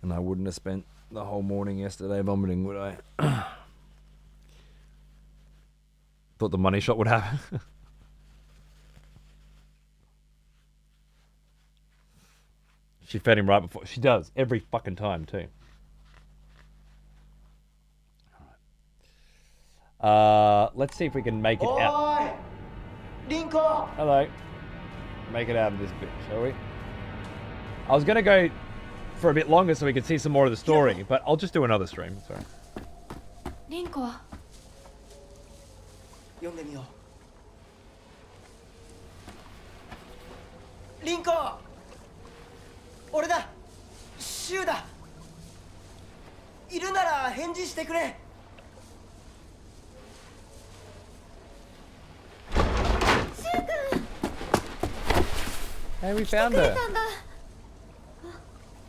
and I wouldn't have spent the whole morning yesterday vomiting, would I? Thought the money shot would happen. She fed him right before. She does every fucking time too. Let's see if we can make it out. おーいリンコ Hello. Make it out of this bit, shall we? I was gonna go for a bit longer so we could see some more of the story, but I'll just do another stream. Sorry. リンコは読んでみようリンコ俺だシュウだいるなら返事してくれ Hey, we found くれ her. たんだ。あ、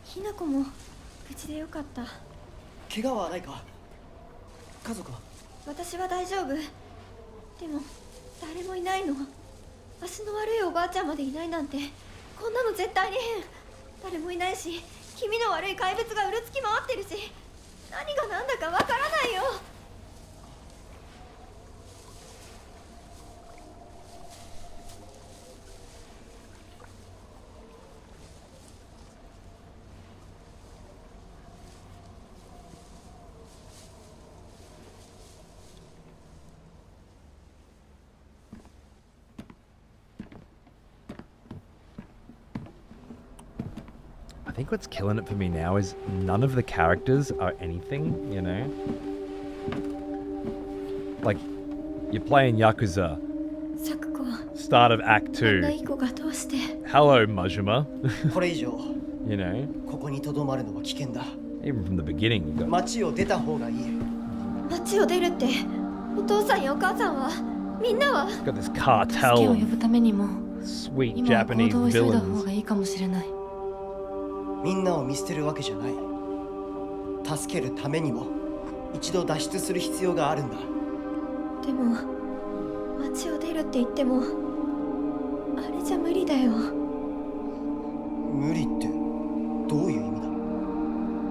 ひなこも無事でよかった。怪我はないか家族は私は大丈夫。でも誰もいないの。足の悪いおばあちゃんまでいないなんて、こんなの絶対に変。誰もいないし、気味の悪い怪物がうろつき回ってるし、何が何だかわからないよ。I think what's killing it for me now is none of the characters are anything, you know? Like, you're playing Yakuza, サクコは start of Act こんな 2. いい子がどうして。 Hello, Majima. これ以上 You know? ここにとどまるのは危険だ Even from the beginning, you got 街を出た方がいい街を出るって、お父さんやお母さんは、みんなは got this 助けを cartel 呼 of ぶためにも sweet 今は行 Japanese 動を急いだ方 villains. がいいかもしれない。みんなを見捨てるわけじゃない助けるためにも一度脱出する必要があるんだでも街を出るって言ってもあれじゃ無理だよ。無理ってどういう意味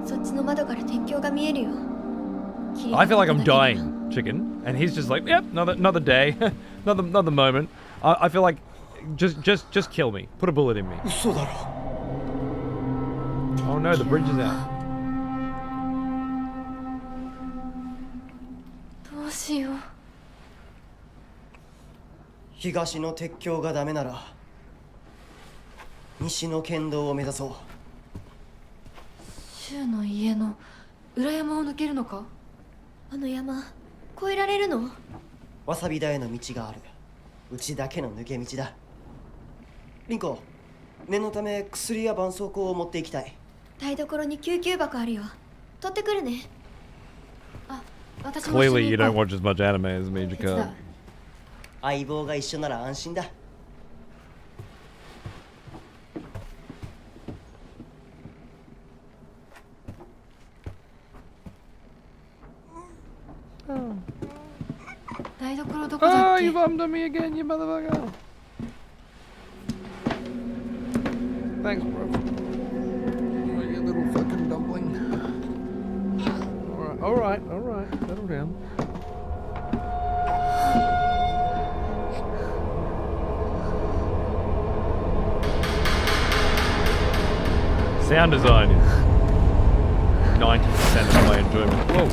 だそっちの窓から鉄橋が見えるよ。 I feel like I'm dying, chicken. And he's just like, yep, another day, another moment. I feel like, just kill me. Put a bullet in me. 嘘だろ Oh no, the bridge is out. どうしよう。東の鉄橋がダメなら西の県道を目指そう柊の家の裏山を抜けるのか。あの山越えられるの。わさび田への道があるうちだけの抜け道だリンコ念のため薬や絆創膏を持っていきたい台所に救急箱あるよ。取ってくるね。あ、私も Clearly, you don't watch as much anime as me, 手伝う Jacob. 相棒が一緒なら安心だ 台所どこだっ Oh, け。 you bummed on me again, you motherfucker. Thanks, bro. You little fucking dumpling. Alright, settle down. Sound design is 90% of my enjoyment. Whoa.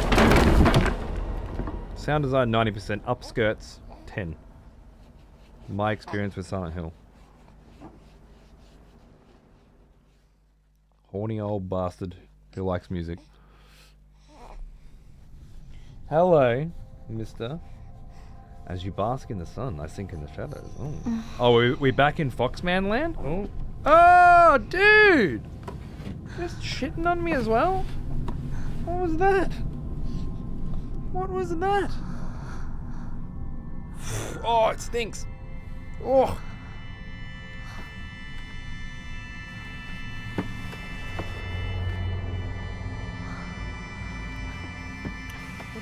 Sound design 90%, upskirts 10. My experience with Silent Hill. Horny old bastard who likes music. Hello, mister. As you bask in the sun, I sink in the shadows. Oh, we back in Foxman land? Oh, dude! Just shitting on me as well? What was that? What was that? Oh, it stinks. Oh.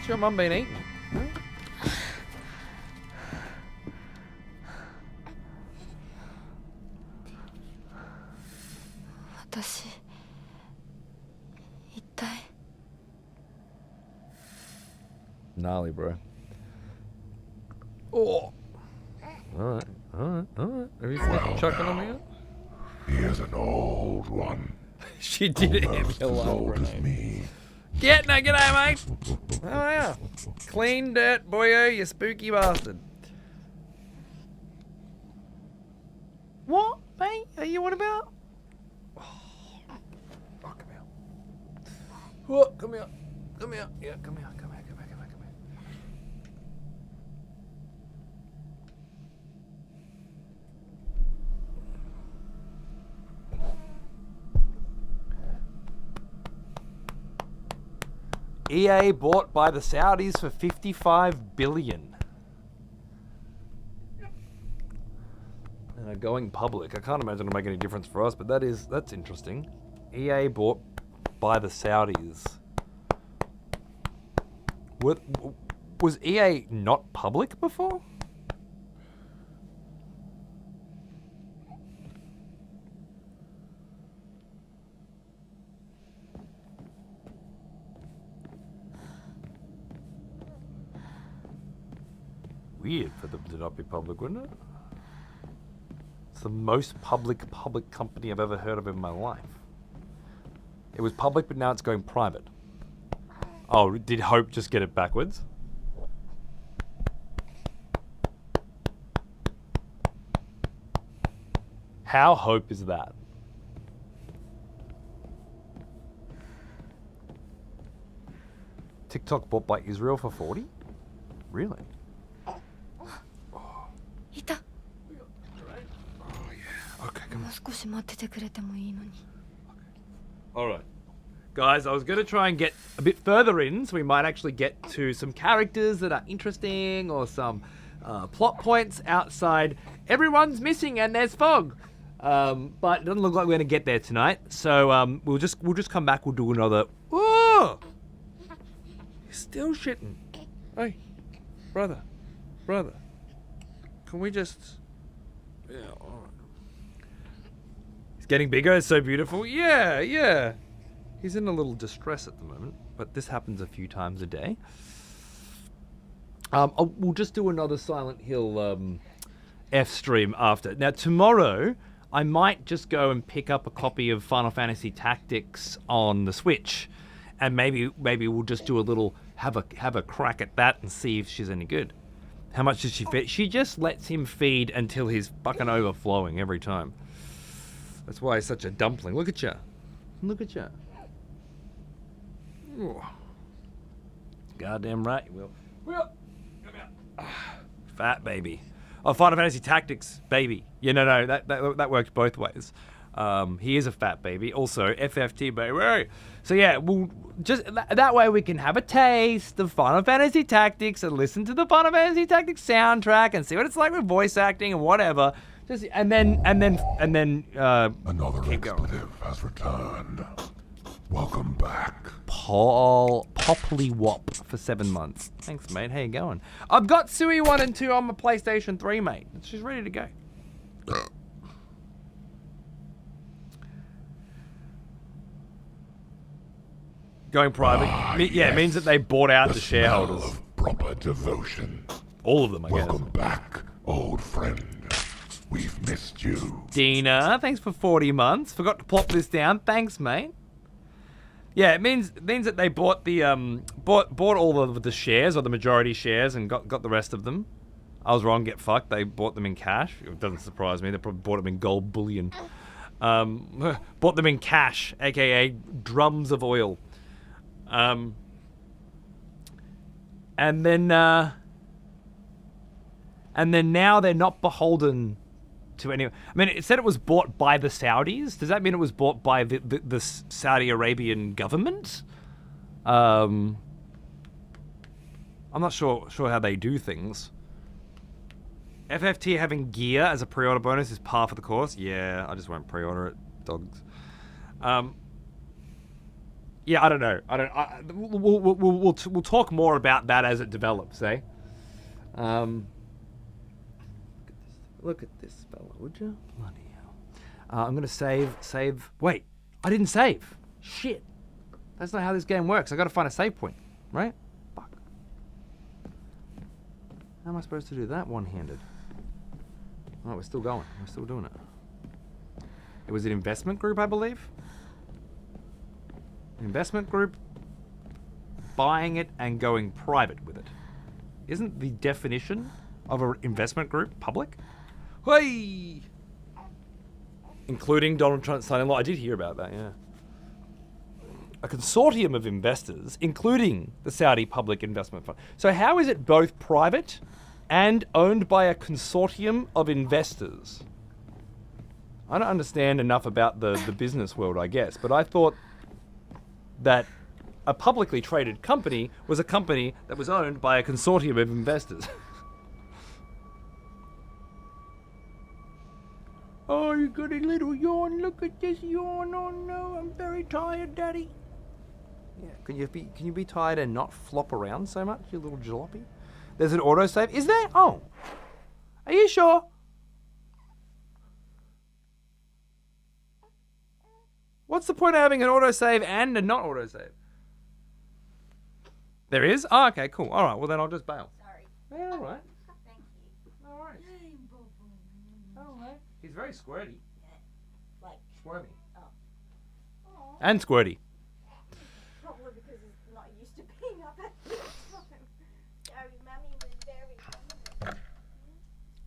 your mum been eating? Huh? 私一体 Gnarly, bro. Oh. Alright. Are you chucking on me yet? He is an old one. She did it Almost in as your old as life, me. G'day, mate. Oh, yeah. Clean dirt, boyo, you spooky bastard. What, mate? Are you what about? Oh, come here. Oh, come here. Come here. Yeah, come here. Come here. Come here. Come here. Come here. EA bought by the Saudis for 55 billion. Going public. I can't imagine it'll make any difference for us, but that's interesting. EA bought by the Saudis. Was EA not public before? Weird for them to not be public, wouldn't it? It's the most public company I've ever heard of in my life. It was public, but now it's going private. Oh, did Hope just get it backwards? How Hope is that? TikTok bought by Israel for 40? Really? いた Okay, come もう少し待っててくれてもいいのに Alright. Guys, I was going to try and get a bit further in, so we might actually get to some characters that are interesting or some plot points outside. Everyone's missing and there's fog. But it doesn't look like we're going to get there tonight. So we'll just come back, we'll do another... Oh! You're still shitting. Hey, brother. Can we just... Yeah, alright. He's getting bigger, it's so beautiful. Yeah. He's in a little distress at the moment, but this happens a few times a day. We'll just do another Silent Hill F stream after. Now tomorrow, I might just go and pick up a copy of Final Fantasy Tactics on the Switch, and maybe we'll just do a little have a crack at that and see if she's any good. How much does she feed? She just lets him feed until he's fucking overflowing every time. That's why he's such a dumpling. Look at you. Ooh. Goddamn right you will. Come here. Fat baby. Oh, Final Fantasy Tactics, baby. Yeah, no, that works both ways. He is a fat baby. Also, FFT, baby. So yeah, we'll just that way we can have a taste of Final Fantasy Tactics and listen to the Final Fantasy Tactics soundtrack and see what it's like with voice acting and whatever. Just and then Another keep going. expletive has returned. Welcome back. Popply Wop for 7 months. Thanks, mate. How you going? I've got Sui 1 and 2 on my PlayStation 3, mate. She's ready to go. Going private. Yeah, it means that they bought out the shareholders. Smell of proper devotion. All of them, I guess. Welcome back, old friend. We've missed you. Dina, thanks for 40 months. Forgot to plop this down. Thanks, mate. Yeah, it means that they bought the bought all of the shares, or the majority shares, and got the rest of them. I was wrong. Get fucked. They bought them in cash. It doesn't surprise me. They probably bought them in gold bullion. Bought them in cash, aka drums of oil. And then now they're not beholden to anyone. I mean, it said it was bought by the Saudis. Does that mean it was bought by the Saudi Arabian government? I'm not sure how they do things. FFT having gear as a pre-order bonus is par for the course. Yeah, I just won't pre-order it, dogs. Yeah, I don't know. We'll talk more about that as it develops, eh? Look at this fella, would you? Bloody hell. I'm gonna save. Wait, I didn't save. Shit. That's not how this game works. I gotta find a save point, right? Fuck. How am I supposed to do that one-handed? Oh, we're still going. We're still doing it. It was an investment group, I believe. Investment group, buying it and going private with it. Isn't the definition of an investment group public? Hey! Including Donald Trump's son-in-law. I did hear about that, yeah. A consortium of investors, including the Saudi Public Investment Fund. So how is it both private and owned by a consortium of investors? I don't understand enough about the business world, I guess, but I thought that a publicly traded company was a company that was owned by a consortium of investors. Oh, you got a little yawn. Look at this yawn. Oh no, I'm very tired, Daddy. Yeah, can you be tired and not flop around so much, you little jalopy? There's an autosave. Is there? Oh. Are you sure? What's the point of having an autosave and a not autosave? There is? Oh, okay, cool. All right, well then I'll just bail. Sorry. Yeah, all right. Thank you. All right. All right. He's very squirty. Like, Squirmy. oh. And squirty. Probably because he's not used to being up at this time. Sorry, Mummy was very hungry.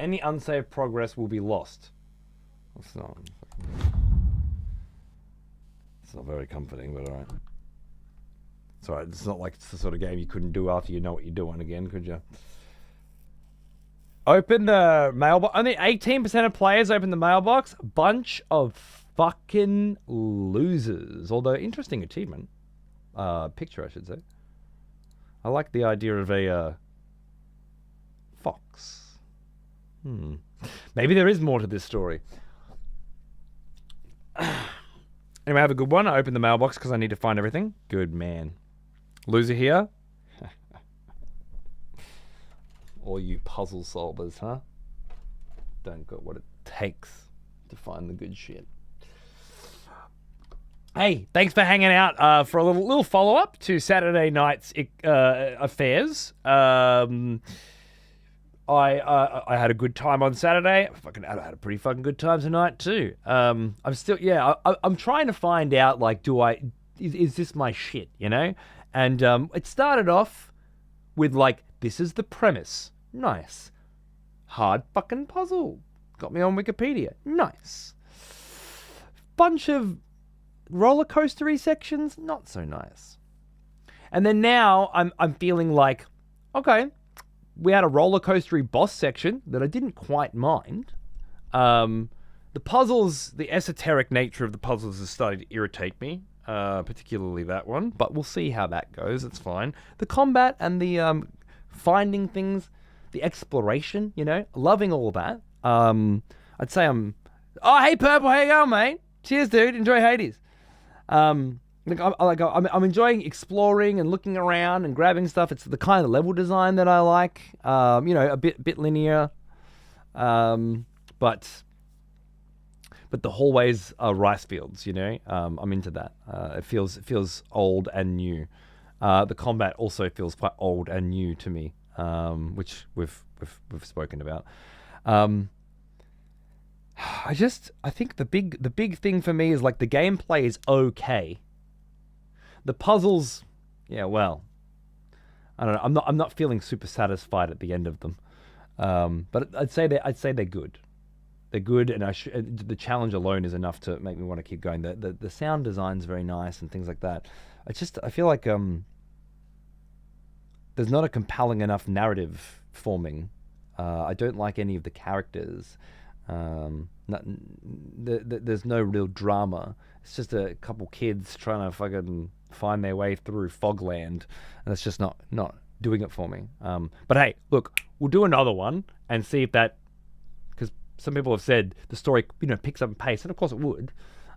Any unsaved progress will be lost. It's not very comforting, but all right. It's all right. It's not like it's the sort of game you couldn't do after you know what you're doing again, could you? Open the mailbox. Only 18% of players open the mailbox. Bunch of fucking losers. Although, interesting achievement. Picture, I should say. I like the idea of a fox. Maybe there is more to this story. Anyway, have a good one. I opened the mailbox because I need to find everything. Good man. Loser here. All you puzzle solvers, huh? Don't got what it takes to find the good shit. Hey, thanks for hanging out for a little follow-up to Saturday night's affairs. I had a good time on Saturday. I had a pretty fucking good time tonight too. I'm still, I'm trying to find out, like, is this my shit, you know? And it started off with, like, this is the premise. Nice. Hard fucking puzzle. Got me on Wikipedia. Nice. Bunch of roller coastery sections. Not so nice. And then now I'm feeling like, okay, we had a roller coastery boss section that I didn't quite mind. The puzzles, the esoteric nature of the puzzles is starting to irritate me, particularly that one. But we'll see how that goes. It's fine. The combat and the finding things, the exploration, you know, loving all that. I'd say I'm... Oh, hey, Purple, how you going, mate? Cheers, dude. Enjoy Hades. I'm enjoying exploring and looking around and grabbing stuff. It's the kind of level design that I like. You know, a bit linear. But the hallways are rice fields, you know. I'm into that. It feels old and new. The combat also feels quite old and new to me, which we've spoken about. I think the big thing for me is, like, the gameplay is okay. The puzzles, yeah, well, I don't know. I'm not feeling super satisfied at the end of them. But I'd say they're good. They're good, and the challenge alone is enough to make me want to keep going. The sound design's very nice and things like that. I feel like there's not a compelling enough narrative forming. I don't like any of the characters. There's no real drama. It's just a couple kids trying to fucking find their way through Fogland, and that's just not doing it for me. But hey, look, we'll do another one and see if that, because some people have said the story, you know, picks up and pace, and of course it would.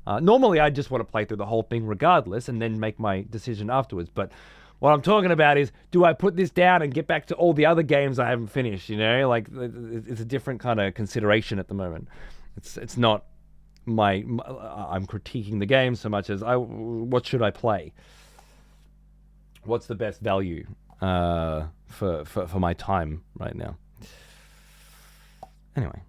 Normally, I just want to play through the whole thing regardless and then make my decision afterwards. But what I'm talking about is, do I put this down and get back to all the other games I haven't finished? You know, like it's a different kind of consideration at the moment. It's not I'm critiquing the game so much as what should I play? What's the best value for my time right now? Anyway,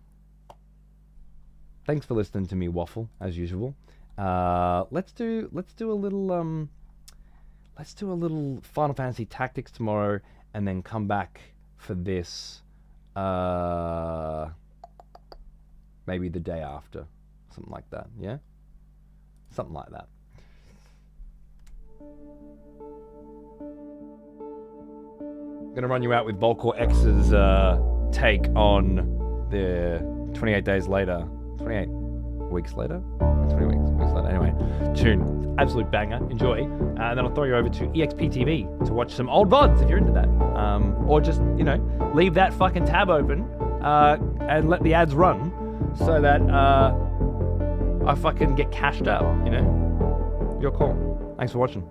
thanks for listening to me waffle as usual. Let's do a little Final Fantasy Tactics tomorrow, and then come back for this maybe the day after, something like that. Yeah, something like that. Gonna run you out with Volcor X's take on the 28 days later, 28 weeks later, 20 weeks later. Anyway, tune, absolute banger. Enjoy, and then I'll throw you over to EXP TV to watch some old VODs if you're into that, or just leave that fucking tab open and let the ads run so that I fucking get cashed up. Your call. Thanks for watching.